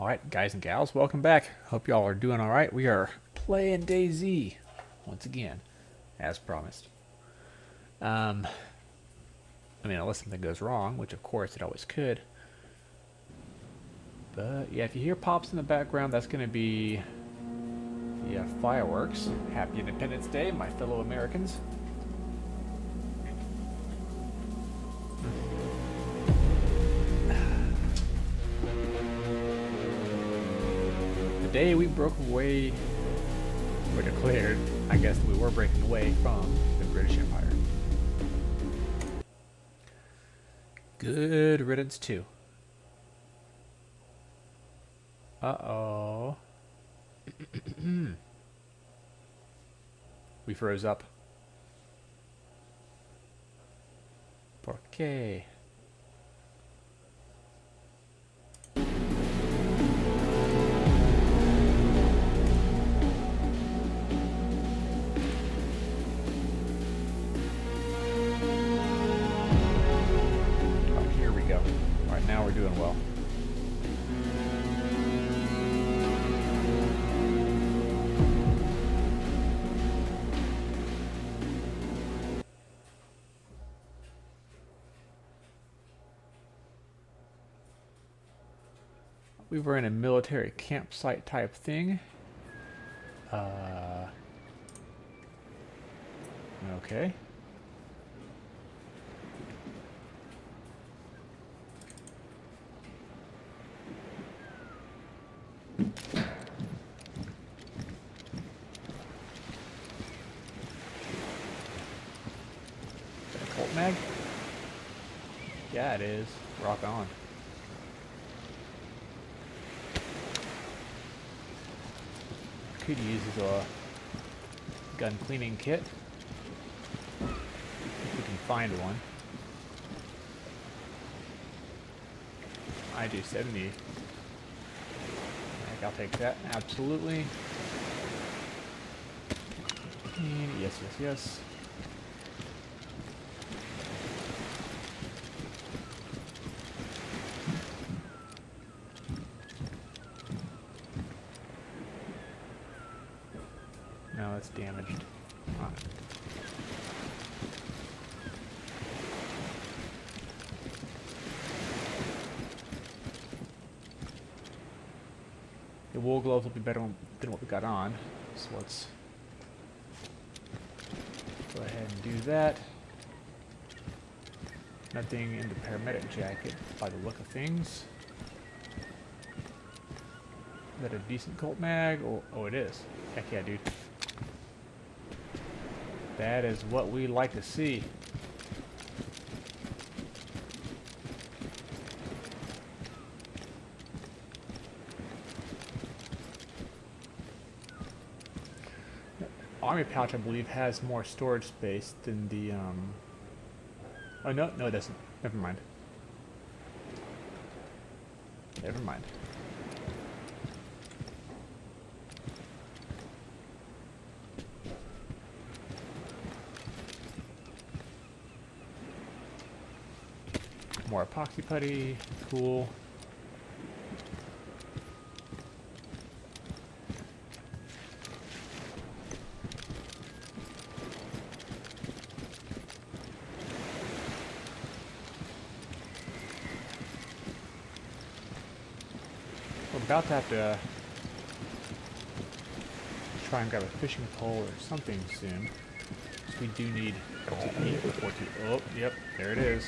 Alright, guys and gals, welcome back. Hope y'all are doing alright. We are playing DayZ once again, as promised. I mean, unless something goes wrong, which of course it always could. But yeah, if you hear pops in the background, that's going to be fireworks. Happy Independence Day, my fellow Americans. The day we broke away, or declared, I guess we were breaking away from the British Empire. Good riddance too. Uh-oh. We froze up. ¿Por qué? Oh, here we go. All right, now we're doing well. We were in a military campsite type thing. Okay. Is that a Colt mag? Yeah, it is. Rock on. Could use a gun cleaning kit if we can find one. I do 70. Heck, I'll take that. Absolutely. And yes, yes, yes. No, it's damaged. Huh. The wool gloves will be better than what we got on, so let's go ahead and do that. Nothing in the paramedic jacket by the look of things. Is that a decent Colt mag? Oh, it is. Heck yeah, dude. That is what we like to see. Army pouch, I believe, has more storage space than the, Oh, no, it doesn't. Never mind. Never mind. More epoxy putty. Cool. We're about to have to try and grab a fishing pole or something soon. We do need to eat before to... Oh, yep, there it is.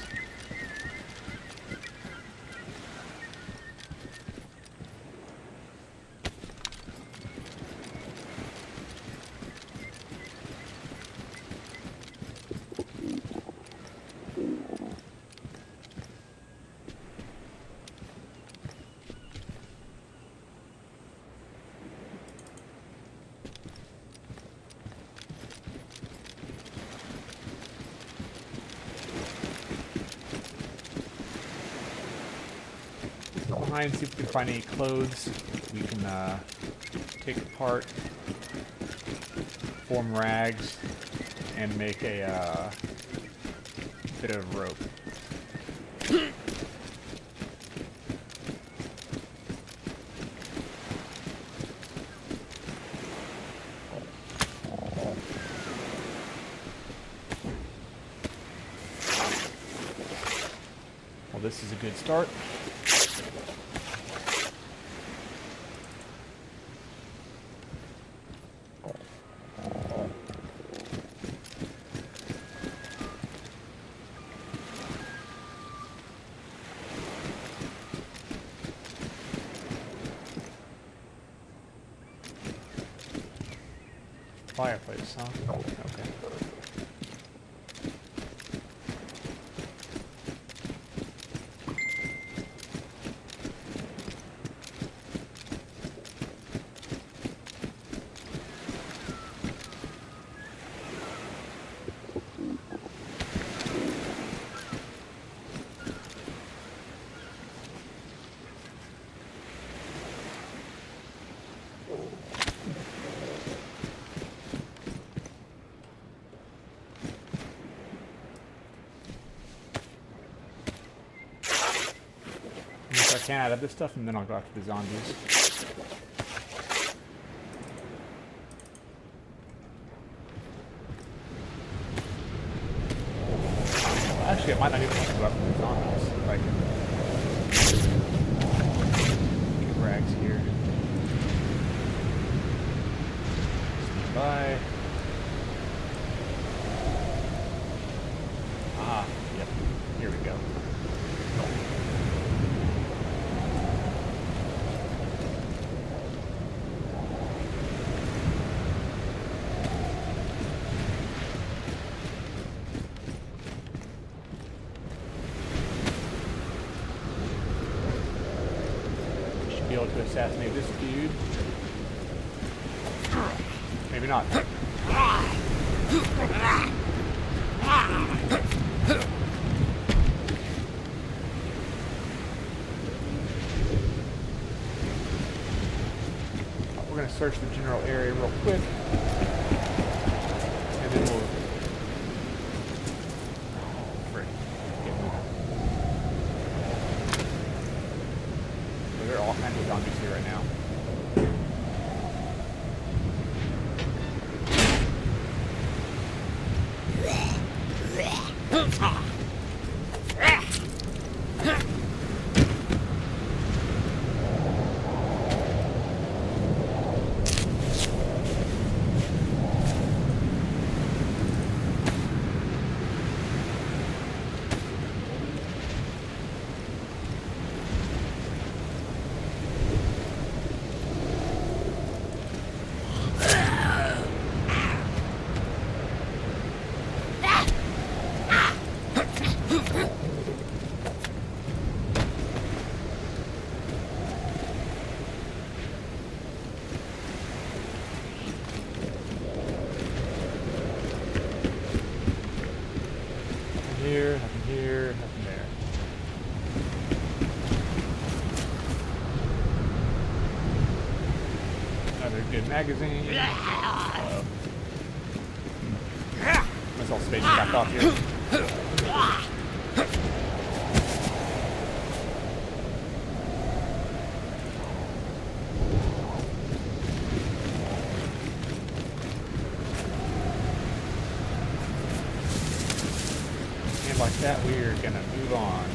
Behind, see if we can find any clothes we can take apart, form rags, and make a bit of rope. this is a good start. Fireplace, huh? Okay. I can out of this stuff, and then I'll go after the zombies. Actually, I might not even have to go after the zombies. If I can get rags here. Stand by. Ah, yep. Here we go. Be able to assassinate this dude. Maybe not. We're going to search the general area real quick. And then we'll... Frick. Get moving. There are all kinds of zombies here right now. Here, nothing here, nothing there. Another good magazine. Uh-oh. Might as well space back off here. And like that, we're gonna move on.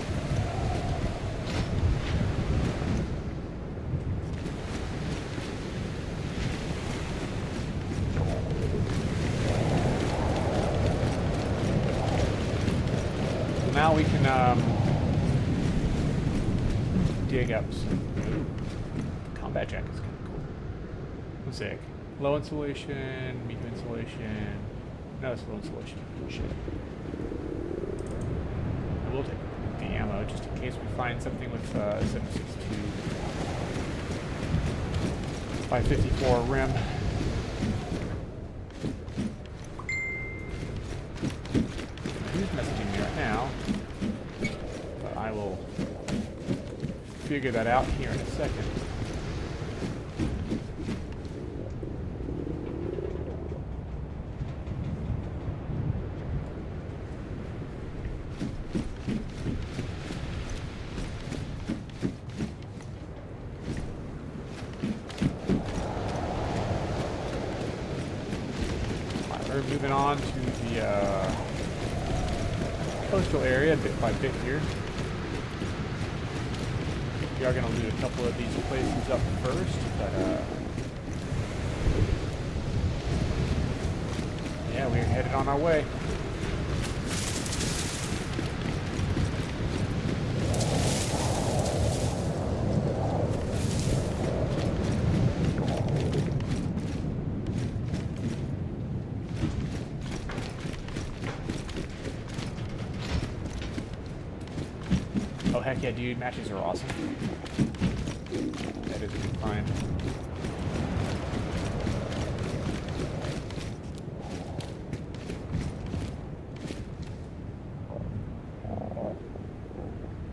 So now we can dig up some combat jackets. Kind of cool. Let's see. Low insulation, medium insulation. No, it's low insulation. Shit. We'll take the ammo just in case we find something with 7.62 by 54 rim. Who's messaging me right now? But I will figure that out here in a second. We're moving on to the coastal area bit by bit here. We are going to loot a couple of these places up first, but yeah, we're headed on our way. Oh heck yeah, dude, matches are awesome. That is a good find.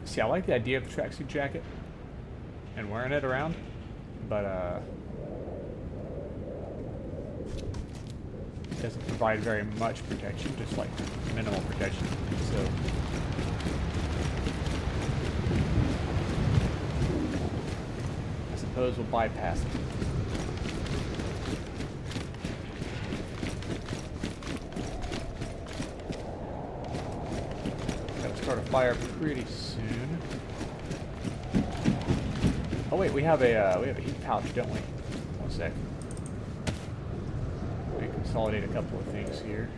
See, I like the idea of the tracksuit jacket and wearing it around, but it doesn't provide very much protection, just like minimal protection. So I suppose we'll bypass it. Gotta start a fire pretty soon. Oh wait, we have a heat pouch, don't we? One sec. We consolidate a couple of things here.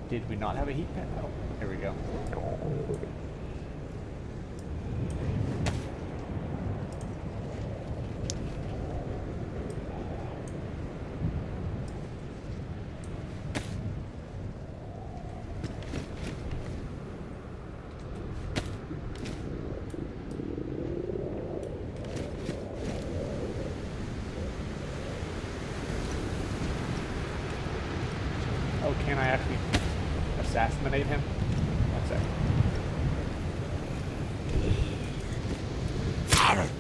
Did we not have a heat pad? Oh, here we go. Oh, can I actually assassinate him? One sec.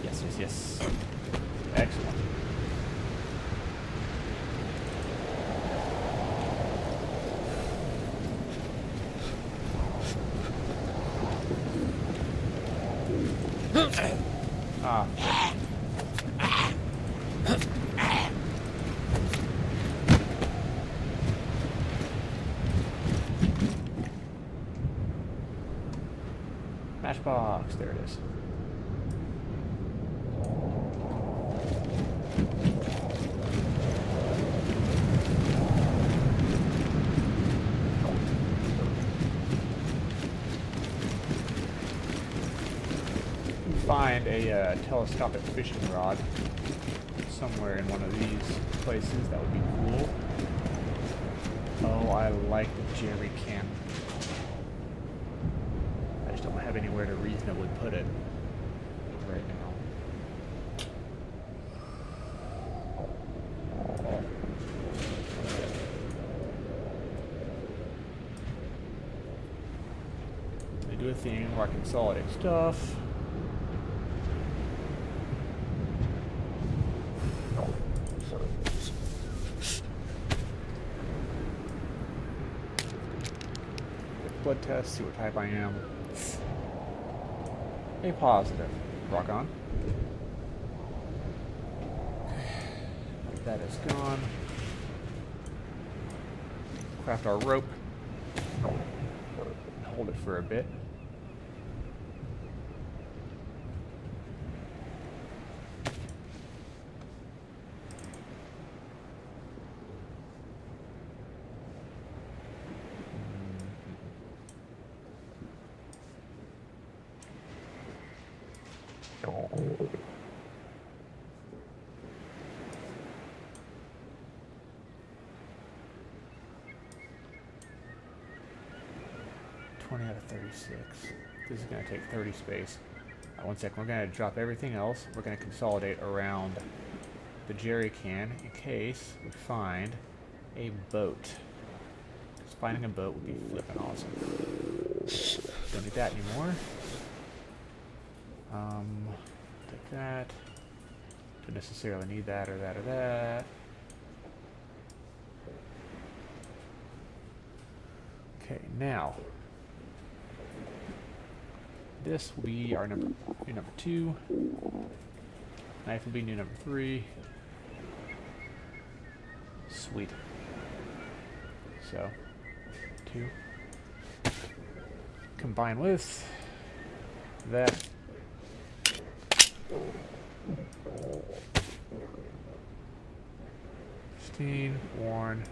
Yes, yes, yes. Excellent. Ah. Matchbox, there it is. Find a telescopic fishing rod somewhere in one of these places. That would be cool. Oh, I like the jerry can. I just don't have anywhere to reasonably put it right now. They do a thing where I consolidate stuff. Blood test, see what type I am. A positive. Rock on. That is gone. Craft our rope. Hold it for a bit. Out of 36. This is going to take 30 space. One second, we're going to drop everything else. We're going to consolidate around the jerry can in case we find a boat. Because finding a boat would be flippin' awesome. Don't need that anymore. Take that. Don't necessarily need that or that or that. Okay, now this will be our new number 2. Knife will be new number 3. Sweet. So, 2. Combine with that. Warn.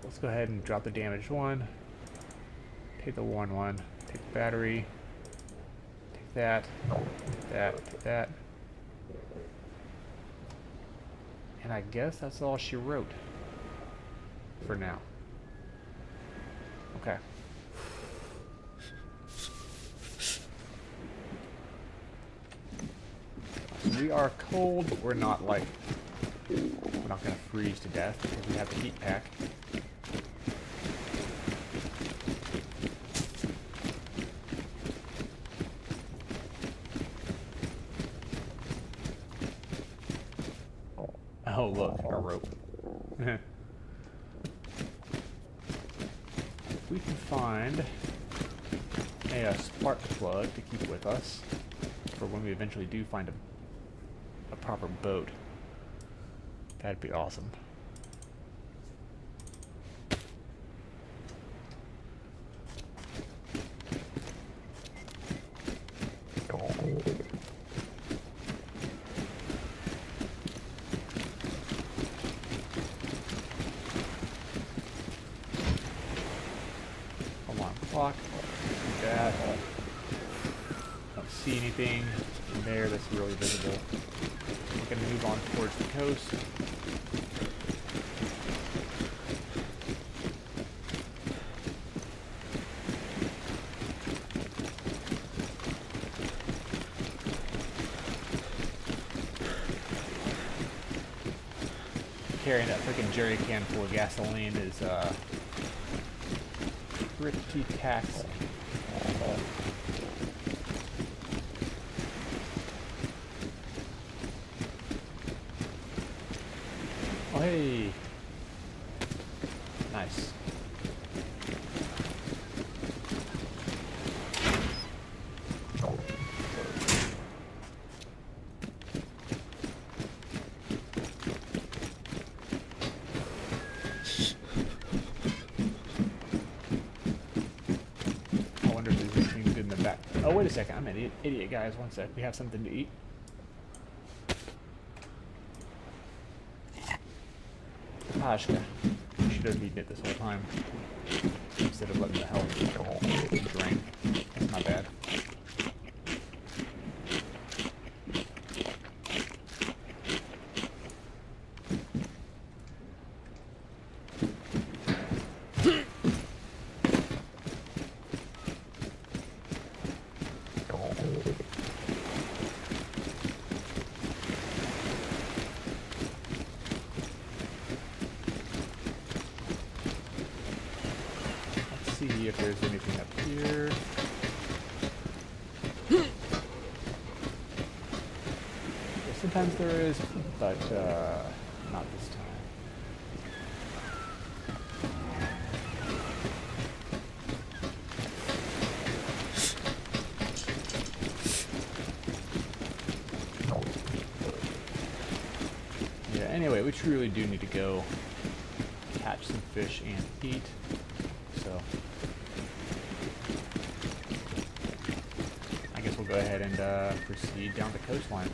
Let's go ahead and drop the damaged one. Take the worn one. Take the battery. Take that. Take that. Take that. And I guess that's all she wrote. For now. Okay. We are cold, but we're not like... We're not going to freeze to death because we have the heat pack. Oh, look, a rope. If we can find a spark plug to keep with us for when we eventually do find a proper boat, that'd be awesome. Alarm clock. Do that. Don't see anything in there that's really visible. We're going to move on towards the coast. Carrying that freaking jerry can full of gasoline is pretty taxing. Oh, hey! Nice. I wonder if there's anything good in the back. Oh, wait a second. I'm an idiot, guys. One sec. We have something to eat. Pashka. Should have eaten it this whole time. Instead of letting the health drain. That's not bad. See if there's anything up here. Yeah, sometimes there is, but not this time. Yeah, anyway, we truly do need to go catch some fish and eat. So I guess we'll go ahead and proceed down the coastline.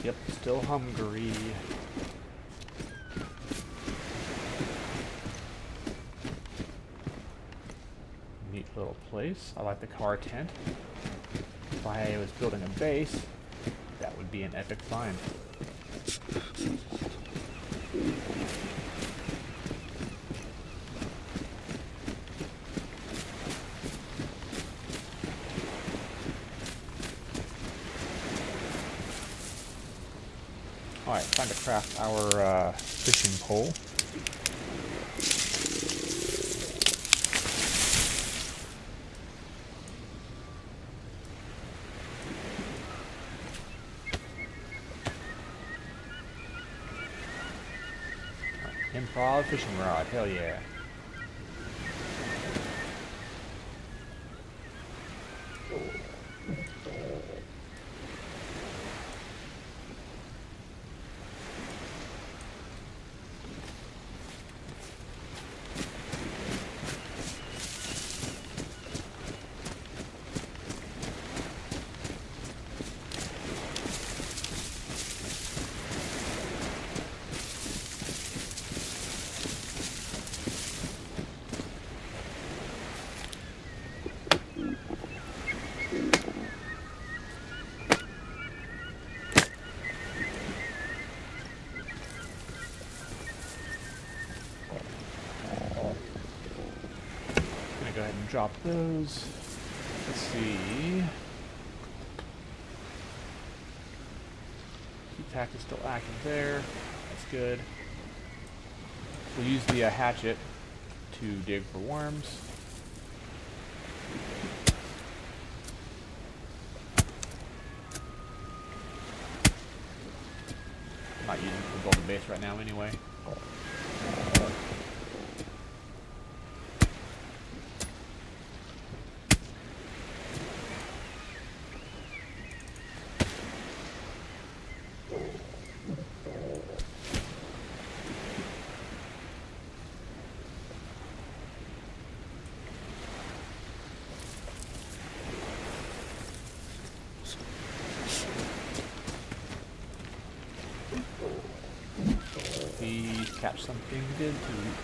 Yep, still hungry. Neat little place. I like the car tent. If I was building a base, that would be an epic find. Alright, time to craft our fishing pole. Improv fishing rod, hell yeah. Go ahead and drop those. Let's see. Heat pack is still active there. That's good. We'll use the hatchet to dig for worms. I'm not using it for building base right now anyway. Please catch something good to eat.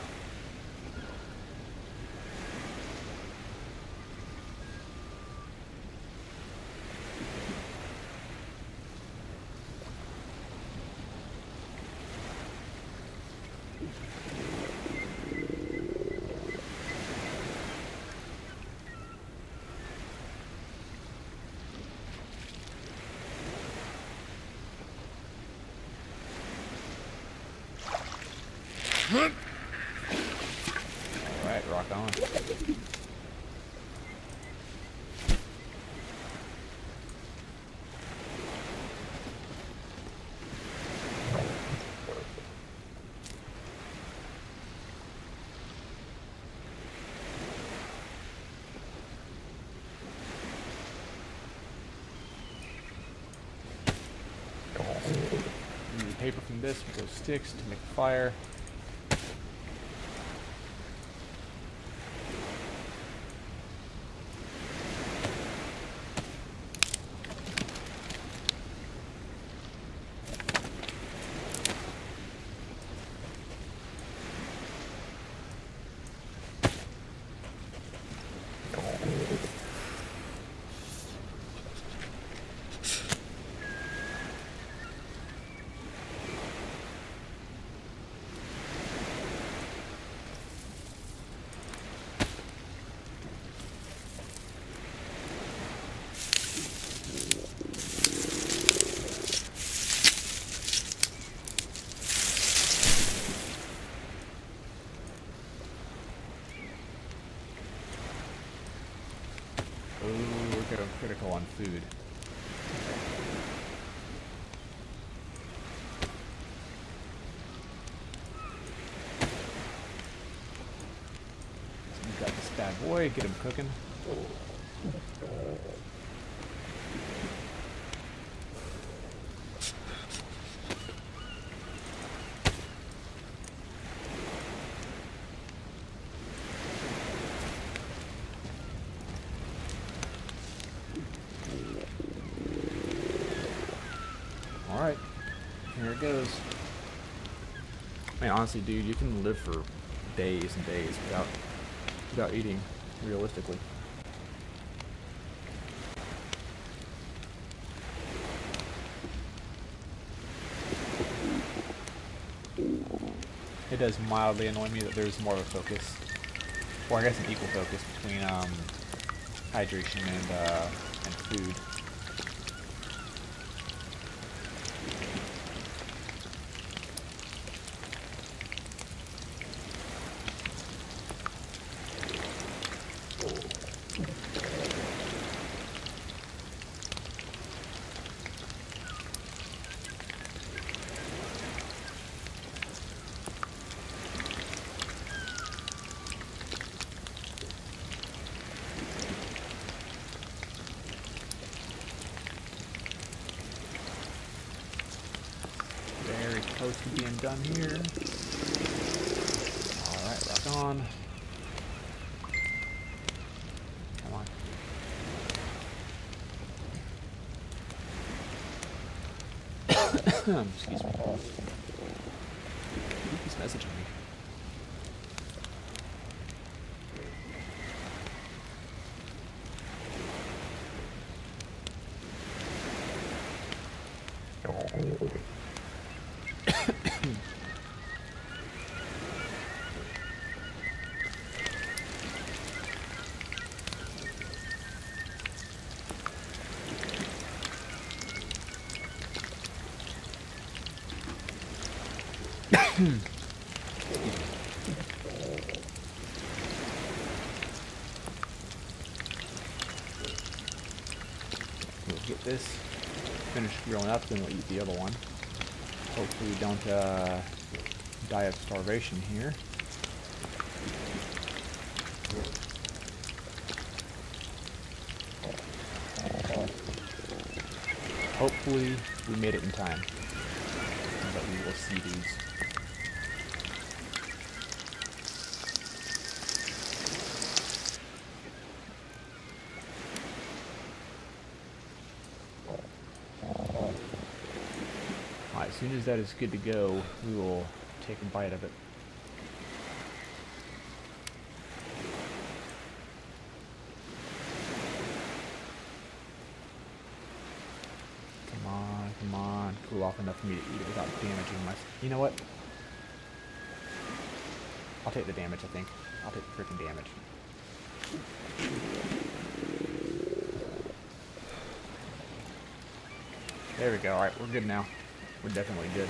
Alright, rock on. Use paper from this with those sticks to make a fire. Ooh, we're going critical on food. So we got this bad boy, get him cooking. Alright, here it goes. I mean, honestly, dude, you can live for days and days without eating, realistically. It does mildly annoy me that there's more of a focus, or I guess an equal focus between hydration and food. close to being done here. Alright, rock on. Come on. Excuse me. He's messaging me. We'll get this finished grilling up, then we'll eat the other one. Hopefully we don't die of starvation here. Hopefully we made it in time, but we will see these. As soon as that is good to go, we will take a bite of it. Come on, come on. Cool off enough for me to eat it without damaging myself. You know what? I'll take the damage, I think. I'll take the freaking damage. There we go. Alright, we're good now. We're definitely good.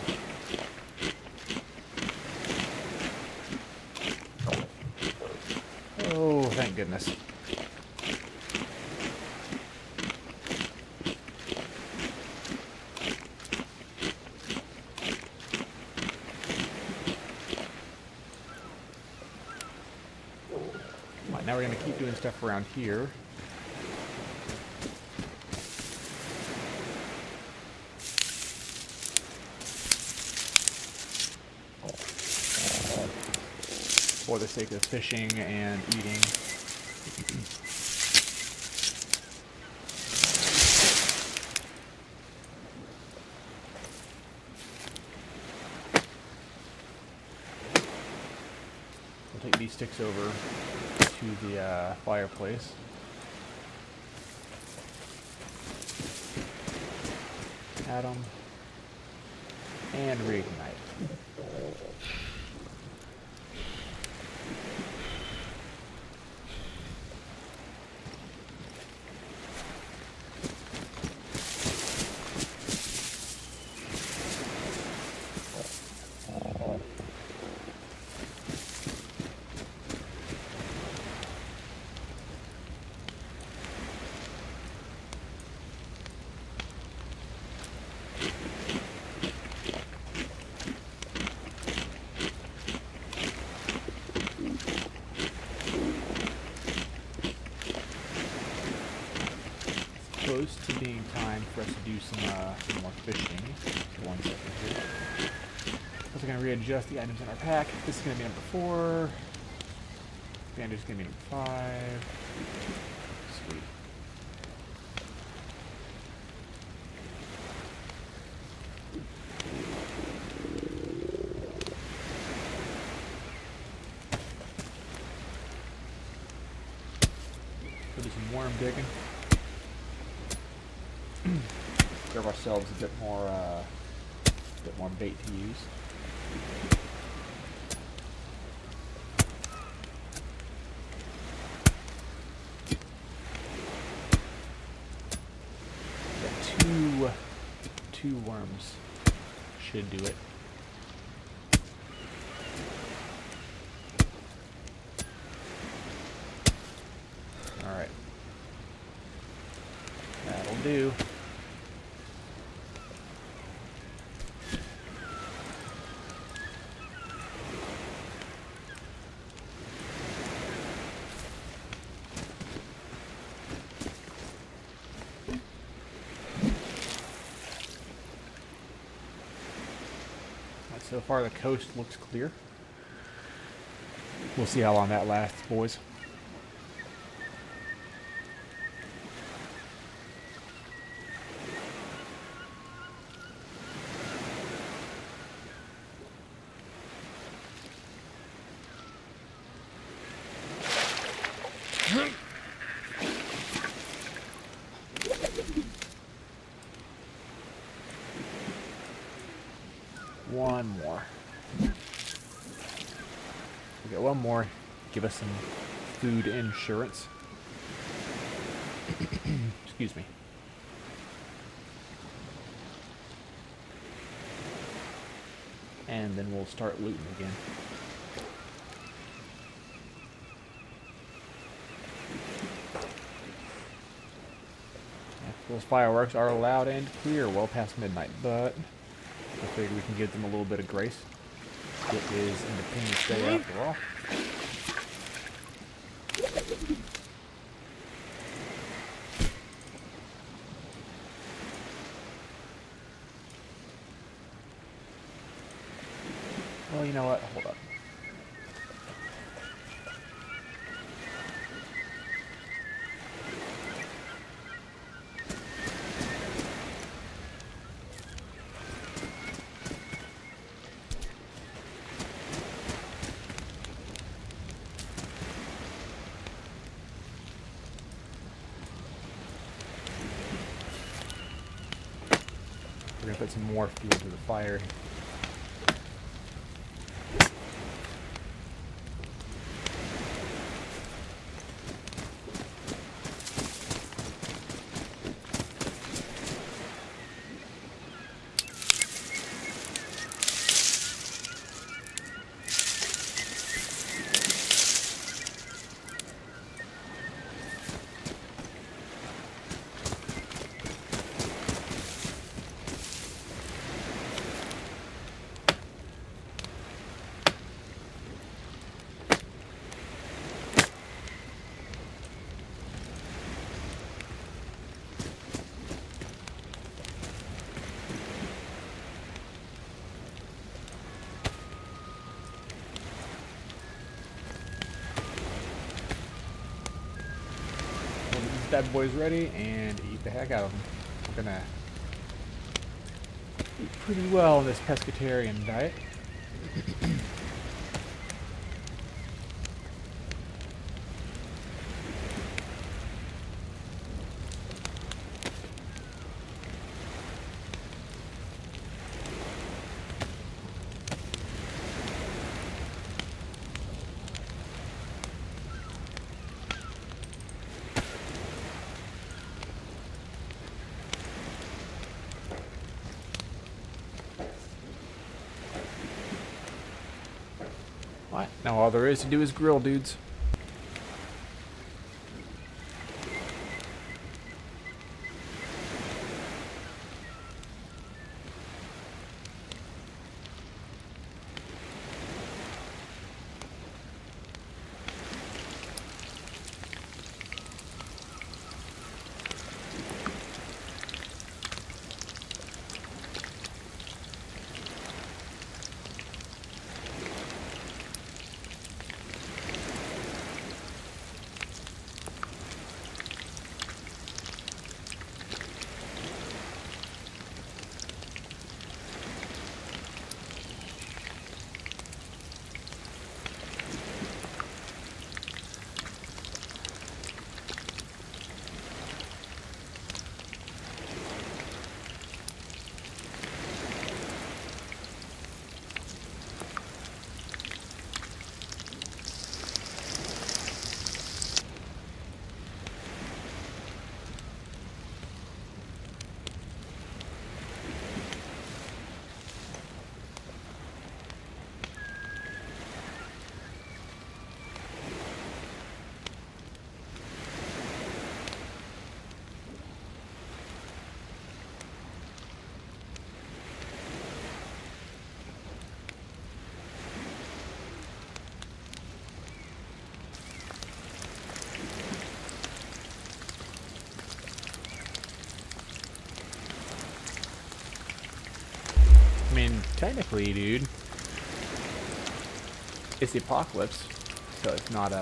Oh, thank goodness. Right, now we're going to keep doing stuff around here. For the sake of fishing and eating. We'll take these sticks over to the fireplace. Add them. And reignite. Close to being time for us to do some more fishing. So 1 second here. Also going to readjust the items in our pack. This is going to be number 4. Bandage is going to be number 5. Sweet. We'll do some worm digging. Give ourselves a bit more bait to use. Yeah, two worms should do it. All right, that'll do. So far the coast looks clear. We'll see how long that lasts, boys. One more. We got one more. Give us some food insurance. Excuse me. And then we'll start looting again. Those fireworks are loud and clear well past midnight, but I figured we can give them a little bit of grace. It is Independence Day after all. Well, you know what? Hold up. We're going to put some more fuel to the fire. Bad boys ready and eat the heck out of them. We're gonna eat pretty well on this pescatarian diet. What? Now all there is to do is grill, dudes. I mean, technically, dude, it's the apocalypse, so it's not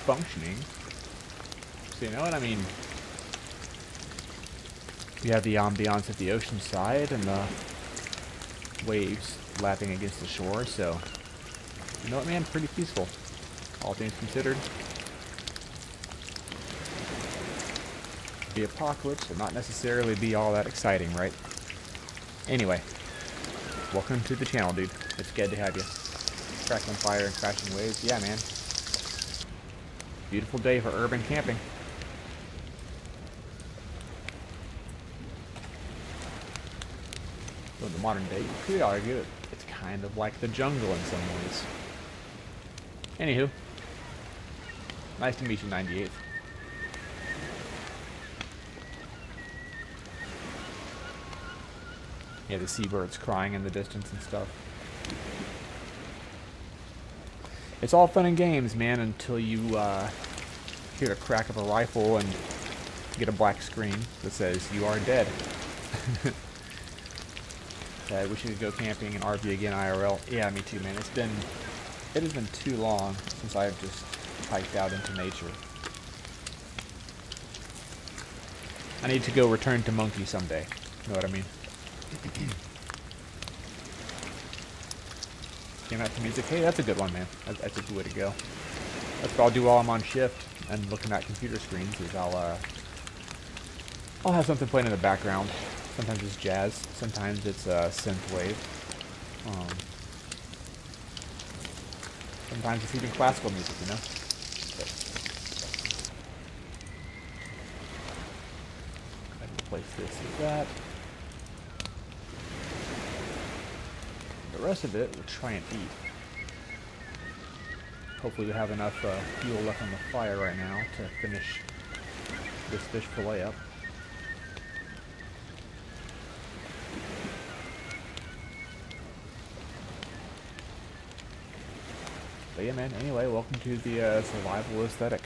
functioning. So you know what I mean? You have the ambiance at the ocean side and the waves lapping against the shore, so you know what, man? Pretty peaceful, all things considered. The apocalypse will not necessarily be all that exciting, right? Anyway, welcome to the channel, dude. It's good to have you. Crackling fire and crashing waves. Yeah, man. Beautiful day for urban camping. So in the modern day, you could argue it's kind of like the jungle in some ways. Anywho, nice to meet you, 98th. Yeah, the seabirds crying in the distance and stuff. It's all fun and games, man, until you hear the crack of a rifle and get a black screen that says you are dead. I wish you could go camping and RV again IRL. Yeah, me too, man. It has been too long since I've just hiked out into nature. I need to go return to Monkey someday. You know what I mean? Came out to music. Hey, that's a good one, man. That's a good way to go. That's what I'll do while I'm on shift and looking at computer screens. Is I'll have something playing in the background. Sometimes it's jazz. Sometimes it's synthwave. Sometimes it's even classical music, you know. I can place this as that. The rest of it, we'll try and eat. Hopefully we have enough fuel left on the fire right now to finish this fish fillet up. But yeah, man, anyway, welcome to the survival aesthetic.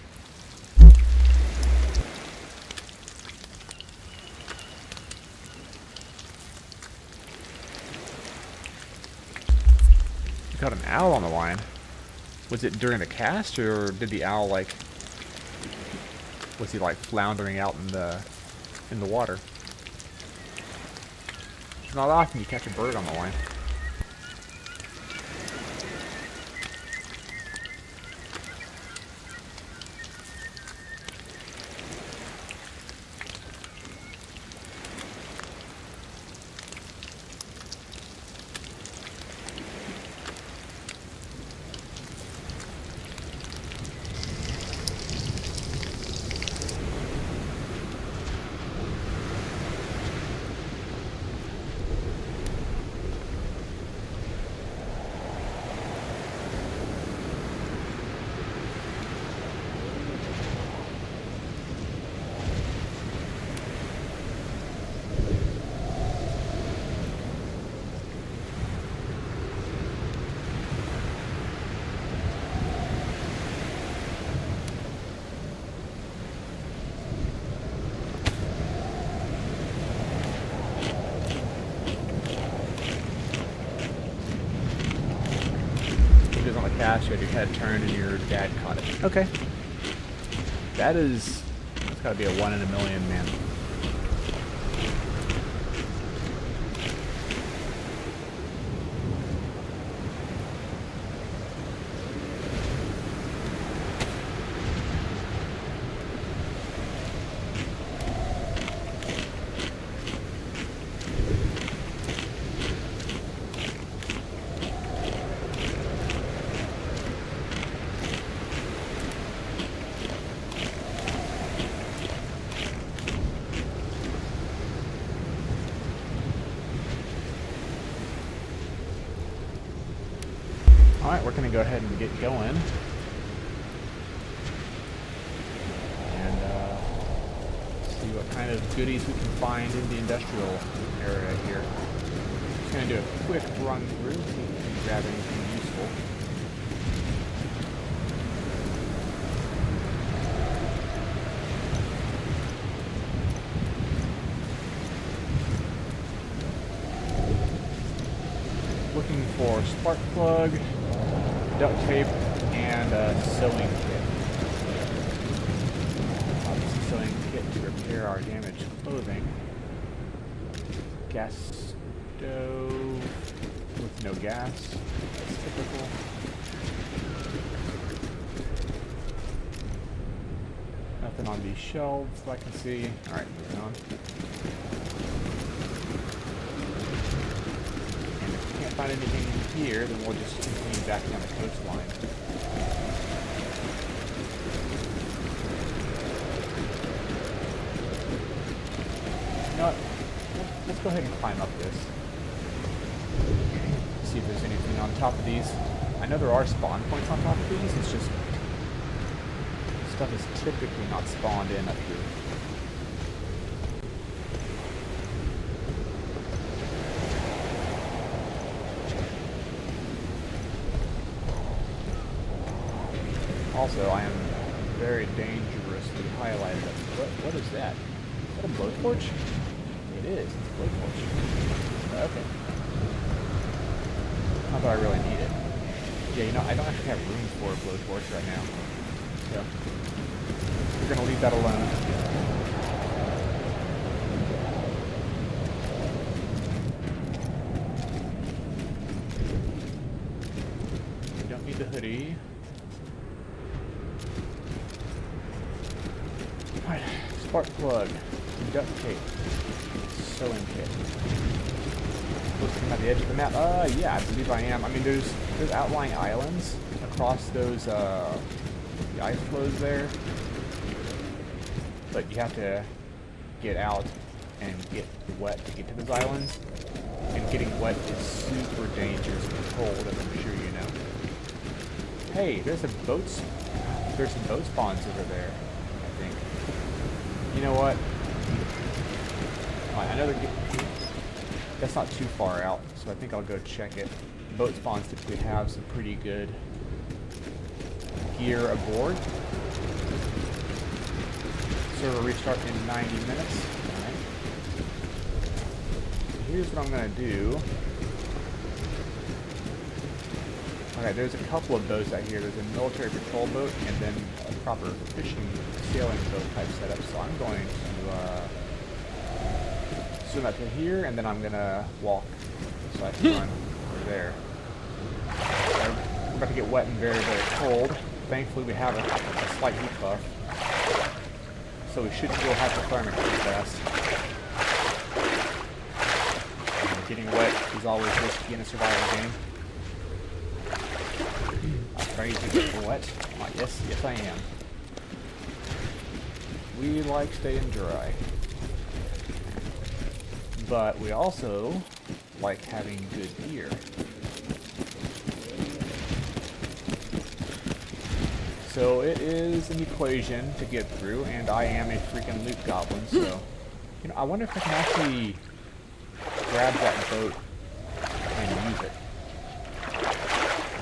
Got an owl on the line. Was it during the cast, or did the owl was he like floundering out in the water? It's not often you catch a bird on the line. You had your head turned and your dad caught it. Okay. That's gotta be a 1 in a million, man. Alright, we're going to go ahead and get going. And see what kind of goodies we can find in the industrial area here. Just going to do a quick run through, see if we can grab anything useful. Looking more spark plug, duct tape, and a sewing kit. Sewing kit to repair our damaged clothing. Gas stove with no gas. That's typical. Nothing on these shelves that I can see. Alright, moving on. And if we can't find anything here, then we'll just continue back down the coastline. You know what? Let's go ahead and climb up this. See if there's anything on top of these. I know there are spawn points on top of these, it's just stuff is typically not spawned in up here. Also, I am very dangerously highlighted up here. What is that? Is that a blowtorch? It is. It's a blowtorch. Okay. Not that I really need it. Yeah, you know, I don't actually have room for a blowtorch right now. So, we're going to leave that alone. We don't need the hoodie. Alright, spark plug, duct tape, sewing kit. Looking at the edge of the map. Yeah, I believe I am. I mean, there's outlying islands across those, the ice flows there. But you have to get out and get wet to get to those islands. And getting wet is super dangerous and cold, as I'm sure you know. Hey, there's some boat spawns over there, I think. You know what? I know that's not too far out, so I think I'll go check it. Boat spawns typically have some pretty good gear aboard. Server restart in 90 minutes. Alright. Here's what I'm going to do. Okay, there's a couple of boats out here. There's a military patrol boat and then a proper fishing, sailing boat type setup. So I'm going to swim up to here, and then I'm going to walk so I can run over there. We're about to get wet and very, very cold. Thankfully, we have a slight heat buff. So we shouldn't go hypothermic too fast. And getting wet is always risky in a survival game. Are you to get wet? Yes, yes I am. We like staying dry. But we also like having good gear. So it is an equation to get through, and I am a freaking loot goblin, so... You know, I wonder if I can actually grab that boat and use it.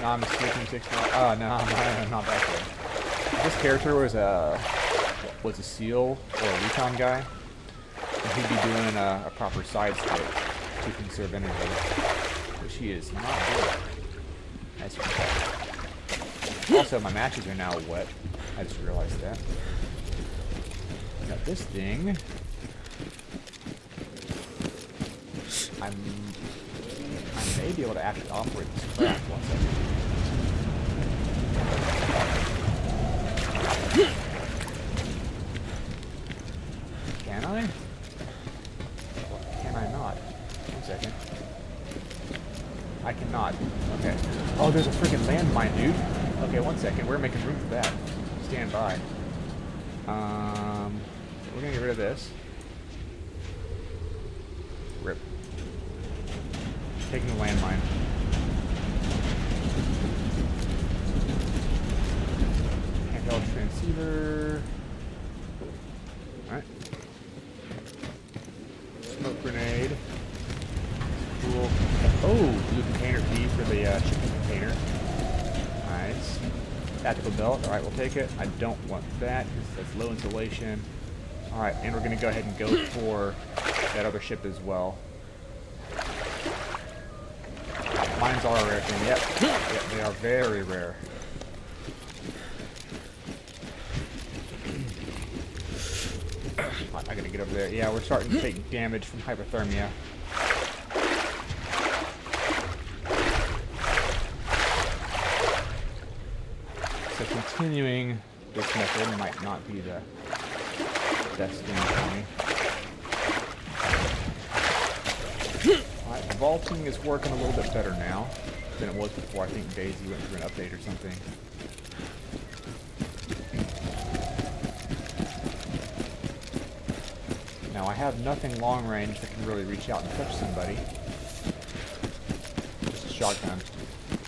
No, I'm a sleeping 6. Oh, no, I'm not that good. This character was a SEAL or a recon guy, and he'd be doing a proper side stroke to conserve energy, which he is not doing, as you can tell. Also, my matches are now wet. I just realized that. Now this thing, I may be able to actually operate this craft. One second. Can I? Can I not? 1 second. I cannot. Okay. Oh, there's a freaking landmine, dude. Okay, 1 second. We're making room for that. Stand by. We're gonna get rid of this. Rip. Taking the landmine. Handheld transceiver. Alright. Smoke grenade. Cool. Oh, blue container key for the shipping container. Nice. Tactical belt. Alright, we'll take it. I don't want that because that's low insulation. Alright, and we're going to go ahead and go for that other ship as well. Mines are a rare thing. Yep. Yep, they are very rare. I gotta get over there. Yeah, we're starting to take damage from hypothermia. So continuing this method might not be the best thing for me. Alright, vaulting is working a little bit better now than it was before. I think DayZ went through an update or something. Now I have nothing long range that can really reach out and touch somebody. Just a shotgun.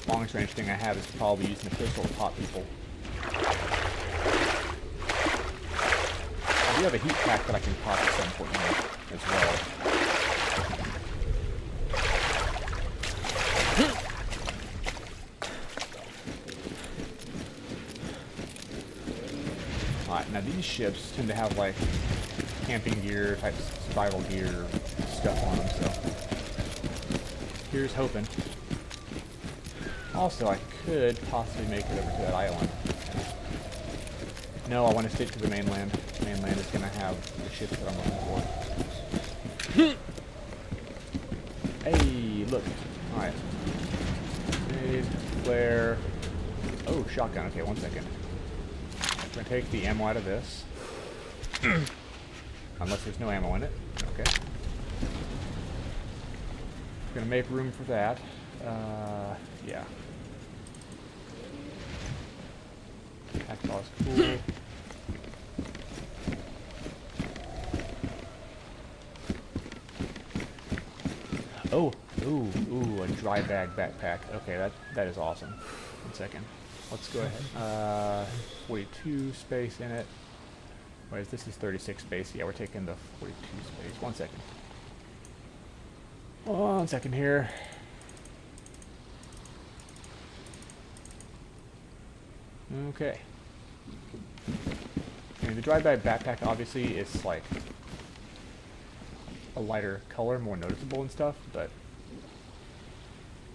Longest range thing I have is probably using a pistol to pop people. I do have a heat pack that I can pop at some point as well. Alright, now these ships tend to have like camping gear, type survival gear stuff on them, so here's hoping. Also, I could possibly make it over to that island. No, I want to stick to the mainland. The mainland is going to have the ships that I'm looking for. Hey, look. Alright. Grenade, flare. Oh, shotgun. Okay, 1 second. I'm going to take the ammo out of this. Unless there's no ammo in it. Okay. Going to make room for that. Yeah. Tactile is cool. Oh, ooh, a dry bag backpack. Okay, that is awesome. 1 second. Let's go ahead. 42 space in it. Whereas this is 36 space. Yeah, we're taking the 42 space. 1 second. 1 second here. Okay. And the dry bag backpack obviously is like a lighter color, more noticeable and stuff, but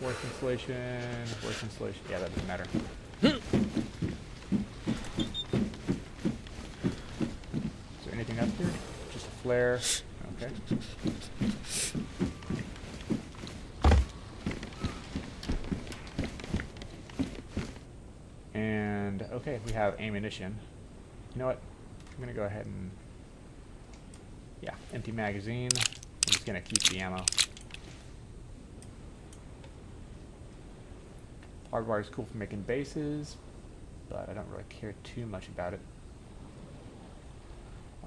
worse insulation, yeah, that doesn't matter. Is there anything up here? Just a flare. Okay. And okay, we have ammunition. You know what? I'm gonna go ahead and empty magazine. I'm just gonna keep the ammo. Hardwire is cool for making bases, but I don't really care too much about it.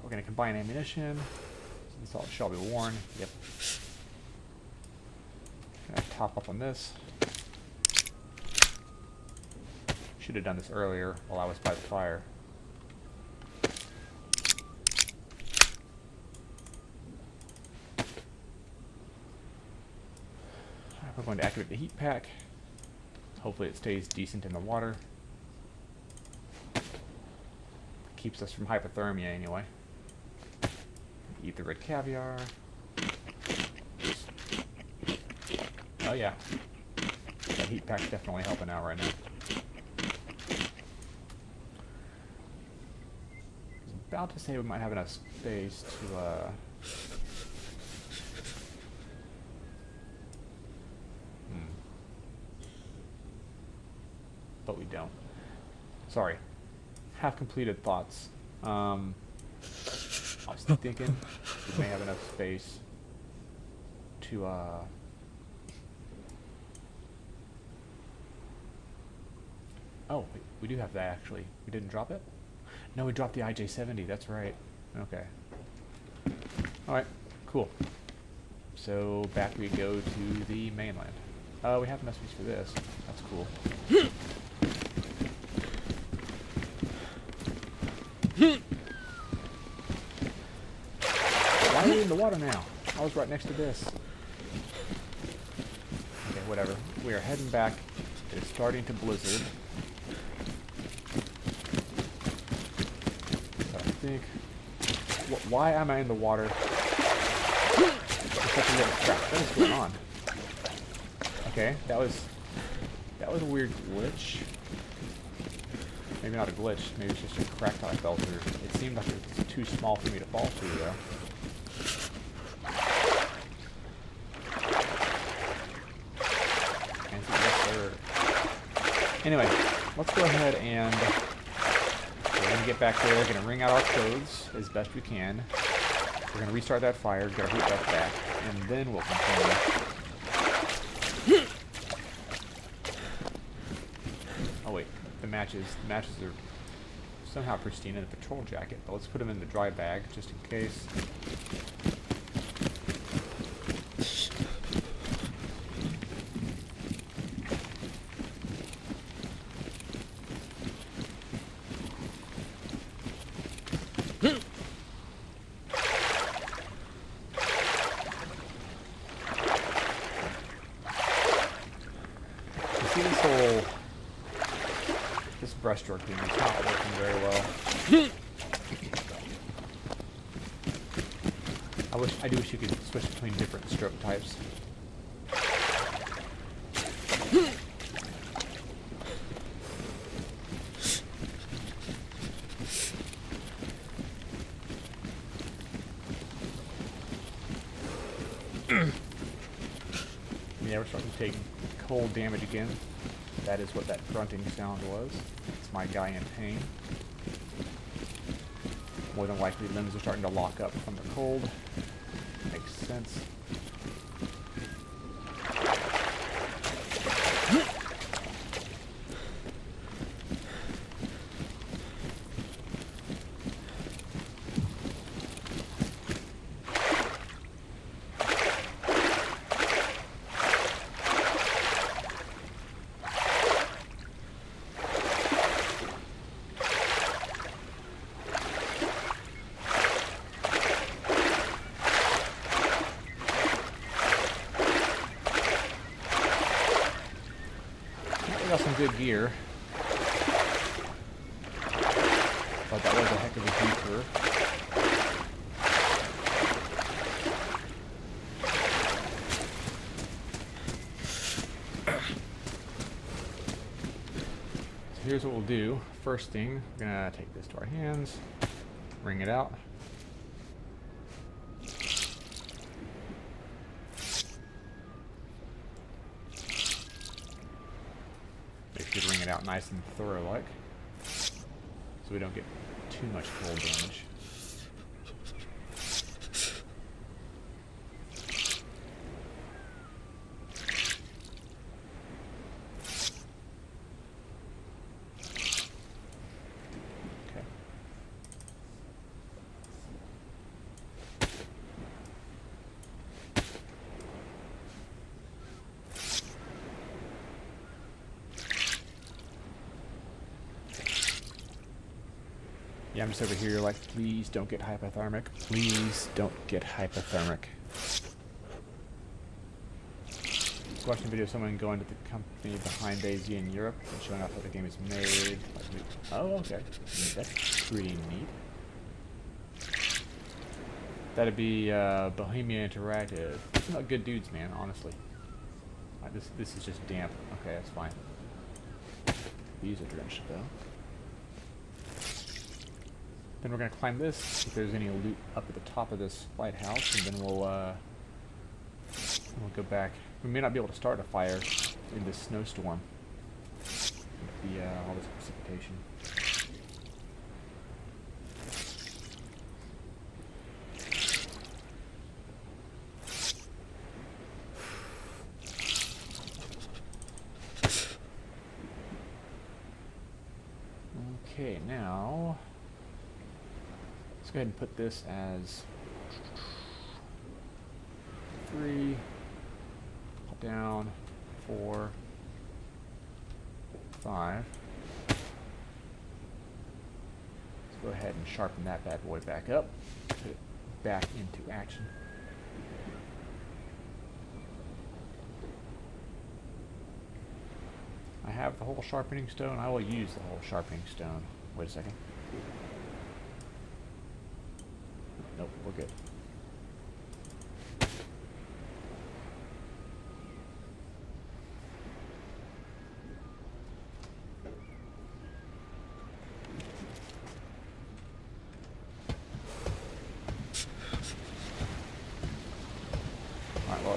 We're gonna combine ammunition. This all shall be worn. Yep. Gonna top up on this. Should have done this earlier while I was by the fire. We're going to activate the heat pack. Hopefully it stays decent in the water. Keeps us from hypothermia anyway. Eat the red caviar. Oh yeah. That heat pack's definitely helping out right now. About to say we might have enough space to but we don't. Sorry. Half completed thoughts. I was thinking we may have enough space to oh, we do have that actually. We didn't drop it? No, we dropped the IJ-70, that's right. Okay. Alright, cool. So back we go to the mainland. We have enough space for this. That's cool. Why are we in the water now? I was right next to this. Okay, whatever. We are heading back. It's starting to blizzard. Why am I in the water? It's such a little crap. What is going on? Okay, that was a weird glitch. Maybe not a glitch, maybe it's just a crack that I fell through. It seemed like it was too small for me to fall through though. Anyway, let's go ahead and we're going to get back there. We're going to wring out our clothes as best we can. We're going to restart that fire, get our heat buff back, and then we'll continue. Oh wait, the matches are somehow pristine in the patrol jacket, but let's put them in the dry bag just in case. This brushstroke thing is not working very well. I do wish you could switch between different stroke types. Yeah, we're starting to take cold damage again. That is what that grunting sound was. It's my guy in pain. More than likely, limbs are starting to lock up from the cold. Makes sense. Got some good gear, but that was a heck of a detour. So here's what we'll do. First thing, we're gonna take this to our hands, wring it out. Wring it out nice and thorough like, so we don't get too much cold damage. Okay. Yeah, I'm just over here like, please don't get hypothermic. Please don't get hypothermic. Watching a video of someone going to the company behind DayZ in Europe and showing off how the game is made. Oh, okay. That's pretty neat. That'd be Bohemia Interactive. Oh, good dudes, man, honestly. This is just damp. Okay, that's fine. These are drenched, though. Then we're going to climb this, if there's any loot up at the top of this lighthouse, and then we'll go back. We may not be able to start a fire in this snowstorm with all this precipitation. Okay, now let's go ahead and put this as 3, down 4, 5. Let's go ahead and sharpen that bad boy back up, put it back into action. I have the whole sharpening stone. I will use the whole sharpening stone. Wait a second. Nope, we're good.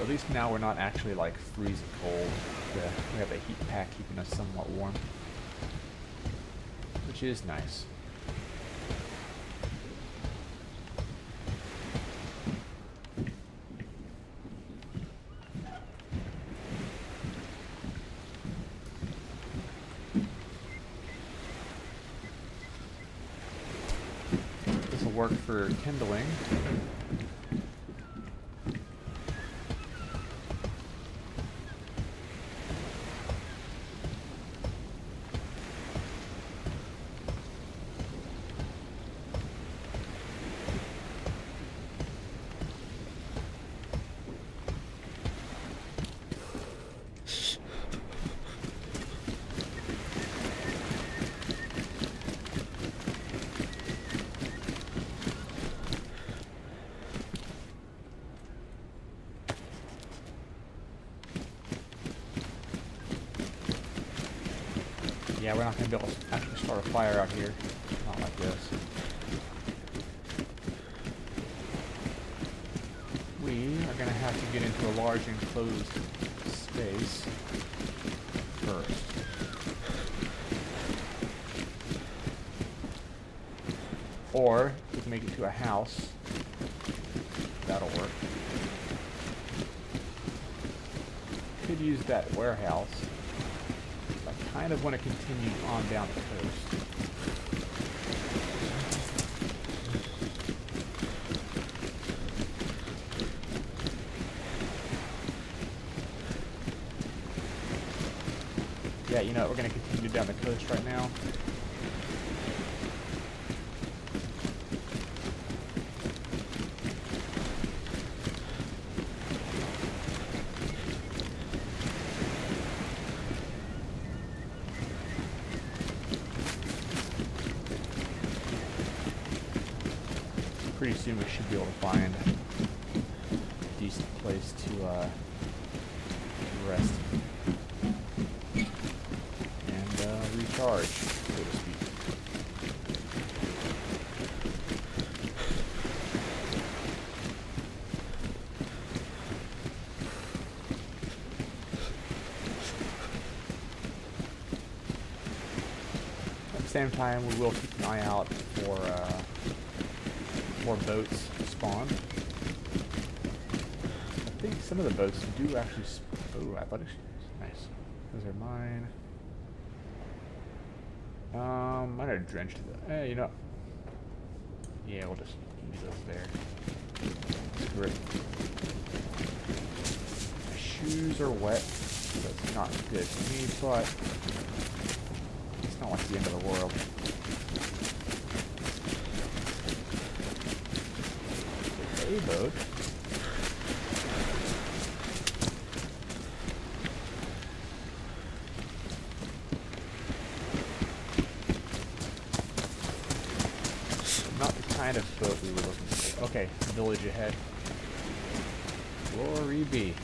Well, at least now we're not actually like freezing cold. We have a heat pack keeping us somewhat warm, which is nice. This will work for kindling. Yeah, we're not going to be able to actually start a fire out here. Not like this. We are going to have to get into a large enclosed space first. Or we can make it to a house. That'll work. Could use that warehouse. I kind of want to continue on down the coast. Yeah, you know what, we're going to continue down the coast right now. Pretty soon we should be able to find a decent place to rest and recharge, so to speak. At the same time, we will keep an eye out for more boats spawn. I think some of the boats do actually. Oh, athletics. Nice. Those are mine. Mine are drenched. You know. Yeah, we'll just leave those there. Screw it. My shoes are wet, so it's not good for me, but it's not like the end of the world. A boat. Not the kind of boat we were looking for. Okay, village ahead. Glory be.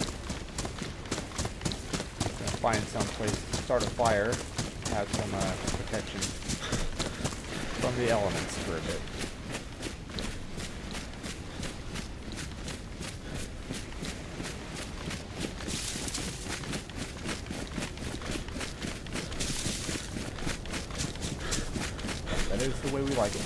Gonna find some place to start a fire, have some protection from the elements for a bit. That is the way we like it.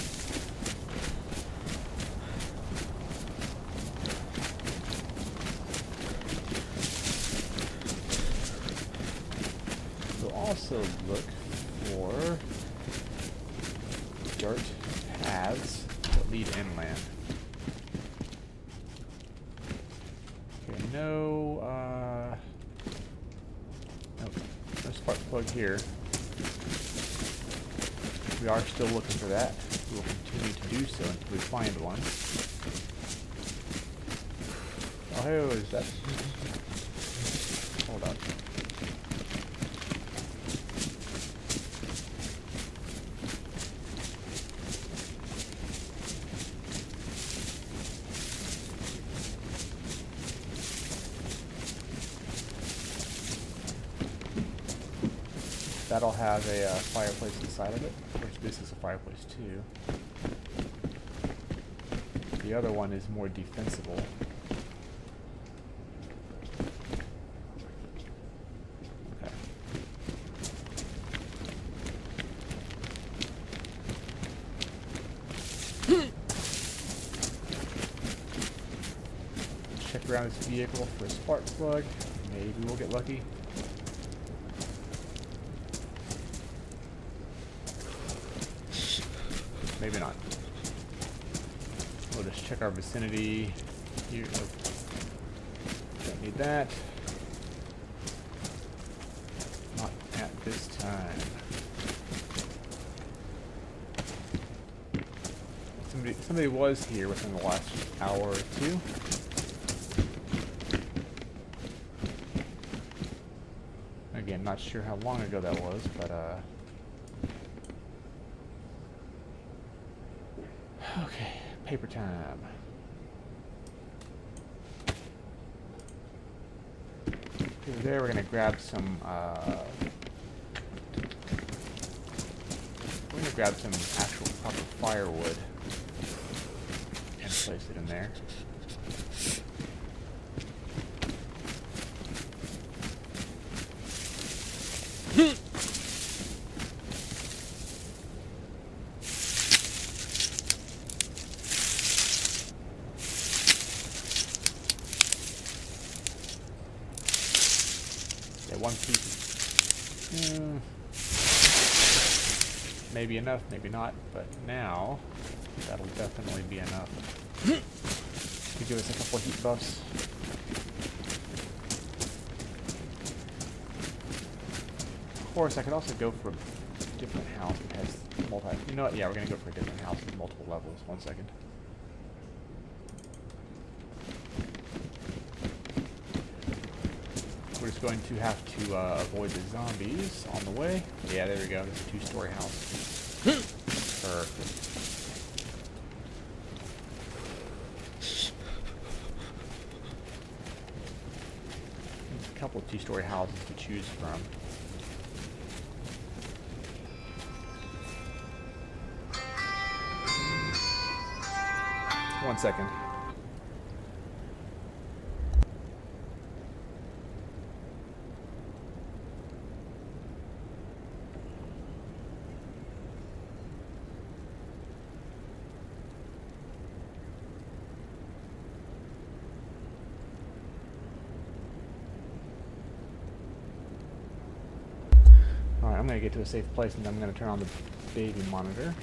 We'll also look for dirt paths that lead inland. Okay, no spark plug here. We are still looking for that. We will continue to do so until we find one. Oh, hey, is that? Hold on. That'll have a fireplace inside of it, which this is a fireplace too. The other one is more defensible. check around this vehicle for a spark plug. Maybe we'll get lucky. Maybe not. We'll just check our vicinity here. Don't need that. Not at this time. Somebody was here within the last hour or two. Again, not sure how long ago that was, but okay, paper time. Over there, we're gonna grab some. We're gonna grab some actual proper firewood and place it in there. One piece. Maybe enough, maybe not, but now that'll definitely be enough to give us a couple of heat buffs. Of course, I could also go for a different house that has multi. You know what? Yeah, we're gonna go for a different house with multiple levels. 1 second. We're just going to have to avoid the zombies on the way. Yeah, there we go. This is a 2-story house. Perfect. There's a couple of 2-story houses to choose from. One second. I'm going to get to a safe place and then I'm going to turn on the baby monitor.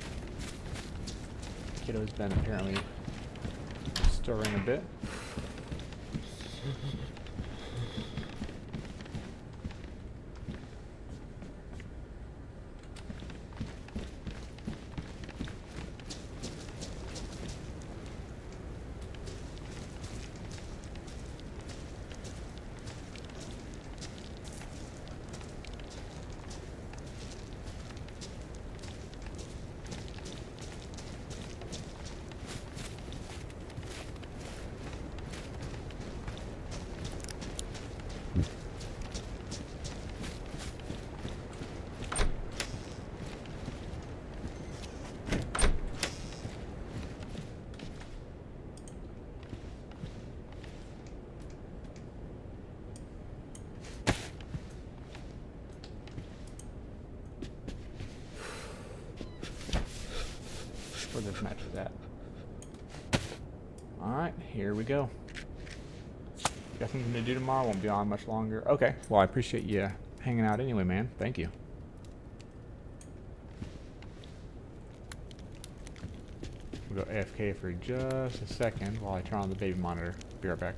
Kiddo's been apparently stirring a bit. Where this match is at. Alright, here we go. Got something to do tomorrow, won't be on much longer. Okay, well I appreciate you hanging out anyway, man. Thank you. We'll go AFK for just a second while I turn on the baby monitor. Be right back.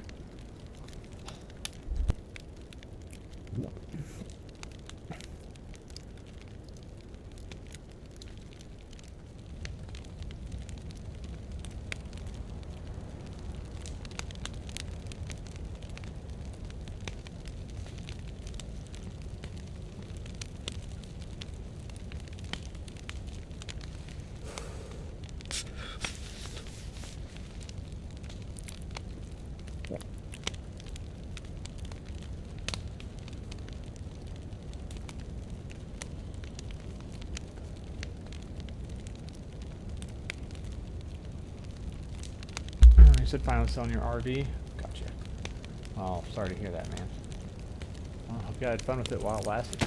You said finally selling your RV? Gotcha. Oh, sorry to hear that, man. Well, hope you had fun with it while it lasted.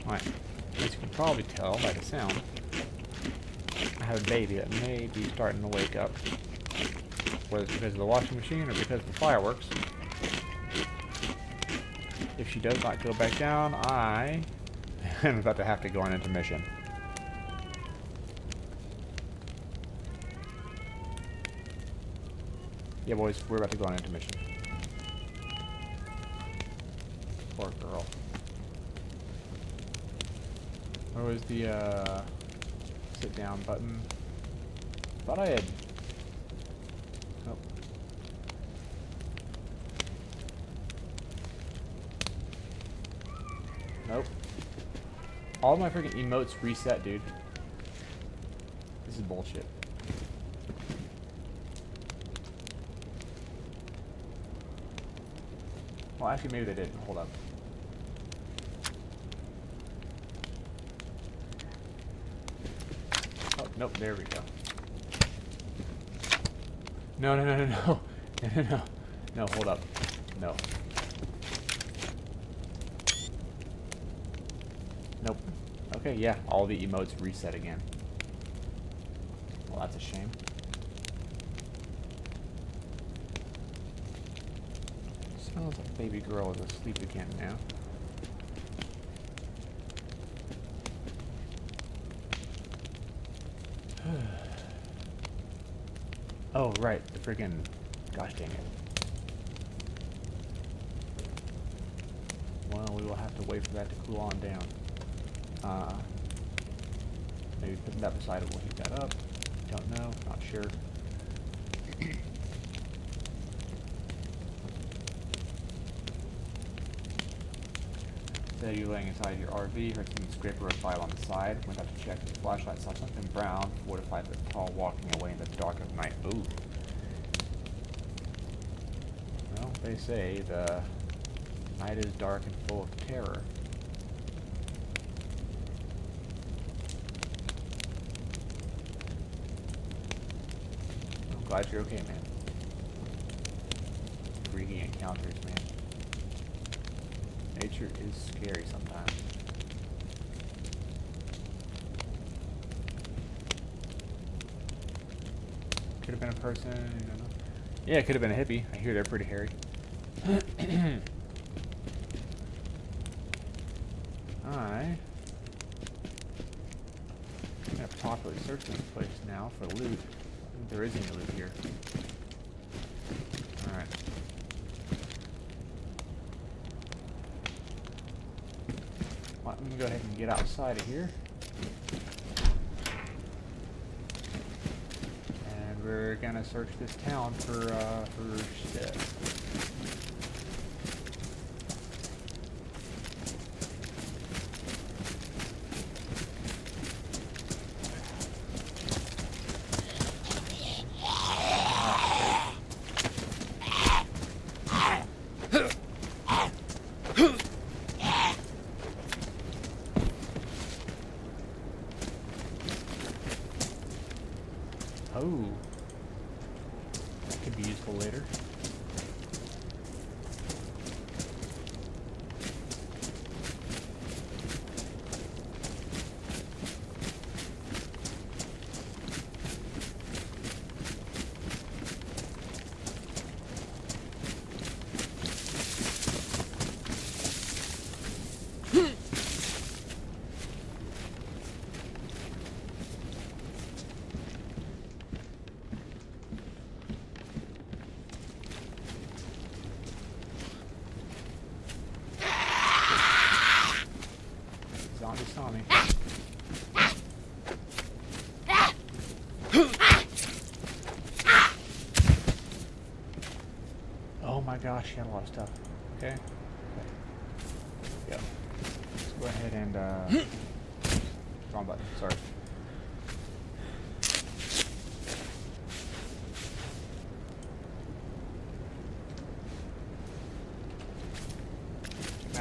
Alright, as you can probably tell by the sound, I have a baby that may be starting to wake up. Whether it's because of the washing machine or because of the fireworks. If she does not go back down, I am about to have to go on intermission. Yeah, boys, we're about to go on intermission. Poor girl. Where was the sit down button? Thought I had. Oh. Nope. All my freaking emotes reset, dude. This is bullshit. Well, actually, maybe they didn't. Hold up. Oh, nope. There we go. No, no, no, no, no. No, no, no. No, hold up. No. Nope. Okay, yeah. All the emotes reset again. Well, that's a shame. Sounds like baby girl is asleep again now. Oh, right. The friggin'... Gosh dang it. Well, we will have to wait for that to cool on down. Maybe putting that beside it will heat that up. Don't know. Not sure. Say you're laying inside your RV, heard something scrape or a file on the side, went out to check with the flashlight, saw something brown, 4 to 5 foot tall, walking away in the dark of night. Ooh. Well, they say the night is dark and full of terror. I'm glad you're okay, man. Freaky encounters, man. Nature is scary sometimes. Could have been a person, you don't know. Yeah, it could have been a hippie. I hear they're pretty hairy. I'm gonna properly search this place now for loot. I think there is any loot here. Alright. Well, I'm gonna go ahead and get outside of here. And we're gonna search this town for shit. Oh, that could be useful later. Zombie saw me. Oh my gosh, she had a lot of stuff. Okay. Yeah. Let's go ahead and wrong button, sorry.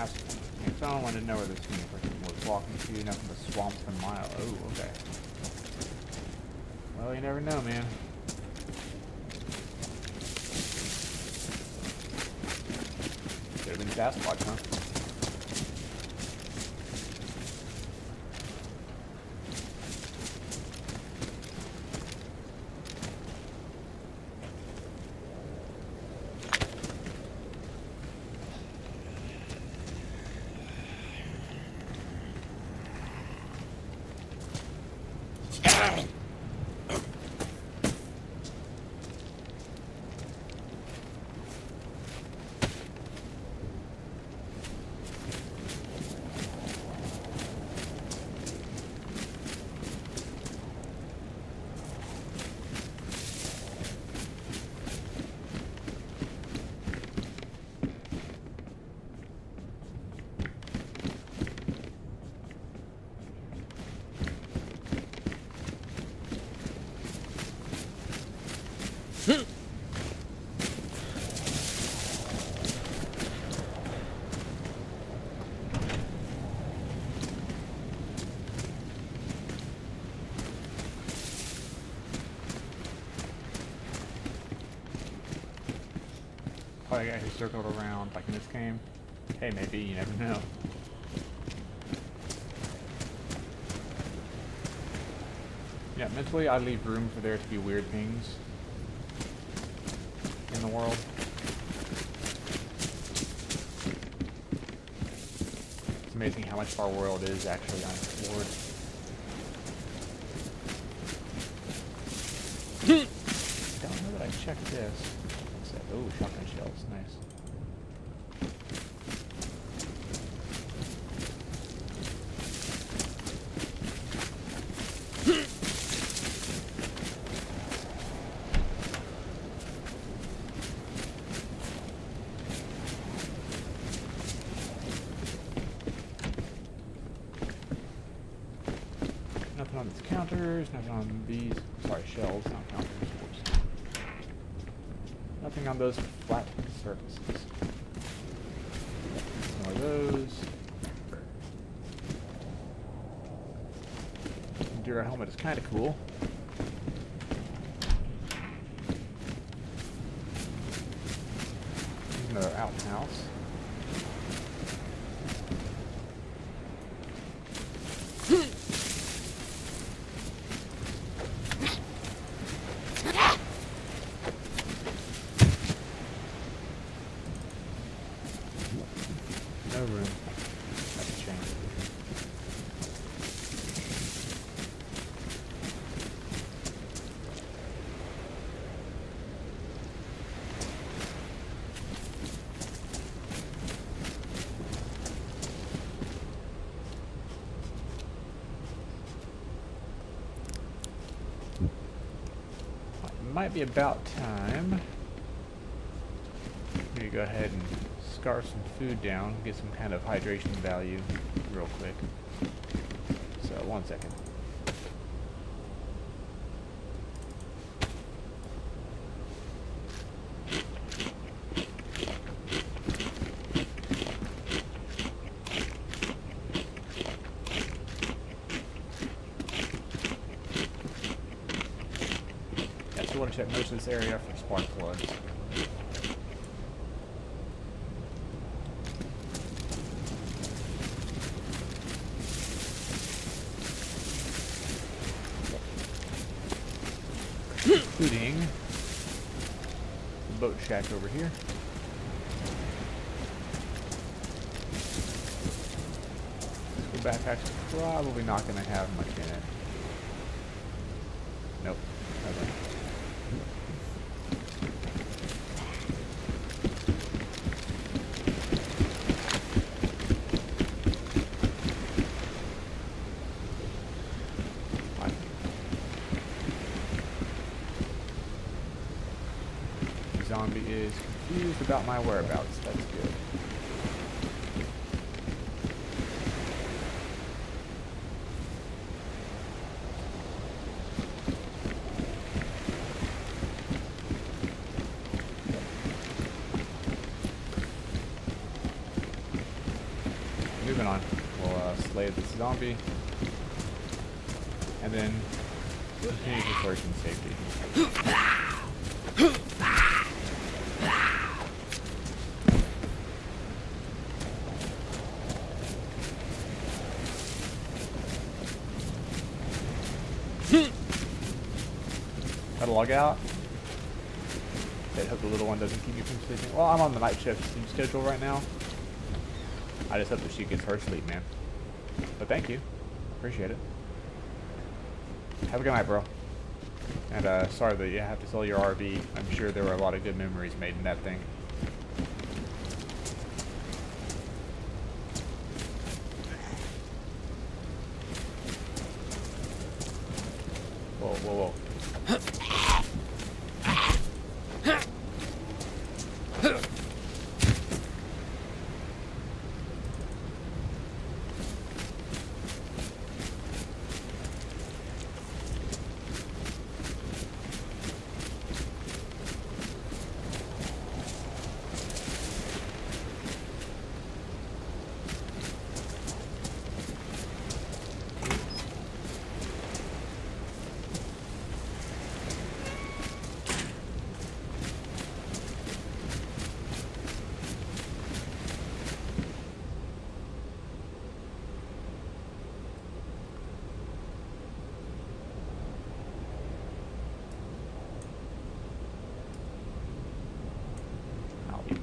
ask my phone, wanted to know where this person was walking to, nothing but swamps for a mile. Oh, okay. Well, you never know, man. Could have been Sasquatch, huh? Probably a guy who circled around, like in this game. Hey, maybe, you never know. Yeah, mentally I leave room for there to be weird things in the world. It's amazing how much of our world is actually unexplored. I don't know that I checked this. Oh, shotgun shells, nice. Nothing on these counters, nothing on these, sorry, shells, not counters. Nothing on those flat surfaces. More of those. Deer helmet is kind of cool. Another outhouse. No room. That's a shame. It might be about time. I'm gonna go ahead and scarf some food down, get some kind of hydration value real quick. So, 1 second. Yeah, so I want to check most of this area for spark plugs. Including the boat shack over here. This backpack's probably not going to have much in it. Nope. Okay. Zombie is confused about my whereabouts. That's good. moving on. We'll slay this zombie. And then continue to search in safety. Gotta log out. I hope the little one doesn't keep you from sleeping. Well, I'm on the night shift sleep schedule right now. I just hope that she gets her sleep, man. But thank you. Appreciate it. Have a good night, bro. And sorry that you have to sell your RV. I'm sure there were a lot of good memories made in that thing. Whoa, whoa, whoa.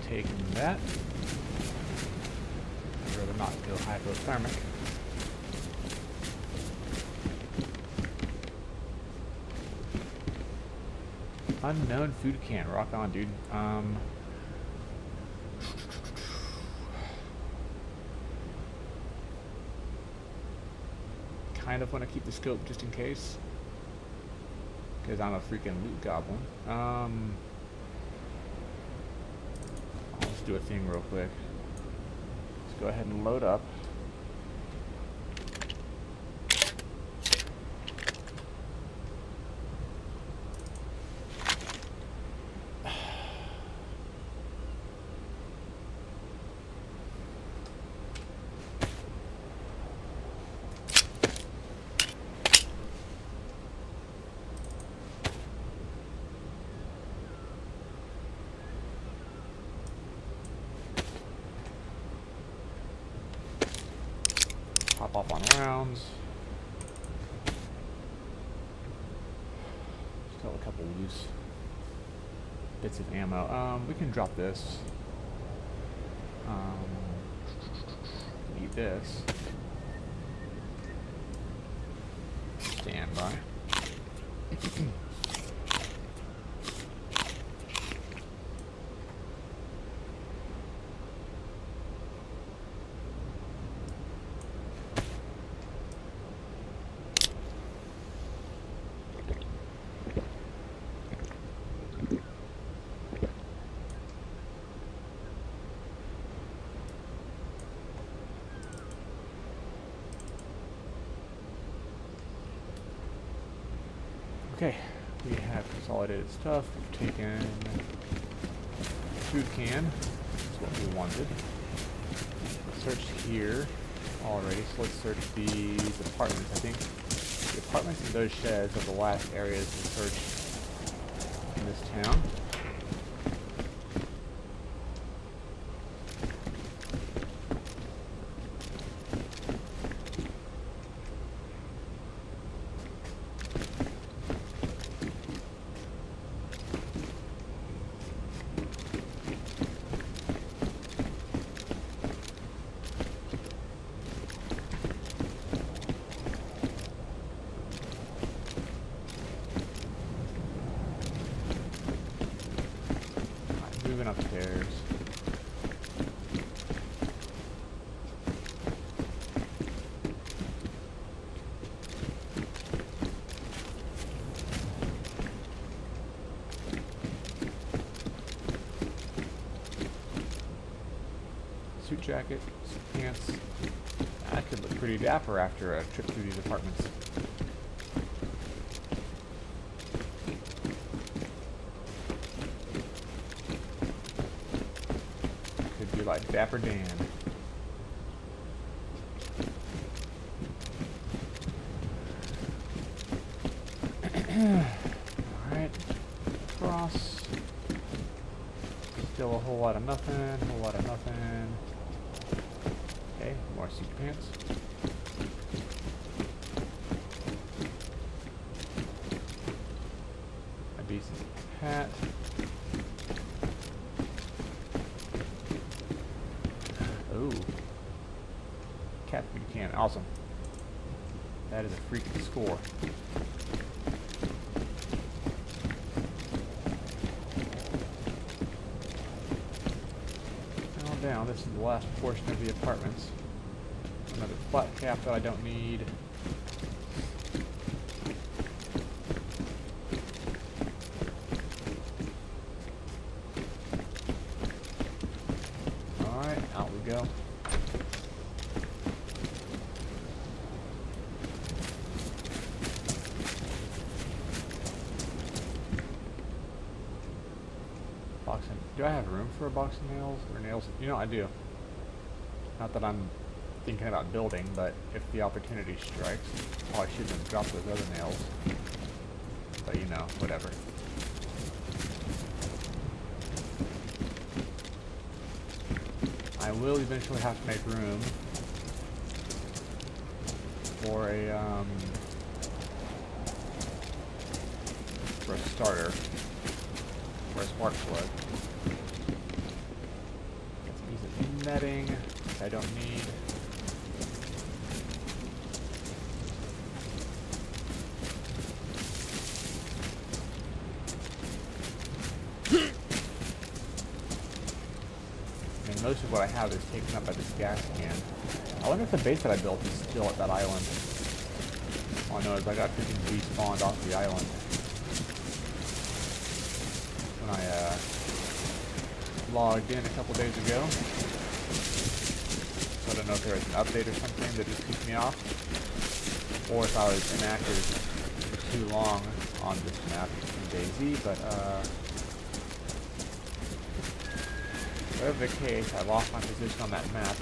Taking that. I'd rather not go hypothermic. Unknown food can. Rock on, dude. Kind of want to keep the scope just in case. Because I'm a freaking loot goblin. Do a thing real quick. Let's go ahead and load up. Hop off on rounds. Still a couple loose bits of ammo. We can drop this. Need this. Stand by. Okay, we have consolidated stuff. We've taken food can. That's what we wanted. Let's search here already. So let's search these apartments. I think the apartments and those sheds are the last areas to search in this town. Moving upstairs. Suit jacket, suit pants. That could look pretty dapper after a trip through these apartments. Like Dapper Dan. Alright. Cross. Still a whole lot of nothing, whole lot of nothing. Okay, more seat pants. A decent hat. Ooh. Cat food can, awesome. That is a freaking score. Down. This is the last portion of the apartments. Another flat cap that I don't need. Alright, out we go. Do I have room for a box of nails or nails? You know, I do. Not that I'm thinking about building, but if the opportunity strikes, probably shouldn't have dropped those other nails. But you know, whatever. I will eventually have to make room for a starter. For a spark plug. Get some decent netting, which I don't need. And most of what I have is taken up by this gas can. I wonder if the base that I built is still at that island. All I know is I got freaking respawned off the island. I logged in a couple days ago, so I don't know if there was an update or something that just kicked me off, or if I was inactive for too long on this map in DayZ, but whatever the case, I lost my position on that map,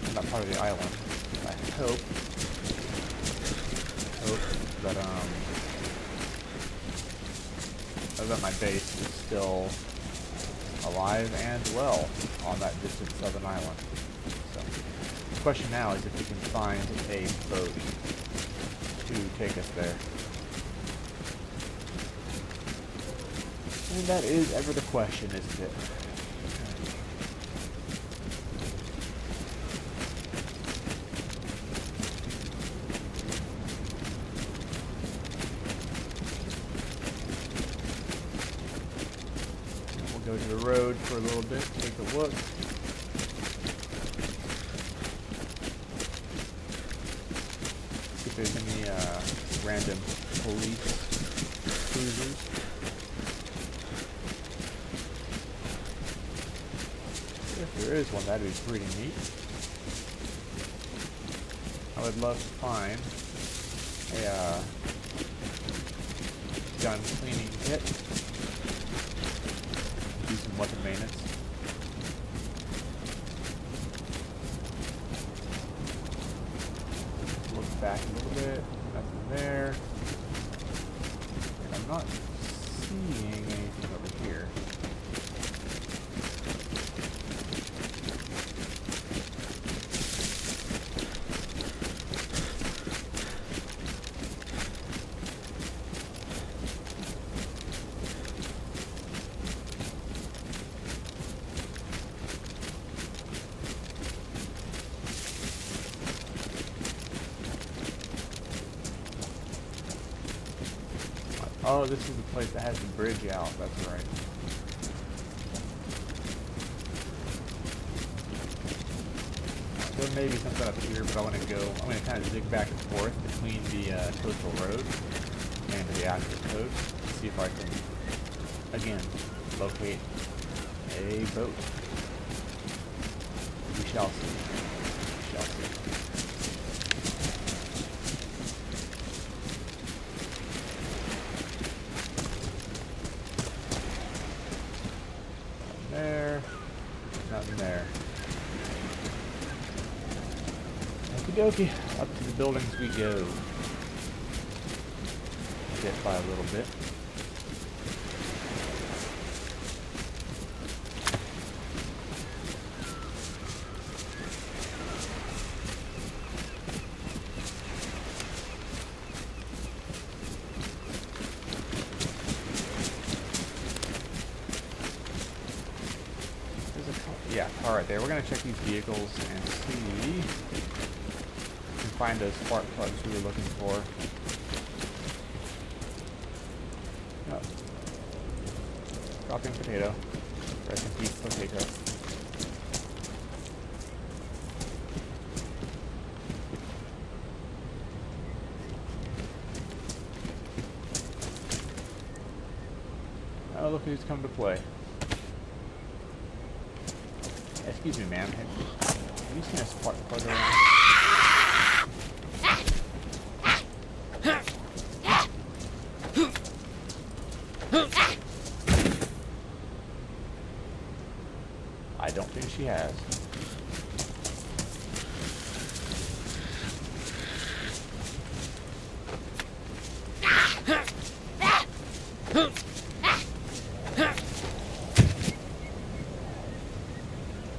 on that part of the island. I hope that my base is still alive and well on that distant southern island. So, the question now is if we can find a boat to take us there. And that is ever the question, isn't it? Go to the road for a little bit, take a look. See if there's any random police cruisers. If there is one, that'd be pretty neat. I would love to find a gun cleaning kit. Do some weapon maintenance. Look back a little bit, nothing there. And I'm not seeing anything over here. Oh, this is the place that has the bridge out, that's right. There may be something up here, but I'm going to kind of dig back and forth between the coastal road and the actual coast to see if I can, again, locate a boat. We shall see. We shall see. There, nothing there. Okie dokie, up to the buildings we go. hit by a little bit. Yeah, car right there. We're gonna check these vehicles and see if we can find those spark plugs we were looking for. Oh. Dropping potato. Rest in peace, potato. Oh, look who's come to play. Excuse me, ma'am. Have you seen a spark plug around? I don't think she has.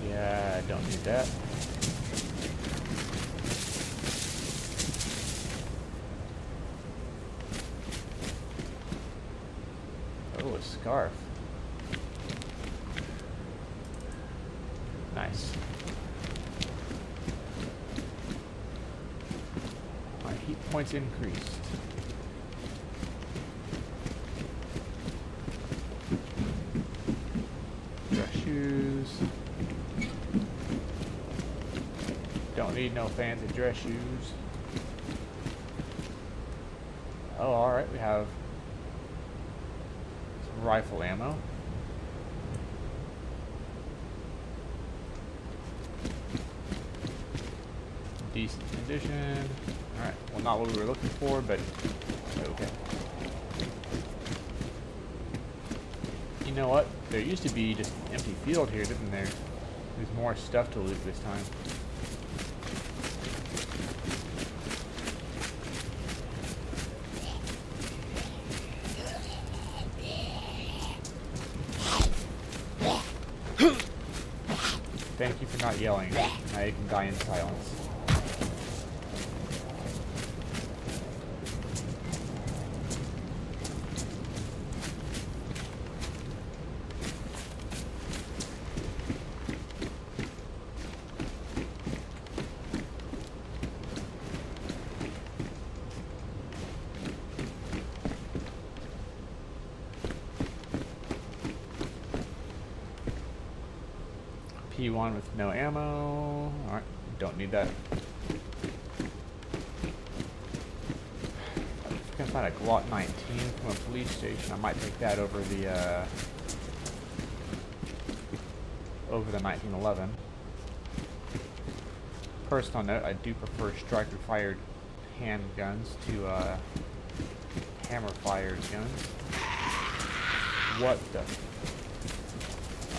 Yeah, I don't need that. Oh, a scarf. Nice. My heat points increased. Dress shoes. Don't need no fancy dress shoes. Oh, alright, we have some rifle ammo. Decent condition. Alright, well, not what we were looking for, but okay. You know what? There used to be just an empty field here, didn't there? There's more stuff to loot this time. Thank you for not yelling. Now you can die in silence. P1 with no ammo. Alright, don't need that. If I can find a Glock 19 from a police station, I might take that over the 1911. Personal note, I do prefer striker-fired handguns to hammer-fired guns. What the?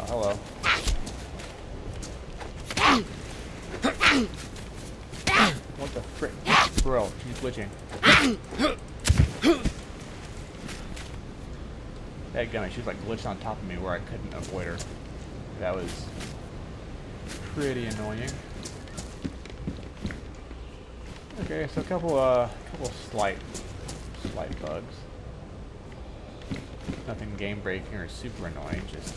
Oh, hello. What the frick? Bro, she's glitching. Dadgummit, she was like glitched on top of me where I couldn't avoid her. That was pretty annoying. Okay, so a couple slight bugs. Nothing game breaking or super annoying, just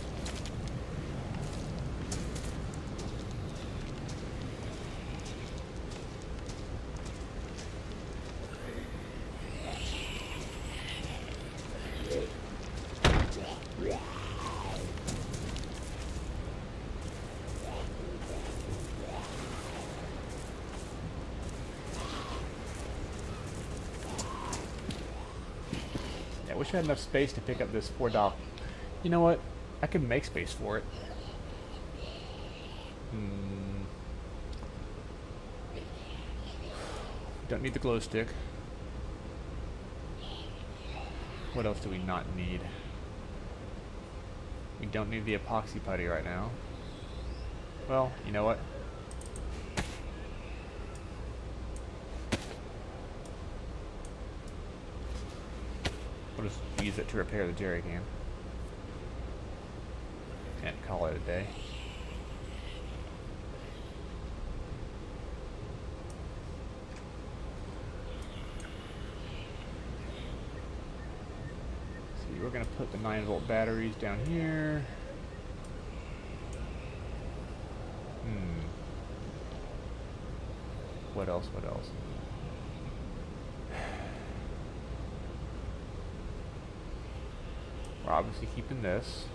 I wish I had enough space to pick up this $4. You know what? I could make space for it. Don't need the glow stick. What else do we not need? We don't need the epoxy putty right now. Well, you know what? We'll just use it to repair the jerry can. And call it a day. See, we're going to put the 9-volt batteries down here. What else? What else? We're obviously keeping this.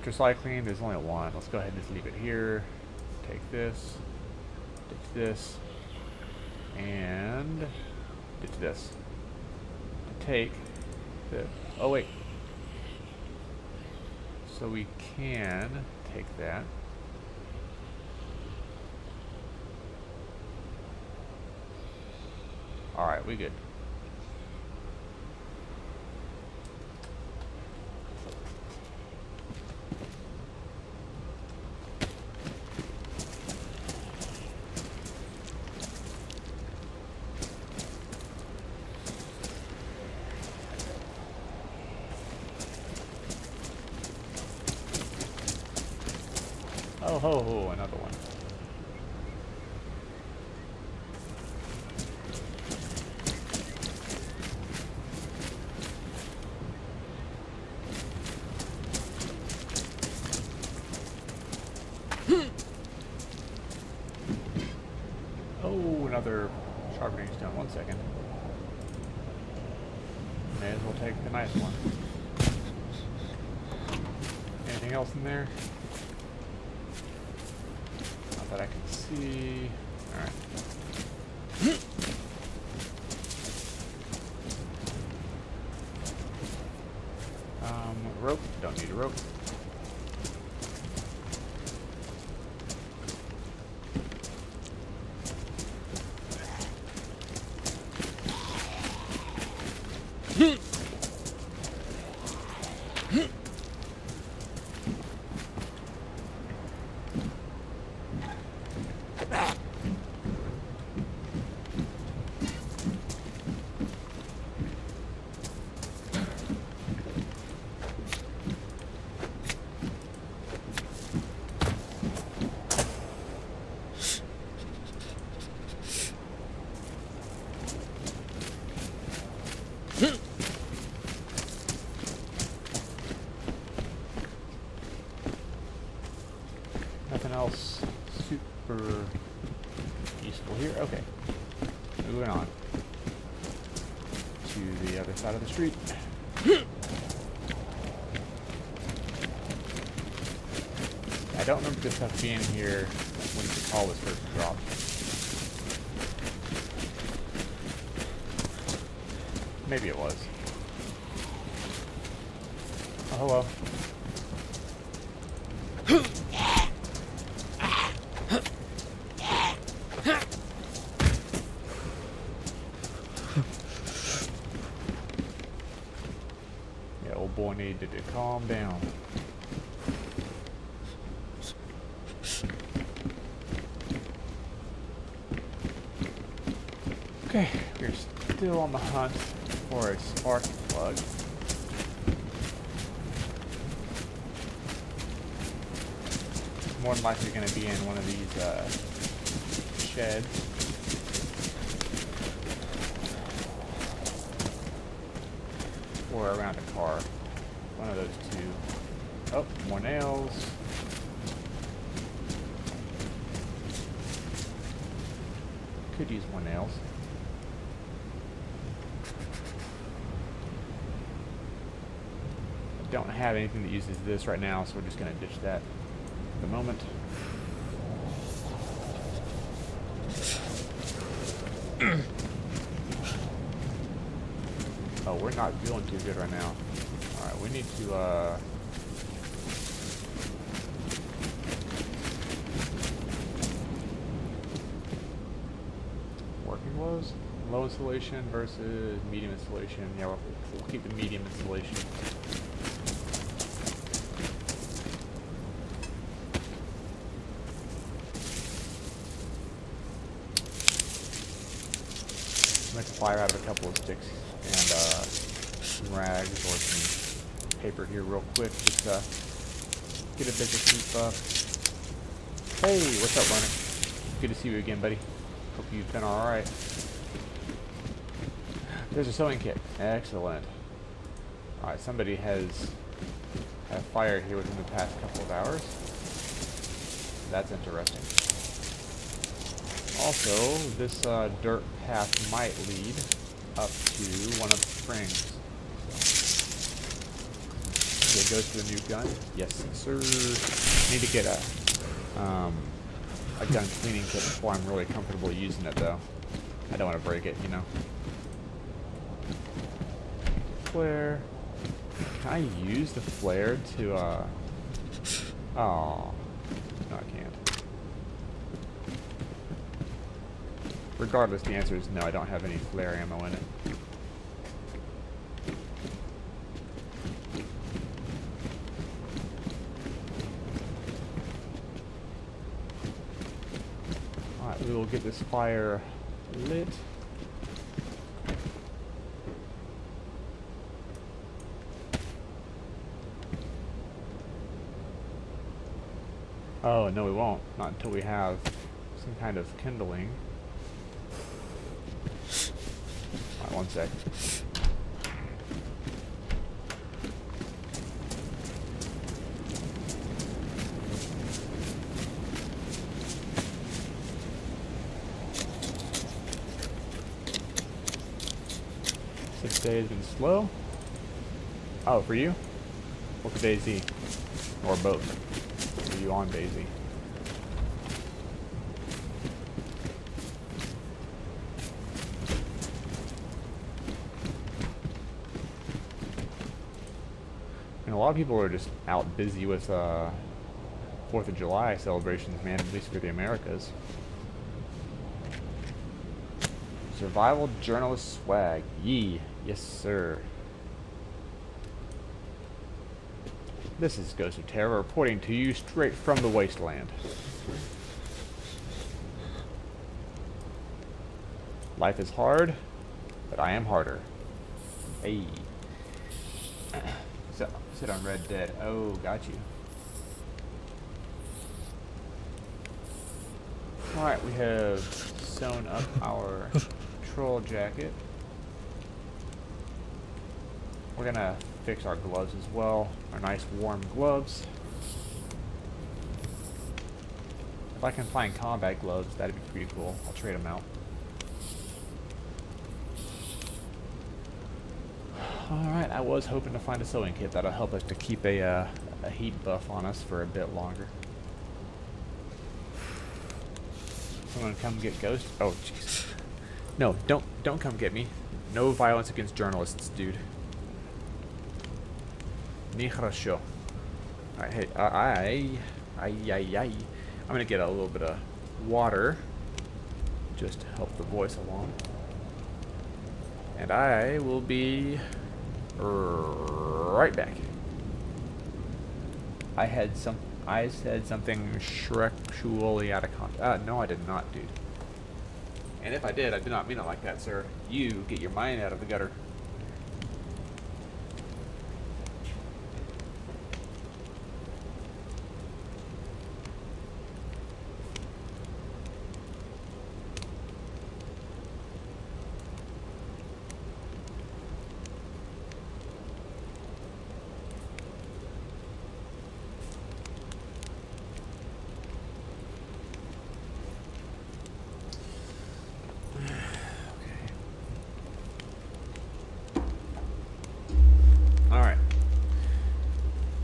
Tetracycline, there's only one. Let's go ahead and just leave it here. Take this. Ditch this. And ditch this. To take the... Oh, wait. So we can take that. Alright, we good. Oh ho ho, another one. Oh, another sharpening stone. 1 second. May as well take the nice one. Anything else in there? Not that I can see. Alright. Rope. Don't need a rope. Nothing else super useful here. Okay. Moving on to the other side of the street. I don't remember this stuff being here when the call was first dropped. Maybe it was. Oh, hello. Yeah, old boy needed to calm down. Okay, we're still on the hunt for a spark plug. More than likely going to be in one of these sheds. Or around a car. One of those two. Oh, more nails. Could use more nails. I don't have anything that uses this right now, so we're just going to ditch that at the moment. Oh, we're not feeling too good right now. Alright, we need to, working lows? Low installation versus medium installation. Yeah, we'll keep the medium installation. make a fire out of a couple of sticks and some rags or some paper here real quick. Just get a bit of heat up. Hey, what's up, Runner? Good to see you again, buddy. Hope you've been alright. There's a sewing kit. Excellent. Alright, somebody has had fire here within the past couple of hours. That's interesting. Also, this dirt path might lead up to one of the springs. Okay, goes to the new gun. Yes, sir. Need to get a gun cleaning kit before I'm really comfortable using it, though. I don't want to break it, you know. Flare. Can I use the flare to, oh. No, I can't. Regardless, the answer is no, I don't have any flare ammo in it. Alright, we will get this fire lit. Oh, no we won't. Not until we have some kind of kindling. Alright, one sec. This day has been slow. Oh, for you? Or for DayZ? Or both? Are you on DayZ? And a lot of people are just out busy with 4th of July celebrations, man, at least for the Americas. Survival journalist swag. Yee. Yes, sir. This is Ghost of Terror reporting to you straight from the wasteland. Life is hard, but I am harder. Hey. So, sit on Red Dead. Oh, got you. Alright, we have sewn up our troll jacket. We're gonna fix our gloves as well. Our nice warm gloves. If I can find combat gloves, that'd be pretty cool. I'll trade them out. Alright, I was hoping to find a sewing kit that'll help us to keep a heat buff on us for a bit longer. Someone come get Ghost? Oh, jeez. No, don't come get me. No violence against journalists, dude. Ni хорошо. Alright, hey, I'm gonna get a little bit of water just to help the voice along. And I will be right back. I said something Shrek-sually out of context. No, I did not, dude. And if I did not mean it like that, sir. You get your mind out of the gutter.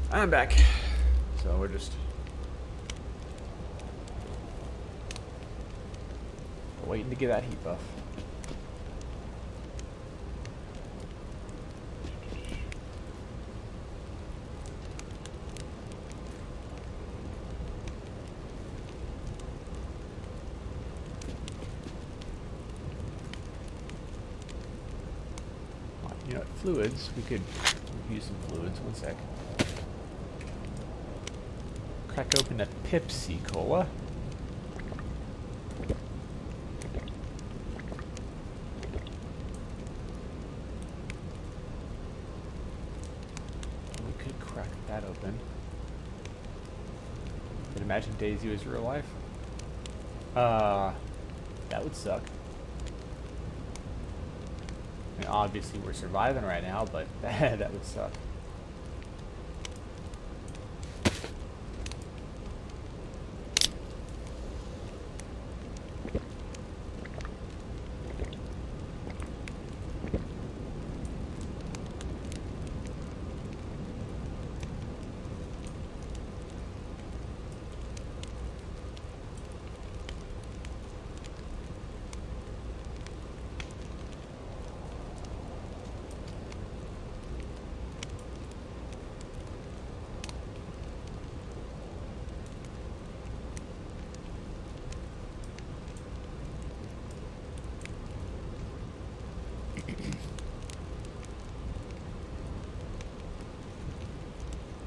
I'm back. So we're just waiting to get that heat buff. You know, fluids, we could use some fluids. One sec. Crack open a Pepsi Cola. Imagine DayZ was real life. That would suck. I mean, obviously we're surviving right now, but that would suck.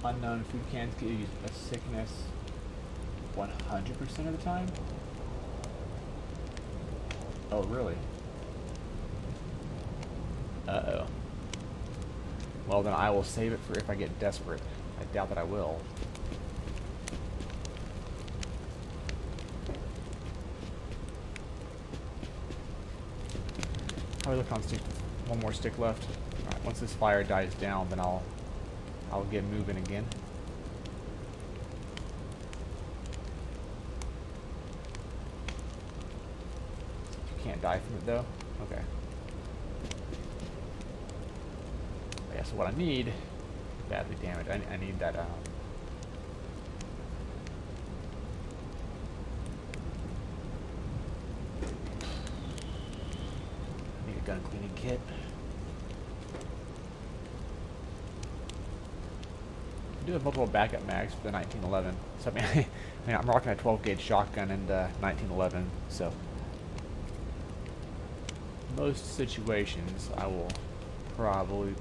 Unknown food cans give you a sickness 100% of the time? Oh, really? Uh-oh. Well, then I will save it for if I get desperate. I doubt that I will. How are we looking on stick? One more stick left. Alright, once this fire dies down, then I'll get moving again. You can't die from it though? Okay. Yeah, so what I need, badly damaged, I need that, I need a gun cleaning kit. I do have multiple backup mags for the 1911. So I mean, I'm rocking a 12 gauge shotgun and 1911. So most situations I will probably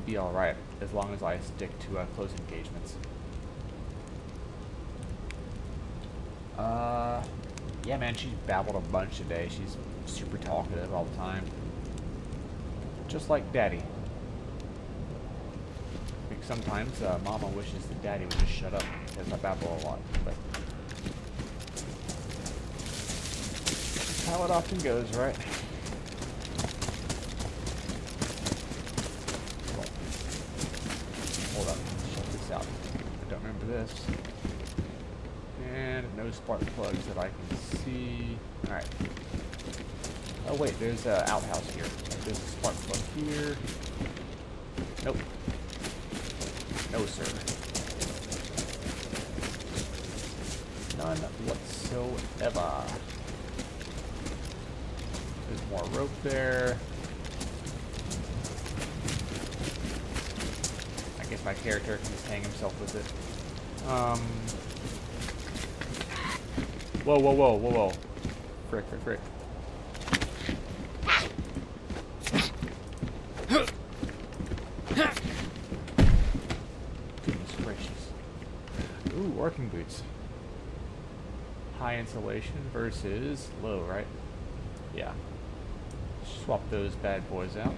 be all right as long as I stick to close engagements. Yeah, man, she's babbled a bunch today. She's super talkative all the time, just like Daddy. Sometimes Mama wishes that Daddy would just shut up because I babble a lot, but that's how it often goes, right? Well, hold up, check this out. I don't remember this. And no spark plugs that I can see. Alright. Oh wait, there's an outhouse here. There's a spark plug here. Nope. No, sir. None whatsoever. There's more rope there. I guess my character can just hang himself with it. Whoa, whoa, whoa, whoa, whoa. Frick, frick, frick. Working boots. High insulation versus low, right? Yeah. Swap those bad boys out.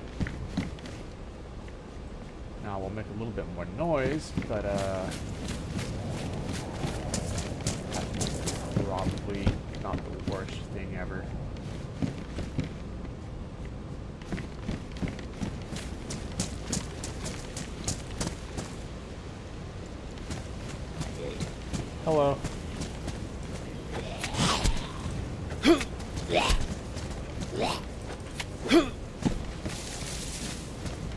Now we'll make a little bit more noise, but probably not the worst thing ever. Hello.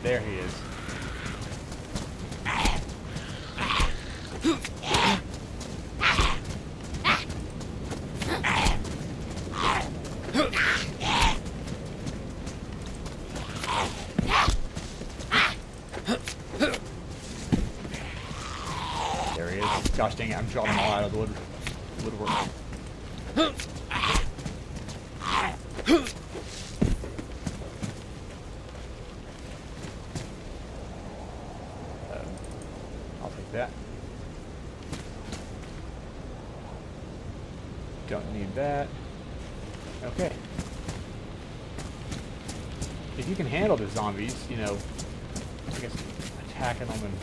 There he is. There he is. Gosh dang it, I'm drawing them all out of the woodwork. I'll take that. Don't need that. Okay. If you can handle the zombies, you know, I guess attacking them and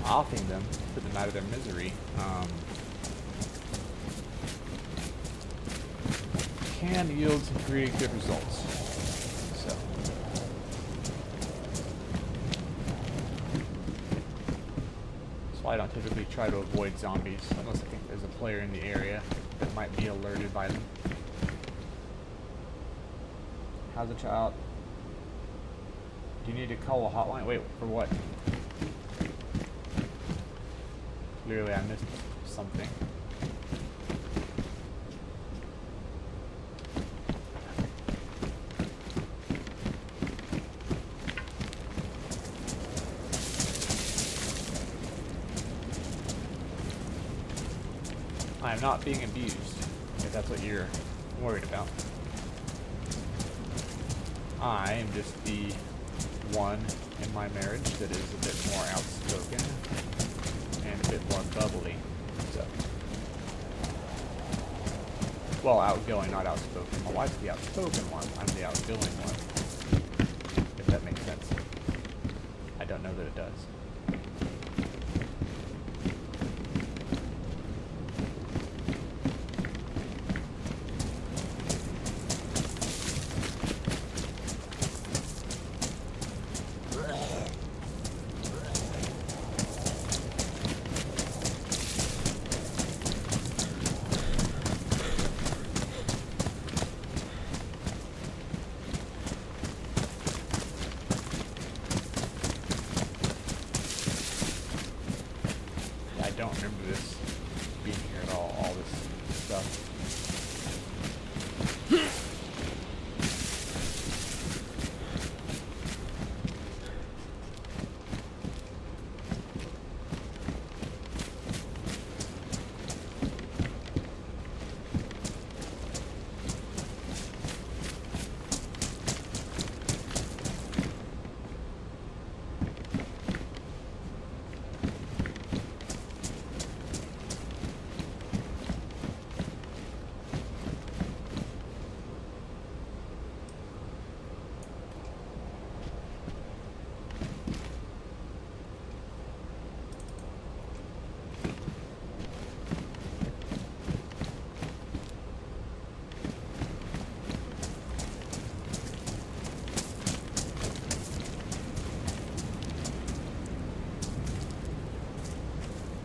offing them, put them out of their misery. can yield some pretty good results. So. That's why I don't typically try to avoid zombies, unless I think there's a player in the area that might be alerted by them. How's the child? Do you need to call a hotline? Wait, for what? Clearly I missed something. I am not being abused, if that's what you're worried about. I am just the one in my marriage that is a bit more outspoken and a bit more bubbly. So, well, outgoing, not outspoken. My wife's the outspoken one. I'm the outgoing one. If that makes sense. I don't know that it does. I don't remember this being here at all this stuff.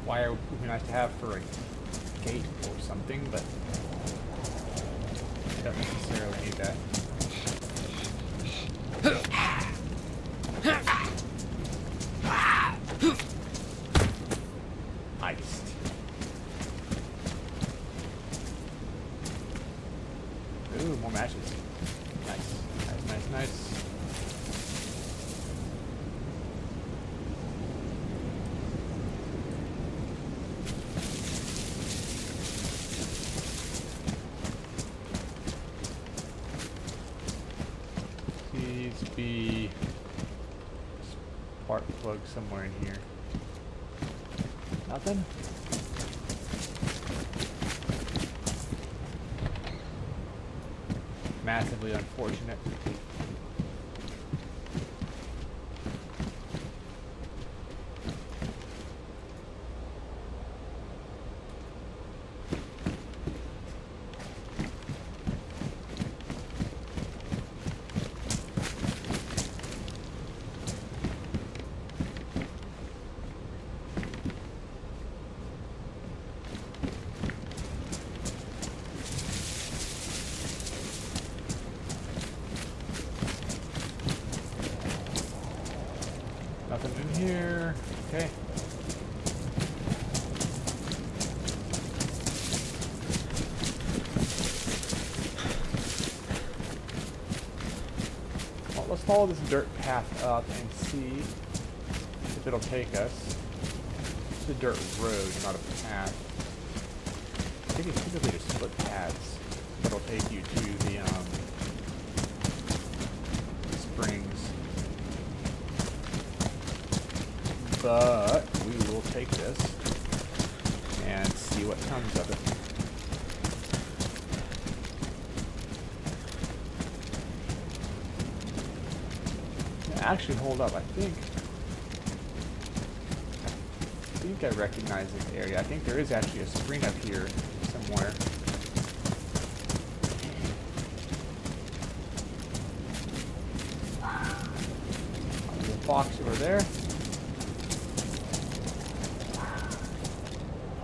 Wire would be nice to have for a gate or something, but I don't necessarily need that. Iced. Ooh, more matches. Nice. Nice. Be spark plug somewhere in here. Nothing? Massively unfortunate. Nothing in here. Okay. Well, let's follow this dirt path up and see if it'll take us. It's a dirt road, not a path. I think it's typically just split paths that'll take you to the springs. But we will take this and see what comes of it. Actually, hold up. I think I recognize this area. I think there is actually a spring up here somewhere. fox over there.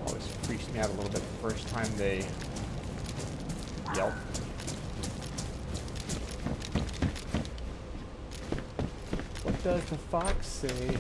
Always freaks me out a little bit the first time they yelp. What does the fox say?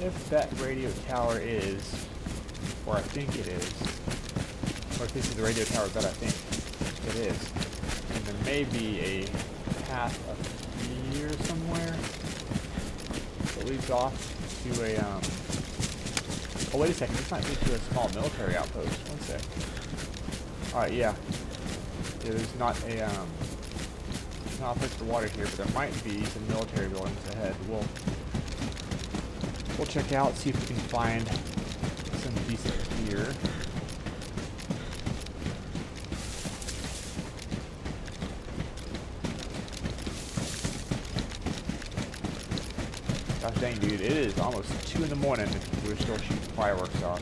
If that radio tower is, or I think it is, or if this is the radio tower that I think it is, and there may be a path up here somewhere that leads off to a, oh wait a second, this might lead to a small military outpost. One sec. Alright, yeah. There's not a, not a place for water here, but there might be some military buildings ahead. We'll check out, see if we can find some decent gear. Gosh dang, dude, it is almost 2 in the morning and we're still shooting fireworks off.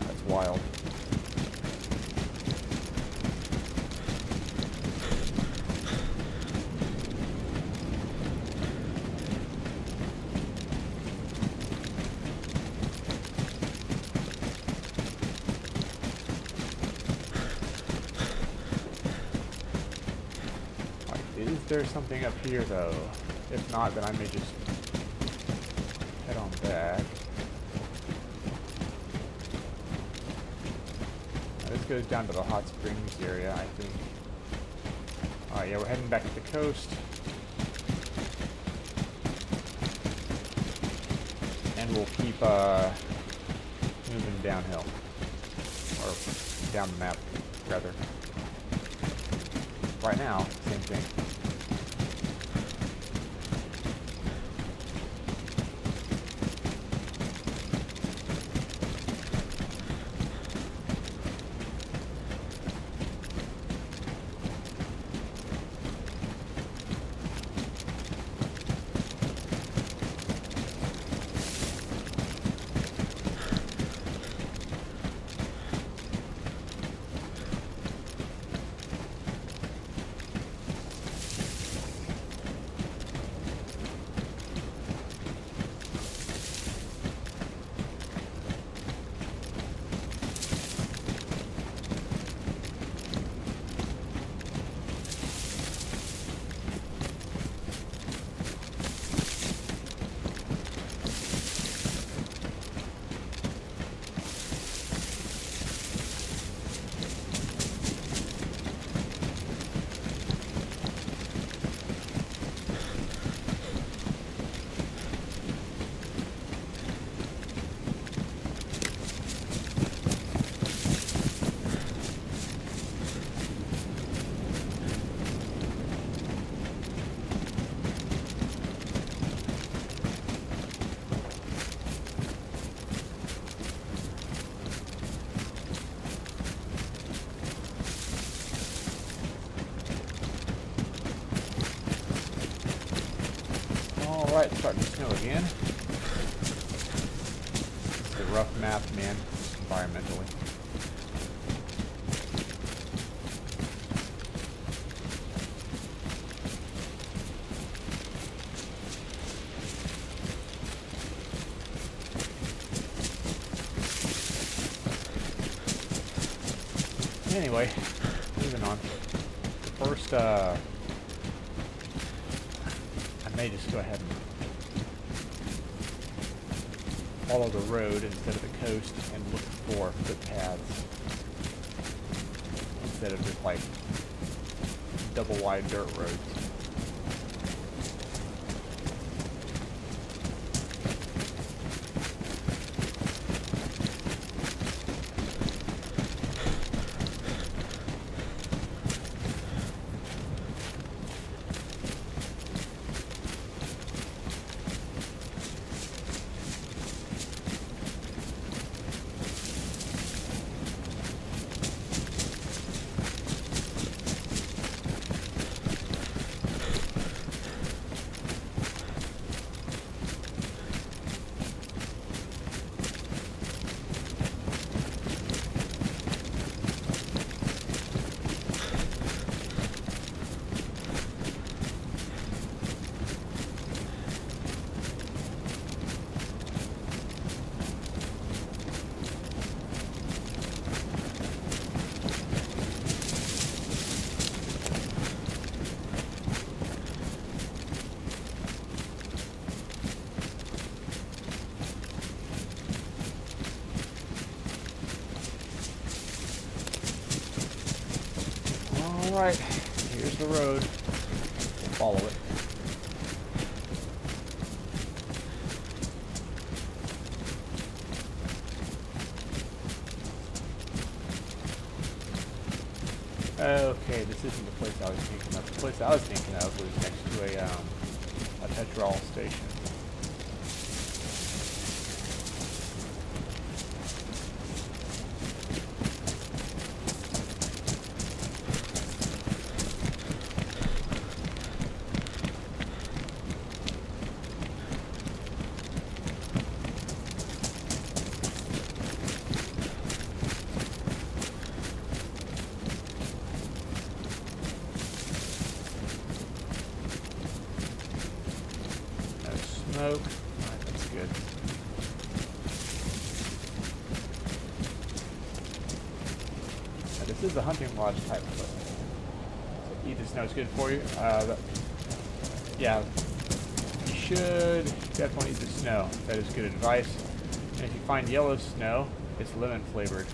That's wild. Is there something up here though? If not, then I may just head on back. Now, this goes down to the hot springs area, I think. Alright, yeah, we're heading back to the coast. And we'll keep moving downhill. Or down the map, rather. Right now, same thing. Alright, starting to snow again. It's a rough map, man, environmentally. Anyway, moving on. The first, I may just go ahead and follow the road instead of the coast and look for footpaths instead of just like double wide dirt roads. Alright, here's the road. Follow it. Okay, this isn't the place I was thinking of. The place I was thinking of was next to a petrol station. Smoke. Alright, that's good. Now, this is a hunting lodge type of place. So eat the snow is good for you. Yeah, you should definitely eat the snow. That is good advice. And if you find yellow snow, it's lemon flavored.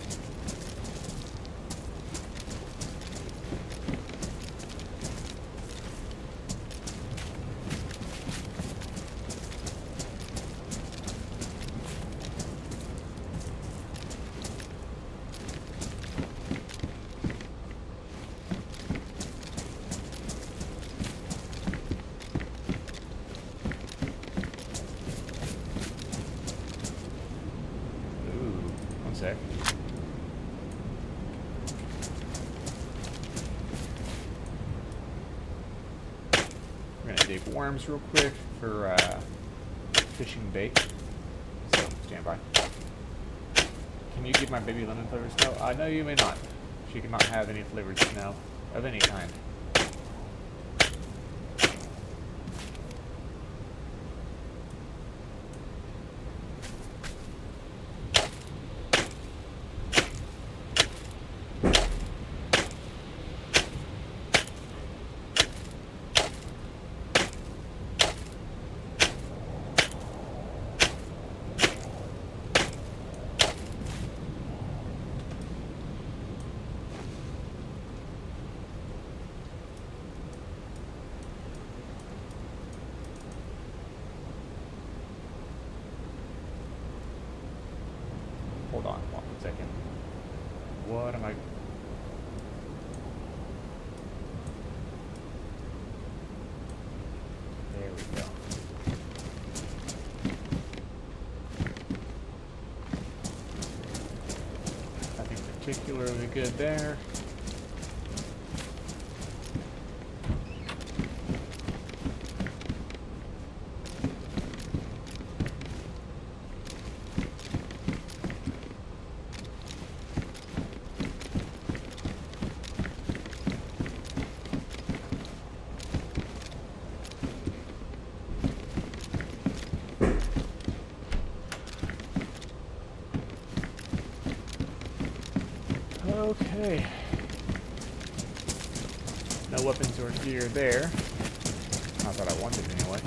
Sec. We're gonna dig worms real quick for fishing bait. So stand by. Can you give my baby lemon flavored snow? No, you may not. She cannot have any flavored snow of any kind. Hold on 1 second. What am I... There we go. Nothing particularly good there. Okay. No weapons or gear there. Not that I wanted anyway.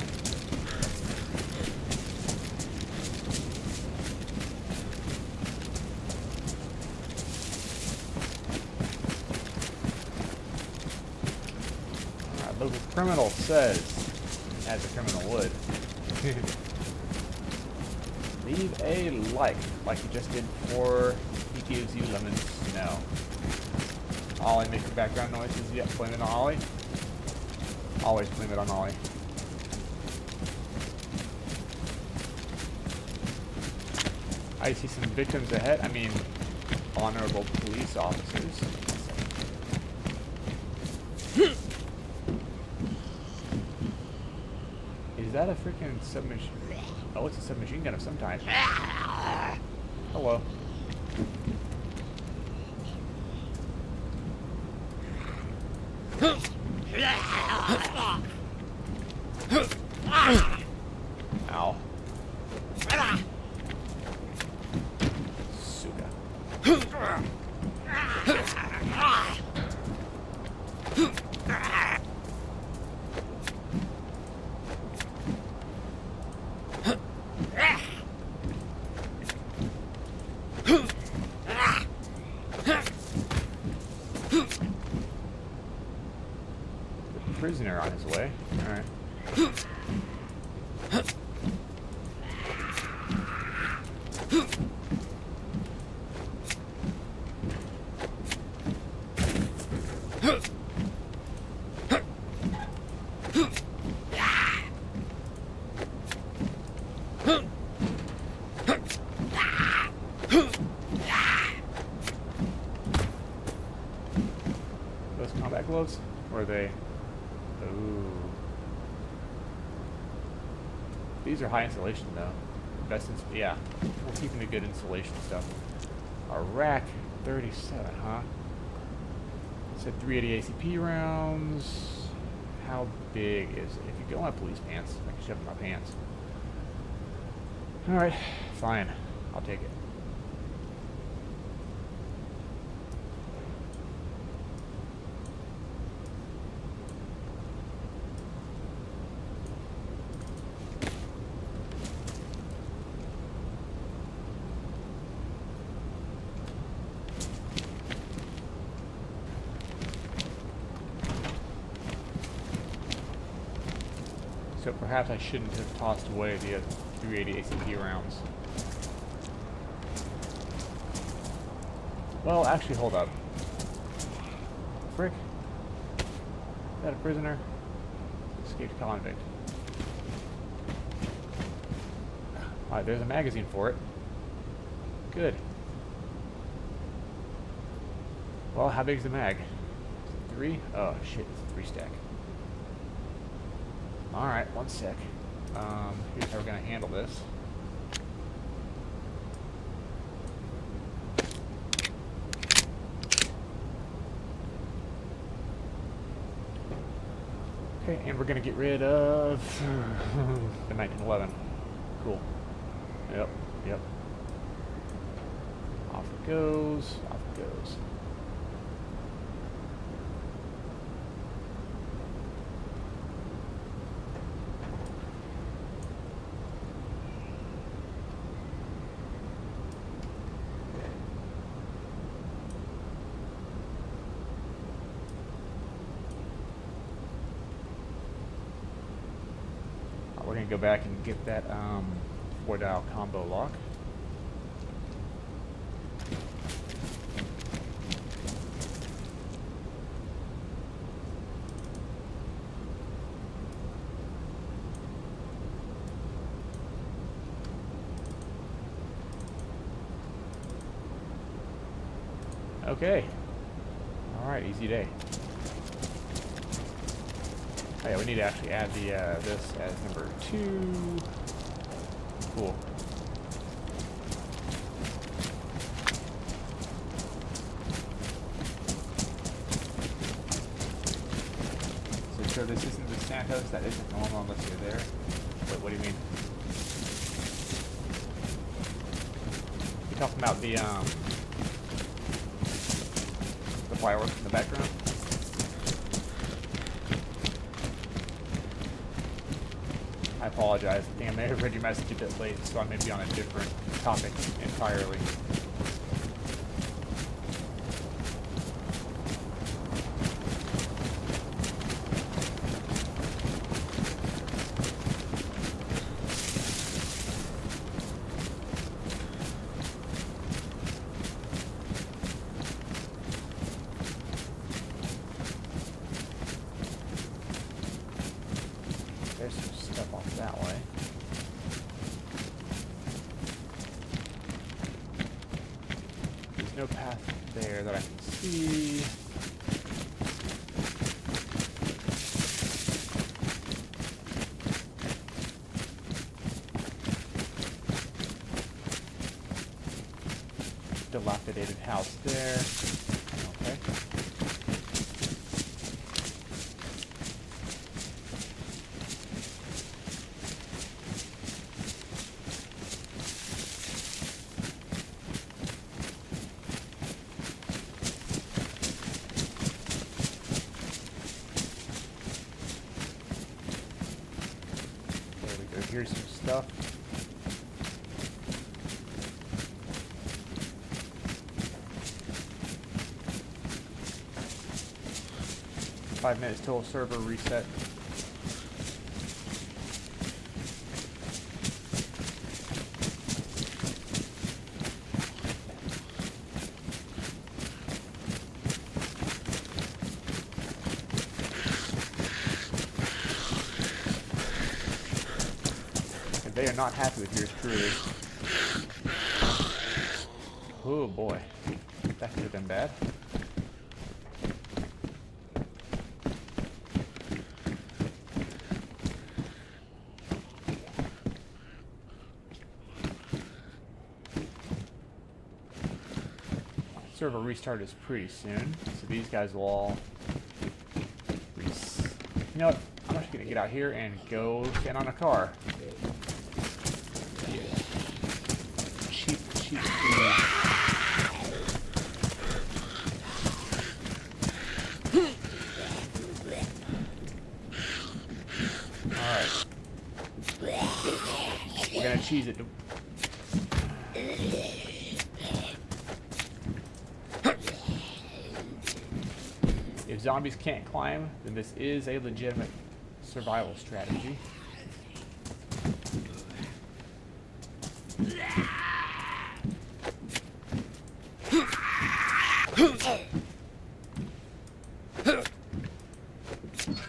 Local criminal says, as a criminal would, leave a like you just did before he gives you lemon snow. Ollie, make your background noises. Yep, blame it on Ollie. Always blame it on Ollie. I see some victims ahead. I mean, honorable police officers. Is that a freaking submachine? Oh, it's a submachine gun of some type. Hello. Ow. Suga. prisoner on his way. Alright. Those combat gloves? Or are they... Ooh. These are high insulation though. Best yeah. We're keeping the good insulation stuff. A rack 37, huh? It said 380 ACP rounds. How big is it? If you go on police pants, I can shove in my pants. Alright, fine. I'll take it. So perhaps I shouldn't have tossed away the 380 ACP rounds. Well, actually, hold up. Frick. Is that a prisoner? Escaped convict. Alright, there's a magazine for it. Good. Well, how big's the mag? Is it 3? Oh, shit, it's a 3-stack. Alright, one sec. Here's how we're going to handle this. Okay, and we're going to get rid of the 1911. Cool. Yep, yep. Off it goes, off it goes. We're going to go back and get that 4-dial combo lock. Okay. Alright, easy day. Oh yeah, we need to actually add the this as number 2. Cool. So this isn't the Santos, that isn't normal unless you're there. Wait, what do you mean? You're talking about the fireworks in the background? I apologize. I think I may have read your message a bit late, so I may be on a different topic entirely. There's some stuff off that way. There's no path there that I can see. Dilapidated house there. Okay. Here's some stuff. 5 minutes till server reset. And they are not happy with yours truly. Oh boy, that could have been bad. Server restart is pretty soon, so these guys will all you know what? I'm just gonna get out here and go stand on a car. Yeah. Cheap food. Alright. We're gonna cheese it. If zombies can't climb, then this is a legitimate survival strategy.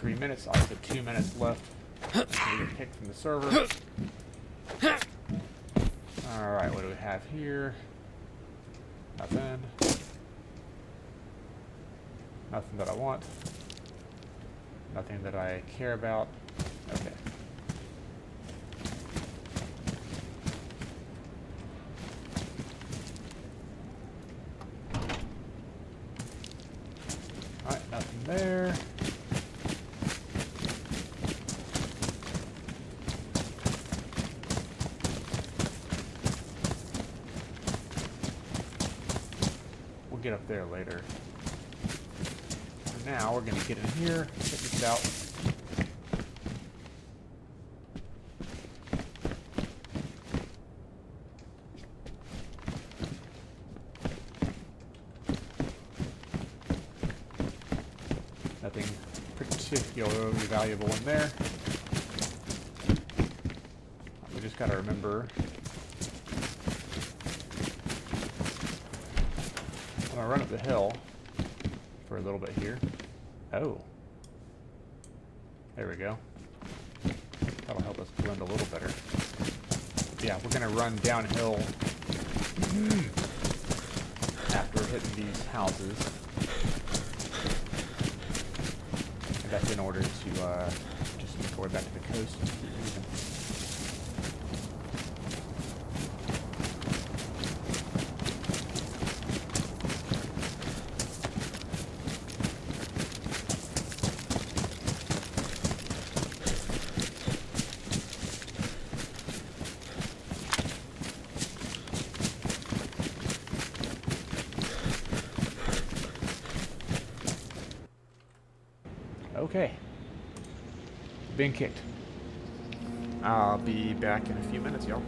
Three minutes, I have 2 minutes left. I'm gonna get kicked from the server. Alright, what do we have here? Nothing. Nothing that I want. Nothing that I care about. Okay. Alright, nothing there. We'll get up there later. Now we're going to get in here, check this out. Nothing particularly valuable in there. We just got to remember. I'm going to run up the hill for a little bit here. Oh. There we go. That'll help us blend a little better. Yeah, we're gonna run downhill after hitting these houses. And that's in order to just make our way back to the coast. Okay. Been kicked. I'll be back in a few minutes, y'all.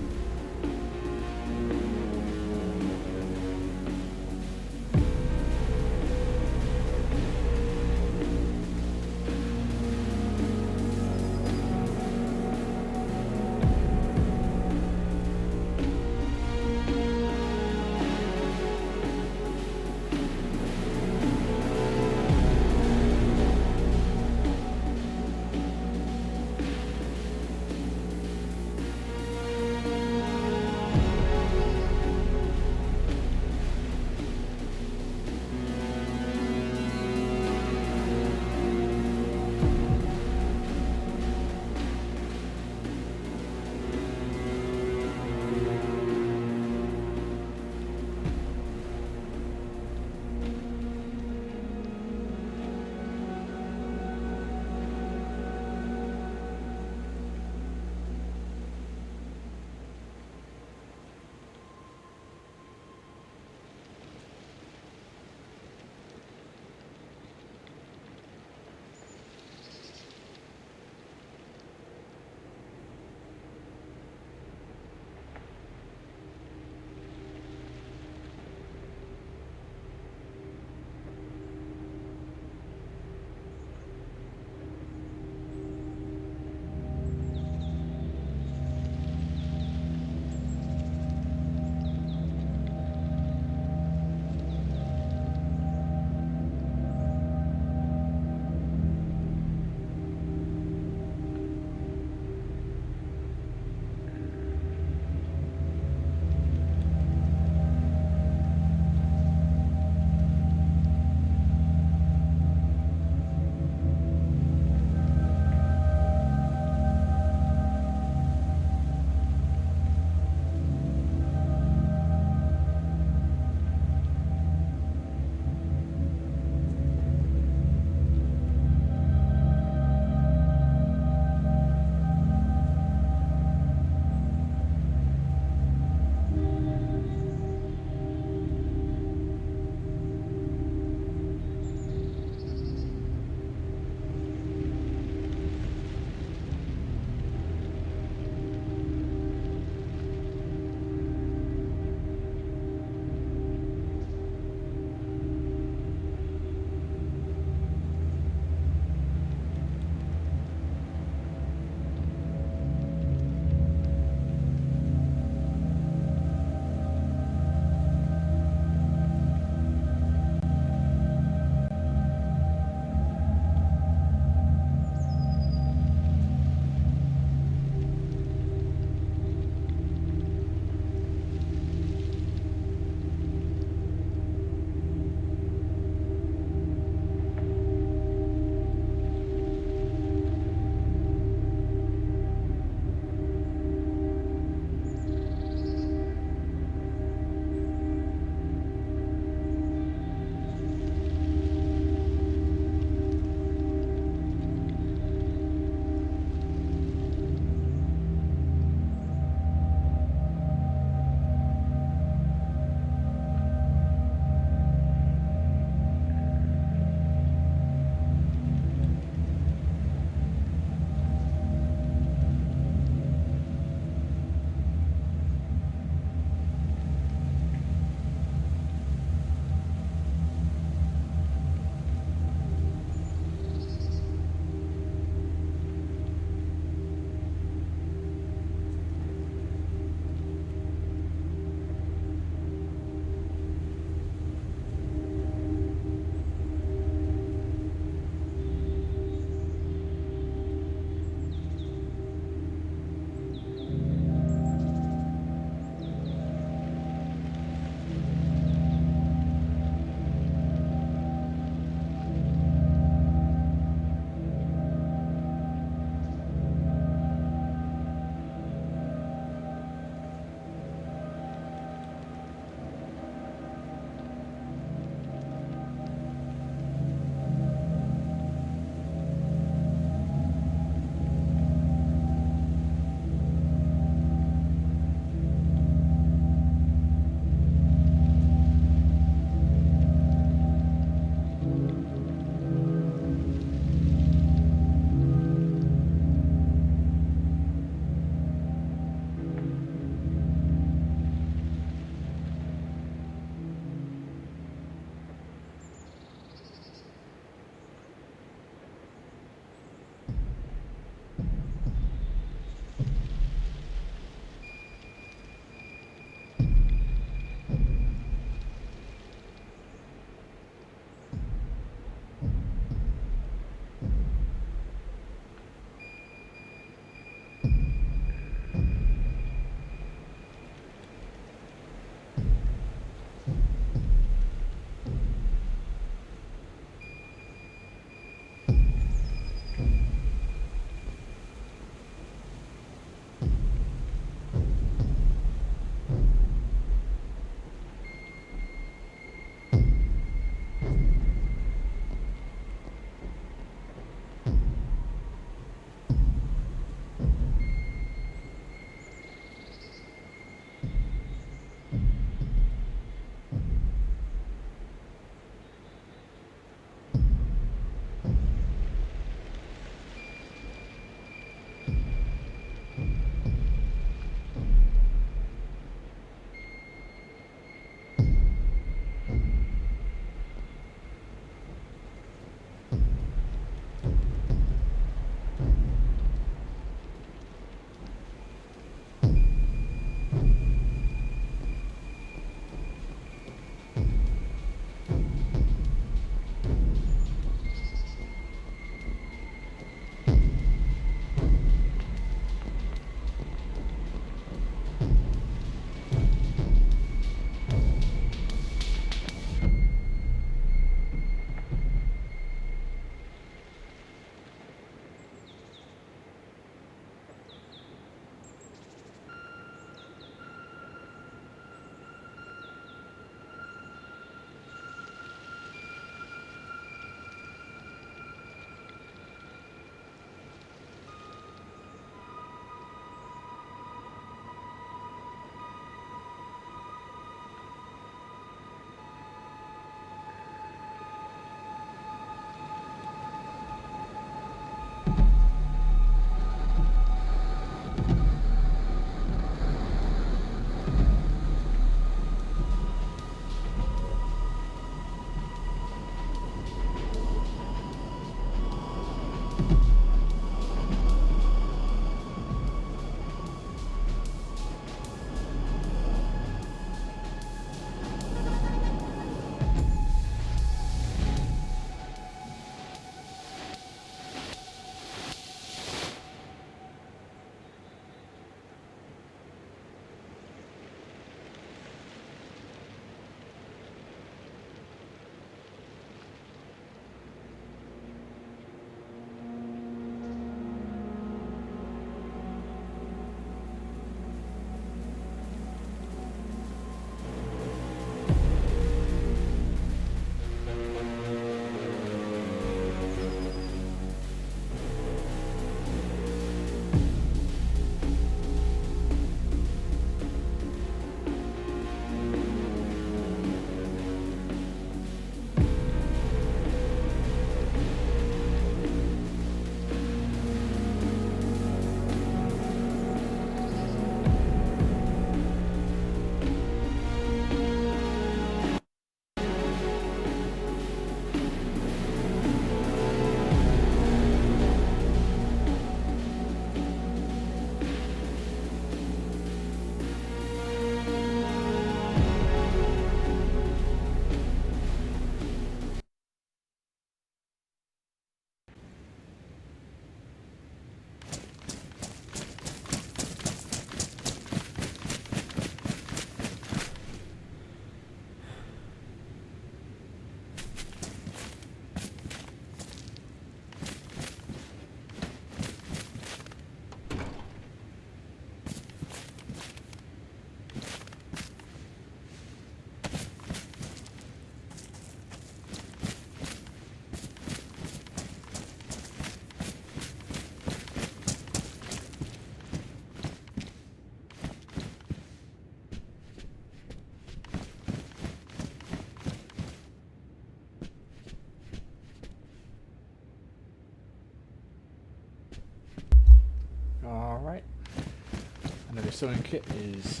sewing kit is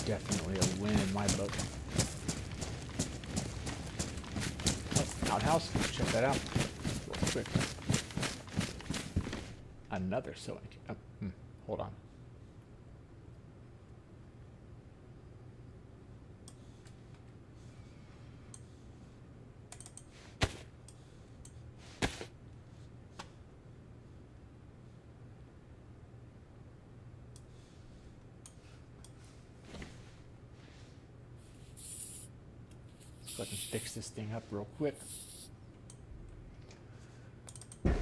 definitely a win in my book. Oh, outhouse, let's check that out real quick. Another sewing kit. Oh, hold on. So I can fix this thing up real quick. Yeah,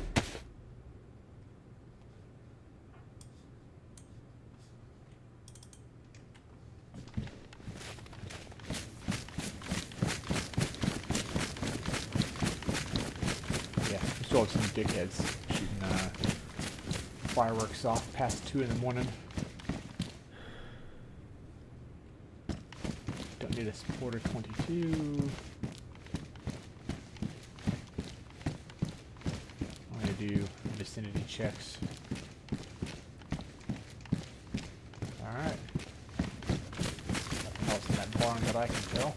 we still have some dickheads shooting fireworks off past 2 in the morning. Don't need a supporter 22. I'm going to do vicinity checks. Alright. Nothing else in that barn that I can tell.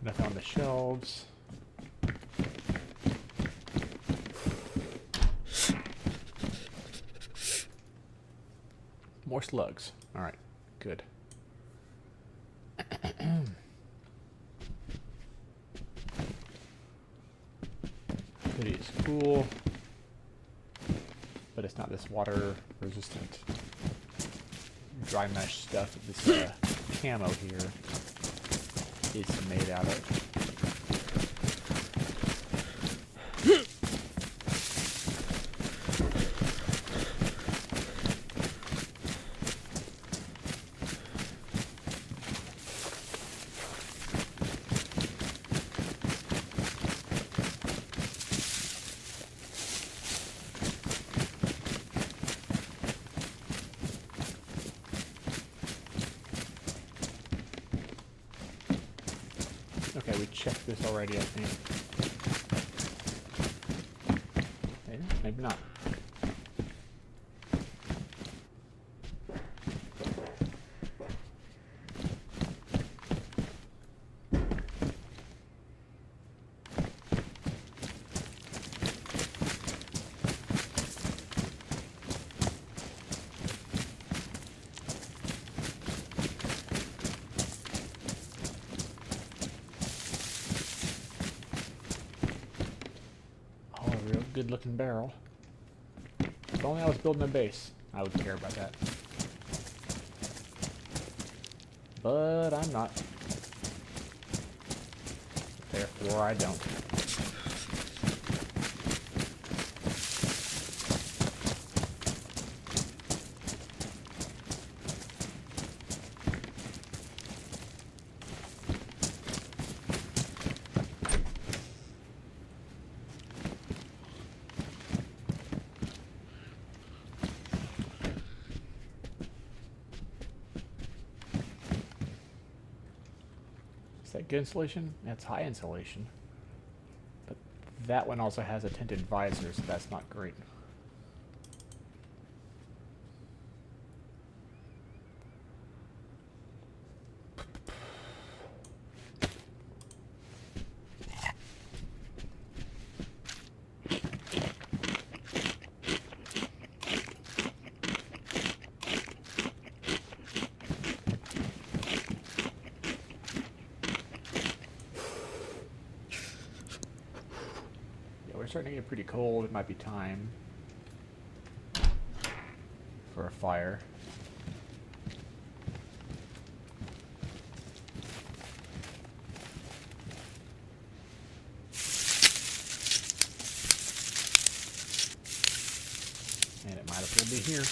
Nothing on the shelves. More slugs. Alright, good. Hoodie is cool, but it's not this water resistant dry mesh stuff that this camo here is made out of. Okay, we checked this already, I think. Maybe not. Good looking barrel. If only I was building a base, I would care about that. But I'm not. Therefore, I don't. Is that good insulation? That's high insulation. But that one also has a tinted visor, so that's not great. We're starting to get pretty cold. It might be time for a fire. And it might as well be here.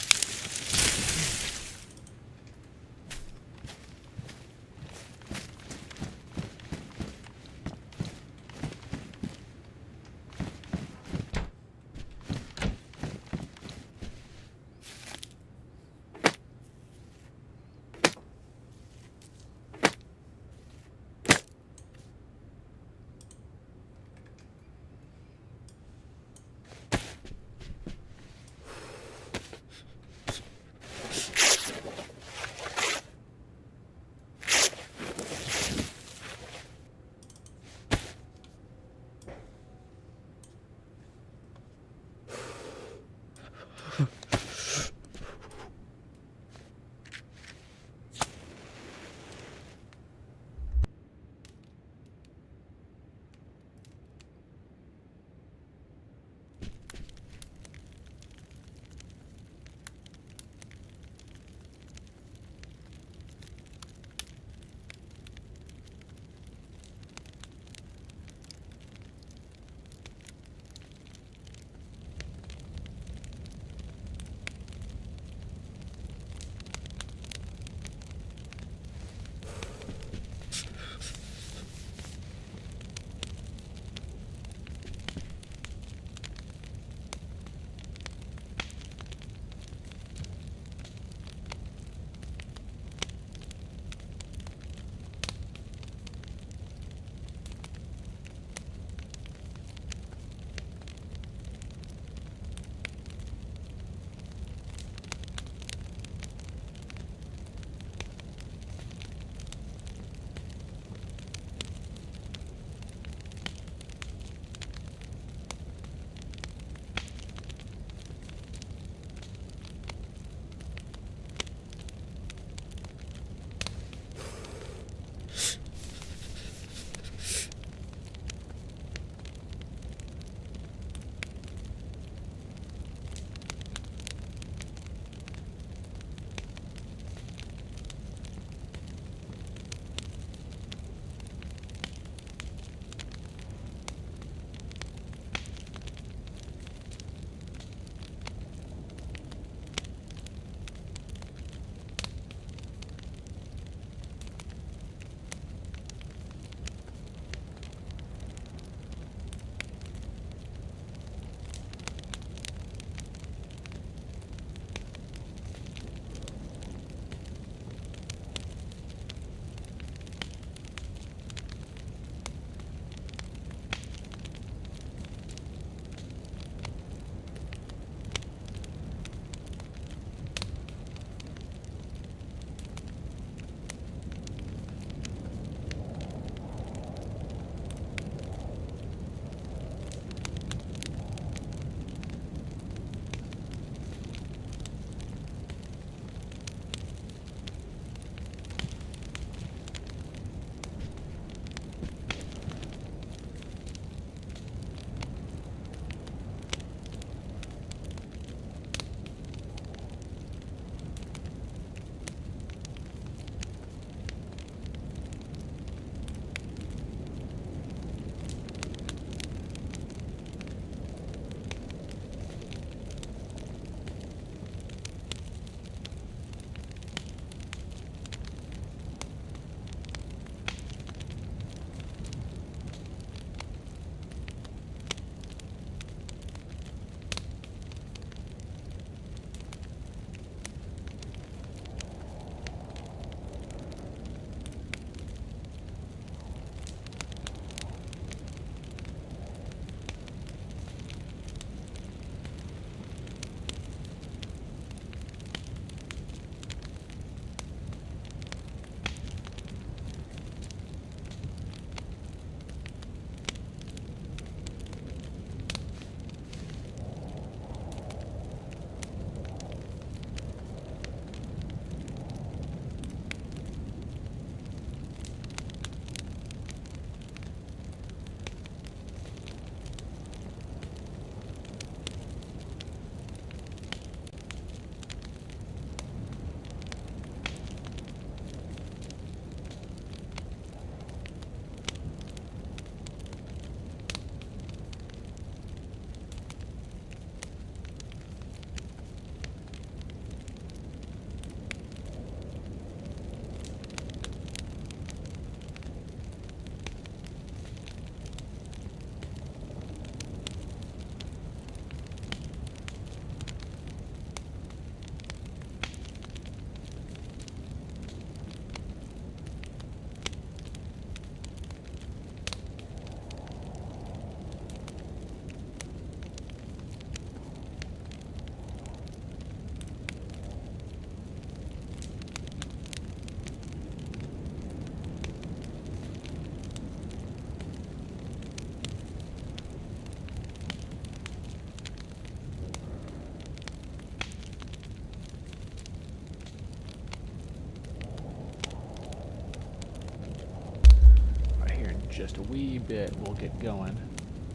just a wee bit, we'll get going.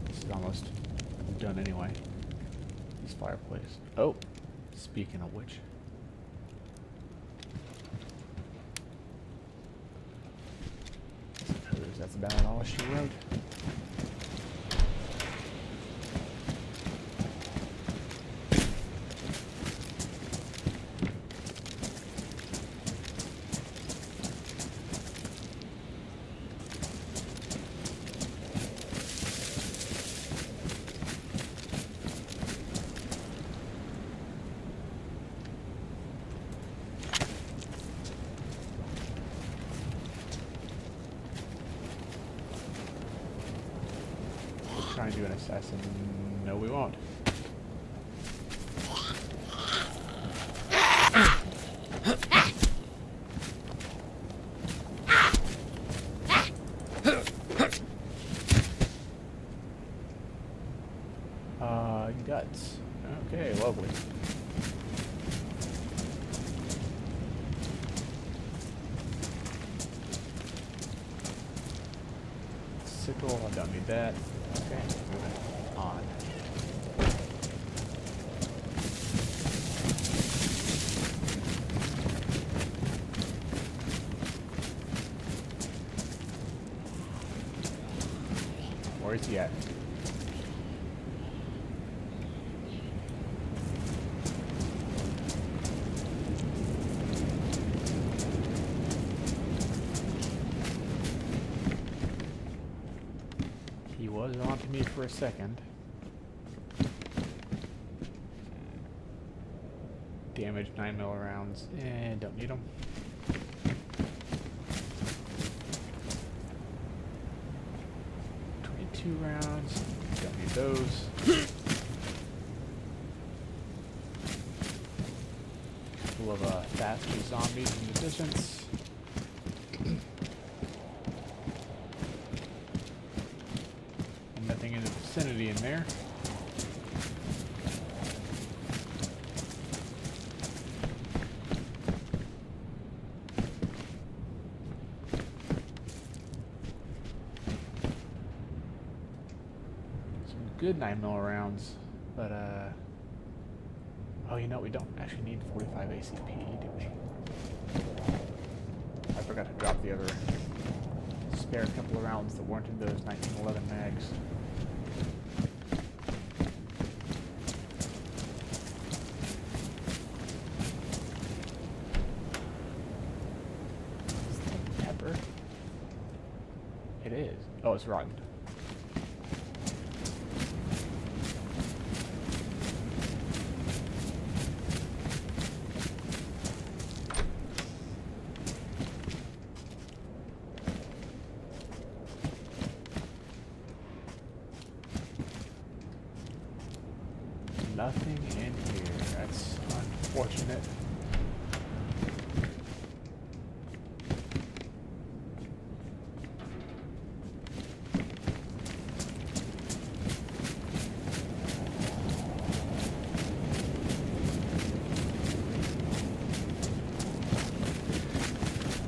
This is almost done anyway. This fireplace. Oh, speaking of which. Suppose that's about all she wrote. Try and do an assassin. No, we won't. Guts. Okay, lovely. Sickle, I don't need that. Okay, moving on. Where is he at? He was on to me for a second. Damage 9mm rounds. Don't need them. .22 rounds. Don't need those. Couple of faster zombies in the distance. Nothing in the vicinity in there. Some good 9mm rounds, but oh, you know, we don't actually need 45 ACP, do we? I forgot to drop the other spare couple of rounds that weren't in those 1911 mags. Pepper? It is. Oh, it's rotten. Nothing in here. That's unfortunate.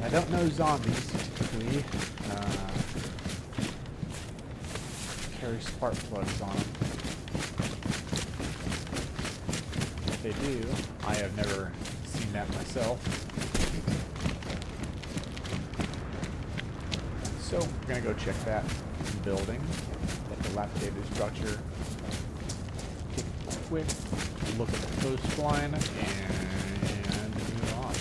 I don't know zombies typically carry spark plugs on them. If they do, I have never seen that myself. So we're gonna go check that building, that dilapidated structure. Take a quick look at the coastline and move on.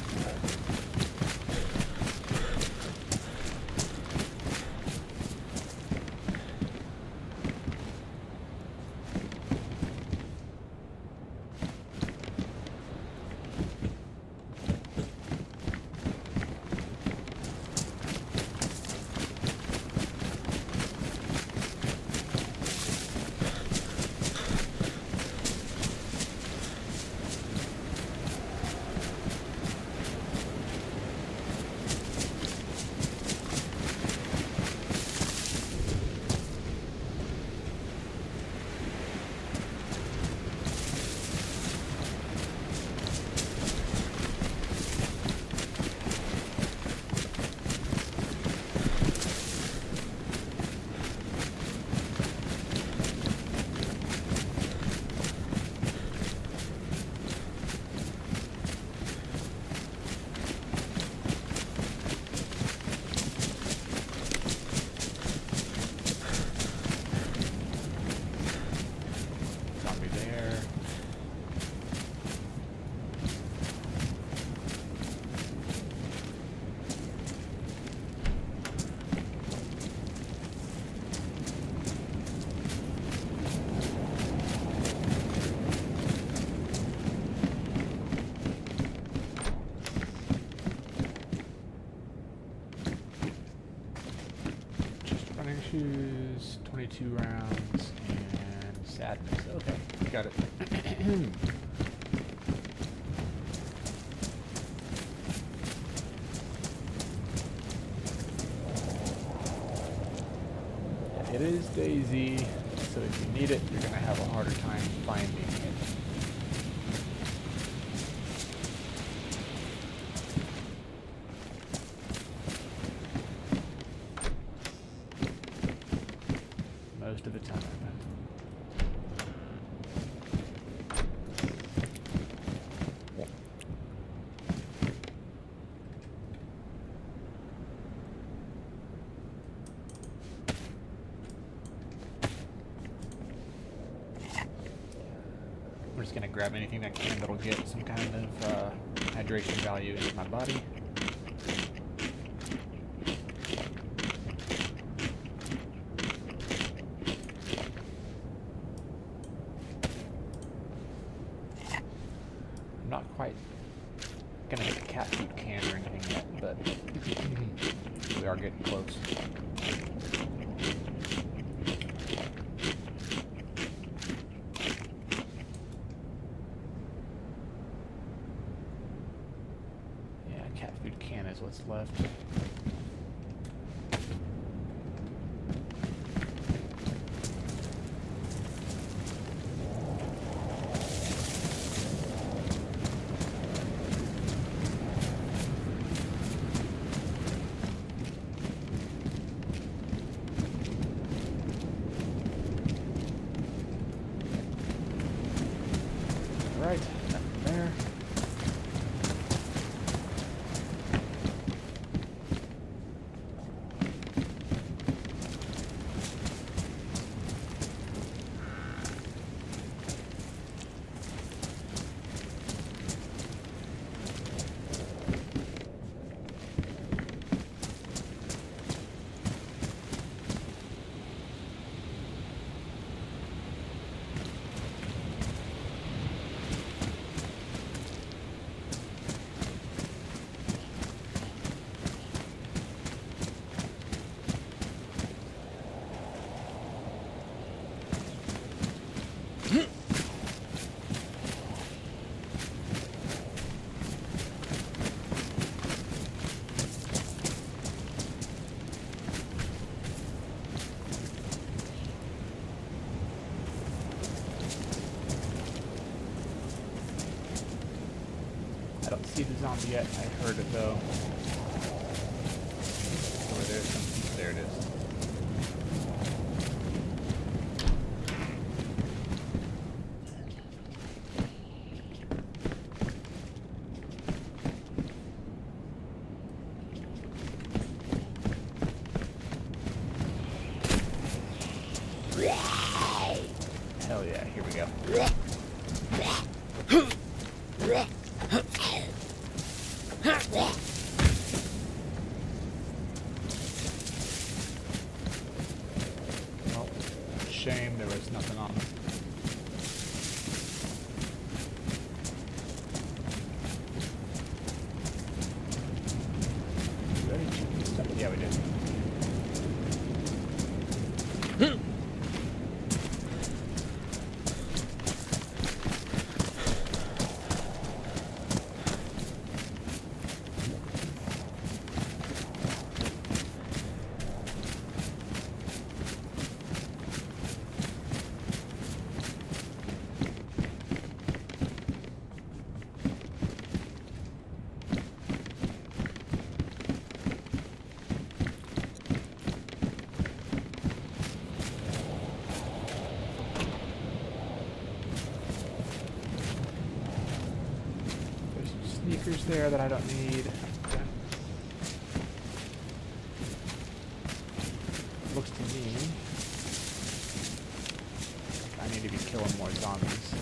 running shoes, 22 rounds, and sadness. Okay, got it. It is DayZ, so if you need it, you're going to have a harder time finding it. Most of the time. We're just gonna grab anything I can that'll get some kind of hydration value into my body. I'm not quite gonna hit the cat food can or anything yet, but we are getting close. Cat food can is what's left. All right, nothing there. I don't see the zombie yet. I heard it though. Oh, there's some. There it is. Hell yeah, here we go. Oh, shame there was nothing on them. Ready? Yeah, we did. Sneakers there that I don't need. Okay. Looks to me like I need to be killing more zombies.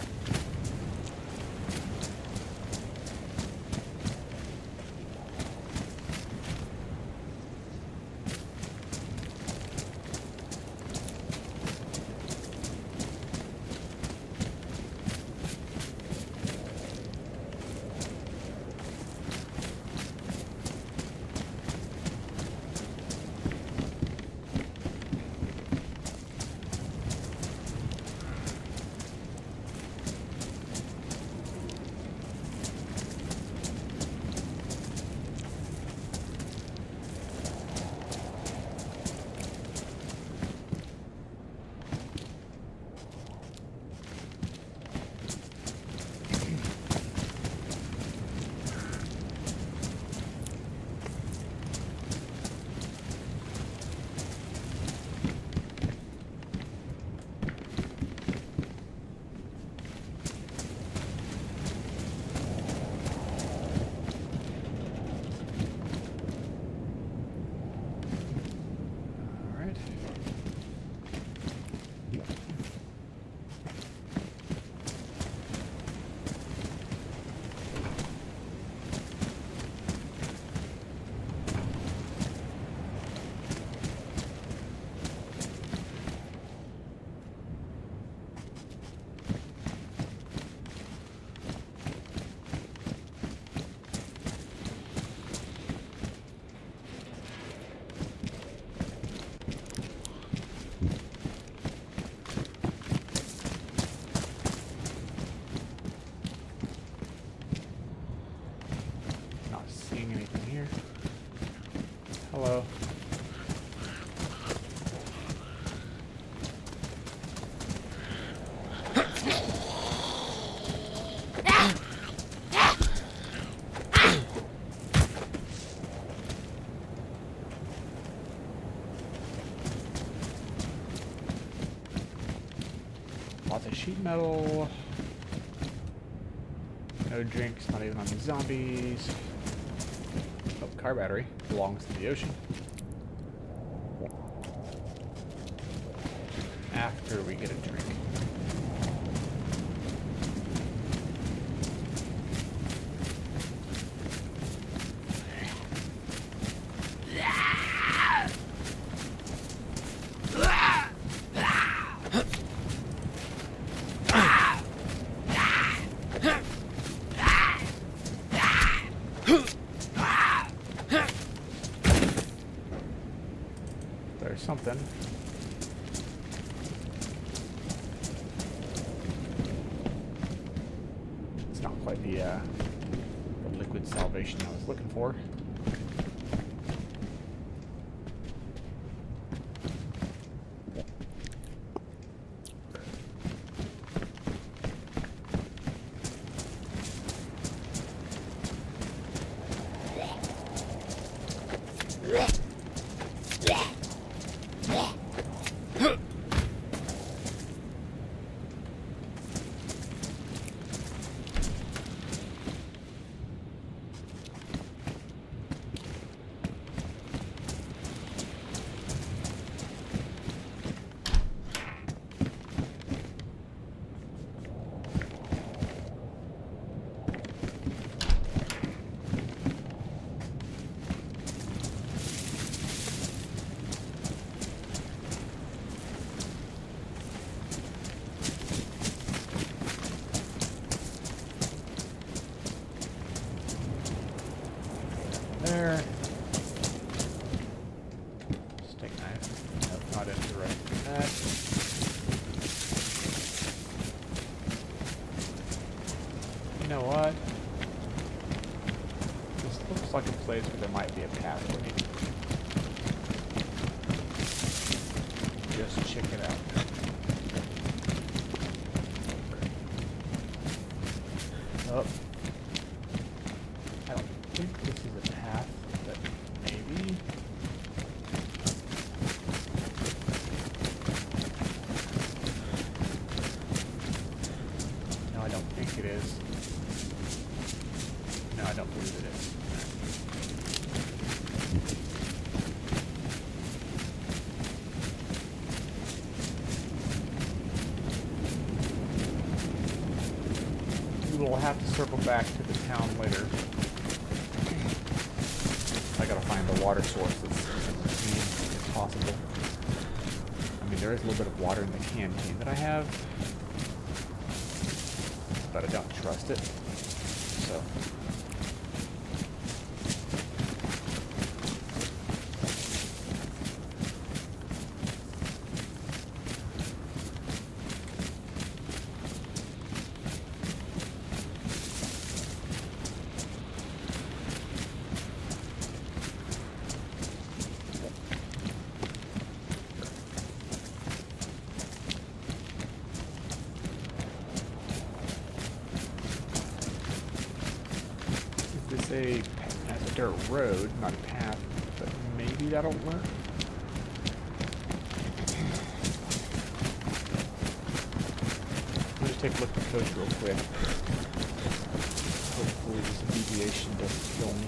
Lots of sheet metal. No drinks, not even on these zombies. Oh, car battery. Belongs to the ocean. After we get a drink. There's something. It's not quite the liquid salvation I was looking for. There. Steak knife. Nope, not interested in that. You know what? This looks like a place where there might be a pathway. Just check it out. Oh. I don't think this is a path, but maybe. No, I don't think it is. No, I don't believe it is. We will have to circle back to the town later. I gotta find the water source that's as clean as possible. I mean, there is a little bit of water in the canteen that I have, but I don't trust it, so. As a dirt road, not a path, but maybe that'll work. Let me just take a look at the coach real quick. Hopefully this deviation doesn't kill me.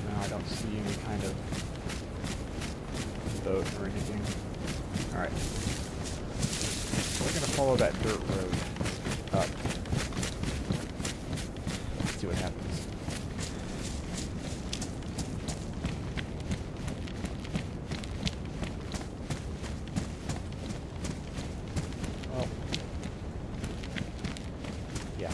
No, I don't see any kind of boat or anything. Alright. We're going to follow that dirt road up. Let's see what happens. Oh. Yeah.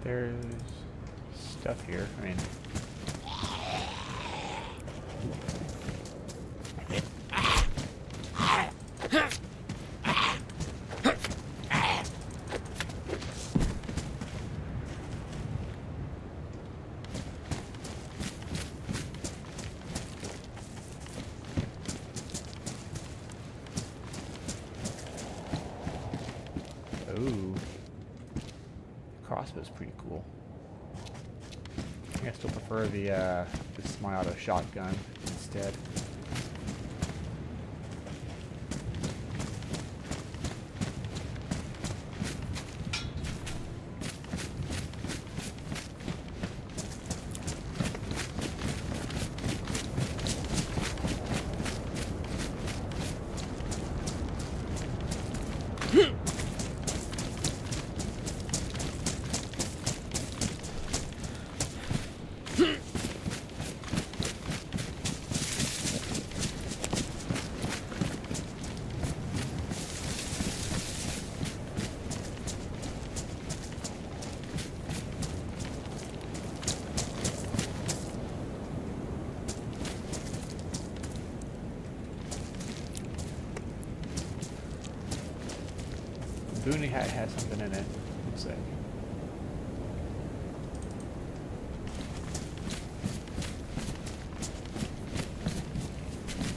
There's stuff here. I mean, ooh, crossbow's pretty cool. I think I still prefer the semi-auto shotgun instead. Boonie hat has something in it. Looks like.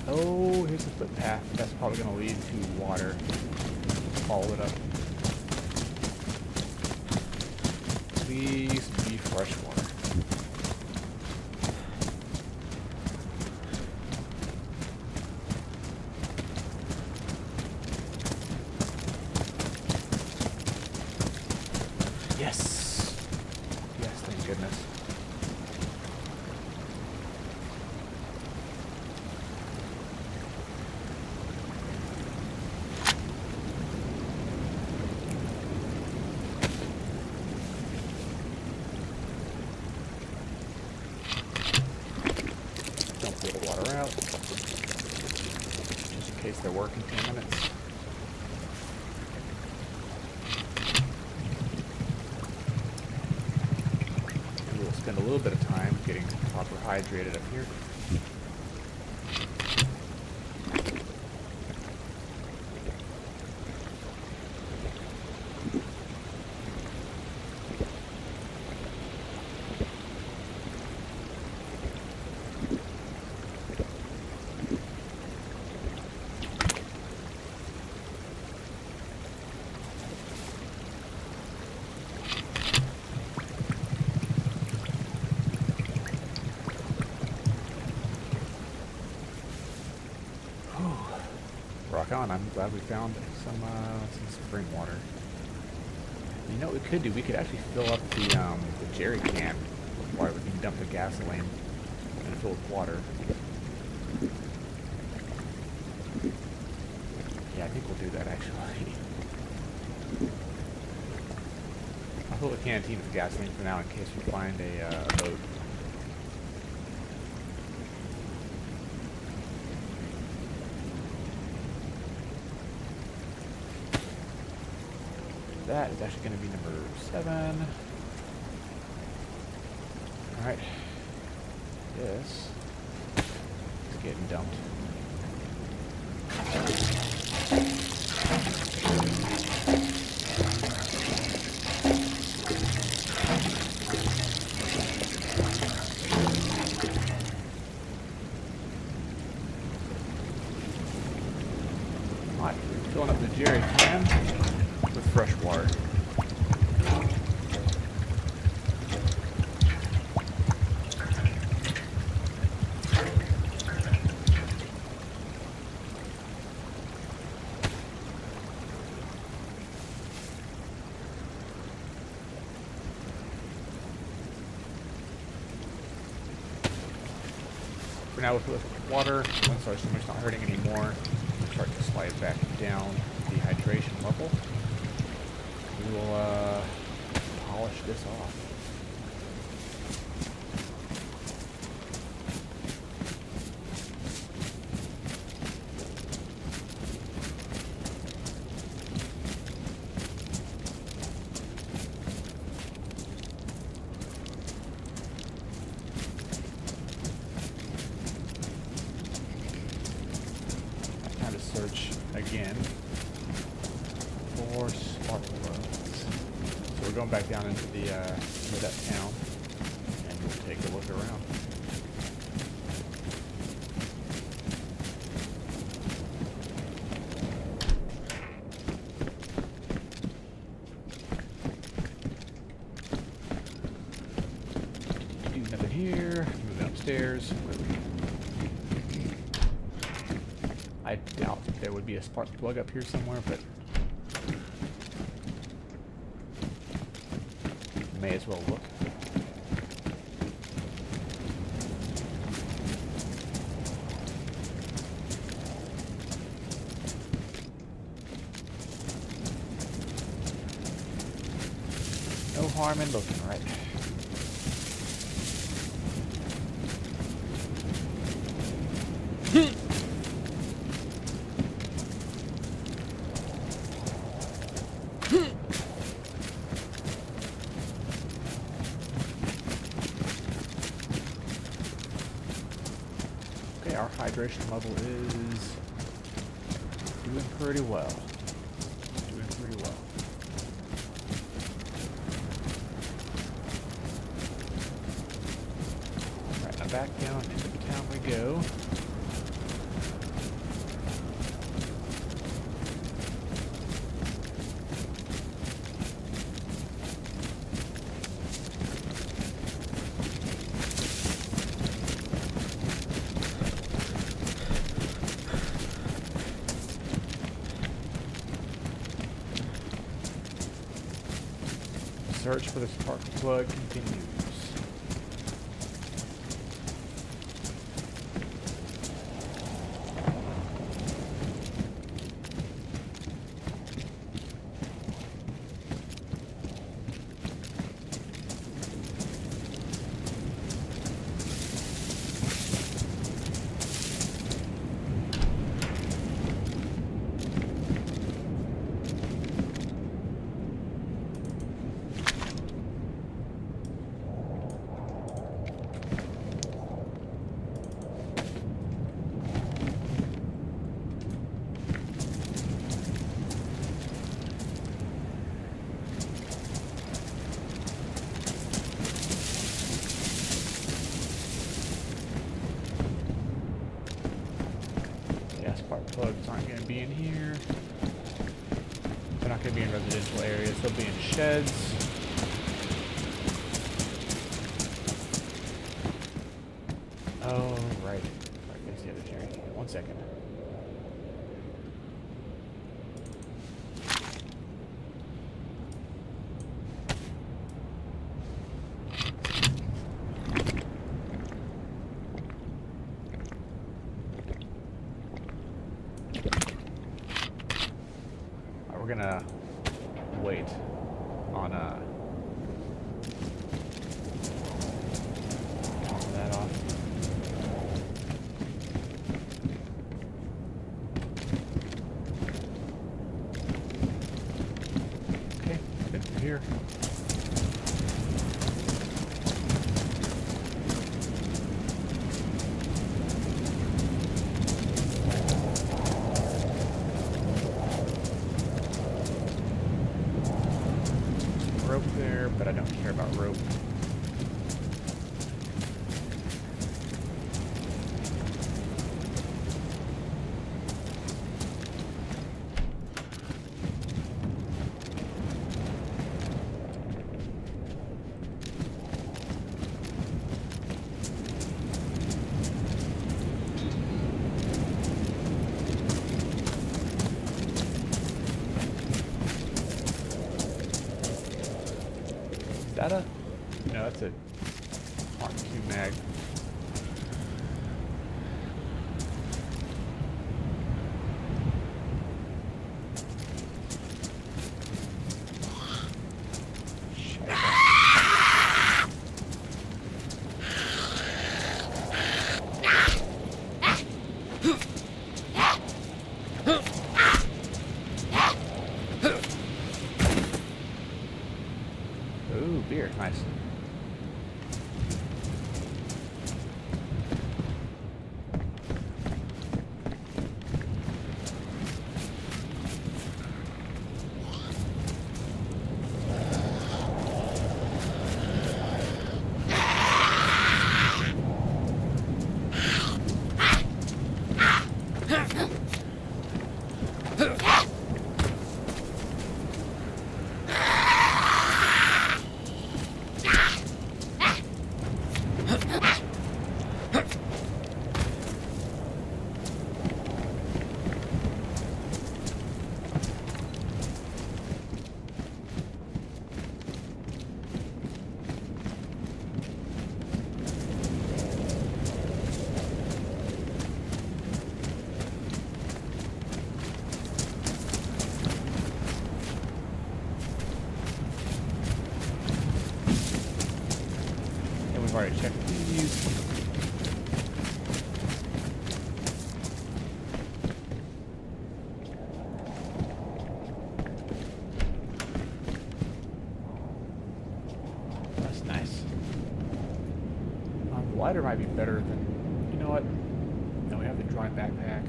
Oh, here's the footpath. That's probably going to lead to water. Follow it up. Please be fresh water. Yes! Yes, thank goodness. Don't blow the water out. Just in case they're working 10 minutes. Spend a little bit of time getting proper hydrated up here. Rock on. I'm glad we found some spring water. You know what we could do? We could actually fill up the jerry can with water. We can dump the gasoline and fill it with water. Yeah, I think we'll do that actually. I'll fill the canteen with gasoline for now in case we find a boat. That is actually going to be number 7. Alright. This is getting dumped. Alright, filling up the jerry can with fresh water. For now, we'll fill it with water. Once our stomach's not hurting anymore, we'll start to slide back down dehydration level. We will polish this off. again for spark plugs. So we're going back down into that town, and we'll take a look around. Nothing here. Moving upstairs. I doubt there would be a spark plug up here somewhere, but may as well look. No harm in looking, right? Okay, our hydration level is doing pretty well. Doing pretty well. Alright, now back down into the town we go. Search for the spark plug continues. Spark plugs aren't going to be in here. They're not going to be in residential areas. They'll be in sheds. Oh, right. Right, there's the other generator. 1 second. We're gonna wait on that off. Okay, good for here. Rope there, but I don't care about rope. That a? No, that's a Mark II mag. Ooh, beer, nice. Already checked these. That's nice. The lighter might be better than... You know what? No, we have the drawing backpack.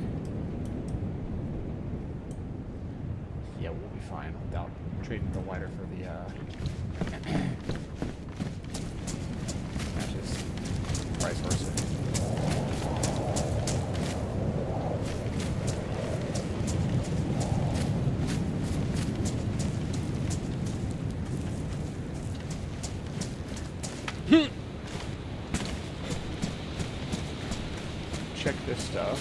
Yeah, we'll be fine without trading the lighter for the... vice versa. Check this stuff.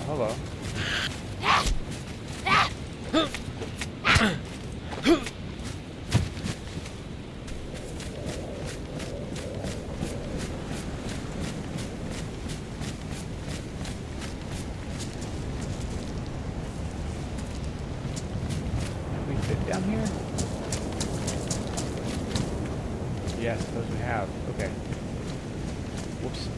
Hello. Down here? Yes, those we have. Okay. Whoops.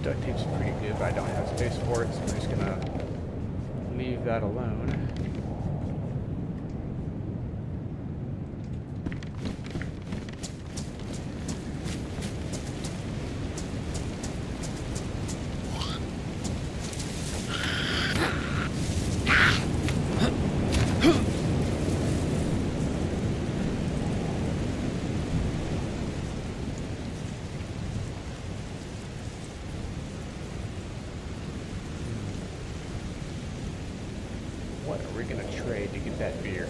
Duct tape's pretty good, but I don't have space for it, so I'm just gonna leave that alone. What are we gonna trade to get that beer?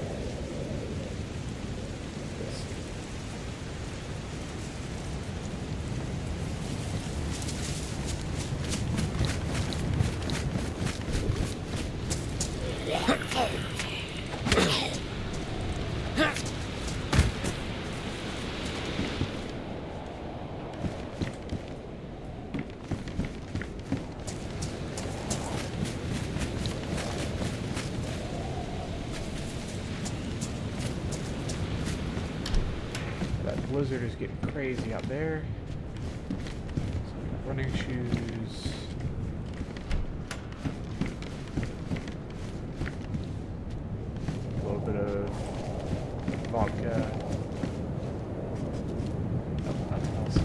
That blizzard is getting crazy out there. So we got running shoes. A little bit of vodka. Oh, nothing else.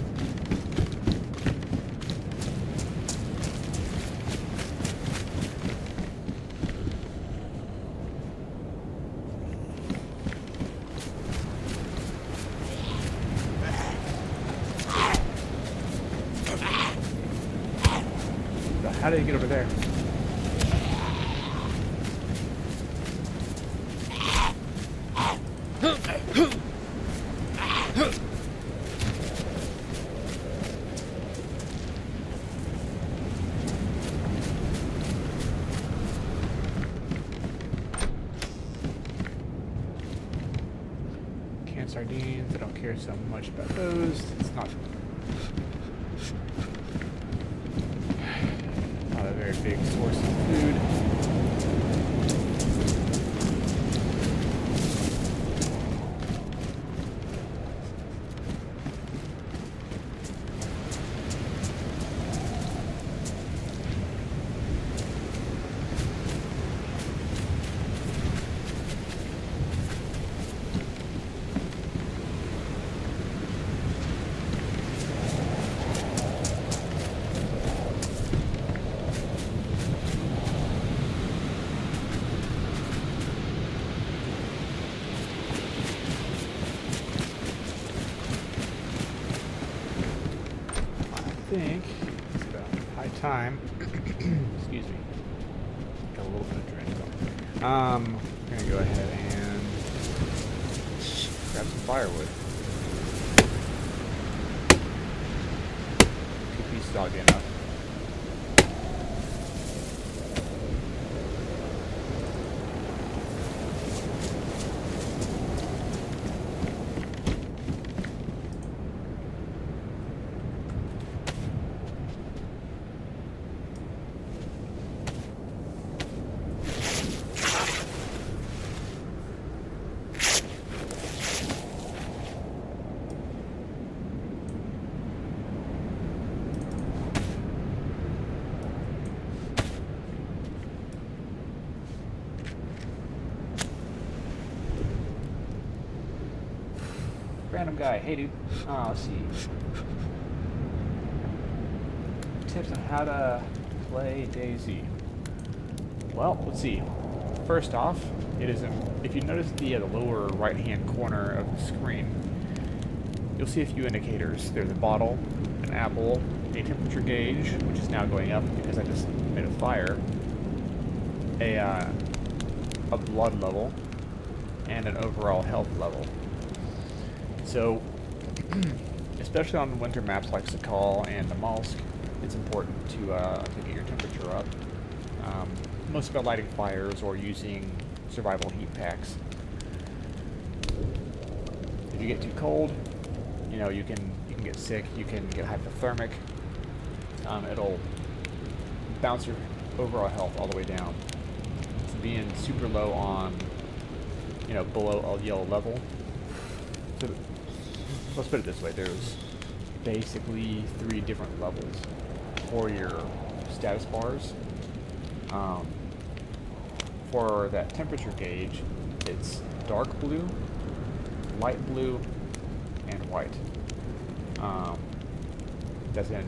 How did he get over there? Canned sardines, I don't care so much about those. It's not a very big source of food. high time. Excuse me. Got a little bit of drink. I'm gonna go ahead and grab some firewood. 2 pieces ought to be enough. Random guy. Hey, dude. Let's see. Tips on how to play DayZ. Well, let's see. First off, it is if you notice the lower right-hand corner of the screen, you'll see a few indicators. There's a bottle, an apple, a temperature gauge, which is now going up because I just made a fire, a blood level, and an overall health level. So, especially on winter maps like Sakhal and the Molsk, it's important to get your temperature up. Most about lighting fires or using survival heat packs. If you get too cold, you know, you can get sick. You can get hypothermic. It'll bounce your overall health all the way down. So being super low on, you know, below a yellow level. So let's put it this way: there's basically 3 different levels for your status bars. For that temperature gauge, it's dark blue, light blue, and white. That's in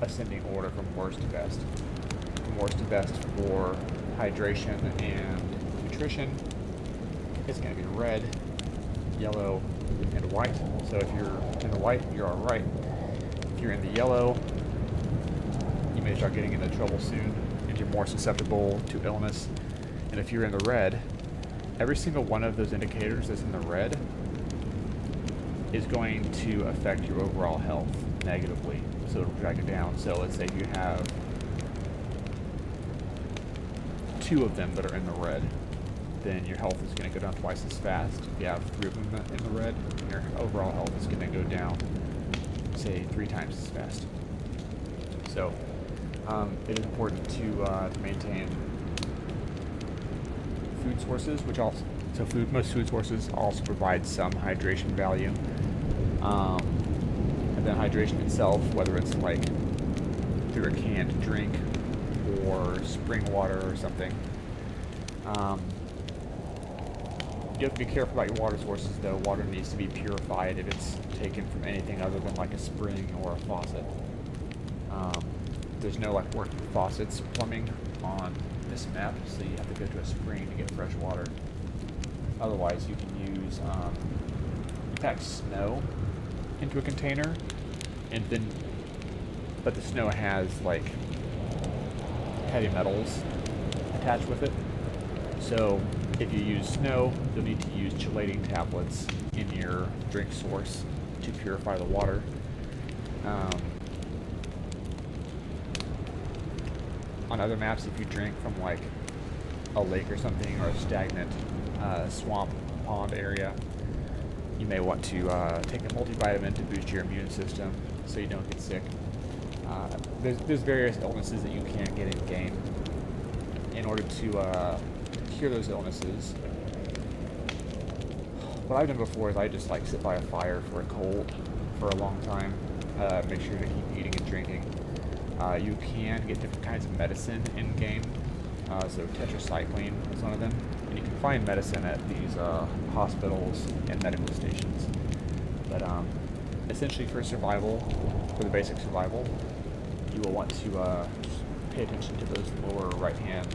ascending order from worst to best. From worst to best for hydration and nutrition, it's going to be red, yellow, and white. So if you're in the white, you're alright. If you're in the yellow, you may start getting into trouble soon, and you're more susceptible to illness. And if you're in the red, every single one of those indicators that's in the red is going to affect your overall health negatively. So it'll drag it down. So let's say you have 2 of them that are in the red, then your health is going to go down twice as fast. If you have 3 of them in the red, your overall health is going to go down, say, 3 times as fast. So it is important to maintain food sources, which also, most food sources also provide some hydration value. And then hydration itself, whether it's like through a canned drink or spring water or something. You have to be careful about your water sources, though. Water needs to be purified if it's taken from anything other than like a spring or a faucet. There's no like working faucets plumbing on this map, so you have to go to a spring to get fresh water. Otherwise, you can use pack snow into a container, and then, but the snow has like heavy metals attached with it. So if you use snow, you'll need to use chelating tablets in your drink source to purify the water. On other maps, if you drink from like a lake or something, or a stagnant swamp pond area, you may want to take a multivitamin to boost your immune system so you don't get sick. There's various illnesses that you can get in game. In order to cure those illnesses, what I've done before is I just like sit by a fire for a cold for a long time, make sure to keep eating and drinking. You can get different kinds of medicine in game, so tetracycline is one of them, and you can find medicine at these hospitals and medical stations. But essentially for survival, for the basic survival, you will want to pay attention to those lower right-hand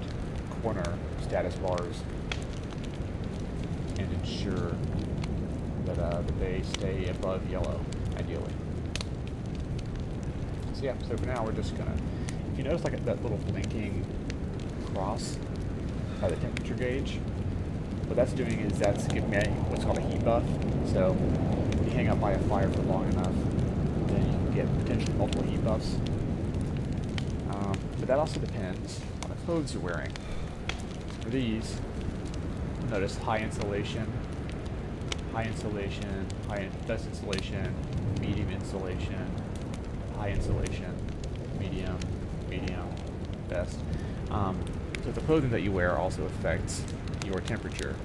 corner status bars and ensure that they stay above yellow, ideally. So yeah, so for now we're just gonna if you notice like that little blinking cross by the temperature gauge, what that's doing is that's giving me what's called a heat buff. So when you hang out by a fire for long enough, then you can get potentially multiple heat buffs. But that also depends on the clothes you're wearing. For these, notice high insulation, best insulation, medium insulation, high insulation, medium, best. So the clothing that you wear also affects your temperature.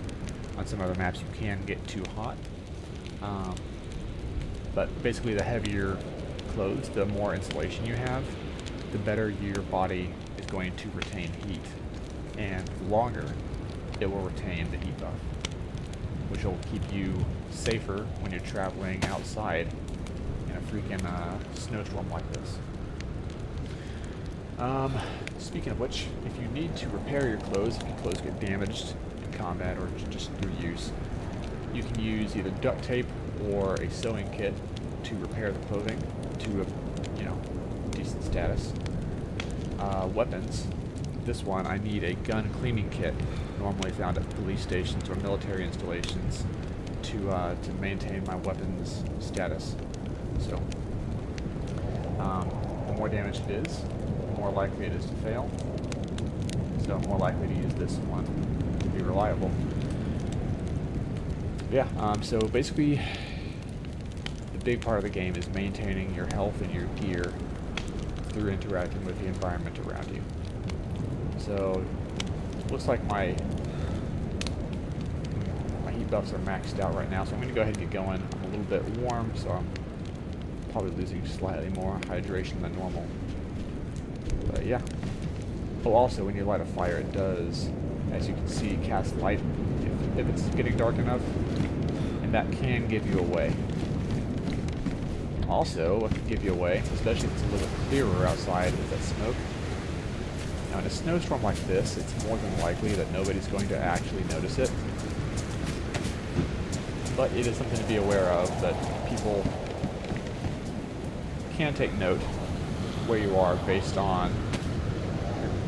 On some other maps you can get too hot. But basically the heavier clothes, the more insulation you have, the better your body is going to retain heat. And the longer it will retain the heat buff, which will keep you safer when you're traveling outside in a freaking snowstorm like this. Speaking of which, if you need to repair your clothes, if your clothes get damaged in combat or just through use, you can use either duct tape or a sewing kit to repair the clothing to a, decent status. Weapons. This one, I need a gun cleaning kit, normally found at police stations or military installations, to maintain my weapons status. So, the more damage it is, the more likely it is to fail. So I'm more likely to use this one to be reliable. Yeah, so basically, the big part of the game is maintaining your health and your gear through interacting with the environment around you. So, looks like my heat buffs are maxed out right now, so I'm going to go ahead and get going. I'm a little bit warm, so I'm probably losing slightly more hydration than normal. But yeah. Oh, also, when you light a fire, it does, as you can see, cast light if it's getting dark enough, and that can give you away. Also, what can give you away, especially if it's a little clearer outside, is that smoke. Now, in a snowstorm like this, it's more than likely that nobody's going to actually notice it. But it is something to be aware of, that people can take note where you are based on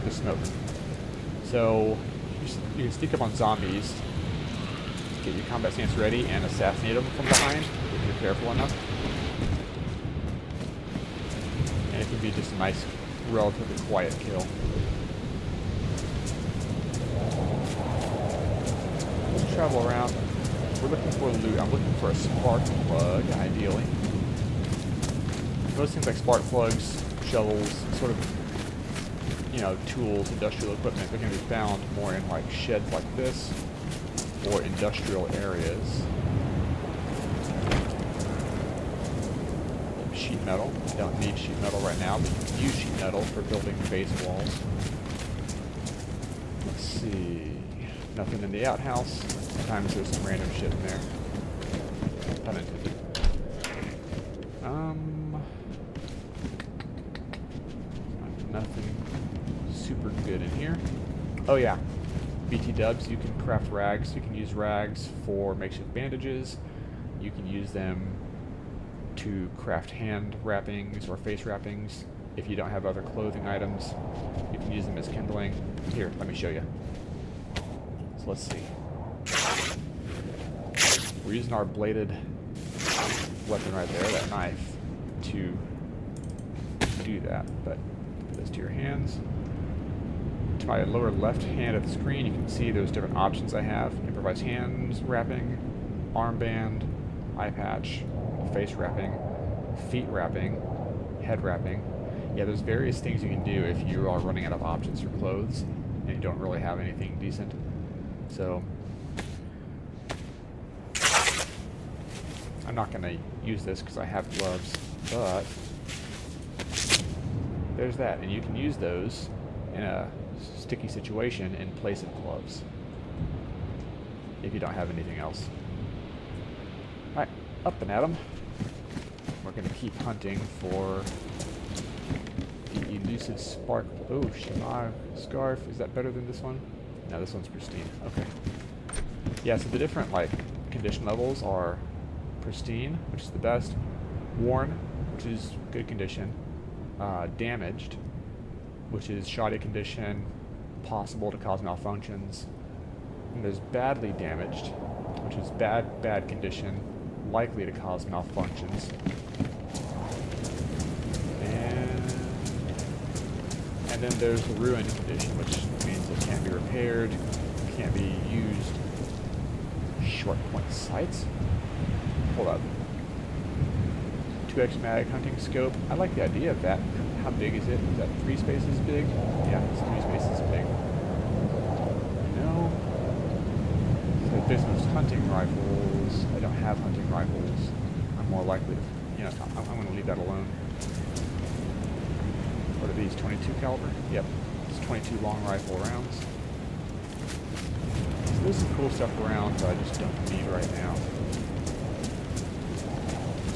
the smoke. So, you can sneak up on zombies, get your combat stance ready, and assassinate them from behind, if you're careful enough. And it can be just a nice, relatively quiet kill. Let's travel around. We're looking for loot. I'm looking for a spark plug, ideally. Most things like spark plugs, shovels, sort of, tools, industrial equipment, they're going to be found more in like sheds like this, or industrial areas. Sheet metal. You don't need sheet metal right now, but you can use sheet metal for building base walls. Let's see. Nothing in the outhouse. Sometimes there's some random shit in there. Pun intended. Nothing super good in here. Oh yeah. BT dubs, you can craft rags. You can use rags for makeshift bandages. You can use them to craft hand wrappings or face wrappings. If you don't have other clothing items, you can use them as kindling. Here, let me show you. So let's see. We're using our bladed weapon right there, that knife, to do that. But put this to your hands. To my lower left hand of the screen, you can see those different options I have. Improvised hands wrapping, armband, eye patch, face wrapping, feet wrapping, head wrapping. Yeah, there's various things you can do if you are running out of options for clothes and you don't really have anything decent. So, I'm not going to use this because I have gloves, but there's that. And you can use those in a sticky situation in place of gloves if you don't have anything else. Alright, up and at 'em. We're going to keep hunting for the elusive spark. Oh, Shimar scarf. Is that better than this one? No, this one's pristine. Okay. Yeah, so the different condition levels are pristine, which is the best, worn, which is good condition, damaged, which is shoddy condition, possible to cause malfunctions. And there's badly damaged, which is bad condition, likely to cause malfunctions. And then there's the ruined condition, which means it can't be repaired, can't be used. Short point sights. Hold up. 2x mag hunting scope. I like the idea of that. How big is it? Is that 3 spaces big? Yeah, it's 3 spaces big. No. So business hunting rifles. I don't have hunting rifles. I'm more likely to, I'm going to leave that alone. What are these, 22 caliber? Yep, it's 22 long rifle rounds. So there's some cool stuff around that I just don't need right now.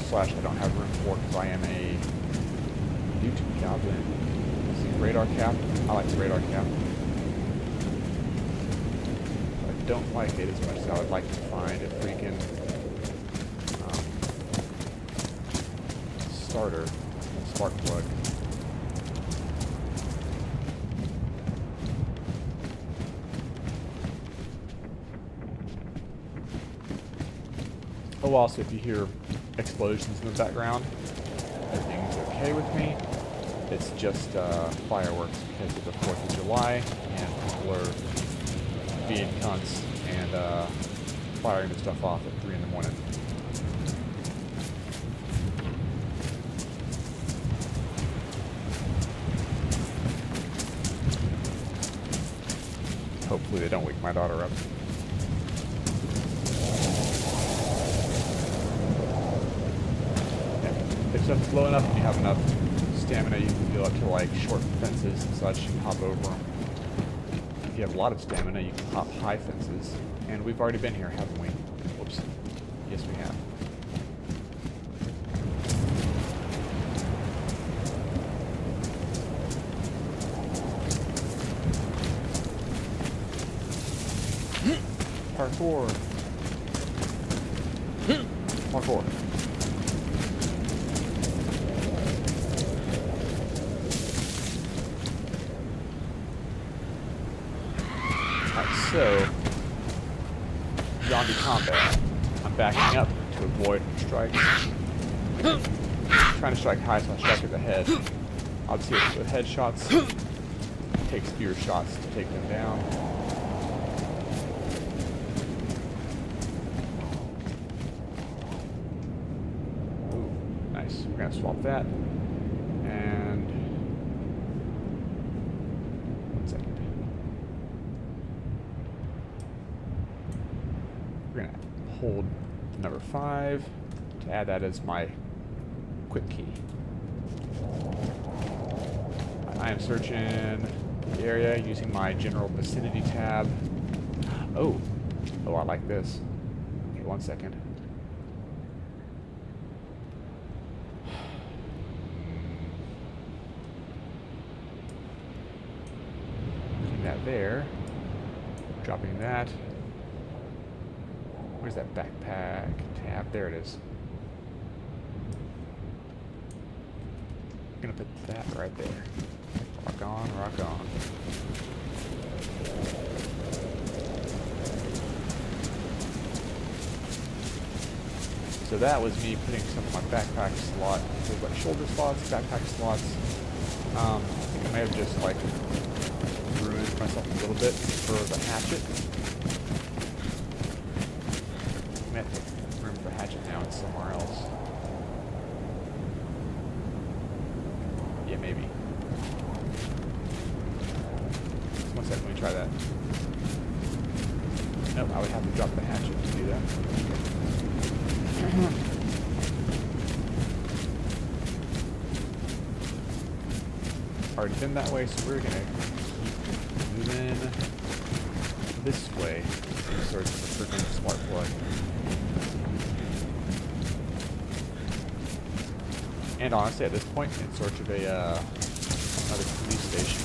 Slash, I don't have room for because I am a YouTube goblin. See, radar cap. I like the radar cap. I don't like it as much as I would like to find a freaking starter, spark plug. Oh, also, if you hear explosions in the background, everything's okay with me. It's just fireworks because of the 4th of July, and people are being cunts and firing the stuff off at 3 in the morning. Hopefully they don't wake my daughter up. If stuff's low enough and you have enough stamina, you can go up to like short fences and such and hop over them. If you have a lot of stamina, you can hop high fences. And we've already been here, haven't we? Whoops. Yes, we have. Parkour. Parkour. So, zombie combat. I'm backing up to avoid strikes. Trying to strike high, so I strike at the head. Obviously, with headshots, it takes fewer shots to take them down. Ooh, nice. We're gonna swap that. And 1 second. We're going to hold the number 5 to add that as my quick key. I am searching the area using my general vicinity tab. Oh, I like this. Okay, 1 second. Putting that there. Dropping that. Where's that backpack tab? There it is. I'm gonna put that right there. Rock on, rock on. So that was me putting some of my backpack slot. There's like shoulder slots, backpack slots. I think I may have just like ruined myself a little bit for the hatchet. Room for hatchet now, it's somewhere else. Yeah, maybe. Just 1 second, let me try that. Nope, I would have to drop the hatchet to do that. Already been that way, so we're gonna keep moving this way in search of the freaking spark plug. And honestly, at this point, in search of another police station.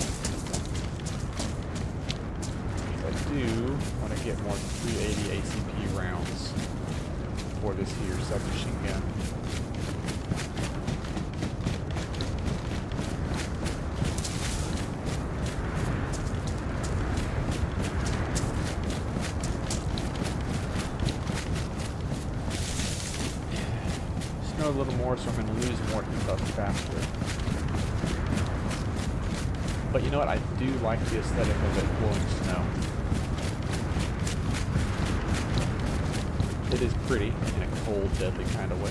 I do want to get more than 380 ACP rounds for this here submachine gun. snow a little more, so I'm going to lose more stuff faster. But you know what? I do like the aesthetic of it blowing snow. It is pretty in a cold, deadly kind of way.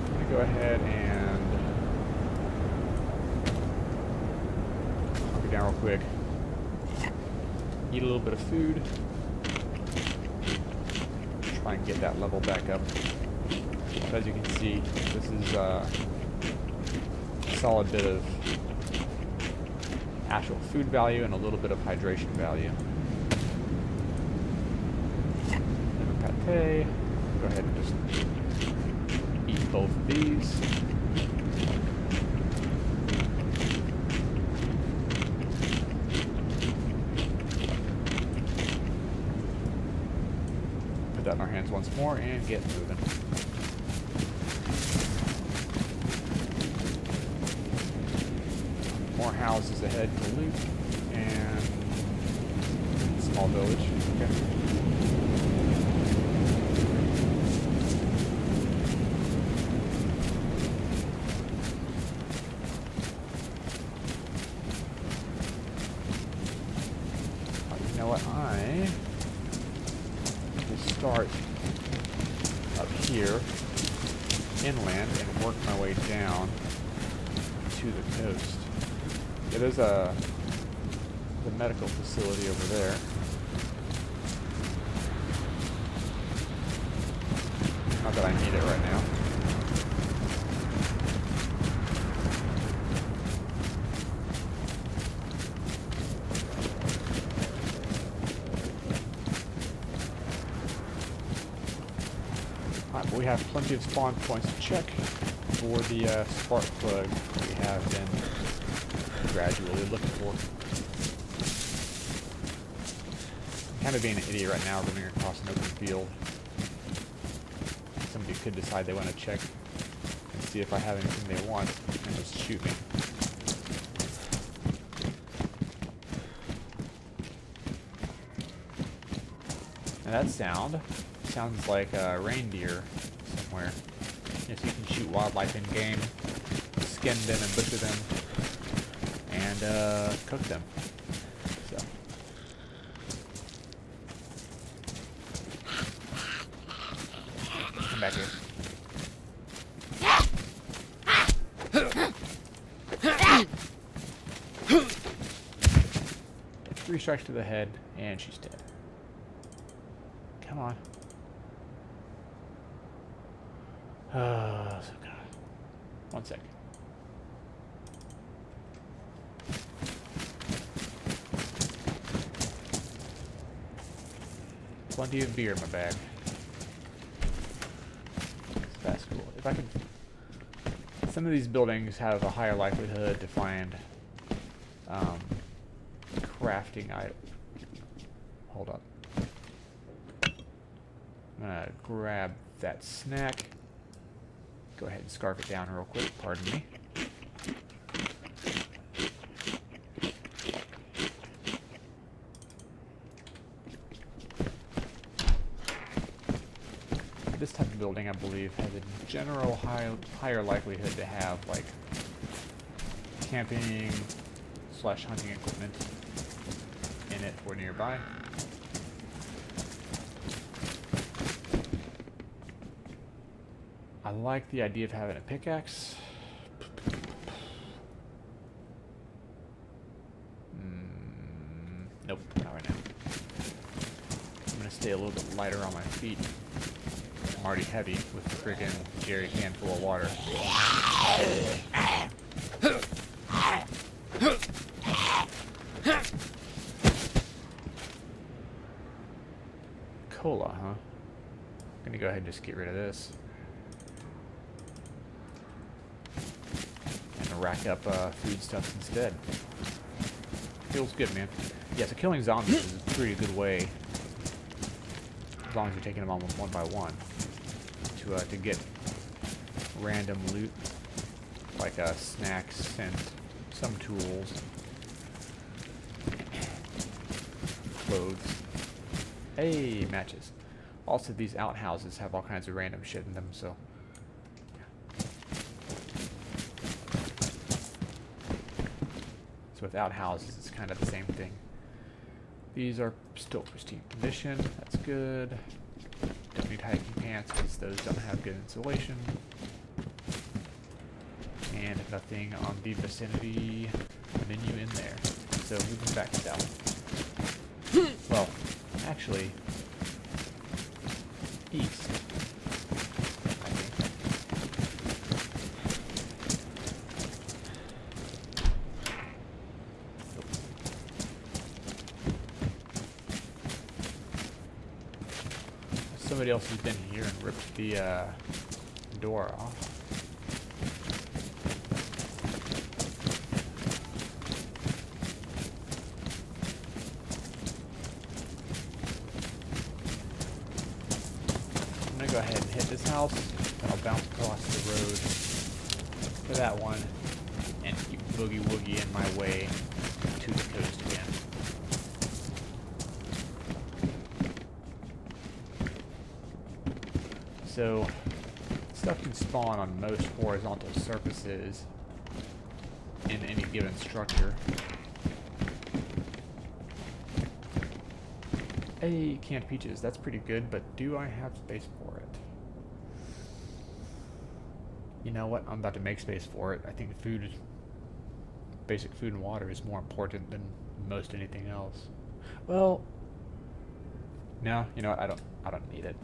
I'm going to go ahead and hunker down real quick. Eat a little bit of food. Try and get that level back up. As you can see, this is a solid bit of actual food value and a little bit of hydration value. Liver pate. Go ahead and just eat both of these. Put that in our hands once more and get moving. More houses ahead to loot and small village. Okay. You know what? I will start up here inland and work my way down to the coast. Yeah, there's the medical facility over there. Not that I need it right now. Alright, but we have plenty of spawn points to check for the spark plug we have been gradually looking for. I'm kind of being an idiot right now running across an open field. Somebody could decide they want to check and see if I have anything they want and just shoot me. And that sounds like a reindeer somewhere. Yes, you can shoot wildlife in game, skin them and butcher them, and cook them. So. Come back here. 3 strikes to the head, and she's dead. Come on. So God. 1 sec. Plenty of beer in my bag. That's cool. If I could... Some of these buildings have a higher likelihood to find crafting items. Hold up. I'm gonna grab that snack. Go ahead and scarf it down real quick. Pardon me. This type of building, I believe, has a general higher likelihood to have, like, camping/hunting equipment in it or nearby. I like the idea of having a pickaxe. Nope, not right now. I'm gonna stay a little bit lighter on my feet. I'm already heavy with the friggin' jerry can full of water. Cola, huh? I'm gonna go ahead and just get rid of this. And rack up foodstuffs instead. Feels good, man. Yeah, so killing zombies is a pretty good way. As long as you're taking them almost one by one. to get random loot, like snacks and some tools, clothes. Hey, matches. Also, these outhouses have all kinds of random shit in them, so. So with outhouses, it's kind of the same thing. These are still pristine condition. That's good. Don't need hiking pants because those don't have good insulation. And nothing on the vicinity menu in there. So moving back south. Well, actually, east. I think. Somebody else has been here and ripped the door off. I'm gonna go ahead and hit this house, and I'll bounce across the road to that one, and keep boogie woogie in my way to the coast again. So, stuff can spawn on most horizontal surfaces in any given structure. Hey, canned peaches, that's pretty good, but do I have space for it? You know what, I'm about to make space for it. I think food, basic food and water is more important than most anything else. Well, no, you know what, I don't need it.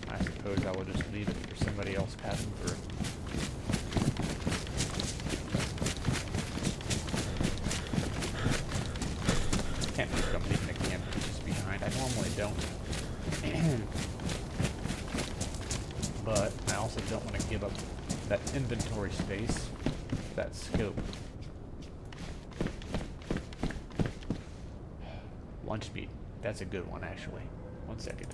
I suppose I will just leave it for somebody else passing through. Can't believe I'm leaving the canned peaches behind. I normally don't. But I also don't want to give up that inventory space, that scope. Lunch meat. That's a good one, actually. 1 second.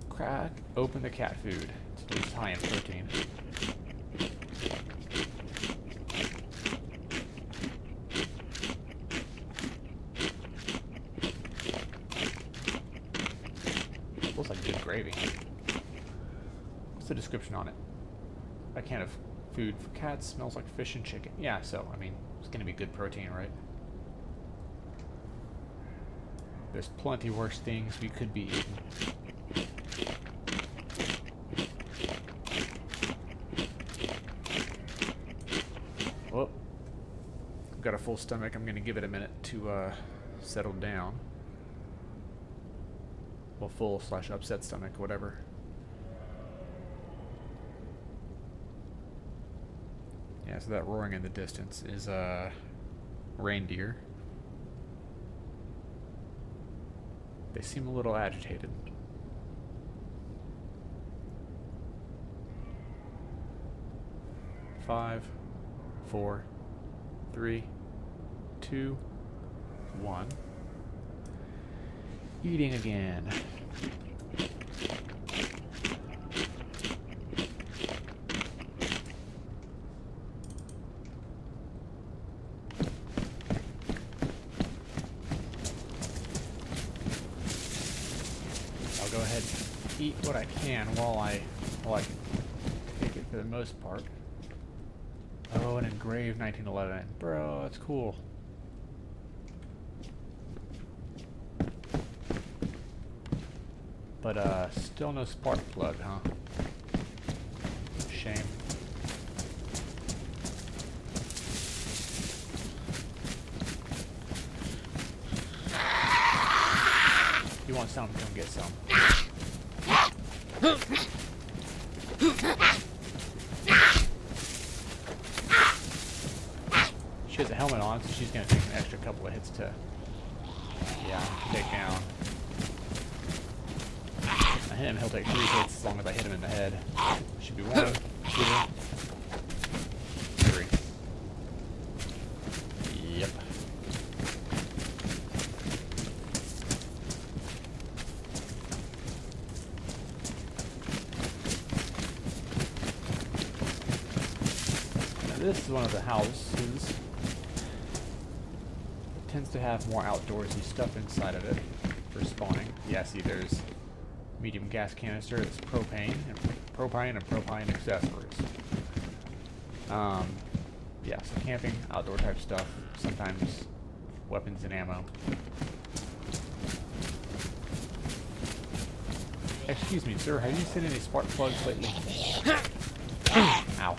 Crack open the cat food. It's high in protein. Looks like good gravy. What's the description on it? A can of food for cats, smells like fish and chicken. Yeah, so, I mean, it's gonna be good protein, right? There's plenty worse things we could be eating. Well, I've got a full stomach. I'm gonna give it a minute to settle down. Well, full / upset stomach, whatever. Yeah, so that roaring in the distance is reindeer. They seem a little agitated. Five, 4, 3, 2, 1. Eating again. I'll go ahead and eat what I can while I take it for the most part. Oh, an engraved 1911. Bro, that's cool. But, still no spark plug, huh? Shame. You want some? Come get some. She has a helmet on, so she's gonna take an extra couple of hits to Yeah, take down. I hit him, he'll take 3 hits as long as I hit him in the head. Should be 1, 2, 3. Yep. Now this is one of the houses. It tends to have more outdoorsy stuff inside of it for spawning. Yeah, see, there's medium gas canister, it's propane and propane accessories. Yeah, so camping, outdoor type stuff, sometimes weapons and ammo. Excuse me, sir, have you seen any spark plugs lately? Ow.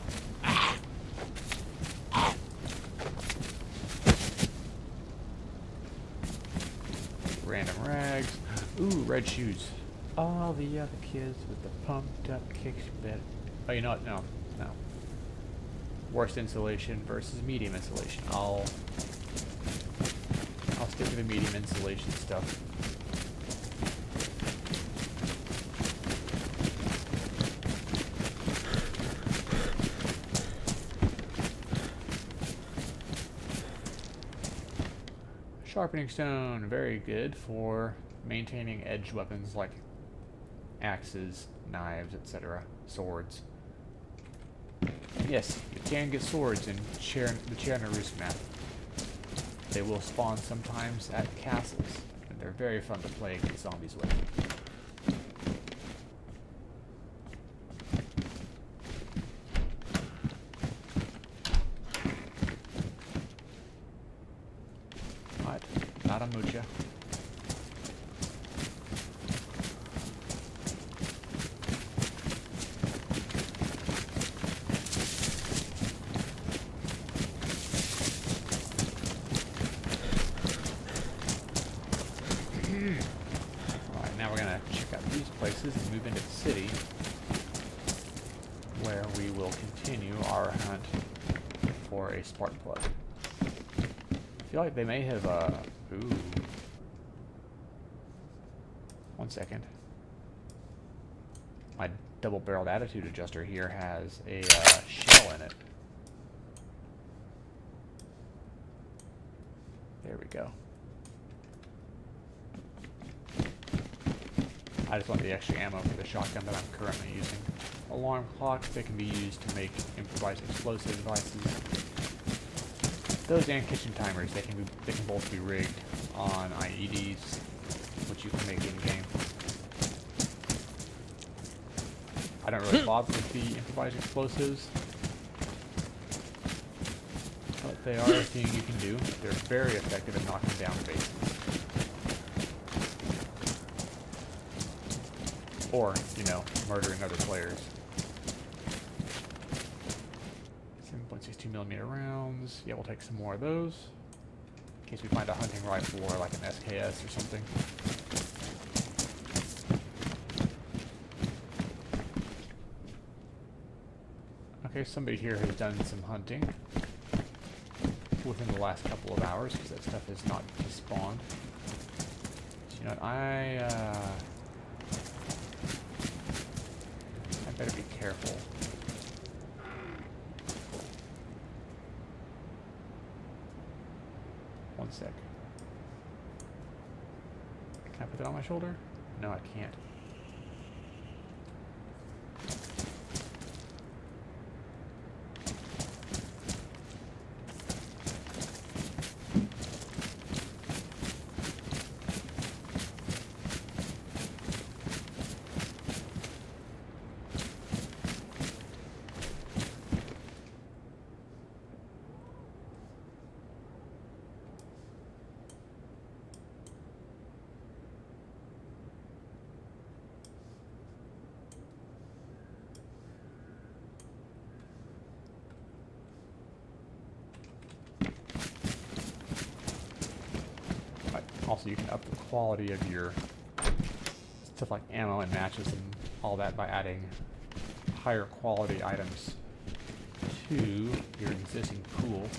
Random rags. Ooh, red shoes. All the other kids with the pumped up kicks bit. Oh, you know what? No. Worst insulation versus medium insulation. I'll stick with the medium insulation stuff. Sharpening stone, very good for maintaining edged weapons like axes, knives, etc., swords. Yes, you can get swords in the Chernobyl map. They will spawn sometimes at castles, and they're very fun to play against zombies with. Alright, not a mucha. And move into the city, where we will continue our hunt for a spark plug. I feel like they may have, ooh. 1 second. My double-barreled attitude adjuster here has a shell in it. There we go. I just want the extra ammo for the shotgun that I'm currently using. Alarm clocks, they can be used to make improvised explosive devices. Those and kitchen timers, they can both be rigged on IEDs, which you can make in game. I don't really bother with the improvised explosives, but they are a thing you can do. They're very effective at knocking down bases. Or, you know, murdering other players. 7.62mm rounds. Yeah, we'll take some more of those. In case we find a hunting rifle or like an SKS or something. Okay, somebody here has done some hunting within the last couple of hours, because that stuff has not despawned. So, you know what, I better be careful. One sec. Can I put that on my shoulder? No, I can't. Also, you can up the quality of your stuff like ammo and matches and all that by adding higher quality items to your existing pool.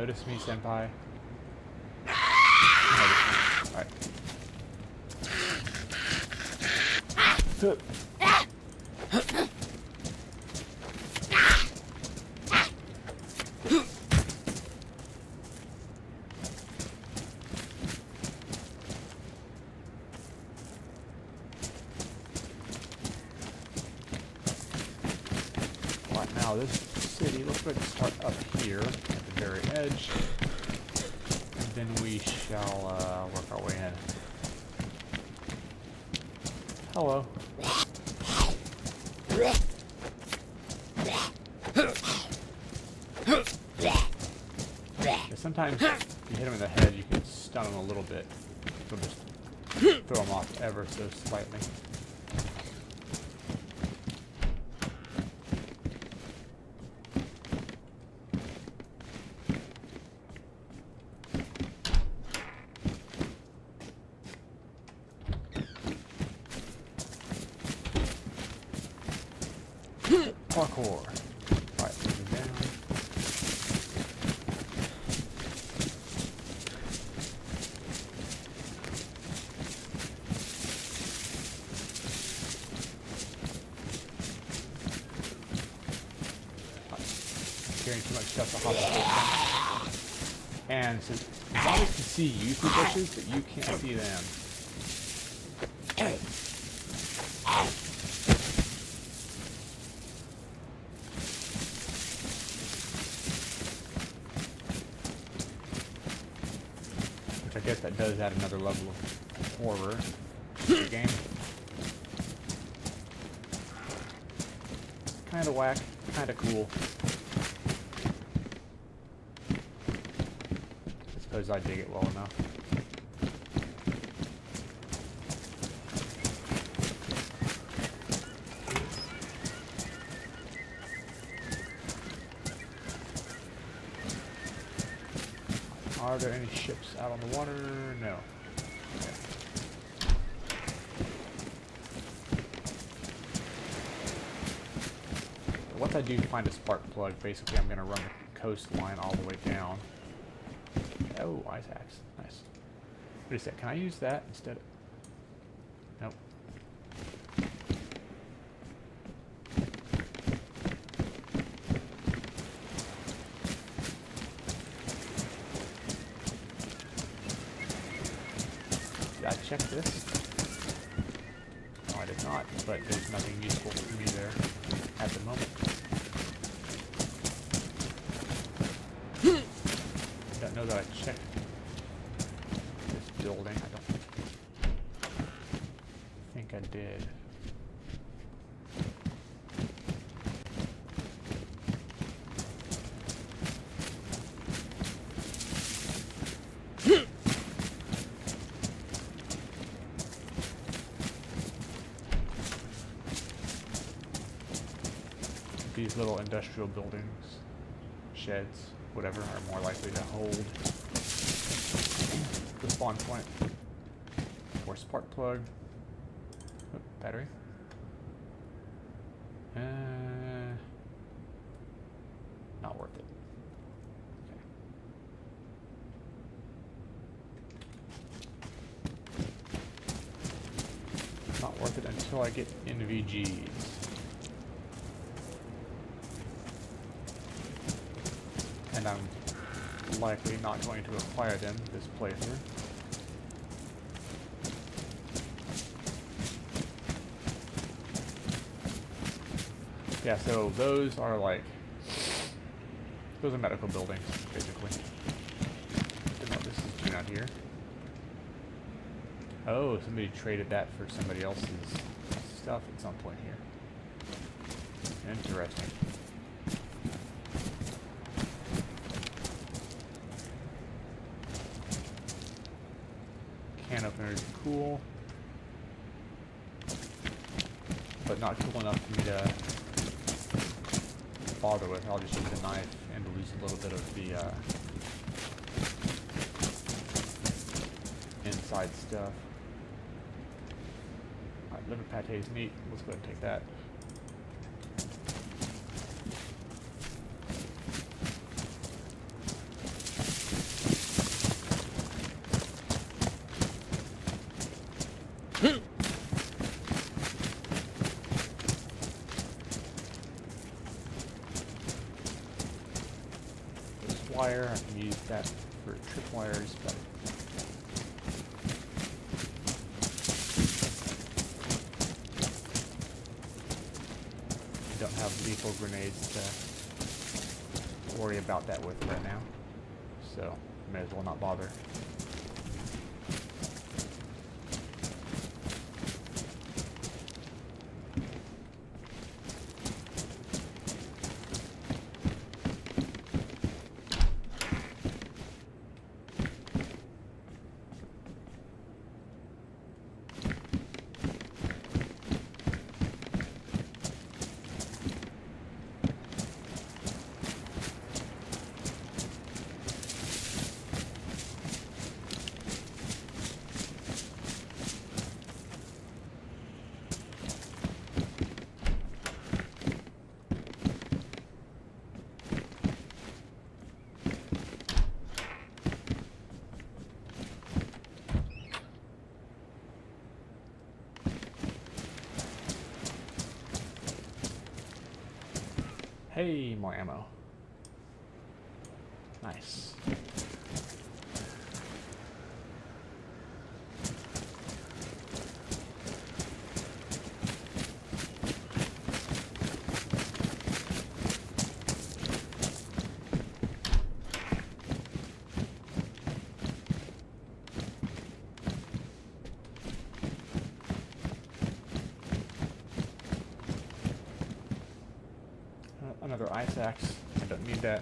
Notice me, senpai. Alright. Right now, this city looks like it's start up here at the very edge, and then we shall work our way in. Hello. Sometimes if you hit him in the head, you can stun him a little bit. You'll just throw him off ever so slightly. Parkour. Alright, moving down. Carrying too much stuff to hop up. And so zombies can see you through bushes, but you can't see them. I guess that does add another level of horror to the game. Kinda whack, kinda cool. I suppose I dig it well enough. Are there any ships out on the water? No. Okay. Once I do find a spark plug, basically I'm going to run the coastline all the way down. Oh, ice axe. Nice. Wait a sec, can I use that instead of... Nope. Did I check this? No, I did not, but there's nothing useful for me there at the moment. I don't know that I checked this building. I don't think I did. These little industrial buildings, sheds, whatever, are more likely to hold the spawn point. Or spark plug. Oh, battery. Not worth it. Okay. Not worth it until I get NVGs. And I'm likely not going to acquire them this playthrough. Yeah, so those are like, those are medical buildings, basically. Didn't know this is doing out here. Oh, somebody traded that for somebody else's stuff at some point here. Interesting. Can opener is cool, but not cool enough for me to bother with. I'll just use a knife and lose a little bit of the inside stuff. Alright, liver pate is neat. Let's go ahead and take that. wire. I can use that for tripwires, but I don't have lethal grenades to worry about that with right now, so may as well not bother. Hey, more ammo. Nice. Another ice axe. I don't need that.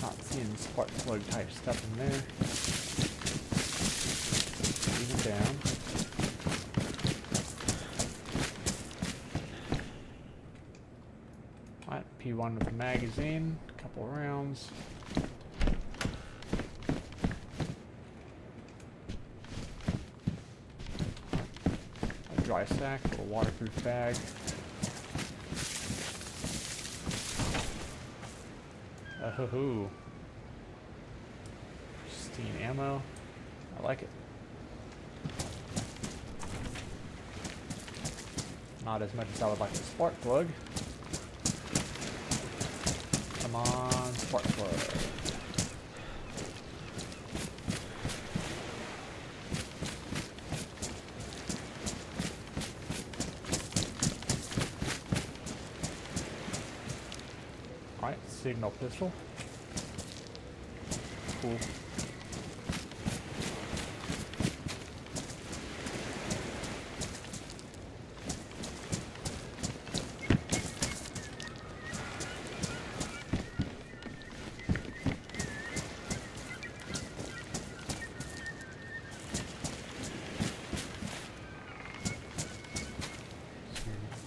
Not seeing spark plug type stuff in there. Even down. P1 with the magazine, a couple rounds. A dry sack, a waterproof bag. Oh, pristine ammo. I like it. Not as much as I would like the spark plug. Come on, spark plug. Alright, signal pistol. Cool.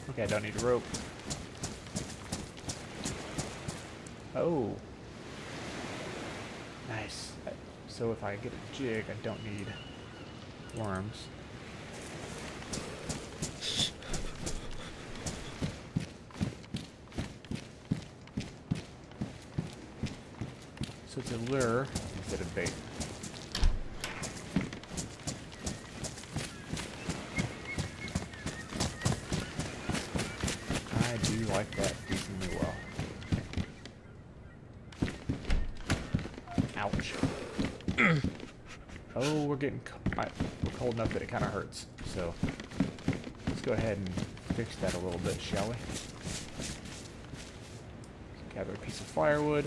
Okay, I don't need a rope. Oh. Nice. So if I get a jig, I don't need worms. So it's a lure instead of bait. I do like that decently well. Ouch. Oh, we're getting we're cold enough that it kind of hurts. So let's go ahead and fix that a little bit, shall we? Gather a piece of firewood.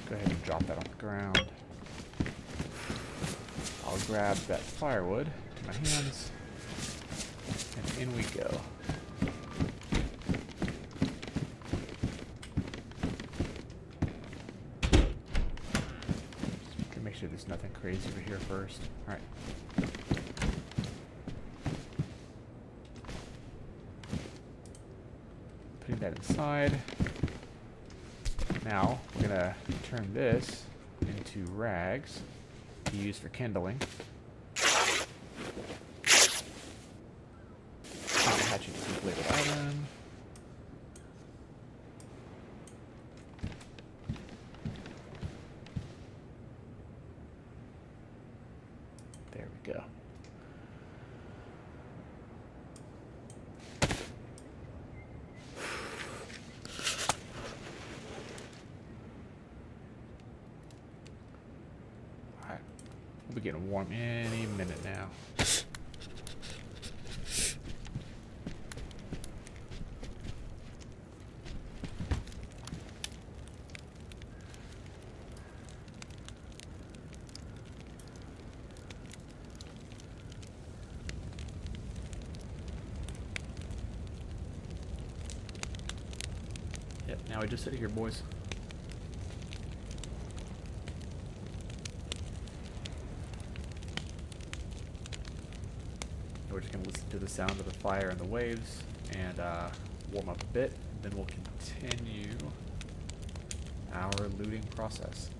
Go ahead and drop that on the ground. I'll grab that firewood to my hands, and in we go. Just make sure there's nothing crazy over here first. Alright. Putting that inside. Now, we're going to turn this into rags to use for kindling. Hatchet completed item. go. Alright. We'll be getting warm any minute now. Yep, now we just sit here, boys. We're just going to listen to the sound of the fire and the waves and warm up a bit. Then we'll continue our looting process.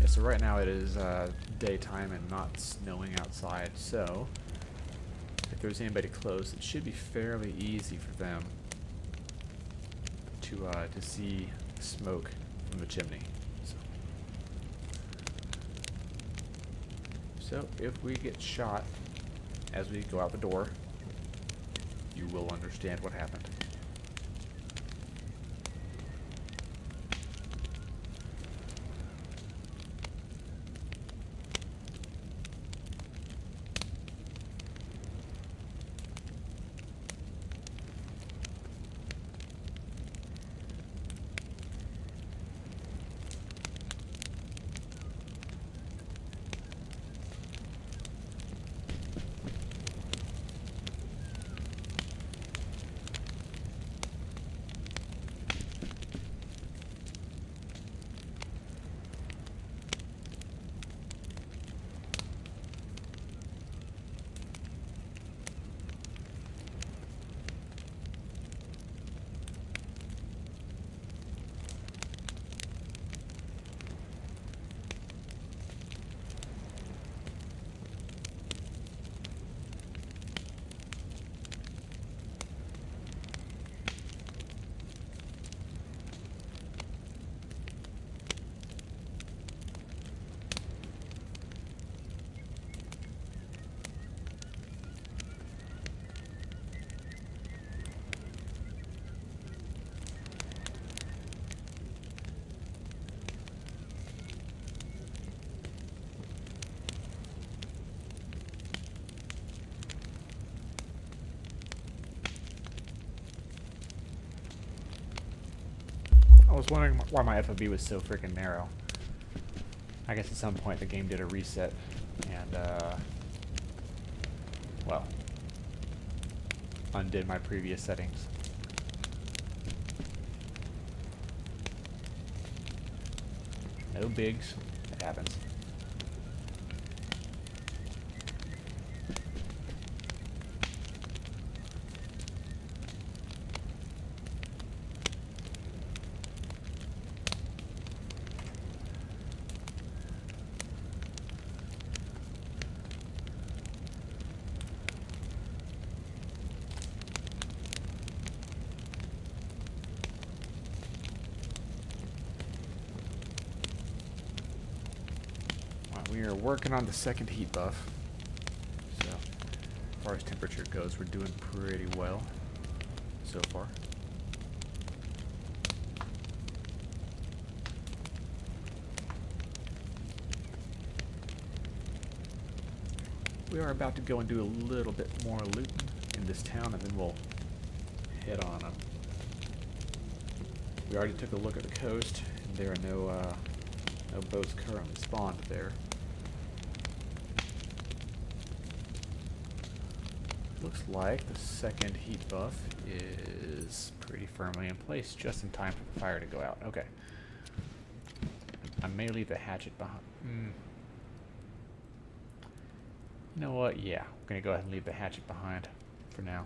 So right now it is daytime and not snowing outside, so if there's anybody close, it should be fairly easy for them to see smoke from the chimney. So if we get shot as we go out the door, you will understand what happened. I was wondering why my FOV was so freaking narrow. I guess at some point the game did a reset and, well, undid my previous settings. No bigs. It happens. We are working on the second heat buff. So, as far as temperature goes, we're doing pretty well so far. We are about to go and do a little bit more looting in this town, and then we'll head on up. We already took a look at the coast, and there are no boats currently spawned there. Looks like the second heat buff is pretty firmly in place, just in time for the fire to go out. Okay. I may leave the hatchet behind. You know what? Yeah, I'm gonna go ahead and leave the hatchet behind for now.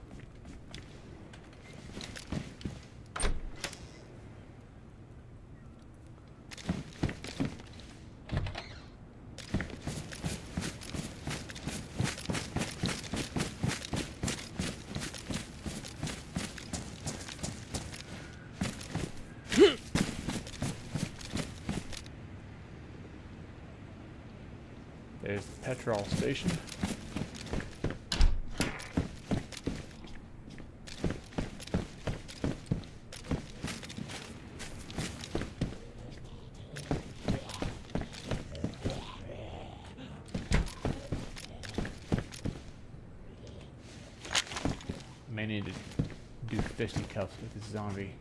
There's the petrol station. May need to do fisticuffs with this zombie.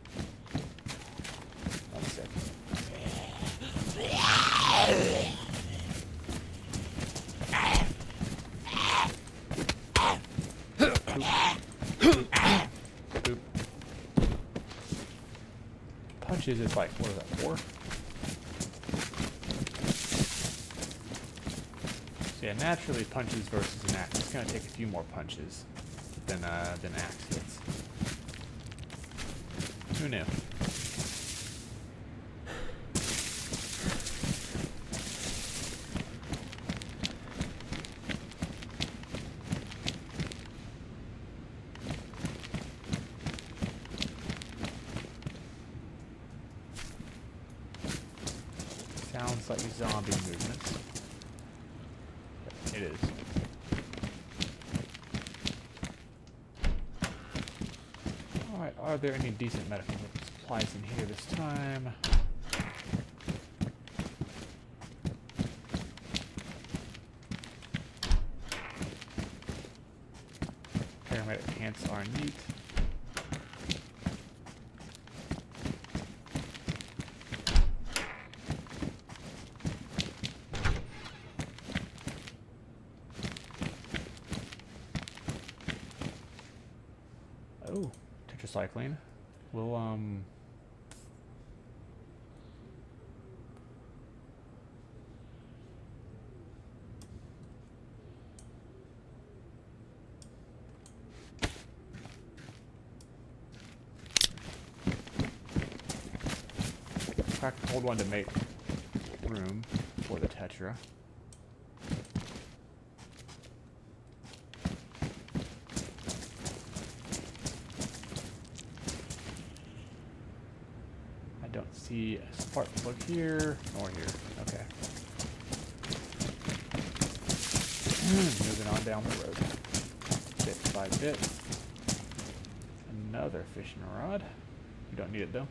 One second. Boop. Punches is like, what is that, 4? So yeah, naturally punches versus an axe. It's gonna take a few more punches than axe hits. Who knew? Sounds like zombie movements. It is. Alright, are there any decent medical supplies in here this time? Paramedic pants are neat. Oh, tetracycline. We'll, crack the cold one to make room for the tetra. See a spark plug here, nor here. Okay. Moving on down the road. Bit by bit. Another fishing rod. You don't need it though.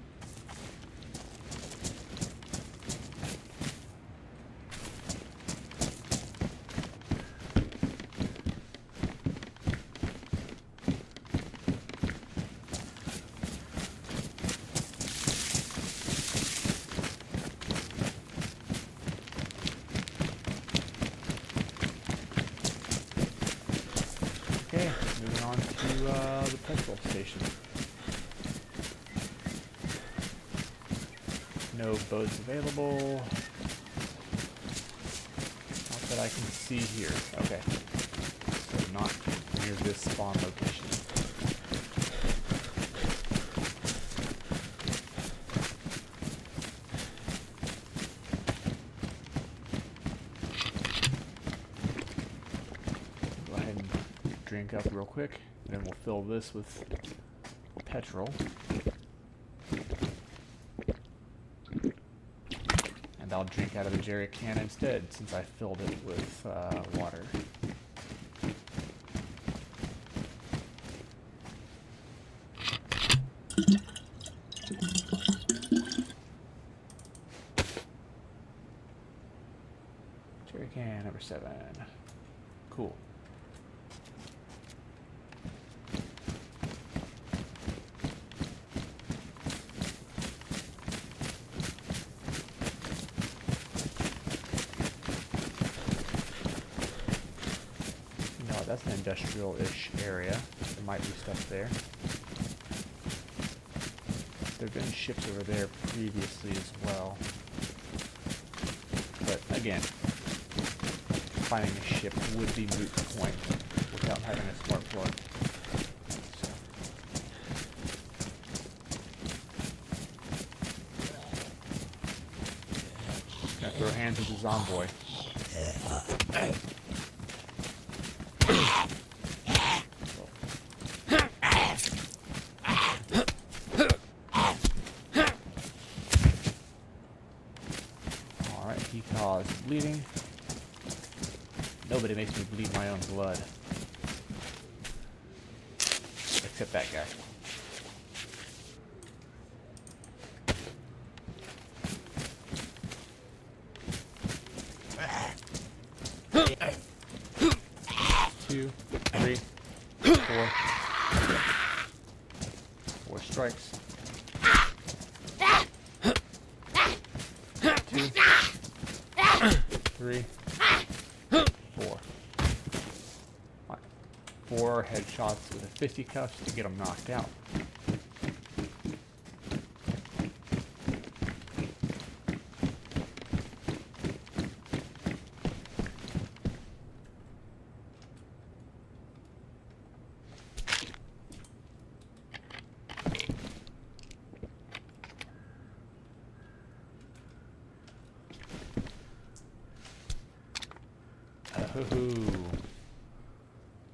Okay, moving on to the petrol station. No boats available. Not that I can see here. Okay. So not near this spawn location. Go ahead and drink up real quick, and then we'll fill this with petrol. And I'll drink out of the jerry can instead, since I filled it with water. Jerry can number 7. Cool. That's an industrial-ish area. There might be stuff there. There have been ships over there previously as well. But again, finding a ship would be moot point without having a smart plug. So. Gonna throw hands with the Zomboy. He caused bleeding. Nobody makes me bleed my own blood. Except that guy. Two, three, 4. 4 strikes. 2, 3, 4. 4 headshots with a fisticuffs to get them knocked out.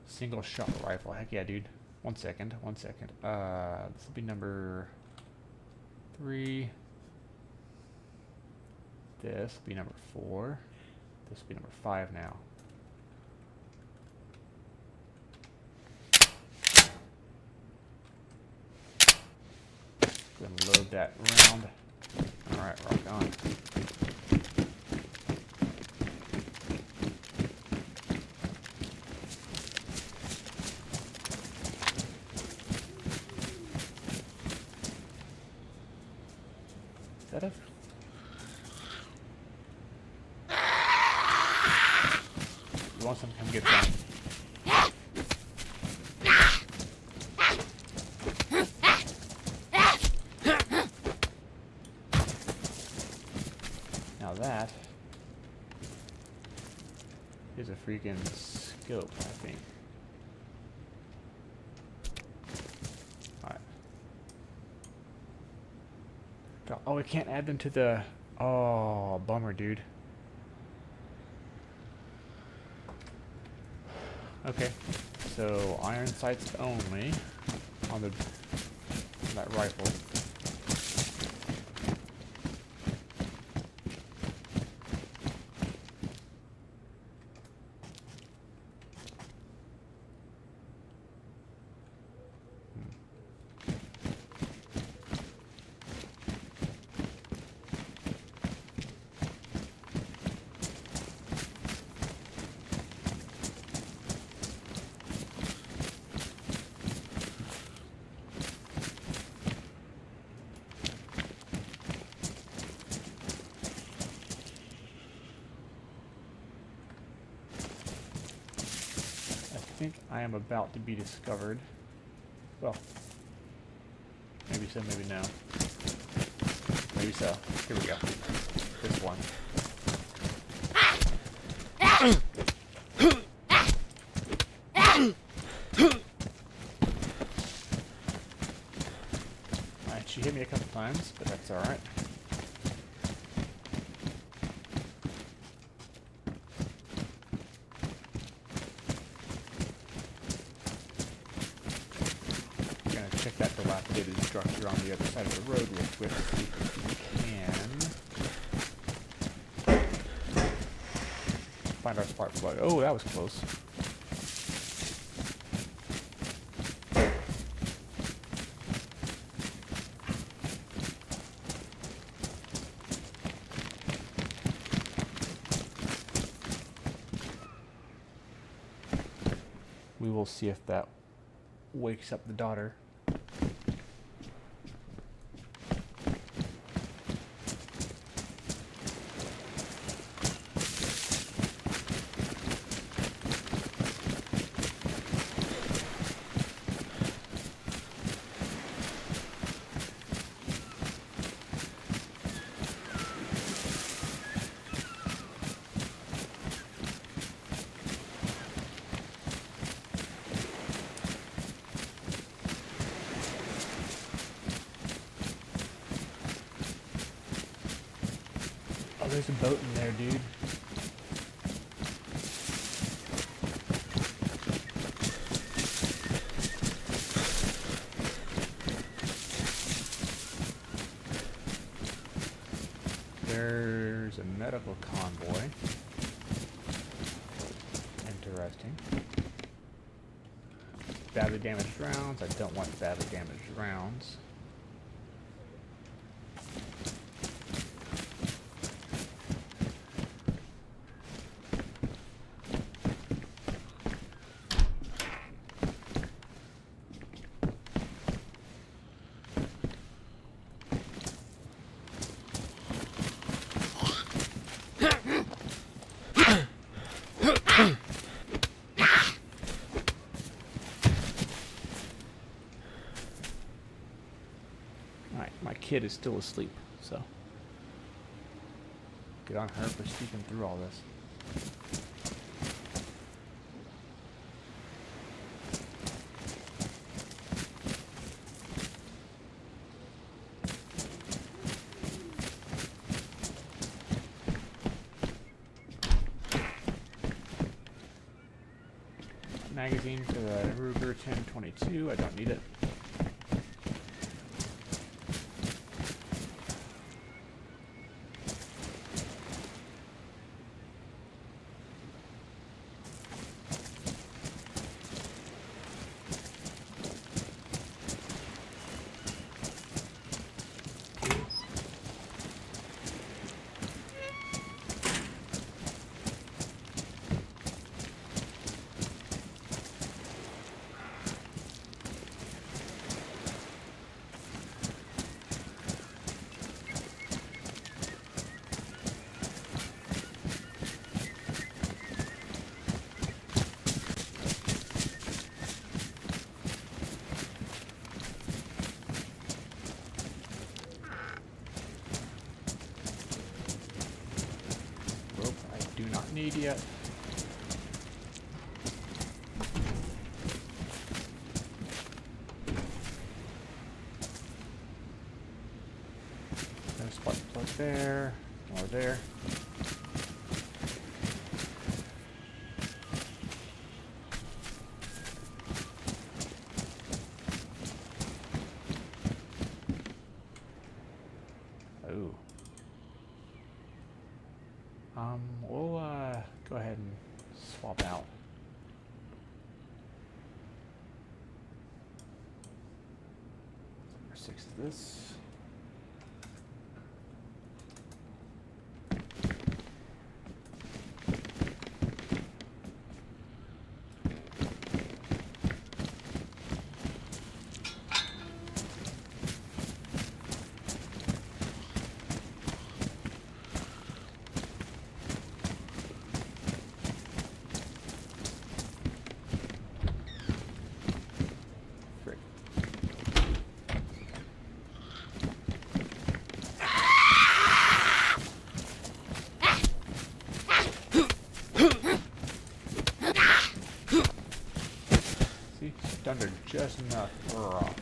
Single shot rifle. Heck yeah, dude. One second. This will be number 3. This will be number 4. This will be number 5 now. Go and load that round. Alright, rock on. Is that it? You want some? Come get some. Now that is a freaking scope, I think. Alright. Oh, we can't add them to the... Oh, bummer, dude. Okay, so iron sights only on that rifle. I think I am about to be discovered. Well, maybe so, maybe no. Maybe so. Here we go. This one. Alright, she hit me a couple times, but that's alright. Check that dilapidated structure on the other side of the road real quick. See if we can Like, oh, that was close. We will see if that wakes up the daughter. Oh, there's a boat in there, dude. There's a medical convoy. Interesting. Badly damaged rounds. I don't want badly damaged rounds. My kid is still asleep, so good on her for sleeping through all this. Magazine for the Ruger 1022. I don't need it. Need yet. There's spark plug there, more there. Oh. We'll go ahead and swap out. Number 6 of this. Under just enough off.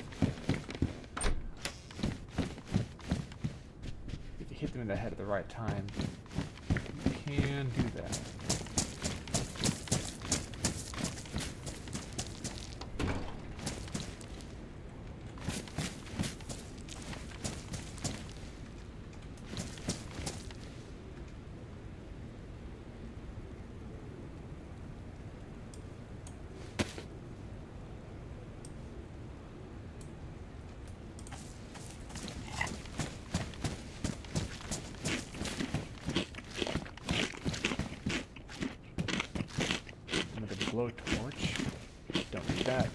If you hit them in the head at the right time, you can do that. blowtorch. Don't need that.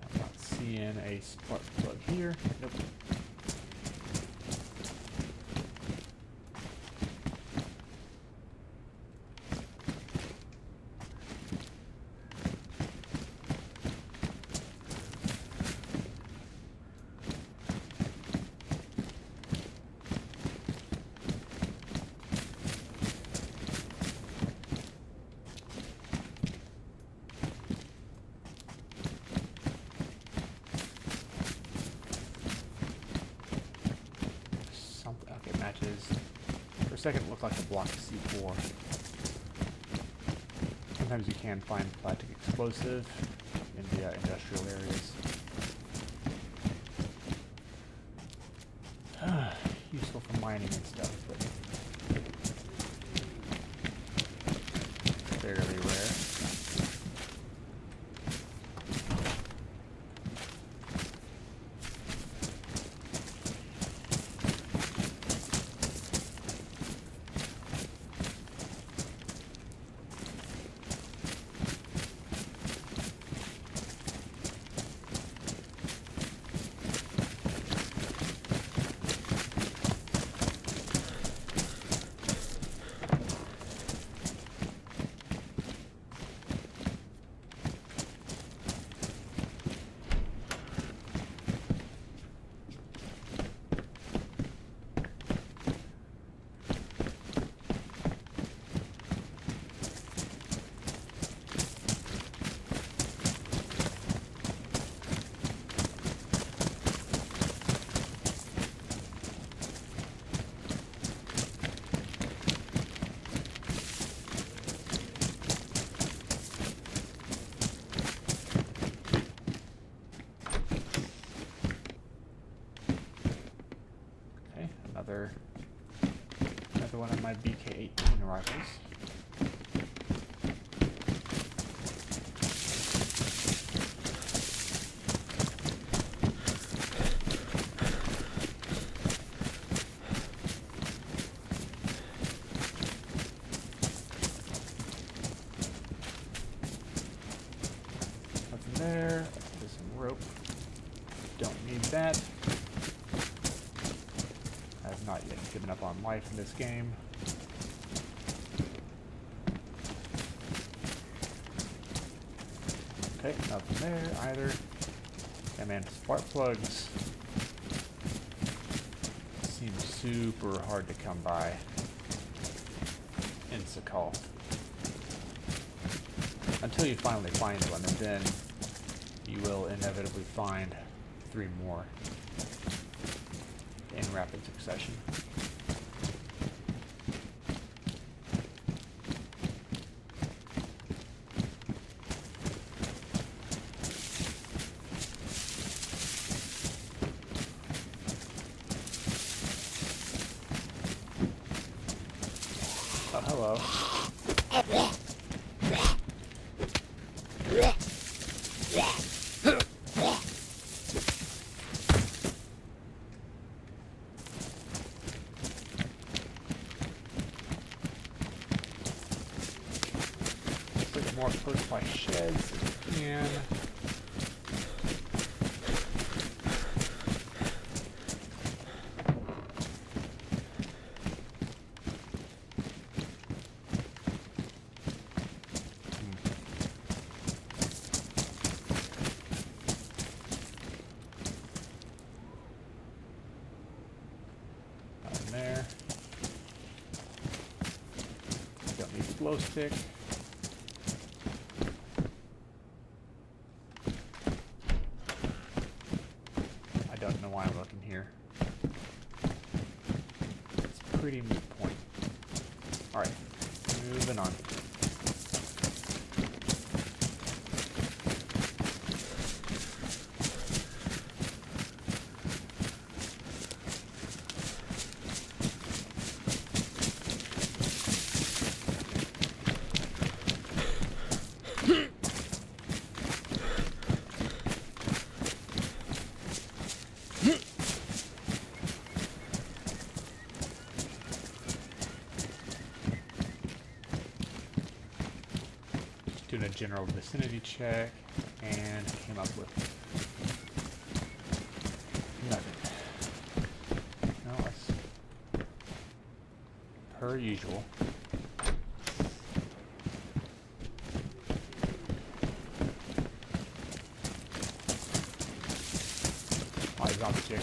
I'm not seeing a spark plug here. Nope. For a second, it looked like a block of C4. Sometimes you can find plastic explosive in the industrial areas. Useful for mining and stuff, but fairly rare. Another one of my BK-18 rifles. Nothing there. There's some rope. Don't need that. I have not yet given up on life in this game. Okay, nothing there either. Yeah, man, spark plugs seem super hard to come by in Sakhal. Until you finally find one, and then you will inevitably find 3 more in rapid succession. Oh, hello. More close by sheds if we can. Nothing there. Don't need glow stick. Don't know why I'm looking here. It's a pretty moot point. Alright, moving on. general vicinity check and came up with nothing. No, that's per usual. Oh, he's on the chick.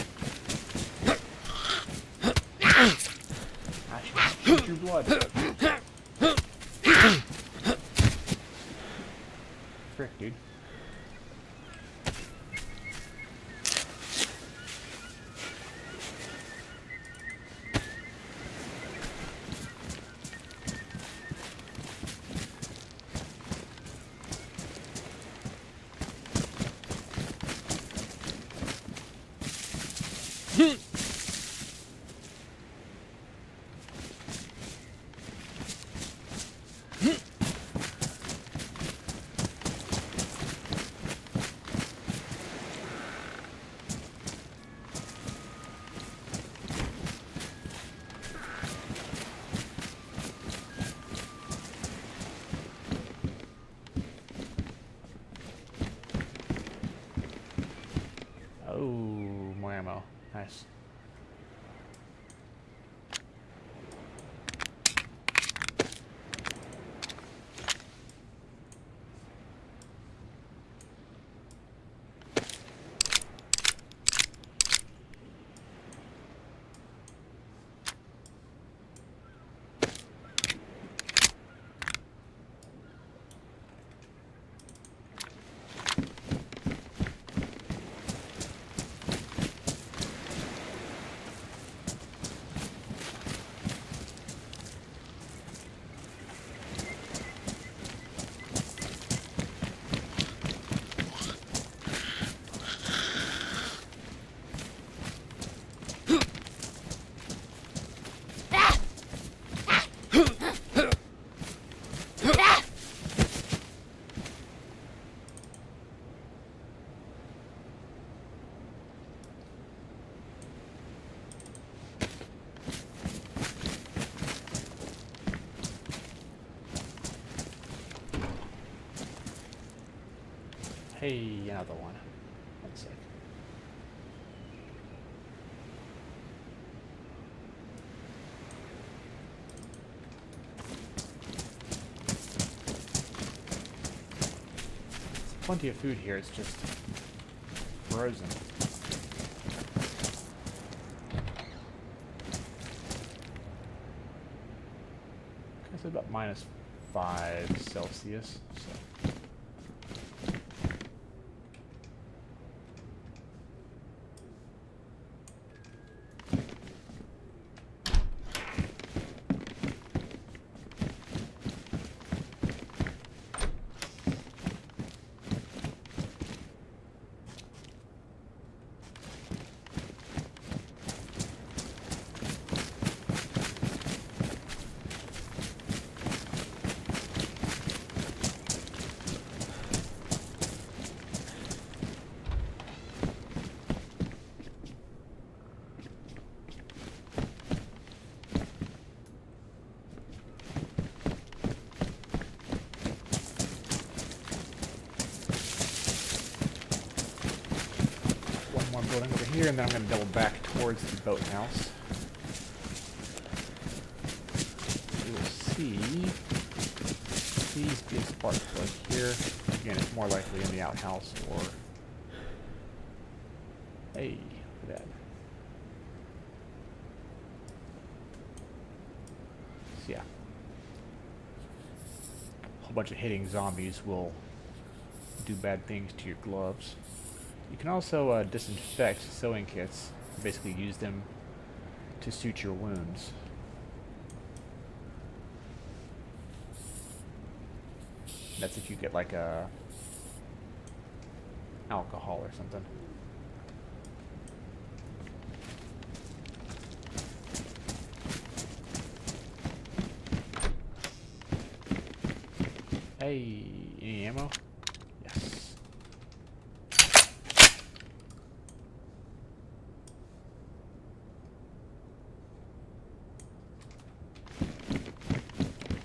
I should shoot your blood. Frick, dude. Oh, more ammo. Nice. Hey, another one. One sec. Plenty of food here, it's just frozen. It's about -5 Celsius, so. Building over here, and then I'm going to double back towards the boathouse. You will see these big spark plugs here. Again, it's more likely in the outhouse or... Hey, look at that. So yeah. A whole bunch of hitting zombies will do bad things to your gloves. You can also disinfect sewing kits. Basically use them to suit your wounds. That's if you get like a alcohol or something. Hey, any ammo? Yes.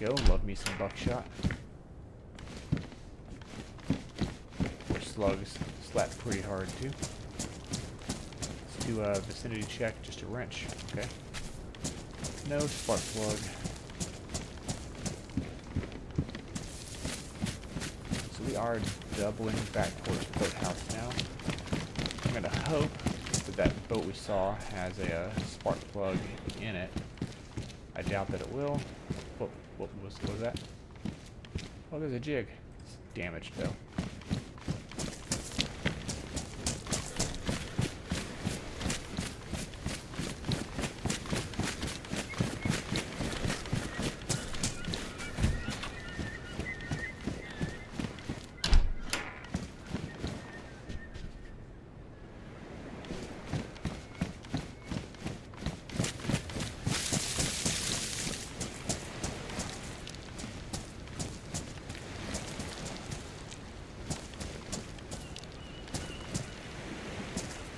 Go, love me some buckshot. slugs slap pretty hard too. Let's do a vicinity check, just a wrench. Okay. No spark plug. So we are doubling back towards the boathouse now. I'm gonna hope that that boat we saw has a spark plug in it. I doubt that it will. What was that? Oh, there's a jig. It's damaged though.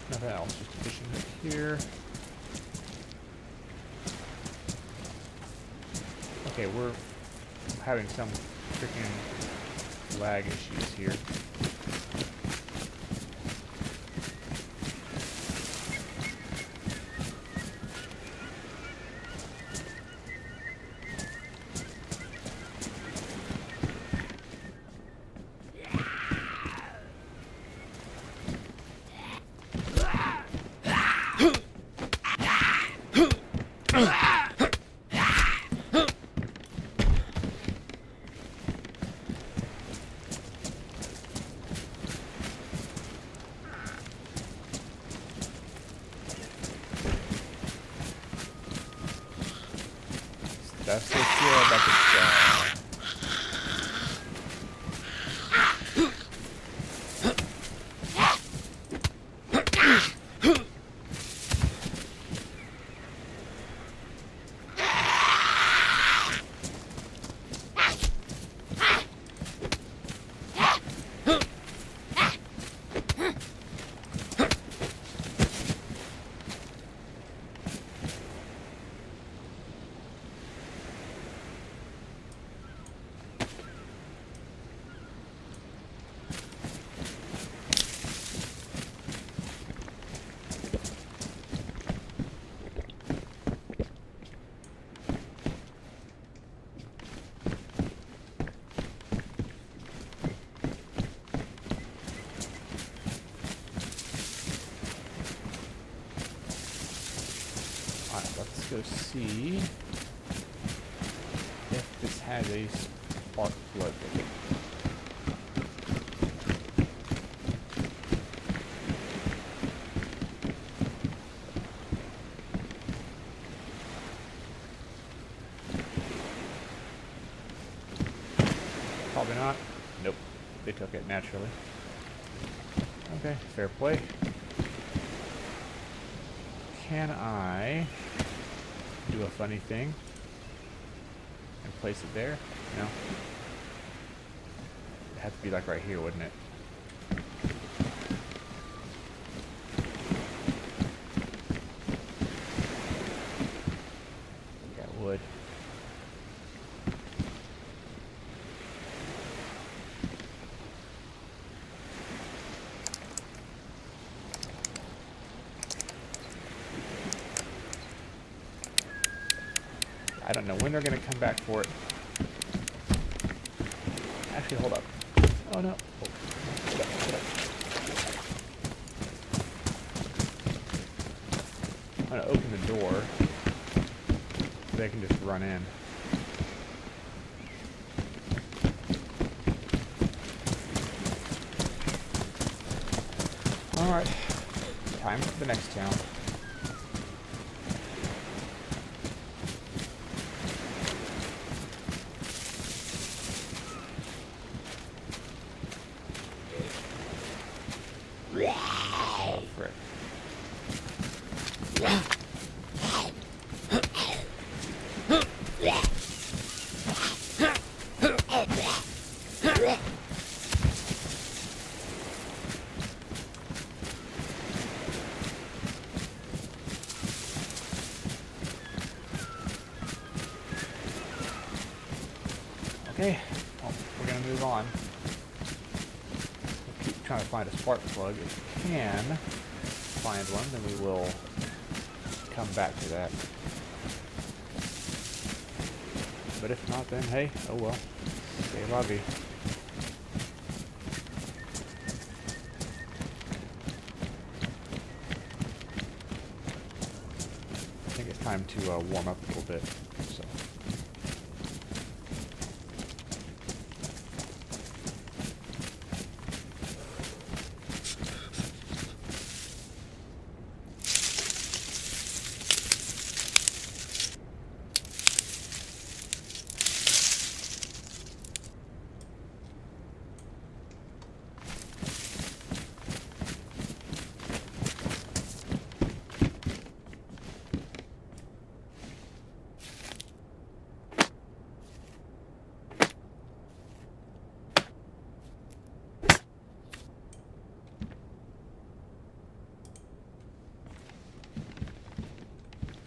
Nothing else, just fishing up here. Okay, we're having some freaking lag issues here. That's so cool about this Let's go see if this has a spark plug in it. Probably not. Nope. They took it naturally. Okay, fair play. Can I do a funny thing and place it there? No. It'd have to be like right here, wouldn't it? Yeah, it would. I don't know when they're going to come back for it. Actually, hold up. Oh, no. Oh, hold up, hold up. I'm going to open the door so they can just run in. Alright. Time for the next town. Oh, frick. Okay, well, we're gonna move on. We'll keep trying to find a spark plug. If we can find one, then we will come back to that. But if not, then hey, oh well. C'est la vie. I think it's time to warm up a little bit. So.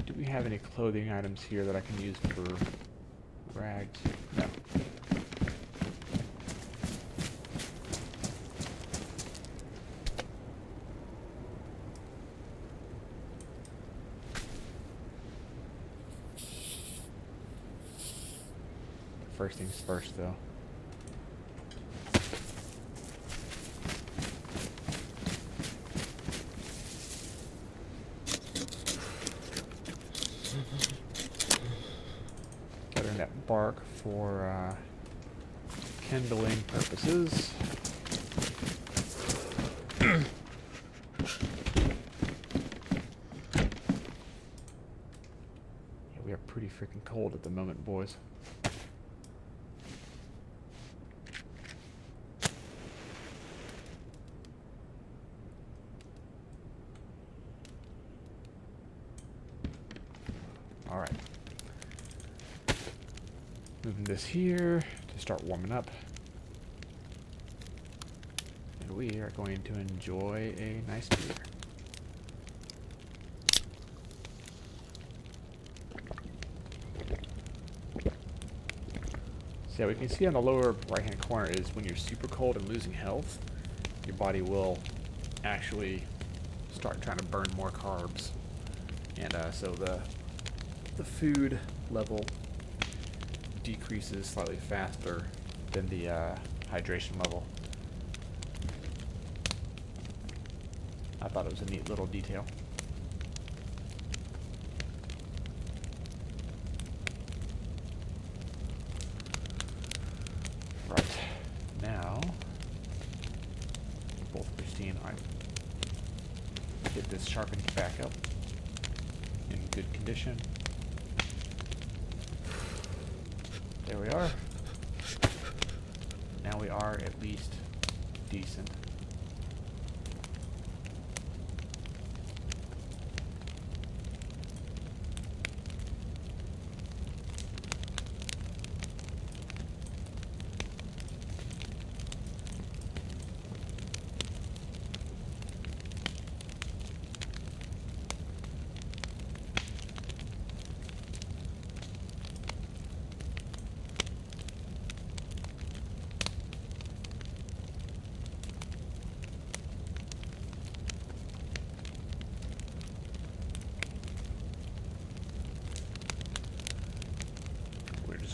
Do we have any clothing items here that I can use for rags? No. First things first, though. Gathering that bark for kindling purposes. Yeah, we are pretty freaking cold at the moment, boys. Alright. Moving this here to start warming up. And we are going to enjoy a nice beer. So yeah, we can see on the lower right hand corner is when you're super cold and losing health, your body will actually start trying to burn more carbs. And so the food level decreases slightly faster than the hydration level. I thought it was a neat little detail. Right, now, both pristine. I get this sharpened back up in good condition. There we are. Now we are at least decent.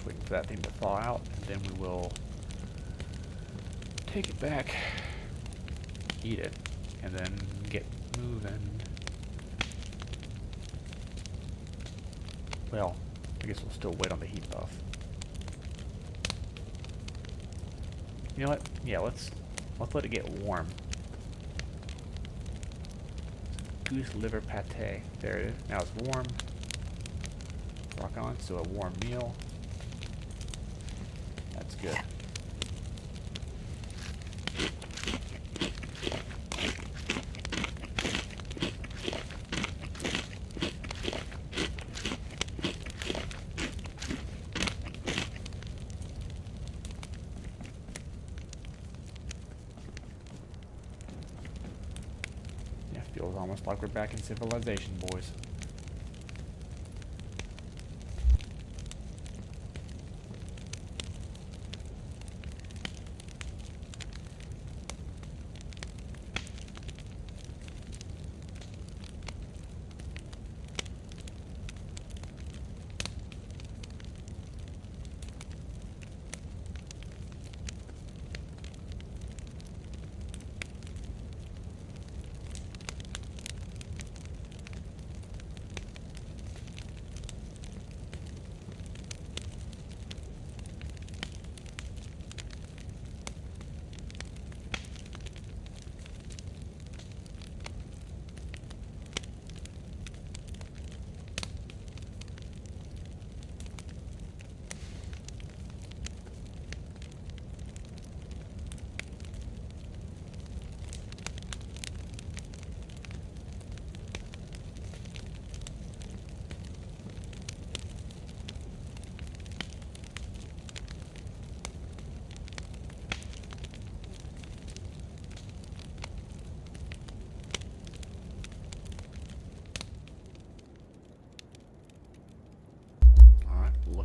Waiting for that thing to thaw out, and then we will take it back, eat it, and then get moving. Well, I guess we'll still wait on the heat buff. You know what? Yeah, let's let it get warm. Goose liver pate. There it is. Now it's warm. Rock on. So a warm meal. That's good. Yeah, feels almost like we're back in civilization, boys.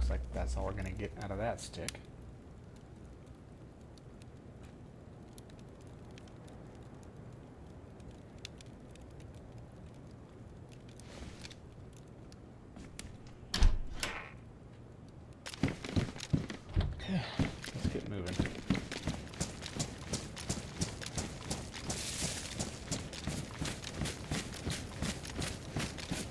looks like that's all we're going to get out of that stick. Okay, let's get moving.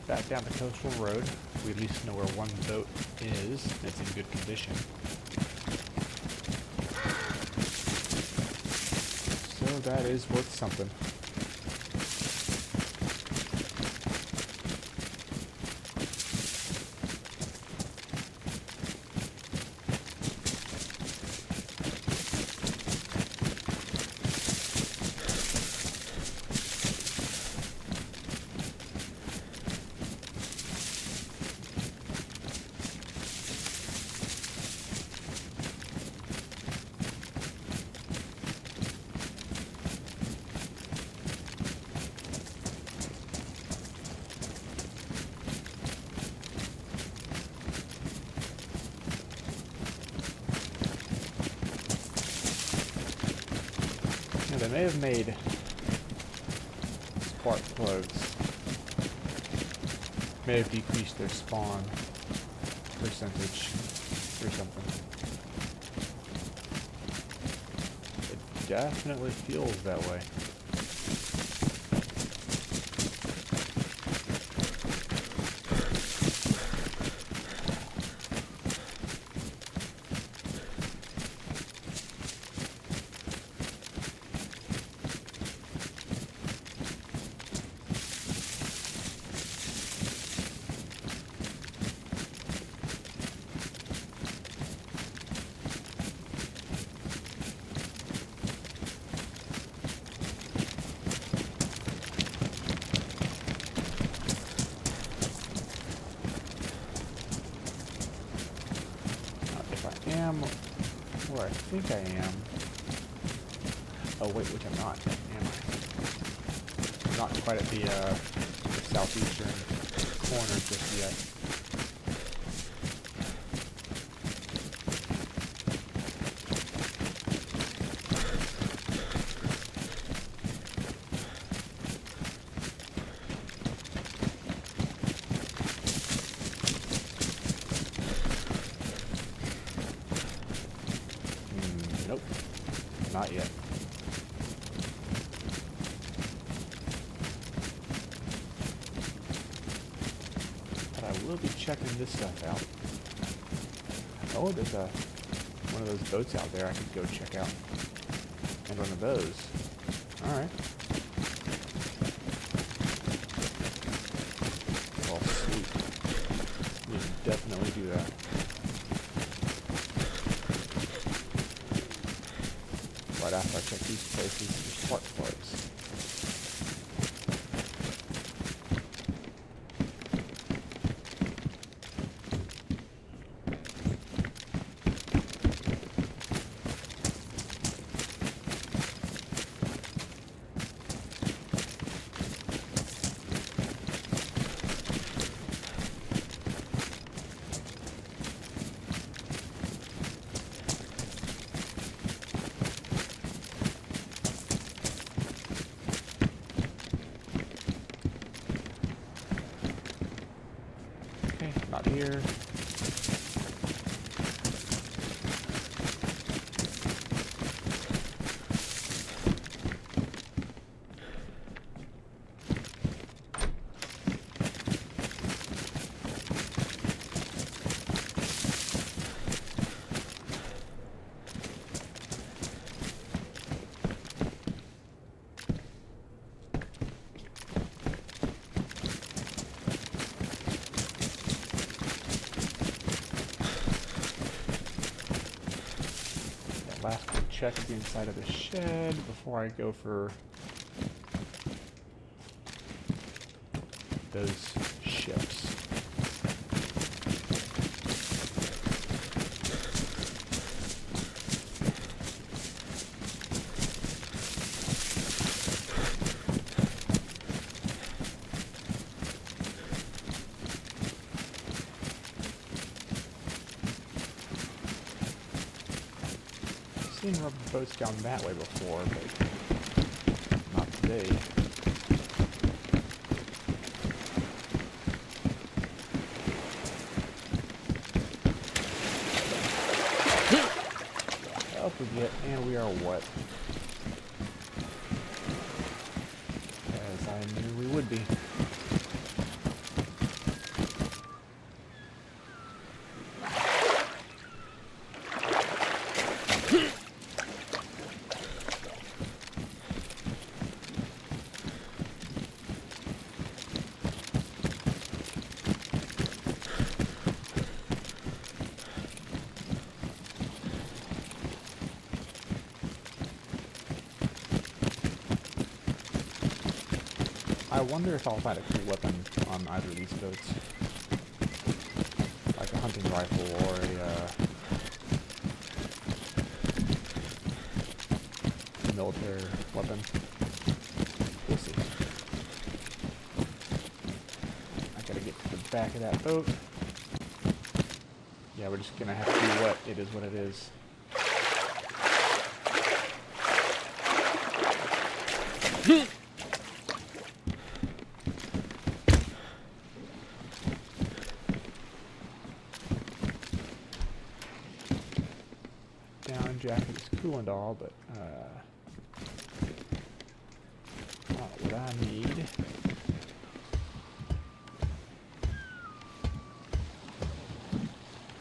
Back down the coastal road. We at least know where one boat is. It's in good condition. So that is worth something. They may have made spark plugs. May have decreased their spawn percentage or something. It definitely feels that way. Where I think I am. Oh wait, which I'm not, am I? I'm not quite at the southeastern corner just yet. Nope, not yet. But I will be checking this stuff out. Oh, there's one of those boats out there I could go check out. And one of those. Alright. Well, sweet. We can definitely do that. Right after I check these places for spark plugs. Not here. Last check the inside of the shed before I go for those ships. seen rubber boats down that way before, but not today. Up we get, and we are wet. As I knew we would be. I wonder if I'll find a cool weapon on either of these boats. Like a hunting rifle or a military weapon. We'll see. I gotta get to the back of that boat. Yeah, we're just gonna have to do what it is what it is. Down jacket is cool and all, but not what I need.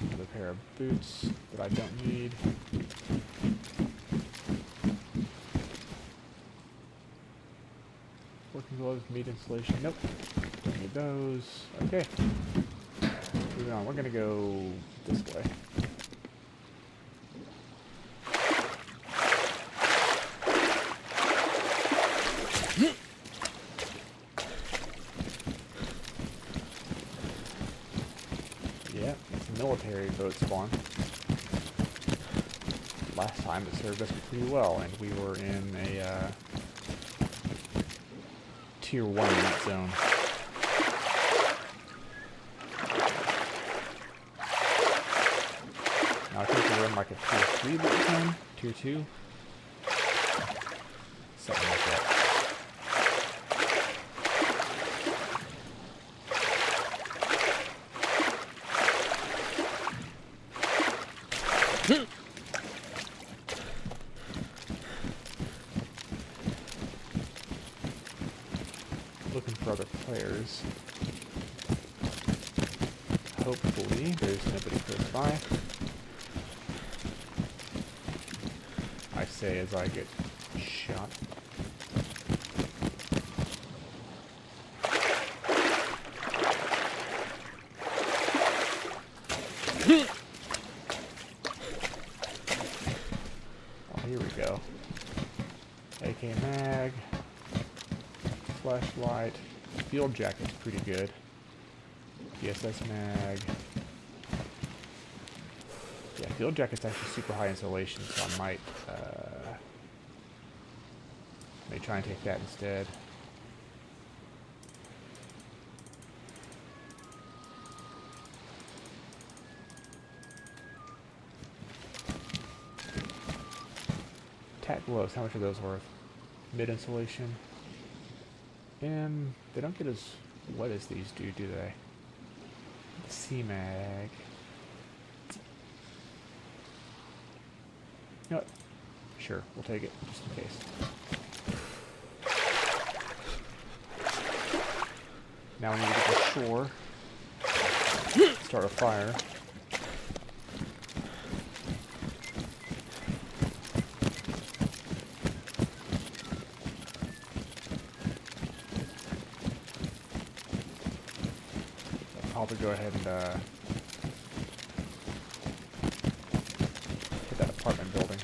Another pair of boots that I don't need. Working gloves, meat insulation. Nope. Don't need those. Okay. Moving on. We're gonna go this way. Yeah, it's a military boat spawn. Last time it served us pretty well, and we were in a Tier 1 meat zone. Now I think we're in like a Tier 3 meat zone? Tier 2? Something like that. Looking for other players. Hopefully there's nobody close by. I say as I get shot. Oh, here we go. AK mag. Flashlight. Field jacket's pretty good. PSS mag. Yeah, field jacket's actually super high insulation, so I might may try and take that instead. Tack gloves, how much are those worth? Mid insulation. They don't get as wet as these do they? The C-mag. You know what? Sure, we'll take it, just in case. Now we need to get to shore. Start a fire. I'll probably go ahead and hit that apartment building.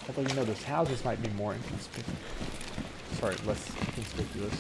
Although, you know, those houses might be more inconspicuous. Sorry, less conspicuous.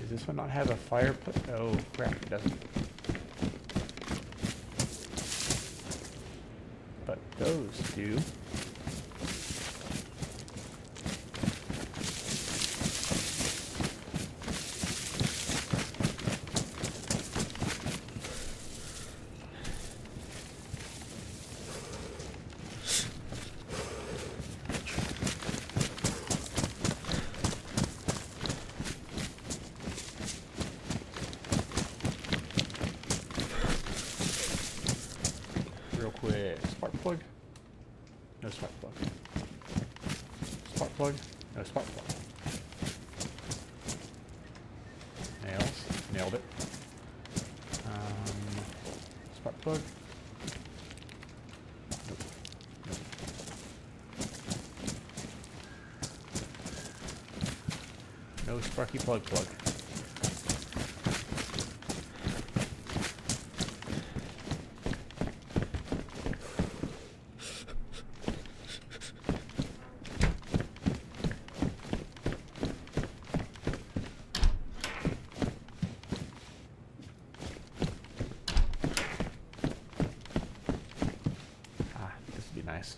This one not have a fireplace? Oh crap, it doesn't. But those do. Spark plug? No spark plug. Spark plug? No spark plug. Nails. Nailed it. Spark plug? Nope. Nope. No sparky plug plug. Nice.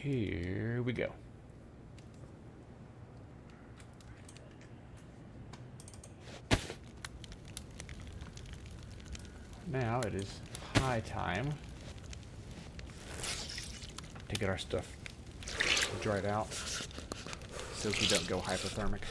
Here we go. Now it is high time to get our stuff dried out so we don't go hypothermic.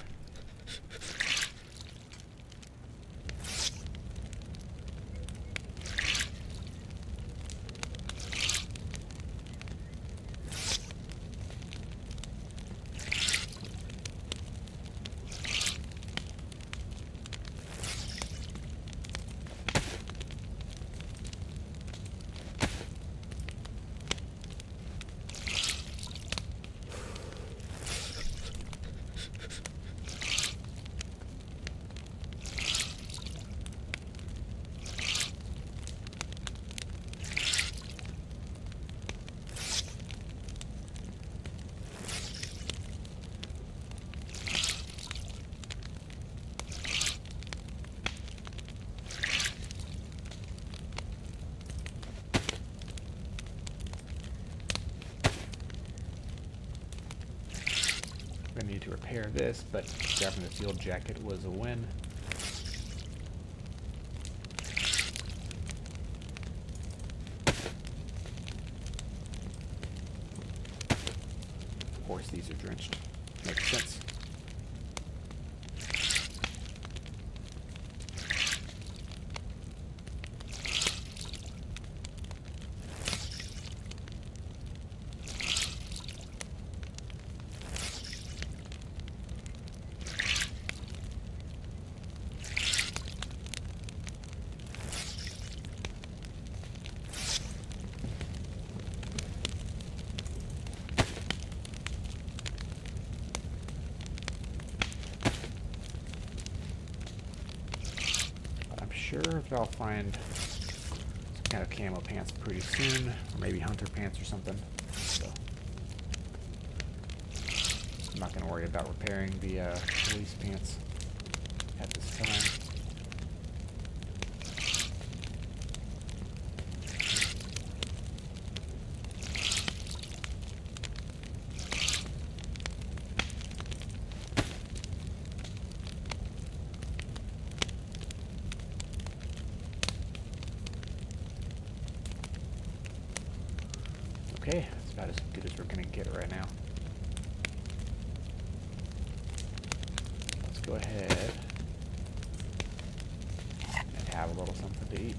I need to repair this, but grabbing the field jacket was a win. Of course, these are drenched. Makes sense. Sure if I'll find some kind of camo pants pretty soon, or maybe hunter pants or something. So I'm not going to worry about repairing the police pants at this time. Okay, that's about as good as we're going to get right now. Let's go ahead and have a little something to eat.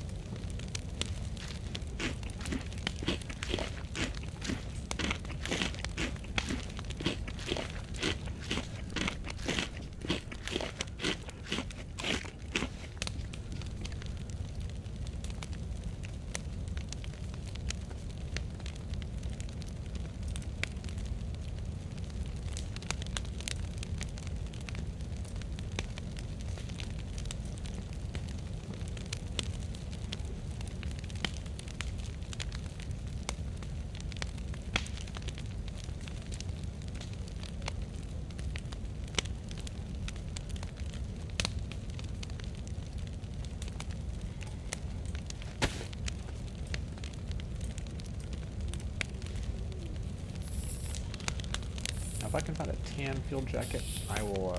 Now, if I can find a tan field jacket, I will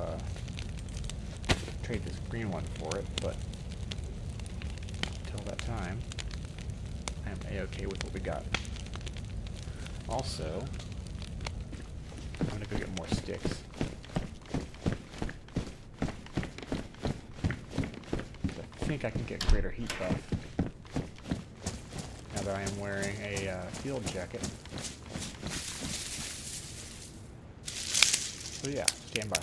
trade this green one for it, but until that time, I am A-okay with what we got. Also, I'm going to go get more sticks. I think I can get greater heat buff now that I am wearing a field jacket. So yeah, stand by.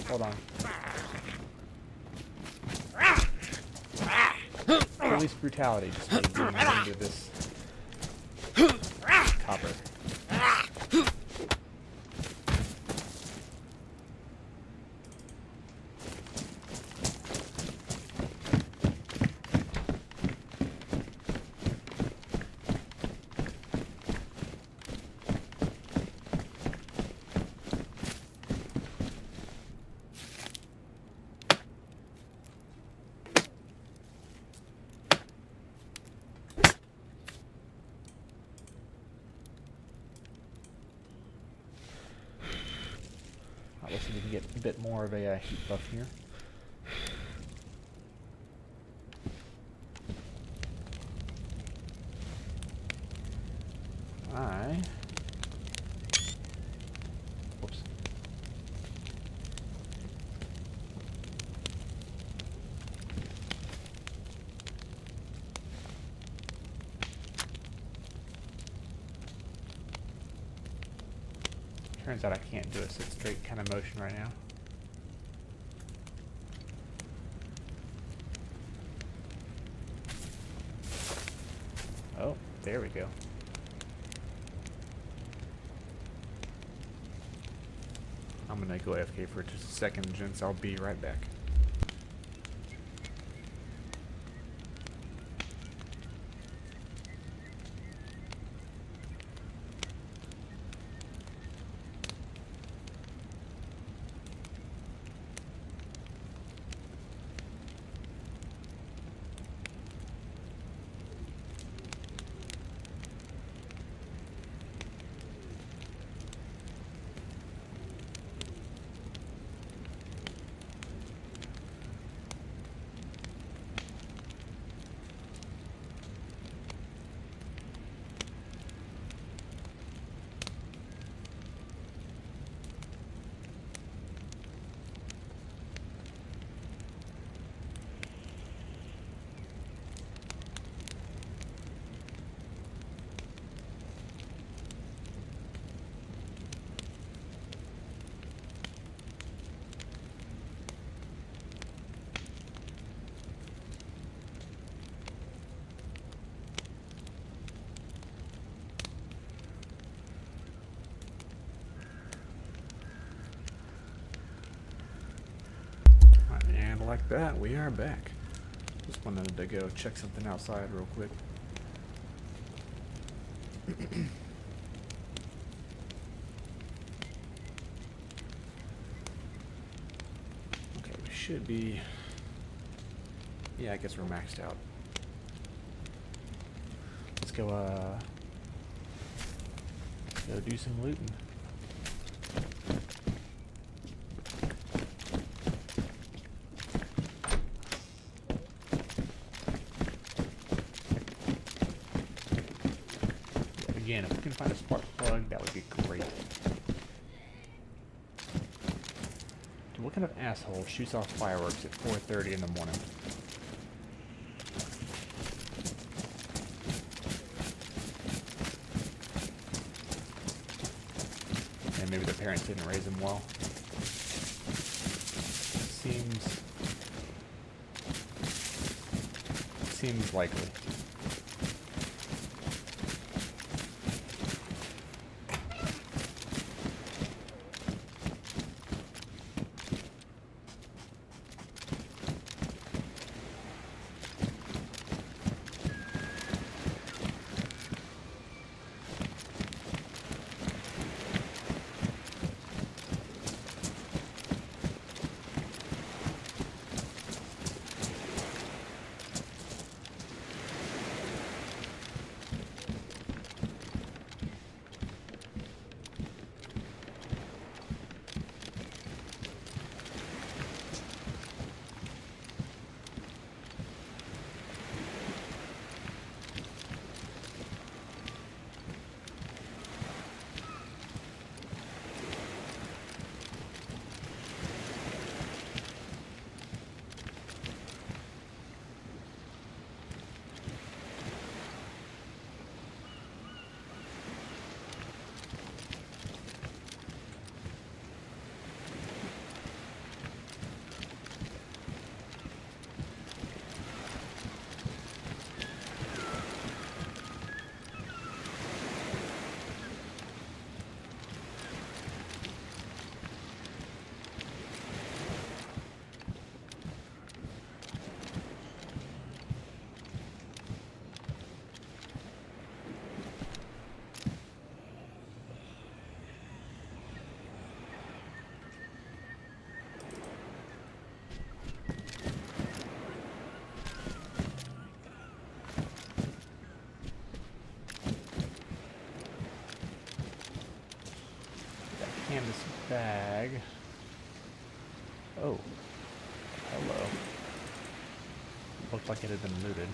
Hold on. Police brutality just made me into this copper. Let's see if we can get a bit more of a heat buff here. Whoops. Turns out I can't do a sit straight kind of motion right now. Oh, there we go. I'm gonna go AFK for just a second, gents. I'll be right back. like that, we are back. Just wanted to go check something outside real quick. Okay, we should be... Yeah, I guess we're maxed out. Let's go, go do some looting. Again, if we can find a spark plug, that would be great. Dude, what kind of asshole shoots off fireworks at 4:30 in the morning? And maybe their parents didn't raise them well. Seems likely. Canvas bag. Oh. Hello. Looked like it had been looted.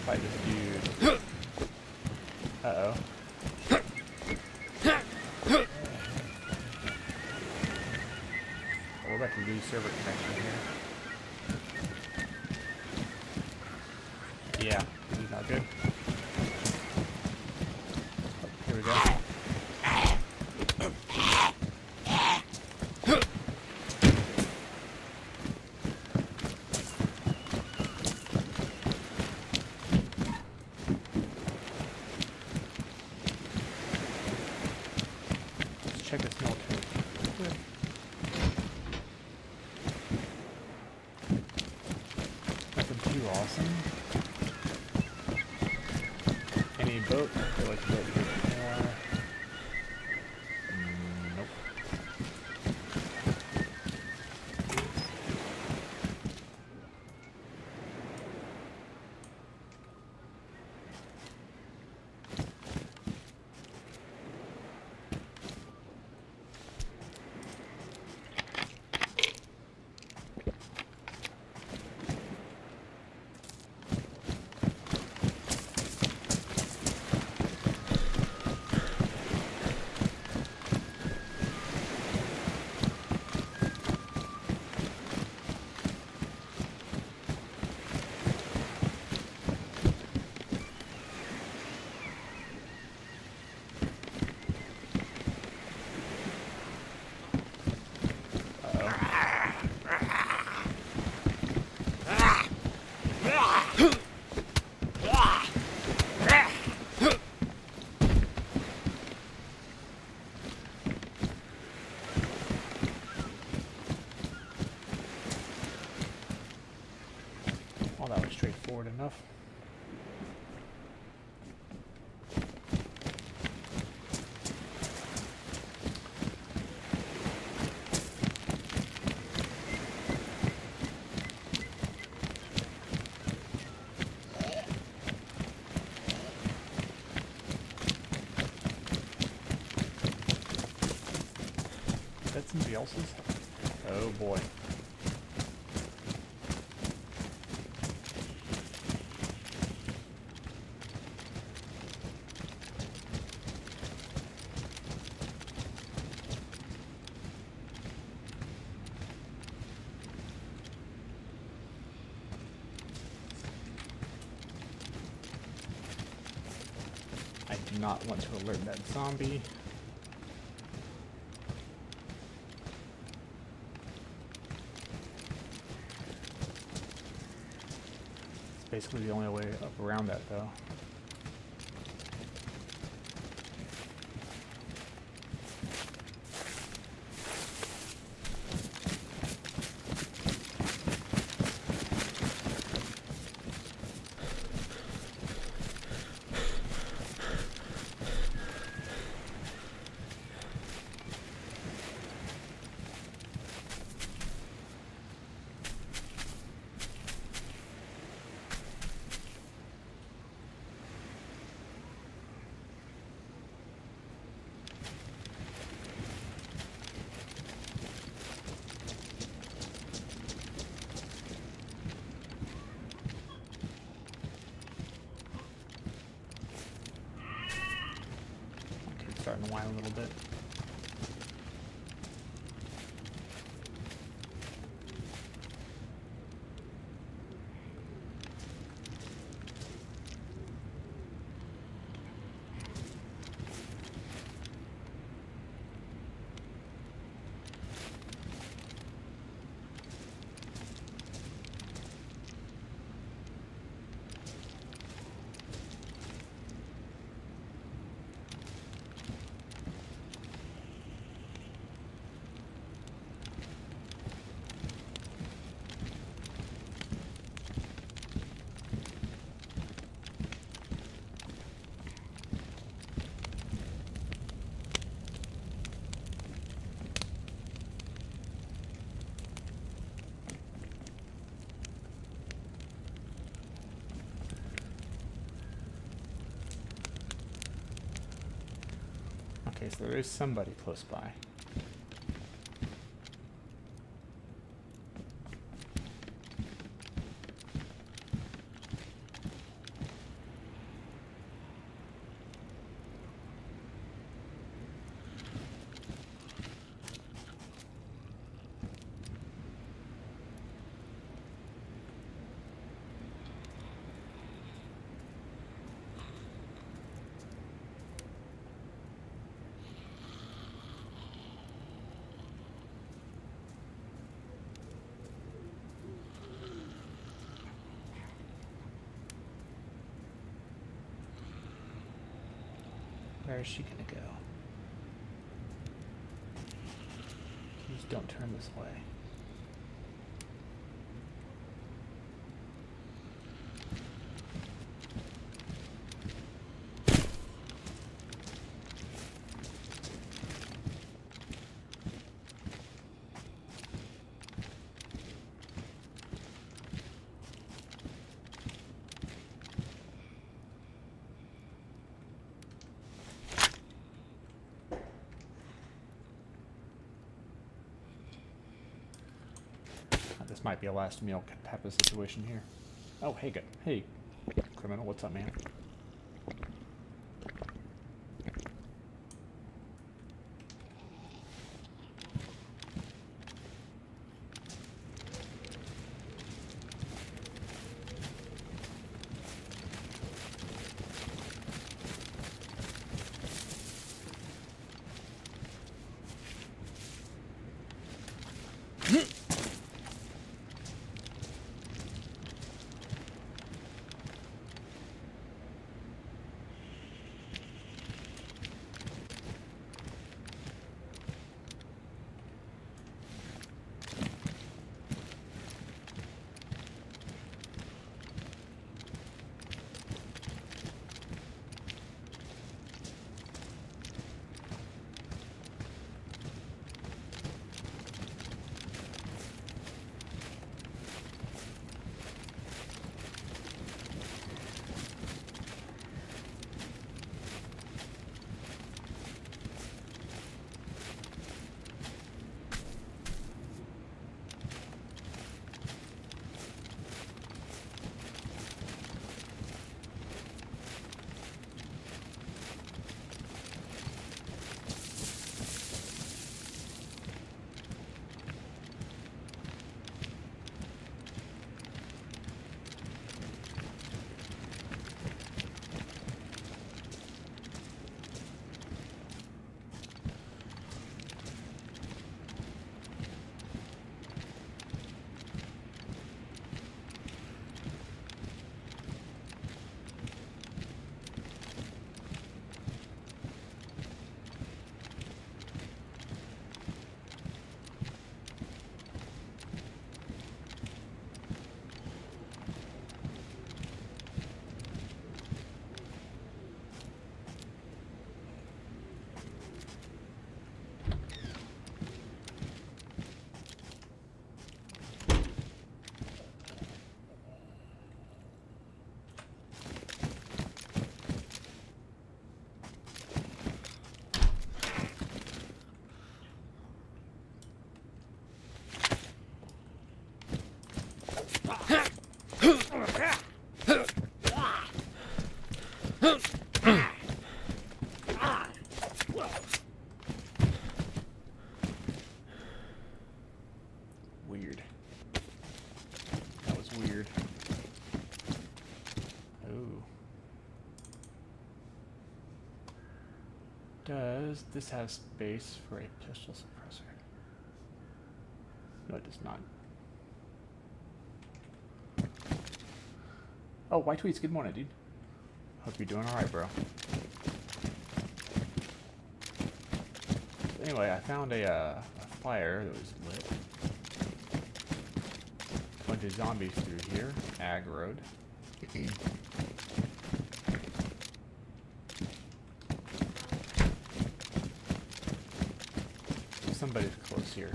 Fight this dude. Uh-oh. We're about to lose server connection here. Yeah, this is not good. Oh, here we go. Check this military. Good. Nothing too awesome. Any boat? I feel like the boat here before. Nope. straightforward enough. Is that somebody else's? Oh boy. I do not want to alert that zombie. It's basically the only way up around that, though. Starting to whine a little bit. Okay, so there is somebody close by. Where is she gonna go? Please don't turn this way. This might be a last meal type of situation here. Oh, hey, good. Hey, criminal, what's up, man? weird. That was weird. Ooh. Does this have space for a pistol suppressor? No, it does not. Oh, White Tweets, good morning, dude. Hope you're doing alright, bro. So anyway, I found a fire that was lit. A bunch of zombies through here, aggroed. Somebody's close here.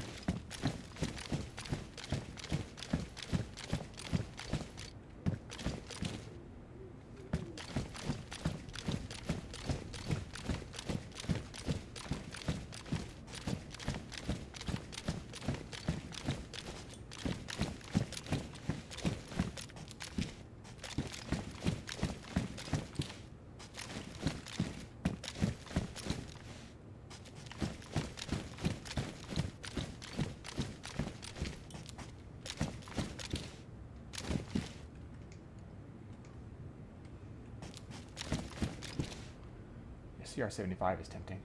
CR75 is tempting.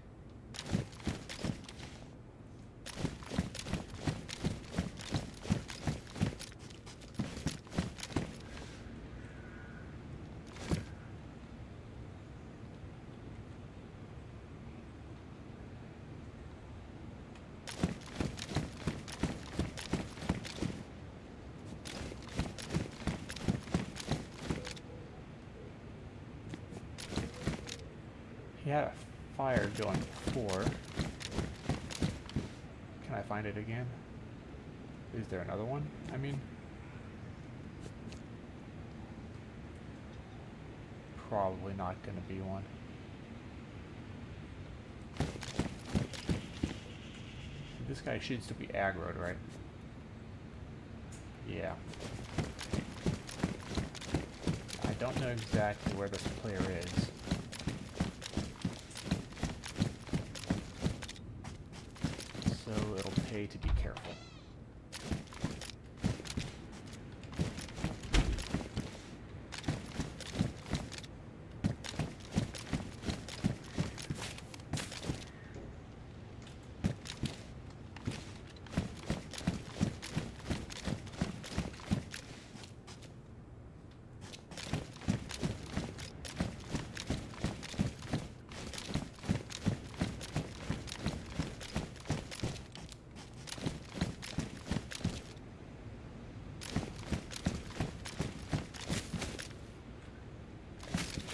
He had a fire going before. Can I find it again? Is there another one? I mean, probably not going to be one. This guy should still be aggroed, right? Yeah. I don't know exactly where this player is. So it'll pay to be careful.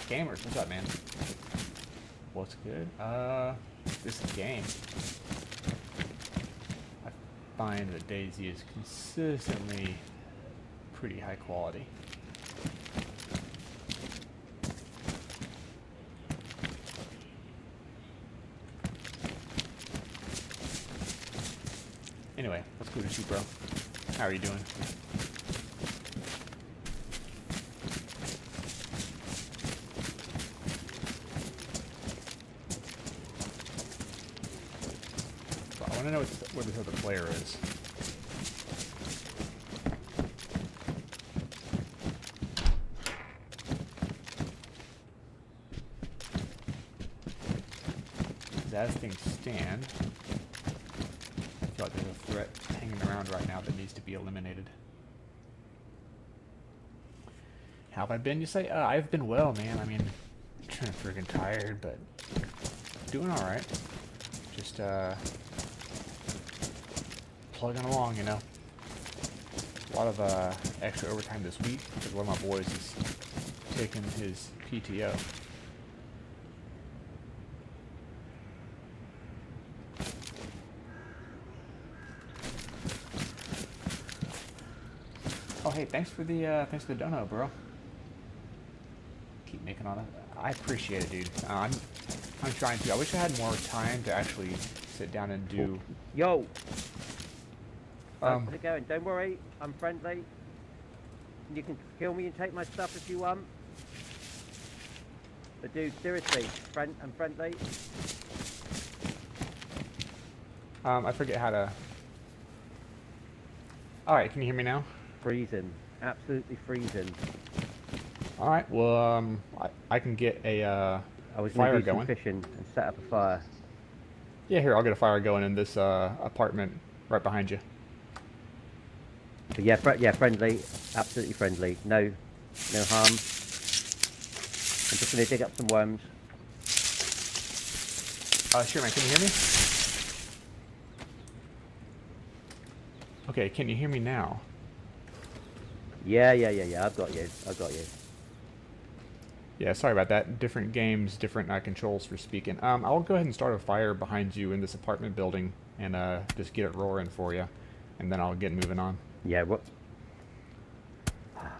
Gamers, what's up, man? What's good? This game. I find that DayZ is consistently pretty high quality. Anyway, let's go to shoot, bro. How are you doing? I want to know where this other player is. As things stand, I feel like there's a threat hanging around right now that needs to be eliminated. How have I been, you say? I've been well, man. I mean, kind of freaking tired, but doing alright. Just, plugging along, you know. A lot of extra overtime this week because one of my boys is taking his PTO. Oh hey, thanks for the dono, bro. Keep making on it. I appreciate it, dude. I'm trying to. I wish I had more time to actually sit down and do. Yo. How's it going? Don't worry, I'm friendly. You can kill me and take my stuff if you want. But dude, seriously, I'm friendly. I forget how to All right, can you hear me now? Freezing. Absolutely freezing. All right, well, I can get a I was going fire to do some going. fishing and set up a fire. Yeah, here, I'll get a fire going in this apartment right behind you. But yeah, yeah, friendly. Absolutely friendly. No harm. I'm just going to dig up some worms. Sure, man, can you hear me? Okay, can you hear me now? Yeah. I've got you. Yeah, sorry about that. Different games, different controls for speaking. I'll go ahead and start a fire behind you in this apartment building and just get it roaring for you, and then I'll get moving on. Yeah, what?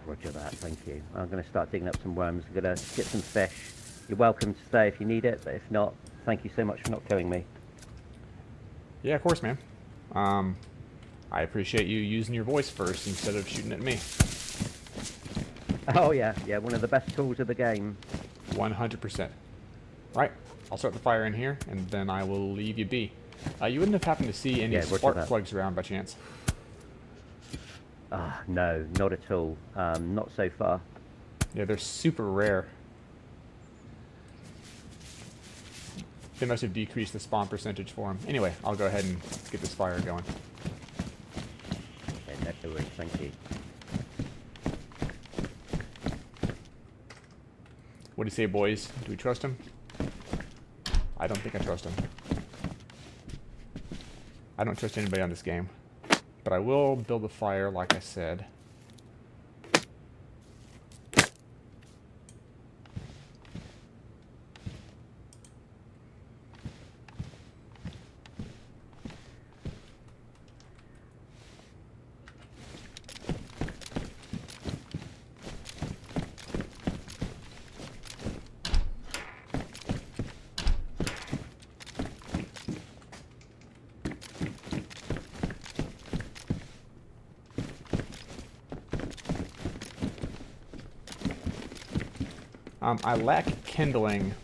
Roger that, thank you. I'm going to start digging up some worms. I'm going to get some fish. You're welcome to stay if you need it, but if not, thank you so much for not killing me. Yeah, of course, man. I appreciate you using your voice first instead of shooting at me. Oh yeah, one of the best tools of the game. 100%. Right, I'll start the fire in here, and then I will leave you be. You wouldn't have happened to see any spark plugs around by chance? No, not at all. Not so far. Yeah, they're super rare. They must have decreased the spawn percentage for them. Anyway, I'll go ahead and get this fire going. Okay, no worries, thank you. What do you say, boys? Do we trust him? I don't think I trust him. I don't trust anybody on this game. But I will build a fire, like I said. I lack kindling.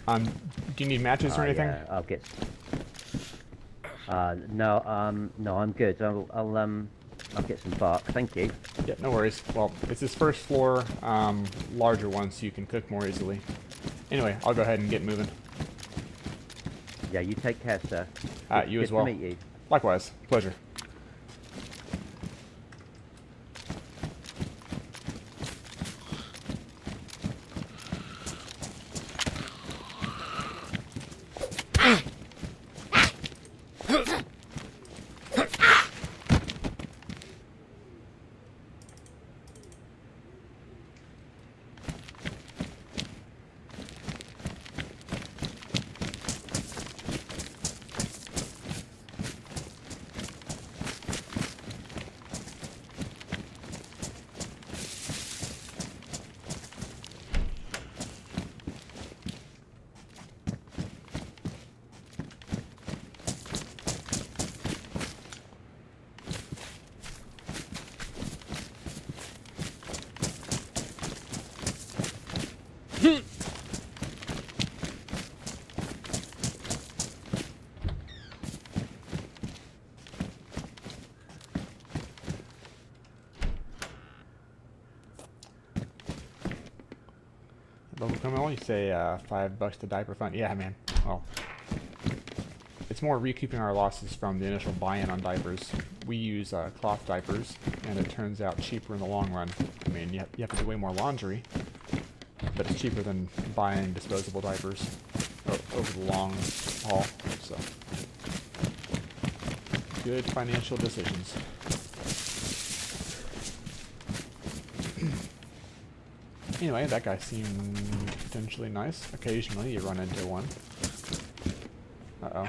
Do you need matches or anything? Yeah, I'll get. No, I'm good. I'll get some bark. Thank you. Yeah, no worries. Well, it's this first floor, larger one, so you can cook more easily. Anyway, I'll go ahead and get moving. Yeah, you take care, sir. You as well. Good to meet you. Likewise. Pleasure. Local criminal, you say $5 to diaper fund. Yeah, man. Well, it's more recouping our losses from the initial buy-in on diapers. We use cloth diapers, and it turns out cheaper in the long run. I mean, you have to do way more laundry, but it's cheaper than buying disposable diapers over the long haul. So, good financial decisions. Anyway, that guy seemed potentially nice. Occasionally, you run into one. Uh-oh.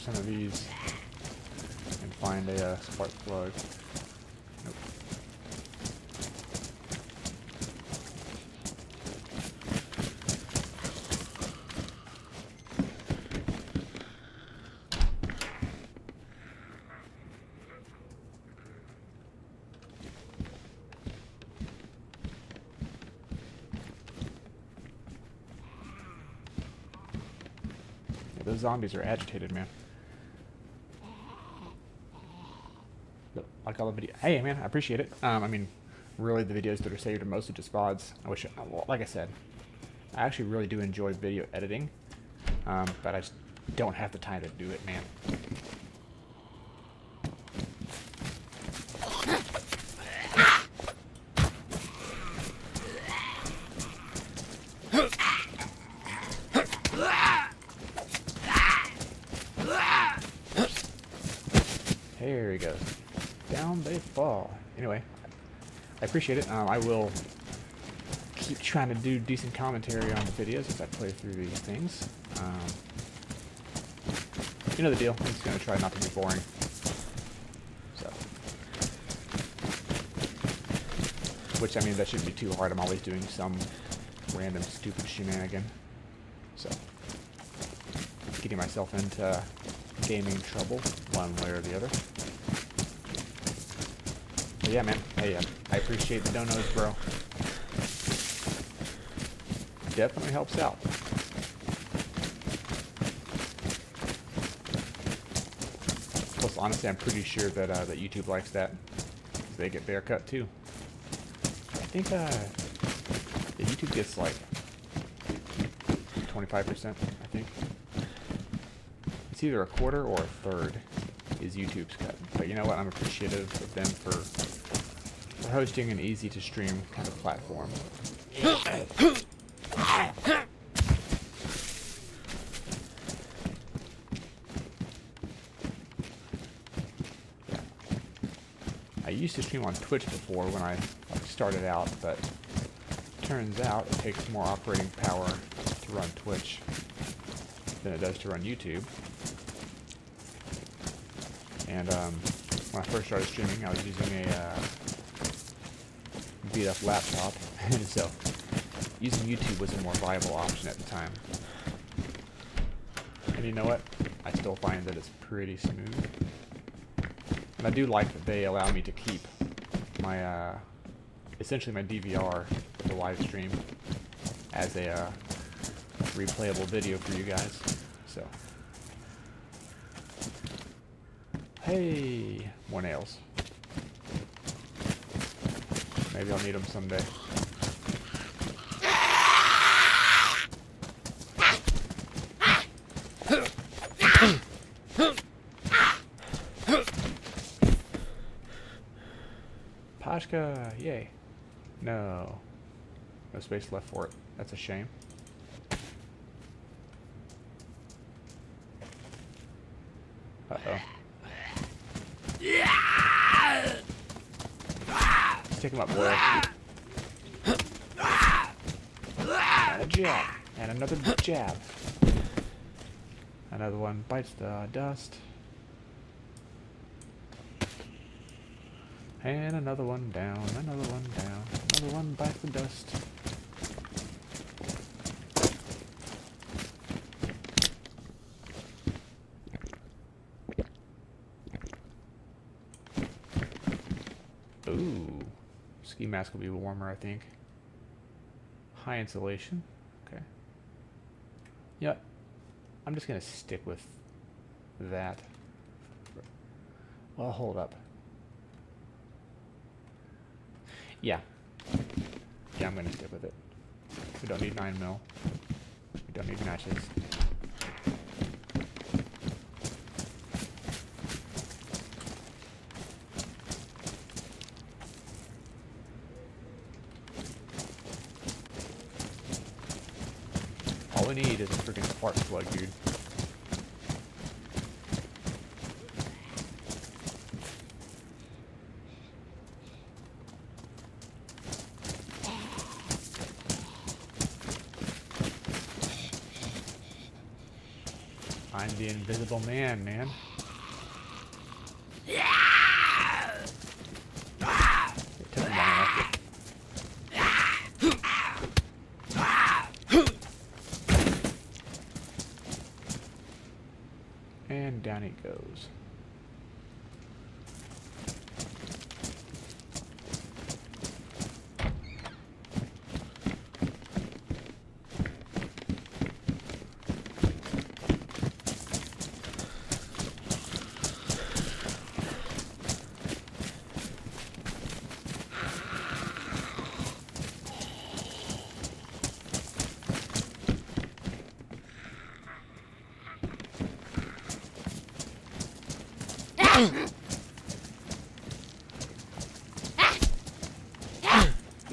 some of these and find a spark plug. Nope. Yeah, those zombies are agitated, man. Like all the video. Hey, man, I appreciate it. I mean, really, the videos that are saved are mostly just VODs. I wish, well, like I said, I actually really do enjoy video editing, but I just don't have the time to do it, man. There he goes. Down they fall. Anyway, I appreciate it. I will keep trying to do decent commentary on the videos as I play through these things. You know the deal. I'm just going to try not to be boring. So, which, I mean, that shouldn't be too hard. I'm always doing some random stupid shenanigan. So, getting myself into gaming trouble one way or the other. But yeah, man. Hey, I appreciate the donos, bro. Definitely helps out. Plus, honestly, I'm pretty sure that that YouTube likes that. They get bear cut too. I think the YouTube gets like 25%. I think it's either a quarter or a third is YouTube's cut. But you know what? I'm appreciative of them for hosting an easy to stream kind of platform. I used to stream on Twitch before when I started out, but turns out it takes more operating power to run Twitch than it does to run YouTube. And when I first started streaming, I was using a beat-up laptop, so using YouTube was a more viable option at the time. And you know what? I still find that it's pretty smooth. And I do like that they allow me to keep my, essentially my DVR for the live stream as a replayable video for you guys. So, hey, more nails. Maybe I'll need them someday. Pashka, yay. No. No space left for it. That's a shame. Uh-oh. Let's take him up, boy. And a jab. And another jab. Another one bites the dust. And another one down, another one down, another one bites the dust. Ooh, ski mask will be warmer, I think. High insulation, okay. Yeah, I'm just gonna stick with that. Well, hold up. Yeah. Yeah, I'm gonna stick with it. We don't need 9mm. We don't need matches. All we need is a freaking spark plug, dude. I'm the invisible man, man. It took him long enough. And down he goes.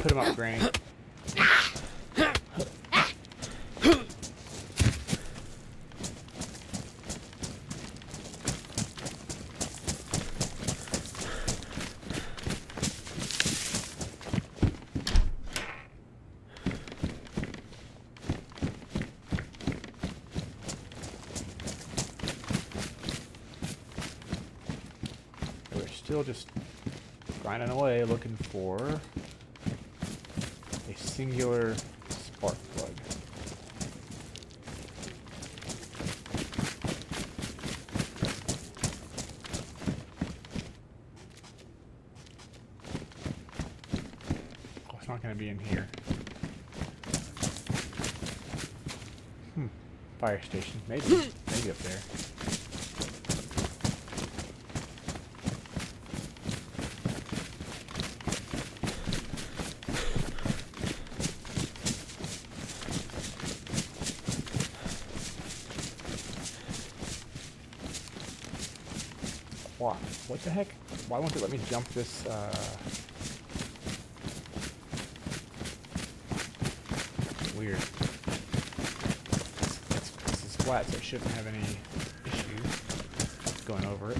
Put him up, Granny. We're still just grinding away looking for a singular spark plug. Oh, it's not going to be in here. Fire station. Maybe up there. What the heck? Why won't it let me jump this, weird. This is flat, so it shouldn't have any issues going over it.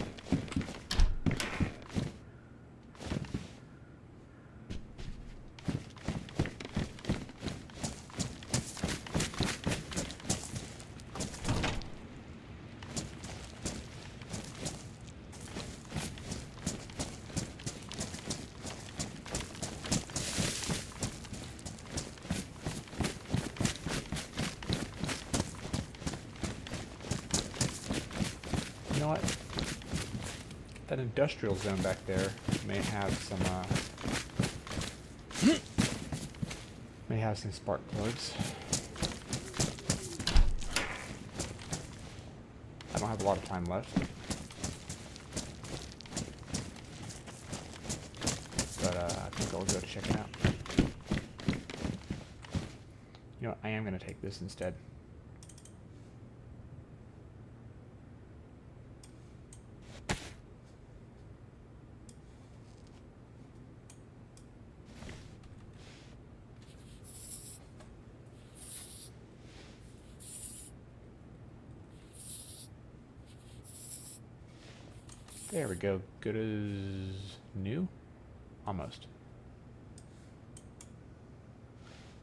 You know what? That industrial zone back there may have some spark plugs. I don't have a lot of time left, but I think I'll go check it out. You know what? I am going to take this instead. There we go. Good as new? Almost.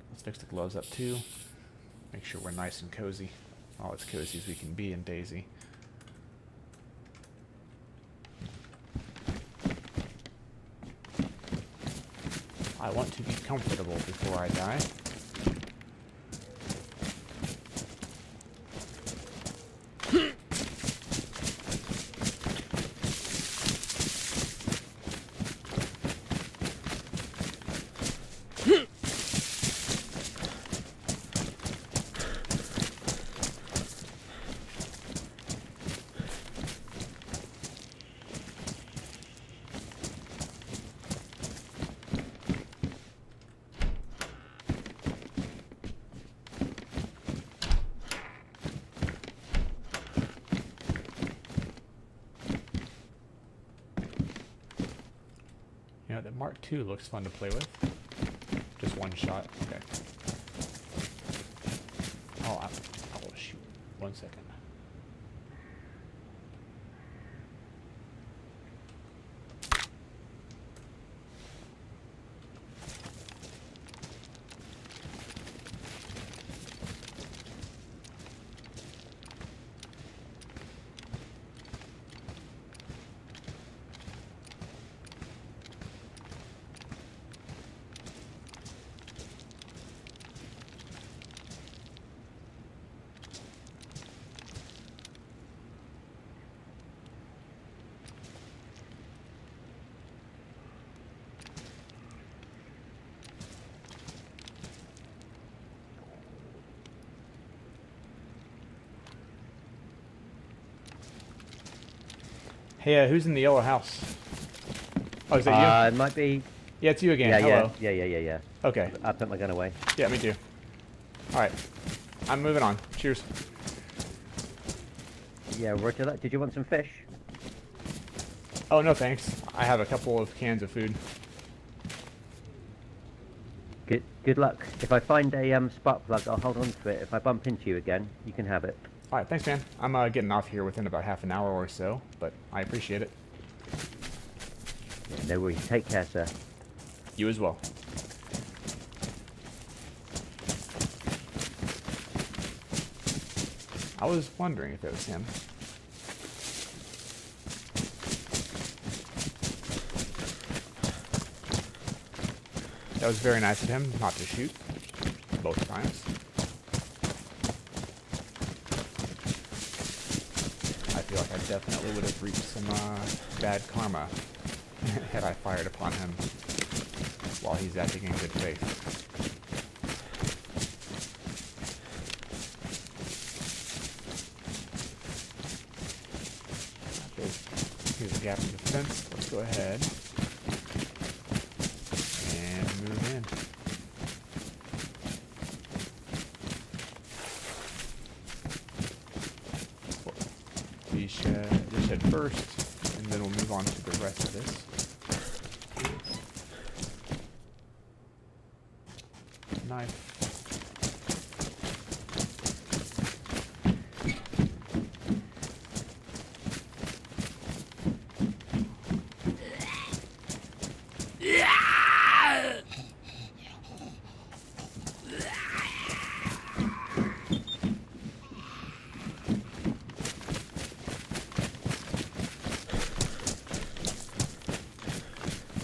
Let's fix the gloves up too. Make sure we're nice and cozy. All as cozy as we can be in DayZ. I want to be comfortable before I die. You know, the Mark II looks fun to play with. Just one shot. Okay. Oh, shoot. 1 second. Hey, who's in the yellow house? Oh, is that you? It might be. Yeah, it's you again. Yeah, Hello. yeah. Okay. I put my gun away. Yeah, me too. Alright. I'm moving on. Cheers. Yeah, roger that. Did you want some fish? Oh, no thanks. I have a couple of cans of food. Good luck. If I find a spark plug, I'll hold on to it. If I bump into you again, you can have it. Alright, thanks, man. I'm getting off here within about half an hour or so, but I appreciate it. Yeah, no worries. Take care, sir. You as well. I was wondering if it was him. That was very nice of him not to shoot both times. I feel like I definitely would have reaped some bad karma had I fired upon him while he's acting in good faith. Here's a gap in the fence. Let's go ahead and move in. This shed first, and then we'll move on to the rest of this. Knife.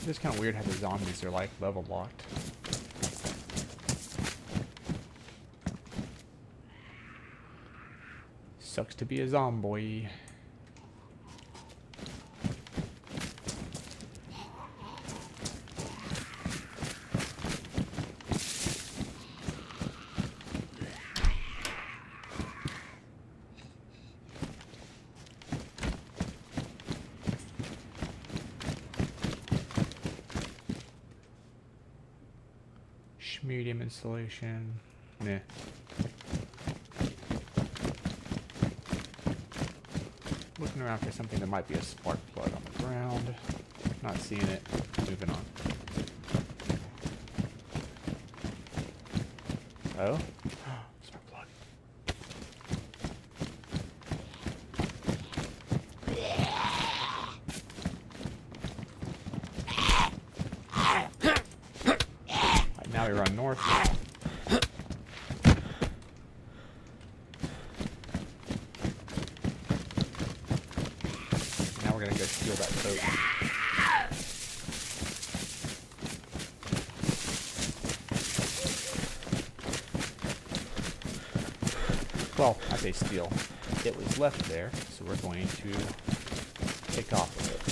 It's kind of weird how the zombies are like level locked. Sucks to be a zombie. Medium insulation. Meh. Looking around for something that might be a spark plug on the ground. Not seeing it. Moving on. Oh? Spark plug. Now we run north. Now we're gonna go steal that boat. Well, I say steal. It was left there, so we're going to take off with it.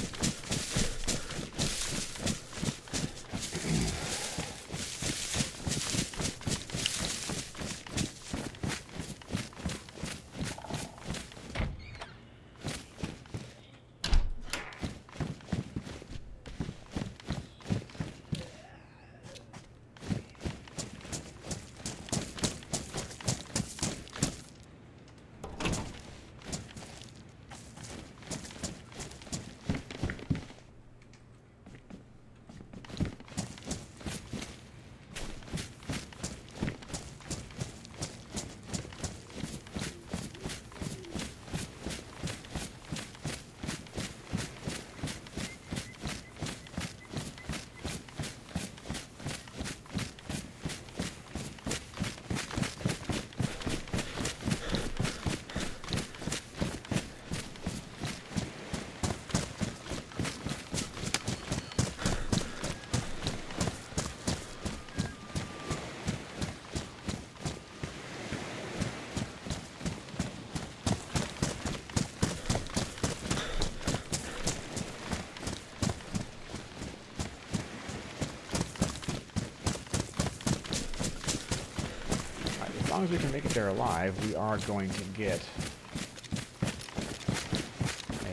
As long as we can make it there alive, we are going to get a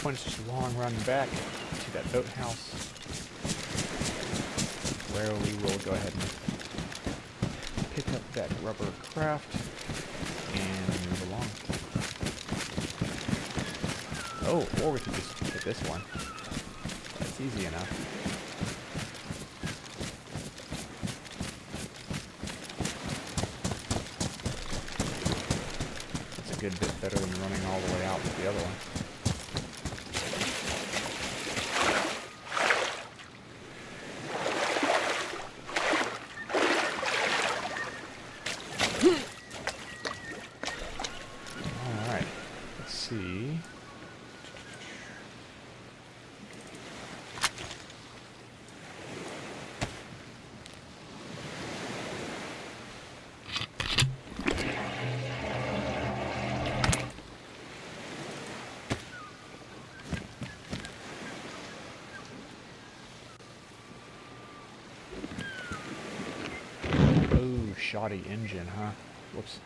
point, it's just a long run back to that boathouse, where we will go ahead and pick up that rubber craft and move along. Oh, or we could just hit this one. That's easy enough. That's a good bit better than running all the way out with the other one. Alright, let's see. Oh, shoddy engine, huh? Whoops.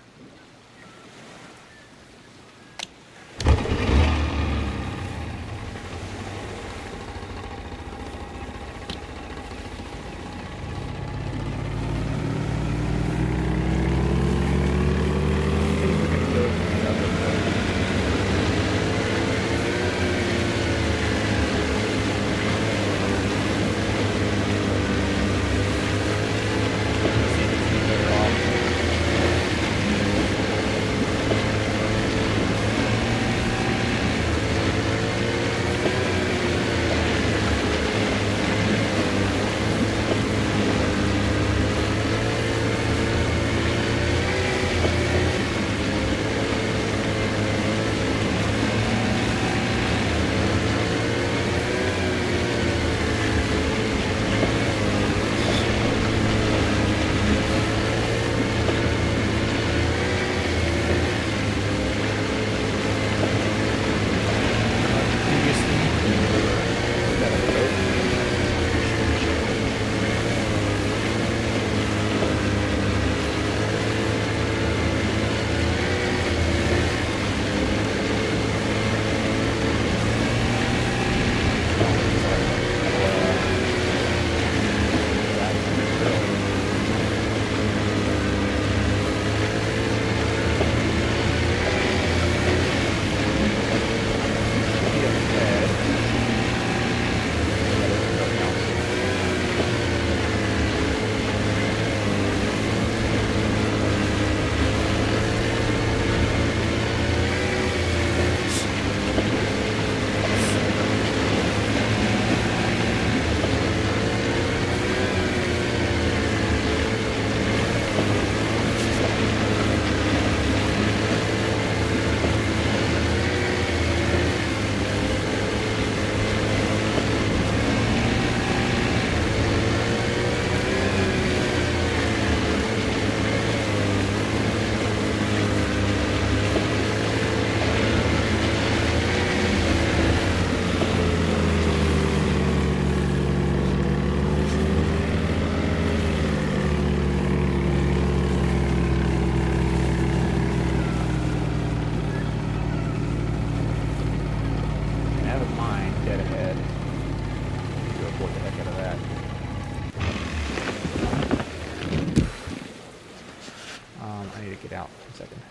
Get out in a second.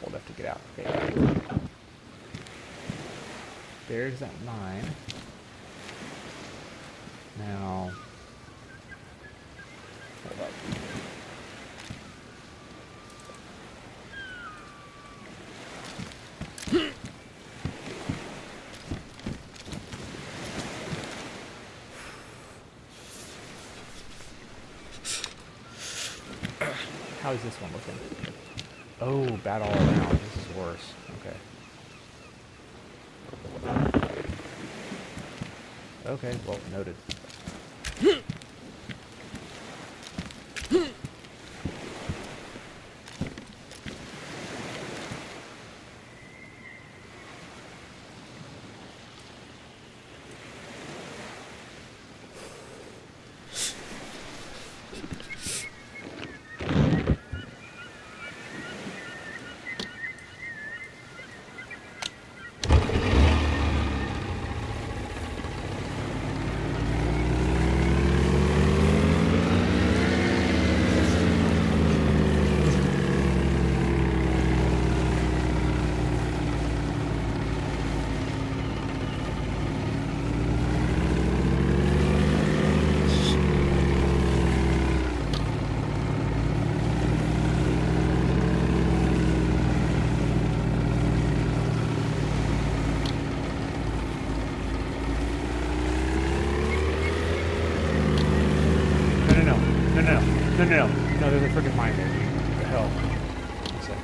Hold up to get out. Okay. There's that mine. Now, hold up. How is this one looking? Oh, bad all around. This is worse. Okay. Okay, well, noted. No, there's a freaking mine there, dude. What the hell? One sec.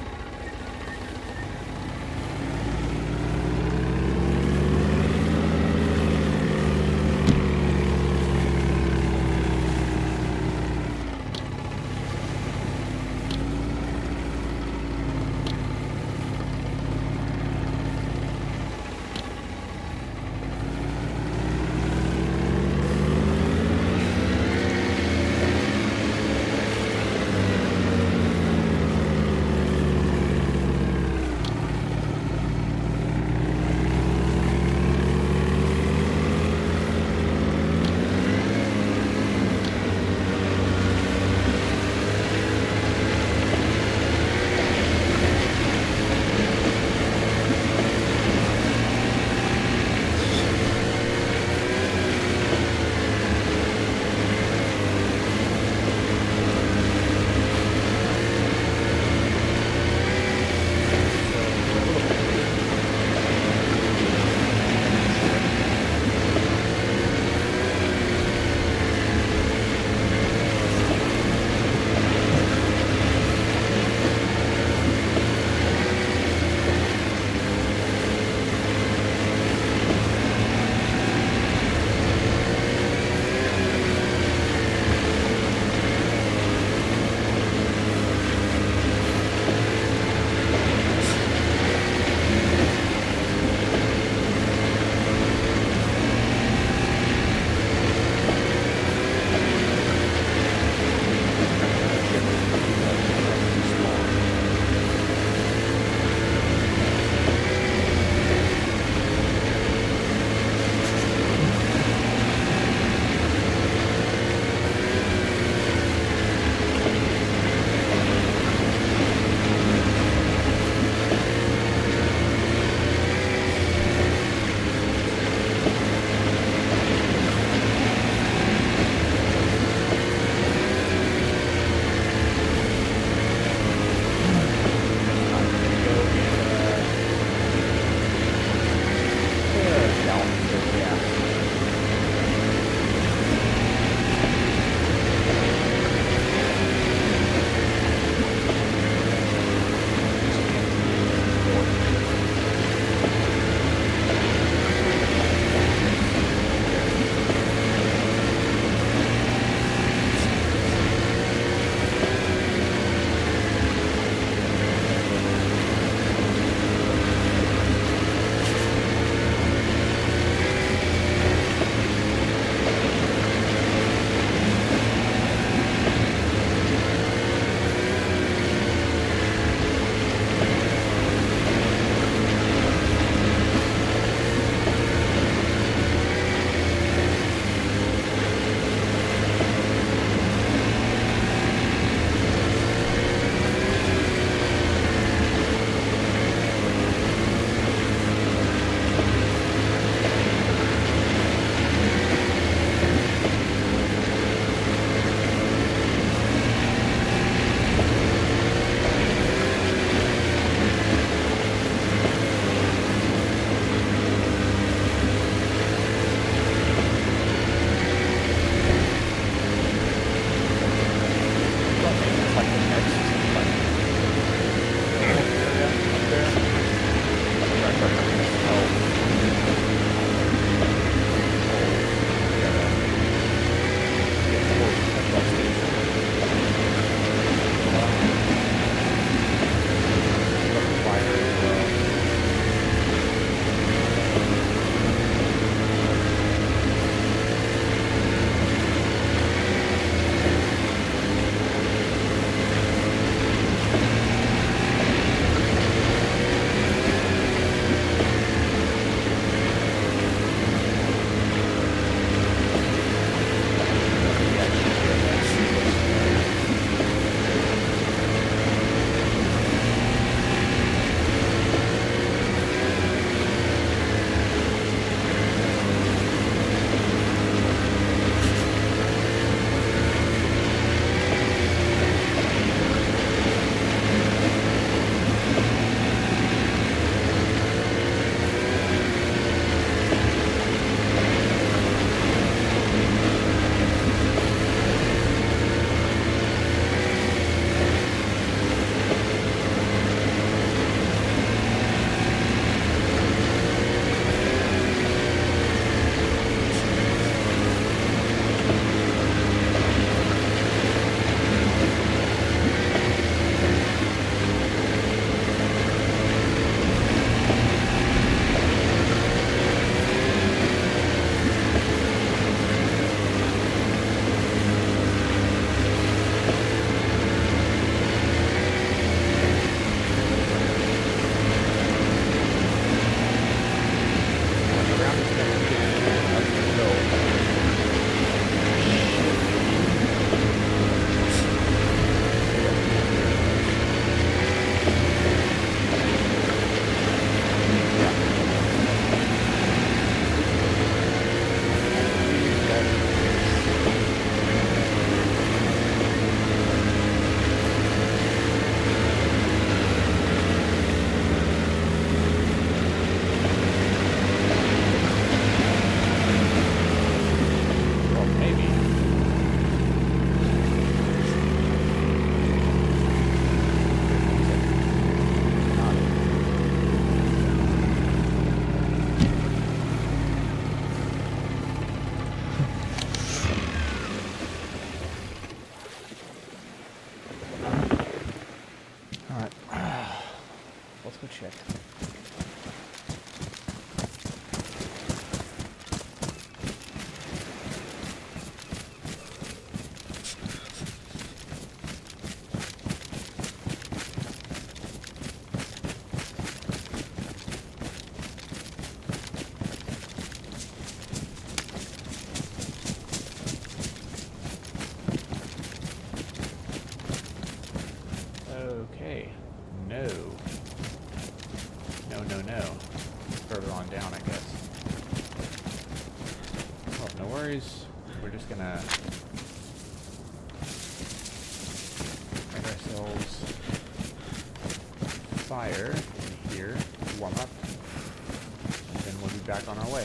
worries. We're just gonna make ourselves fire in here, warm up, and then we'll be back on our way.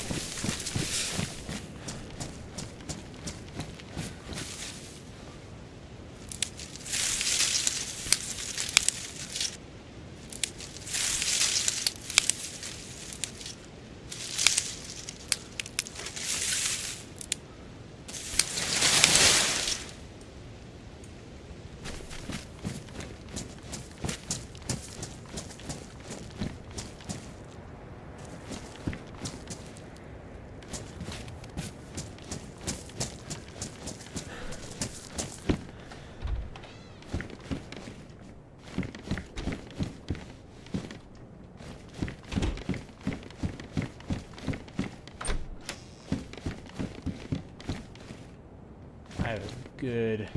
I have a good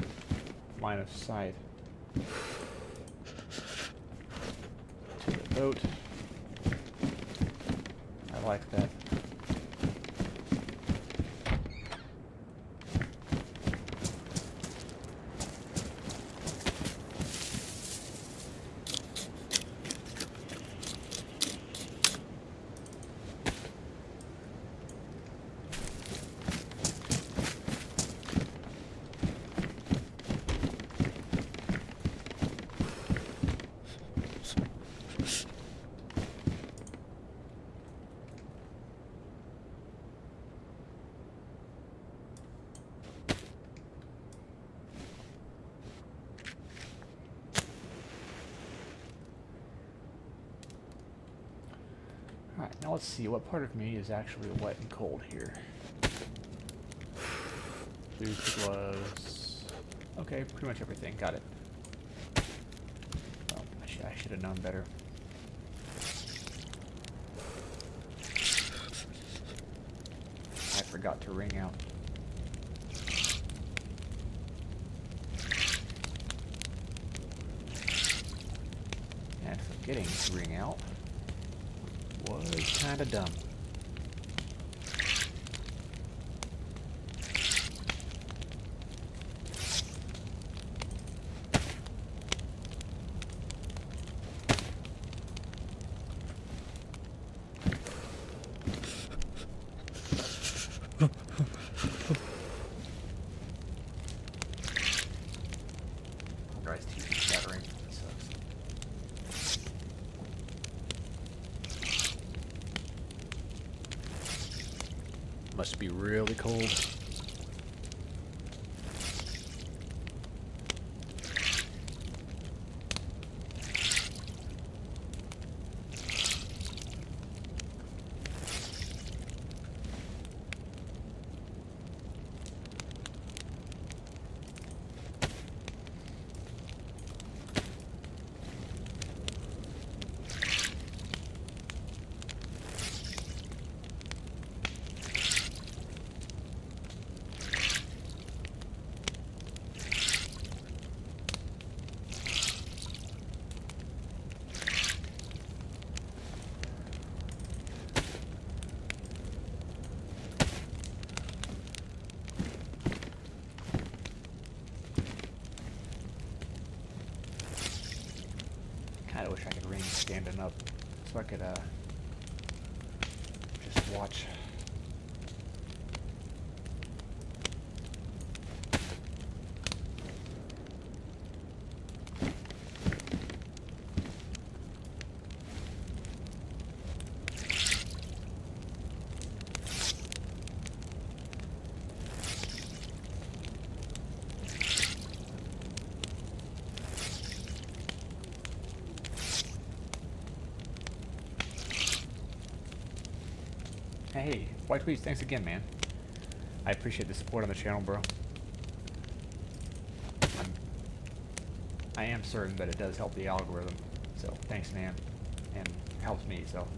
line of sight to the boat. I like that. Alright, now let's see, what part of me is actually wet and cold here? Boots, gloves... Okay, pretty much everything, got it. Well, I should have known better. I forgot to ring out. And forgetting to ring out was kinda dumb. Guy's teeth is shattering. That sucks. Must be really cold. Kinda wish I could ring standing up so I could just watch. Hey, White Tweets, thanks again, man. I appreciate the support on the channel, bro. I am certain that it does help the algorithm, so thanks, man. And helps me, so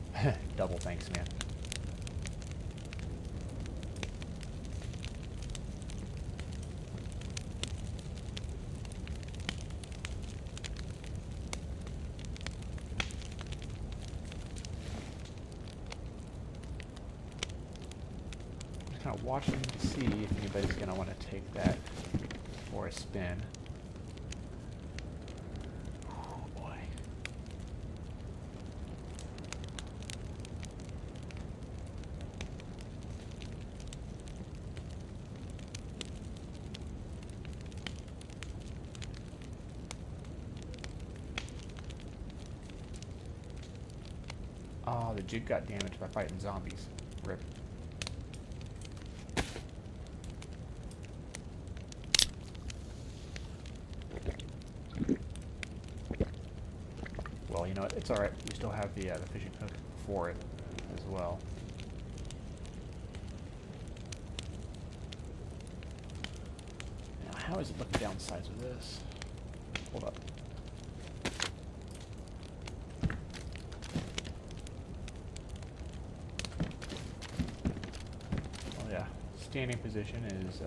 double thanks, man. of watching to see if anybody's going to want to take that for a spin. Oh boy. Oh, the jig got damaged by fighting zombies. Rip. Well, you know what? It's alright. We still have the fishing hook for it as well. Now, how is it looking down the sides of this? Hold up. Oh yeah, standing position is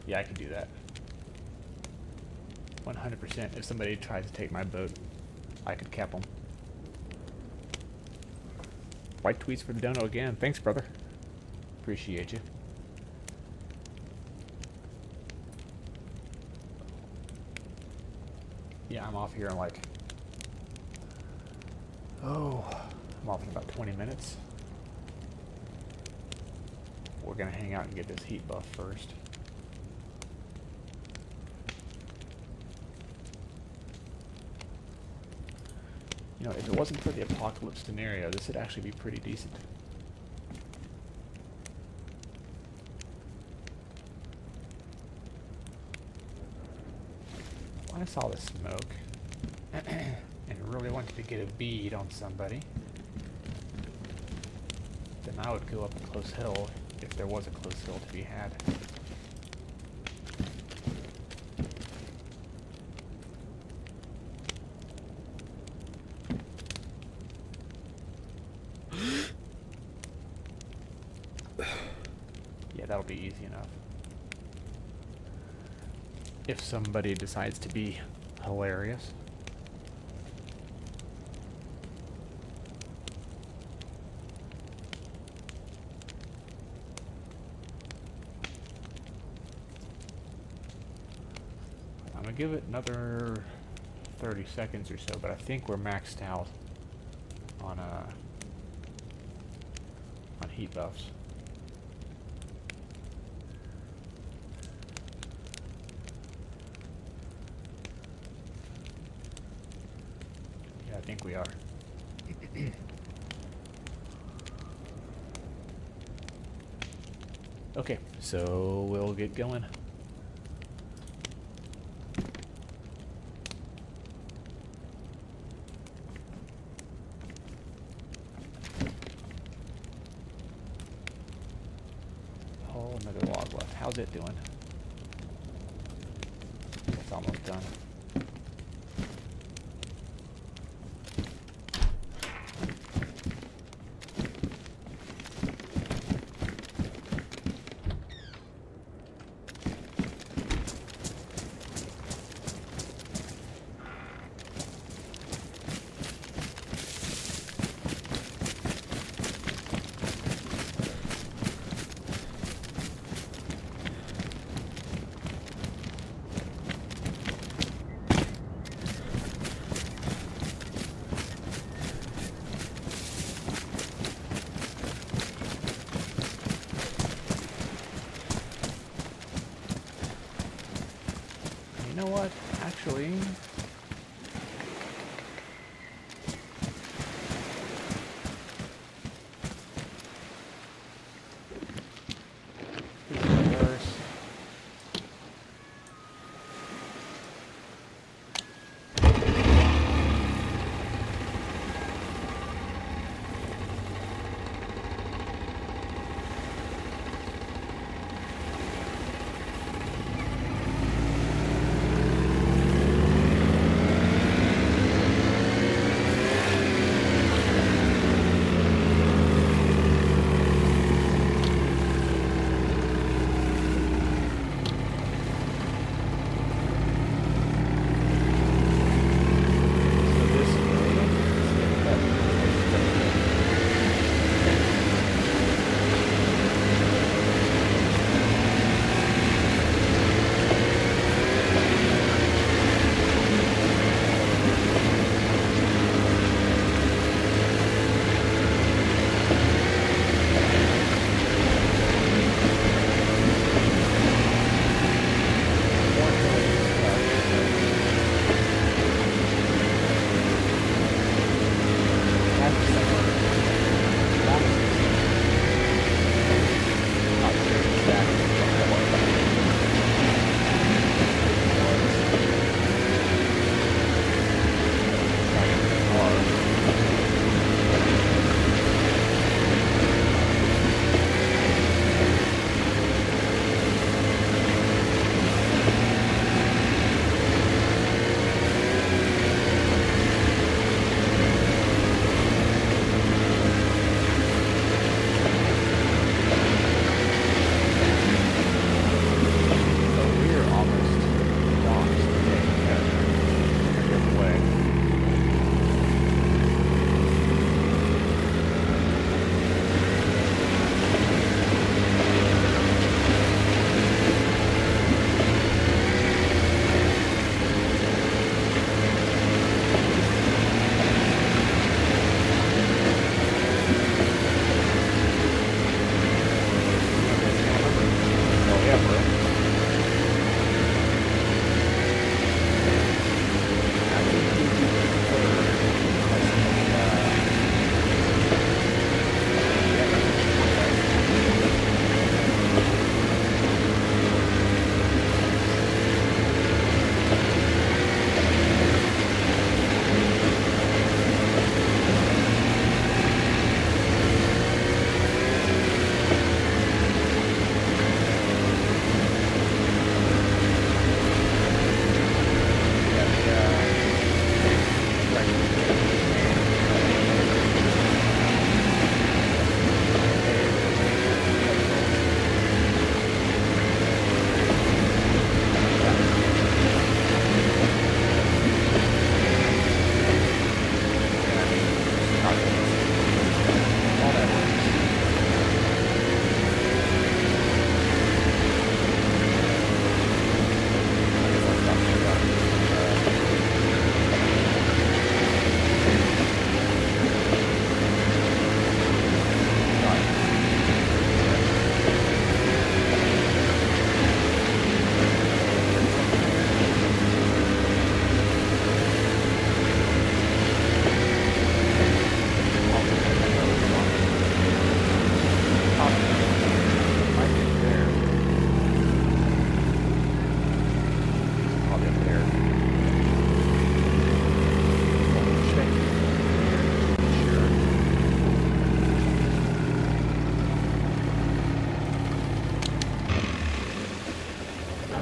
yeah, I could do that. 100%. If somebody tries to take my boat, I could cap them. White tweets for the dono again. Thanks, brother. Appreciate you. Yeah, I'm off here in like... Oh, I'm off in about 20 minutes. We're gonna hang out and get this heat buff first. You know, if it wasn't for the apocalypse scenario, this would actually be pretty decent. When I saw the smoke and really wanted to get a bead on somebody, then I would go up a close hill if there was a close hill to be had. Yeah, that'll be easy enough. If somebody decides to be hilarious. I'm gonna give it another 30 seconds or so, but I think we're maxed out on heat buffs. Yeah, I think we are. Okay, so we'll get going. Oh, another log left. How's it doing? It's almost done. You know what? Actually, this is worse.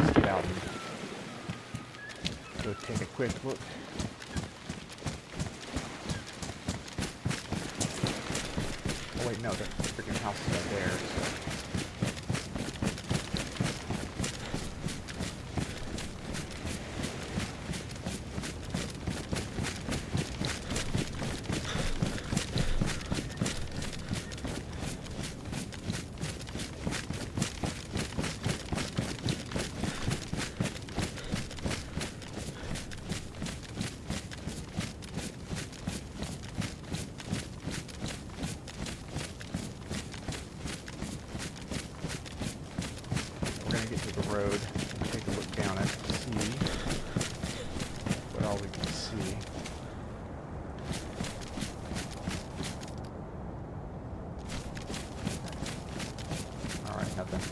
Let's get out and go take a quick look. Oh wait, no, the freaking house is right there. So. Get to the road and take a look down it to see what all we can see. Alright, nothing.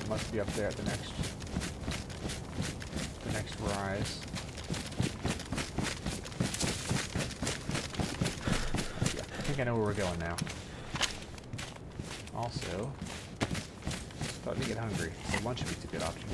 It must be up there at the next rise. Yeah, I think I know where we're going now. Also, starting to get hungry, so lunch meat's a good option.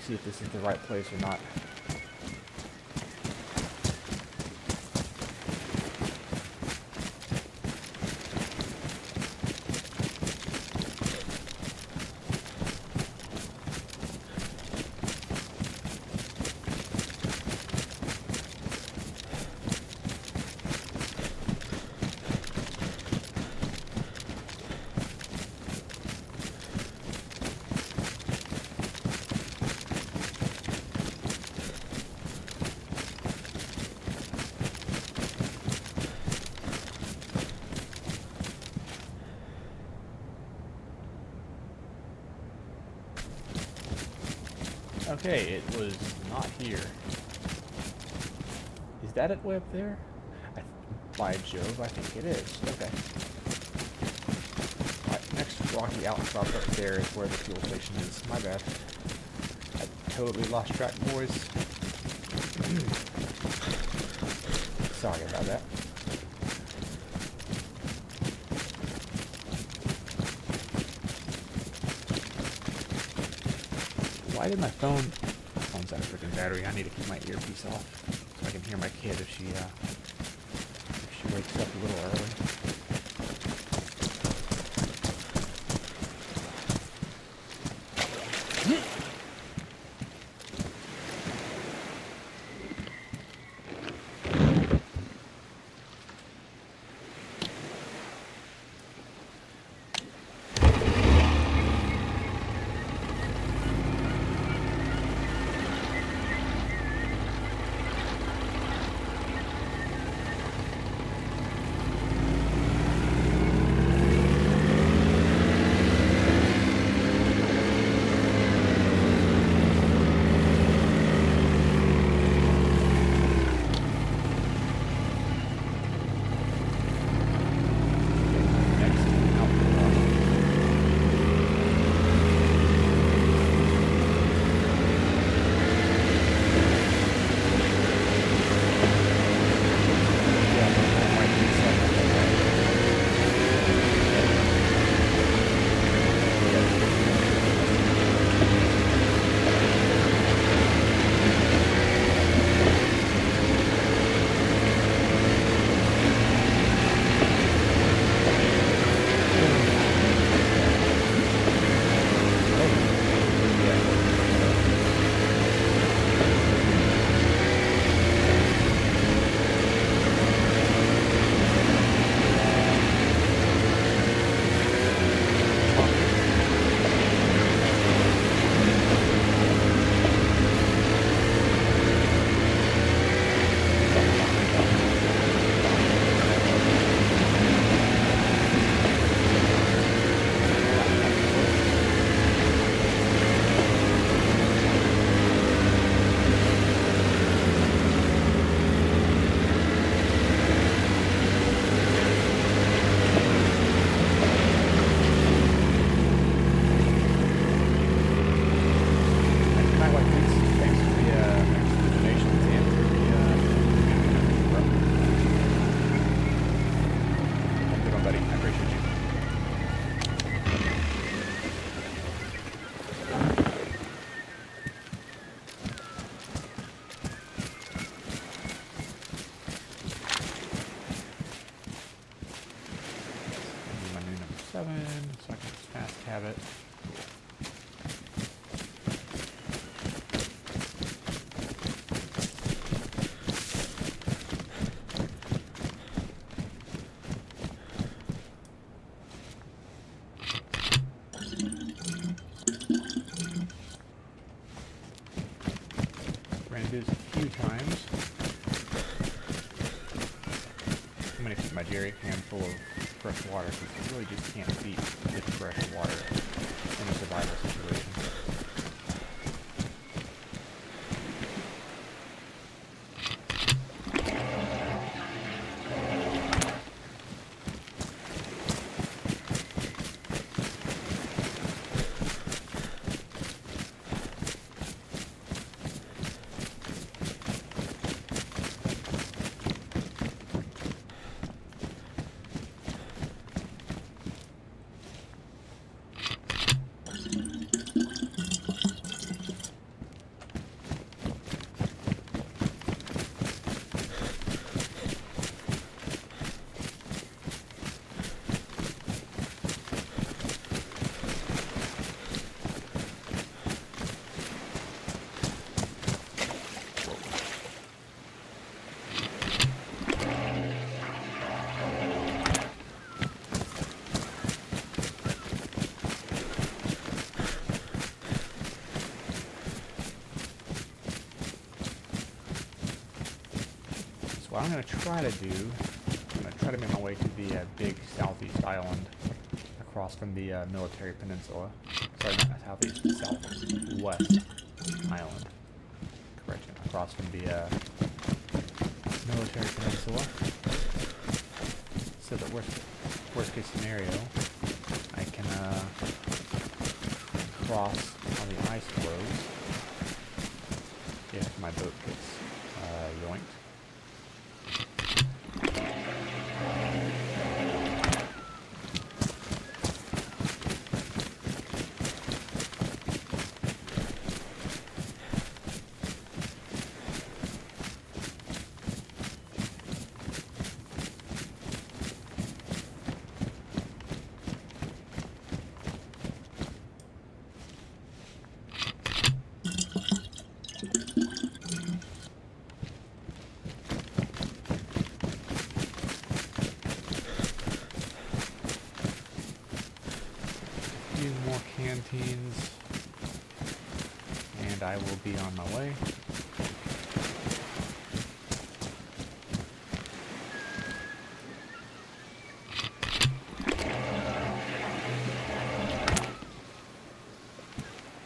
see if this is the right place or not. Okay, it was not here. Is that it way up there? By Jove, I think it is. Okay. Alright, next rocky outcrop up there is where the fuel station is. My bad. I totally lost track, boys. Sorry about that. Why did my phone's out of freaking battery? I need to keep my earpiece off so I can hear my kid if she wakes up a little early. So I can just fast tab it. Ran into this a few times. I'm going to keep my jerry can full of fresh water because you really just can't beat with fresh water in a survival situation. what I'm going to try to do, I'm going to try to make my way to the big southeast island across from the military peninsula. Sorry, not southeast, southwest island. Correction, across from the military peninsula. So that worst case scenario, I can cross on the ice floes if my boat gets yoinked. More canteens, and I will be on my way.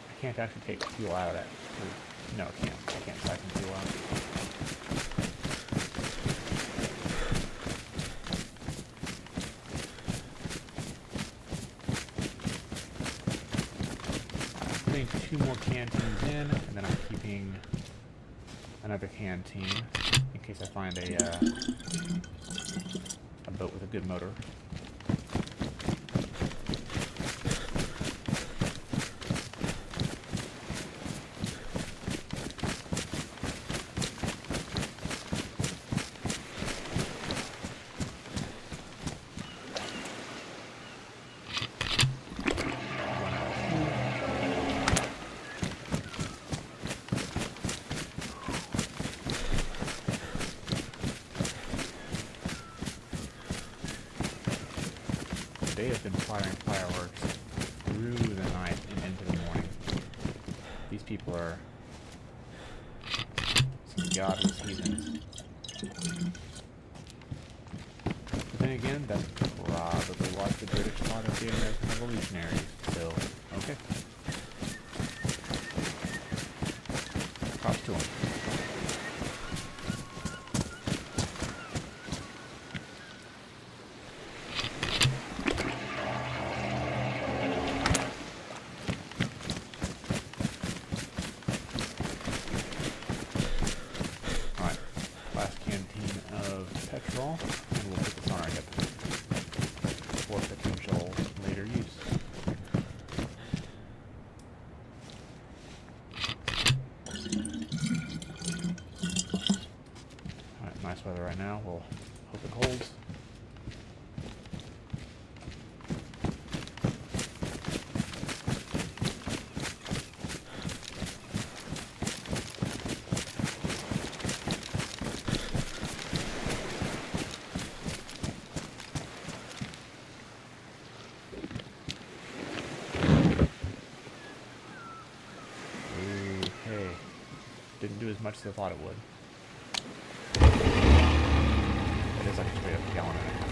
I can't actually take fuel out of that. No, I can't. I can't siphon fuel out. Two more canteens in, and then I'm keeping another canteen in case I find a boat with a good motor. They have been firing fireworks through the night and into the morning. These people are some godless heathens. But then again, that's probably what the British thought of the American Revolutionaries. So, okay. Props to them. Petrol, and we'll put this on our hip for potential later use. Alright, nice weather right now. We'll hope it holds. Didn't do as much as I thought it would. It is like a straight up gallon and a half.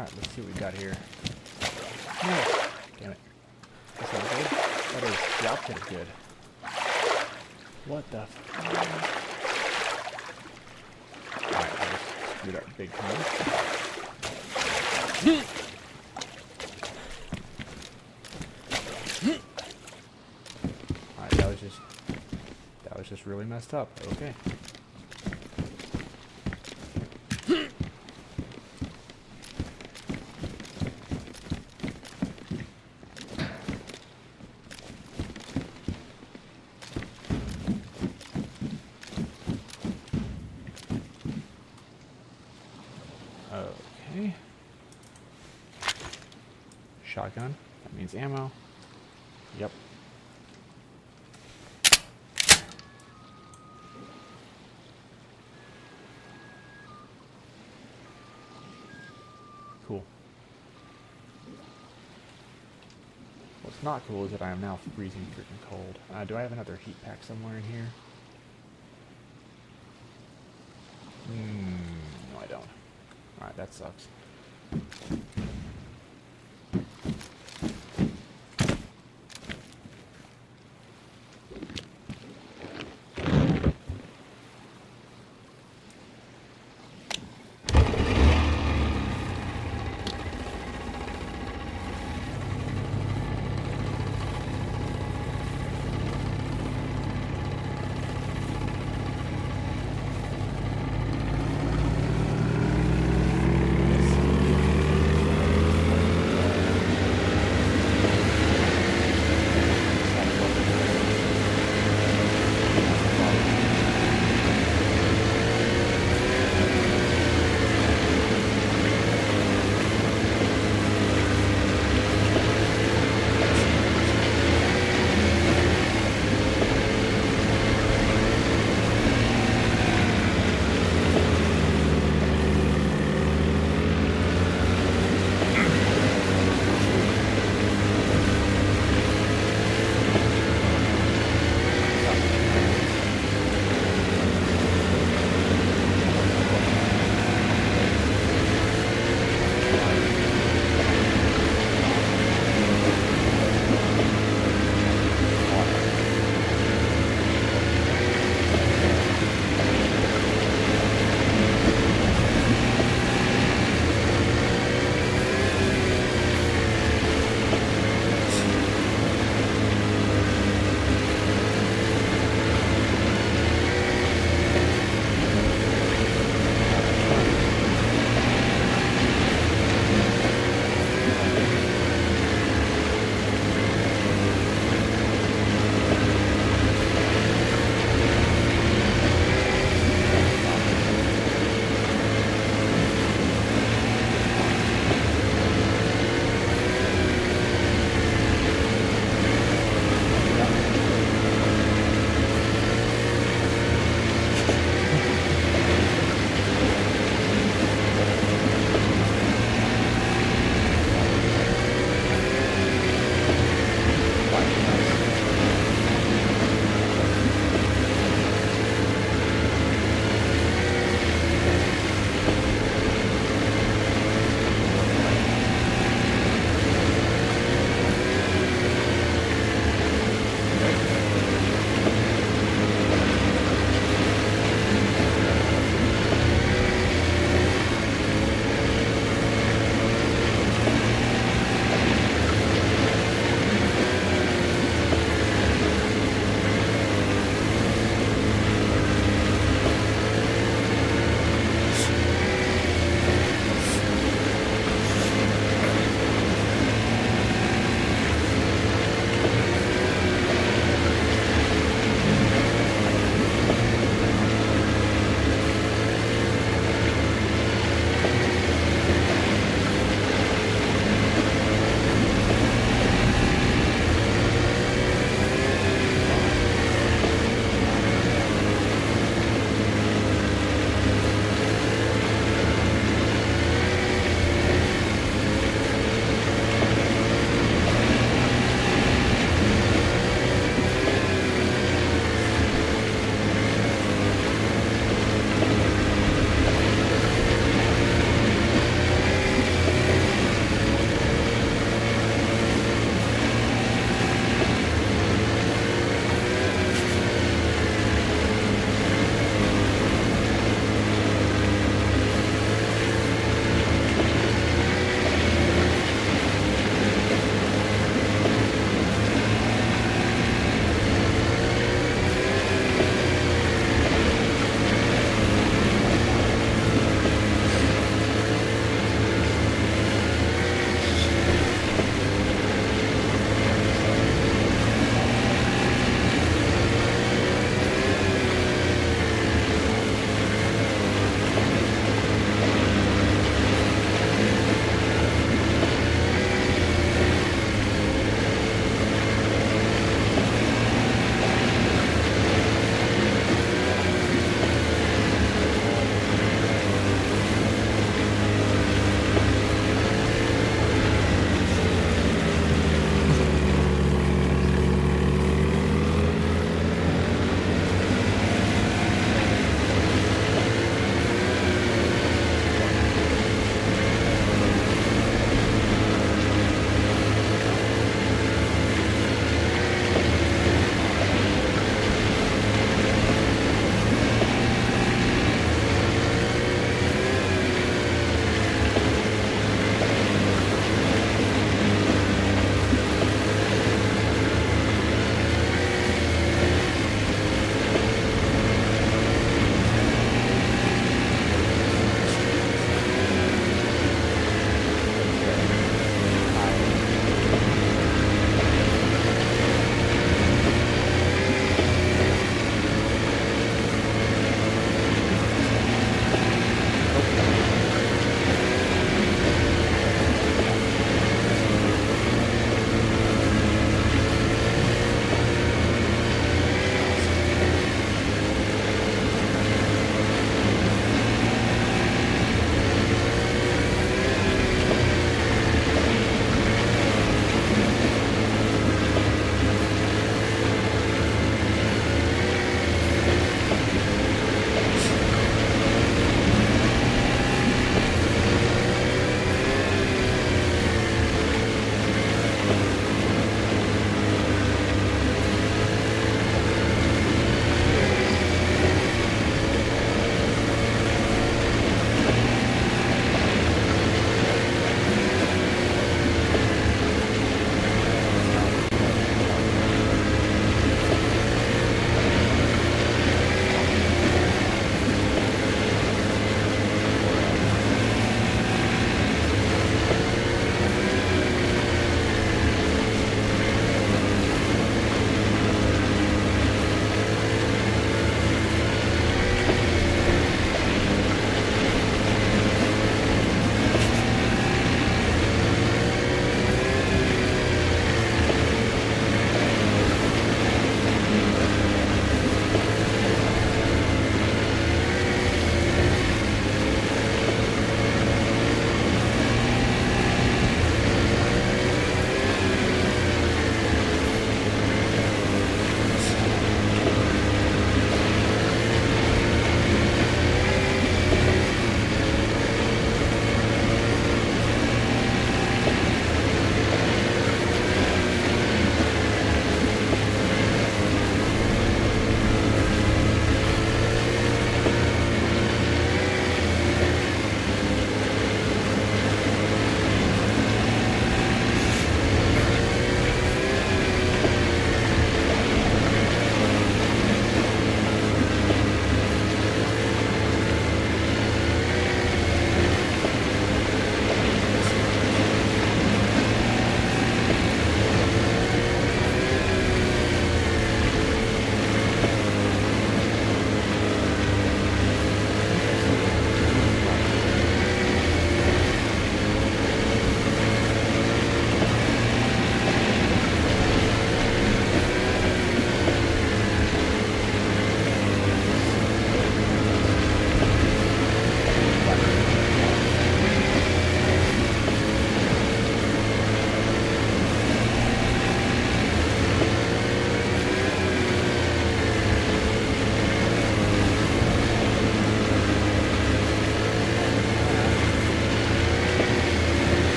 Alright, let's see what we got here. No! Damn it. That's not good. That is the opposite of good. What the f... Alright, I just screwed up big time. Alright, that was just really messed up. Okay. Okay. Shotgun. That means ammo. Yep. Cool. What's not cool is that I am now freezing freaking cold. Do I have another heat pack somewhere in here? No, I don't. Alright, that sucks.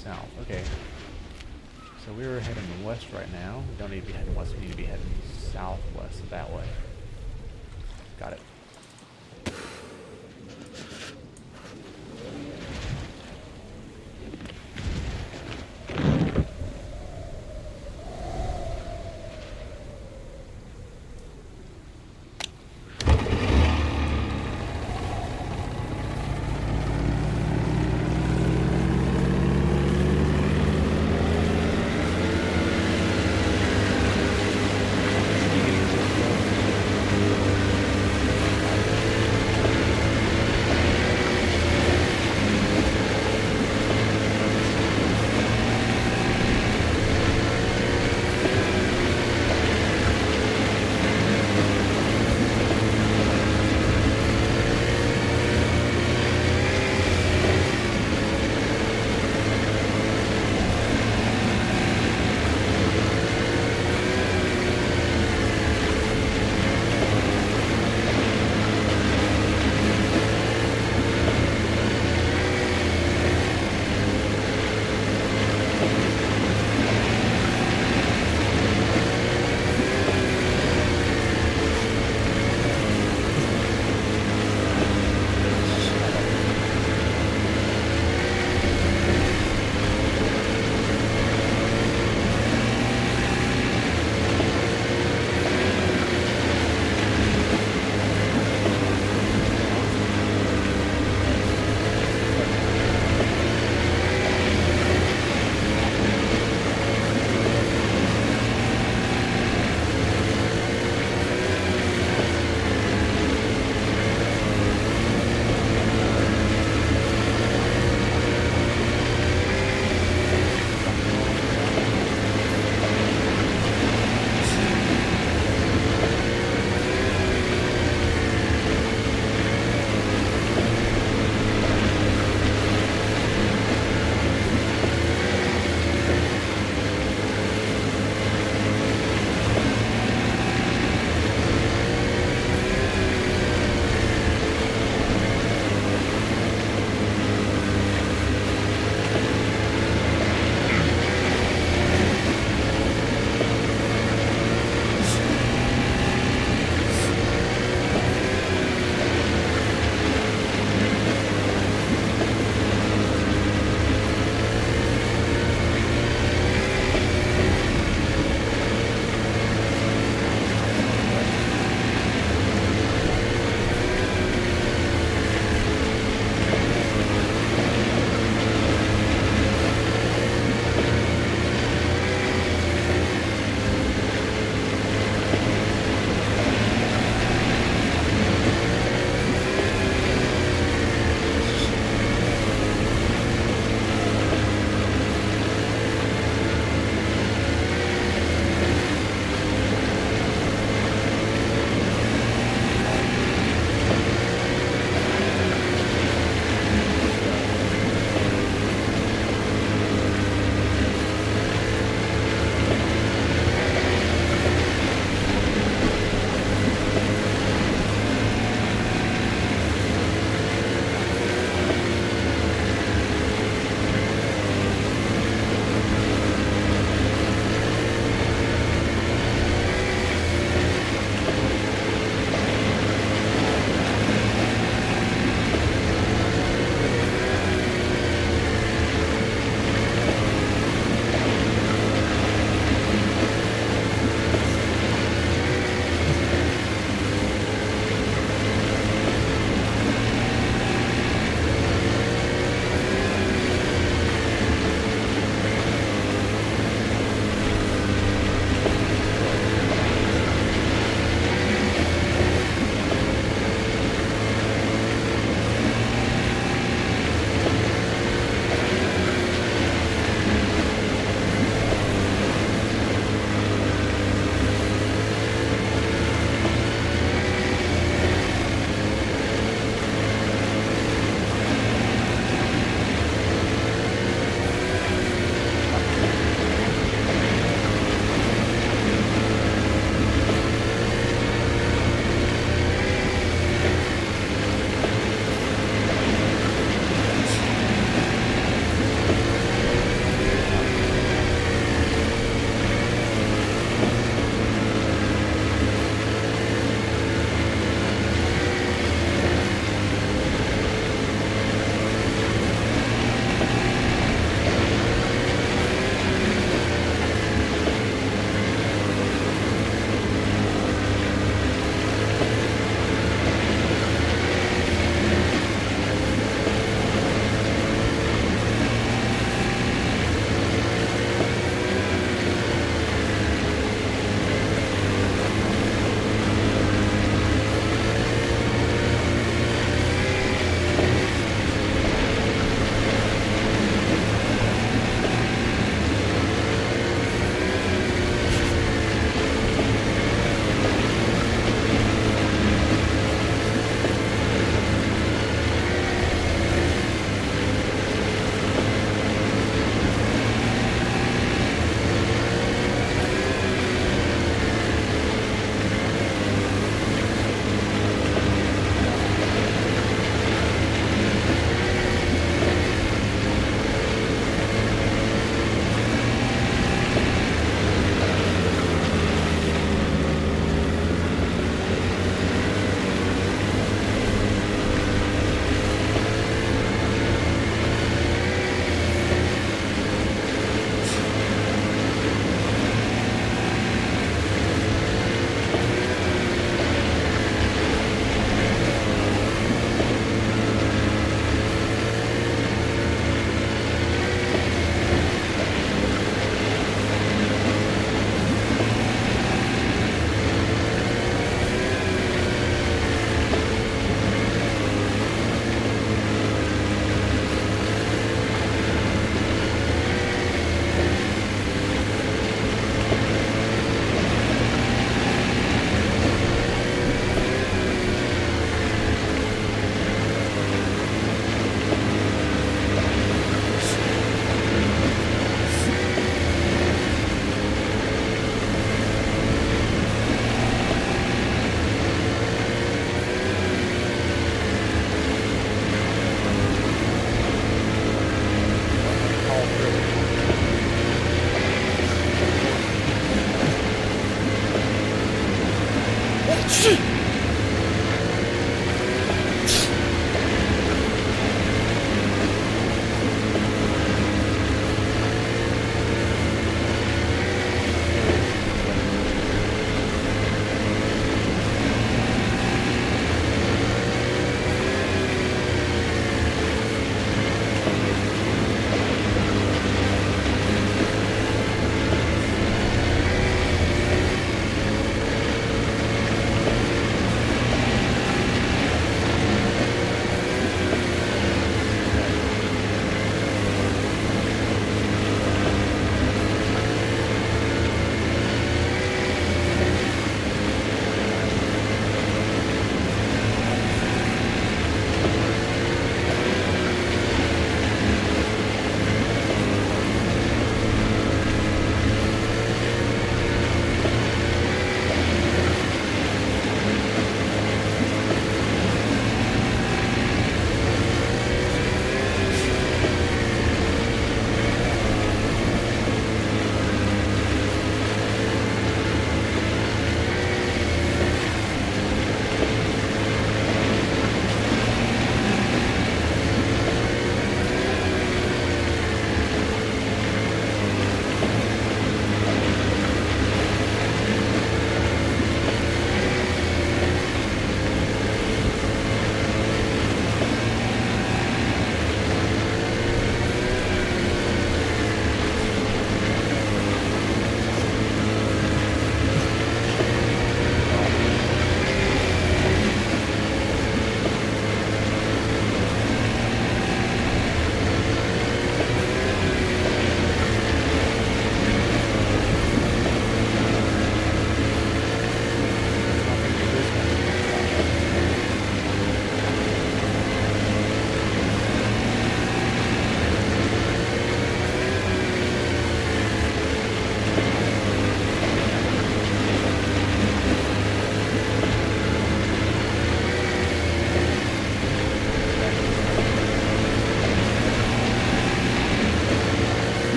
south. Okay. So we're heading west right now. We don't need to be heading west. We need to be heading southwest that way. Got it.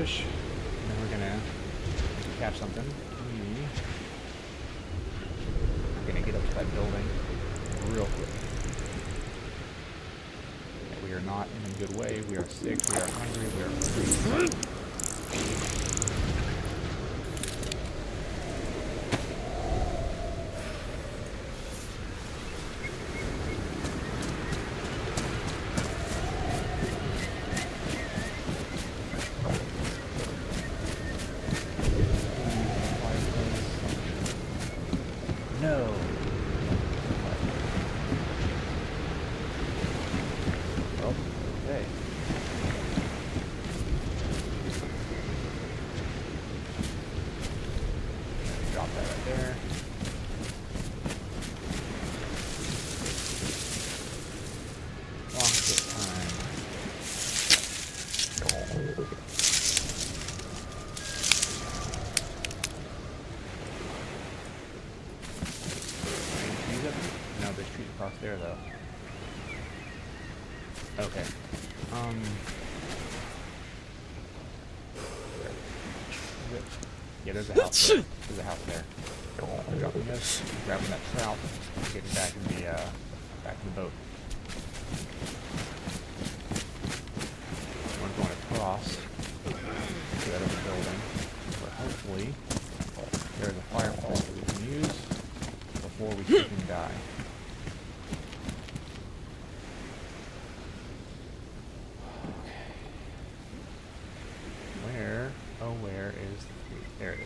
fish. And then we're gonna catch something. I'm gonna get up to that building real quick. Yeah, we are not in a good way. We are sick. We are hungry. We are hungry. No. Well, okay. Drop that right there. Long shit time. No, there's trees across there though. Okay. Yeah, there's a house there. There's a house there. I'm dropping this, grabbing that trout, getting back in the boat. We're going across to that other building, where hopefully there's a fireplace that we can use before we freaking die. Where? Oh, where is the food? There it is.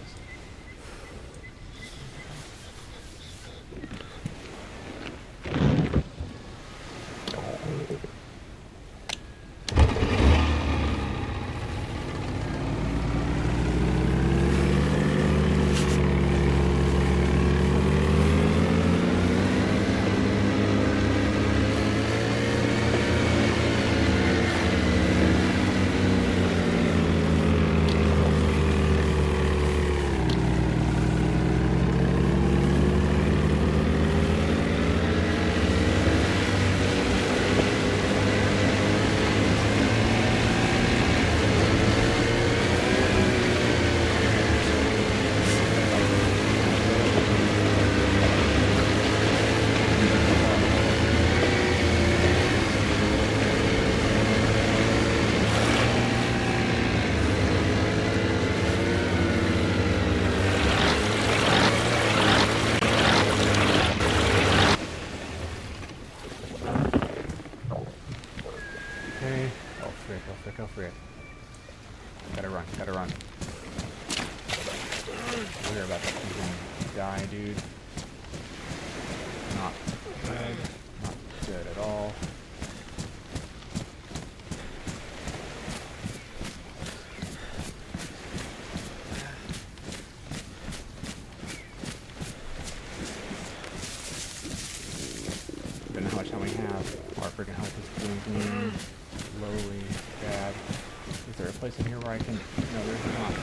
Okay. Oh frick, oh frick, oh frick. Gotta run, gotta run. We're about to freaking die, dude. Not good. Not good at all. Don't know how much time we have. Our freaking health is blinking. Slowly, bad. Is there a place in here where I can... No, there's not.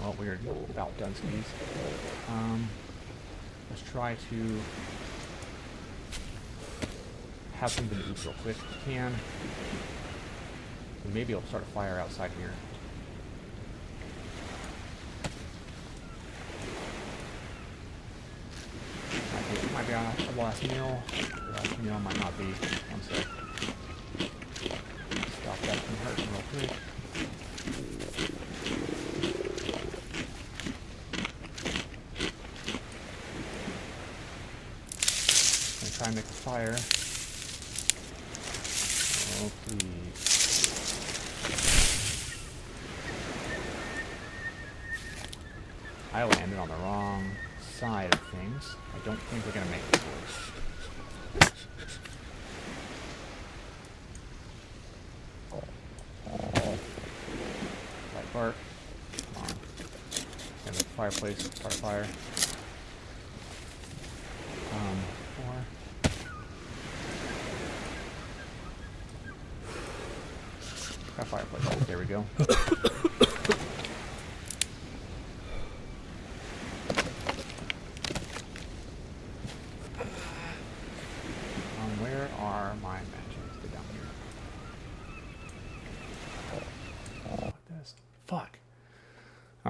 Well, we're about done skis. Let's try to have something to eat real quick if we can. And maybe I'll start a fire outside here. I think it might be our last meal. The last meal might not be. One sec. Stop that from hurting real quick. Gonna try and make a fire. Oh, please. I landed on the wrong side of things. I don't think we're gonna make it work. Light bark. Come on. And the fireplace. Start a fire. 4. Got a fireplace. Oh, there we go. Where are my matches? They're down here.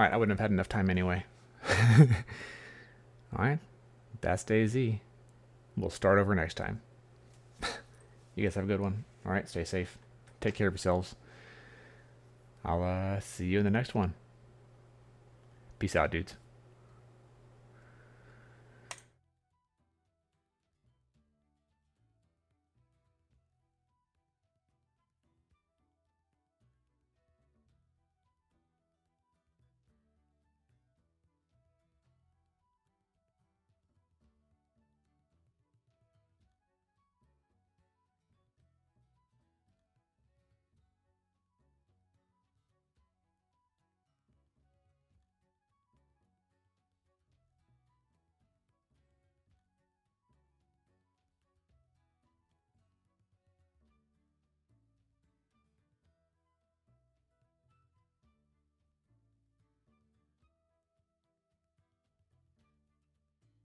Alright, I wouldn't have had enough time anyway. Alright, that's DayZ. We'll start over next time. You guys have a good one. Alright, stay safe. Take care of yourselves. I'll see you in the next one. Peace out, dudes.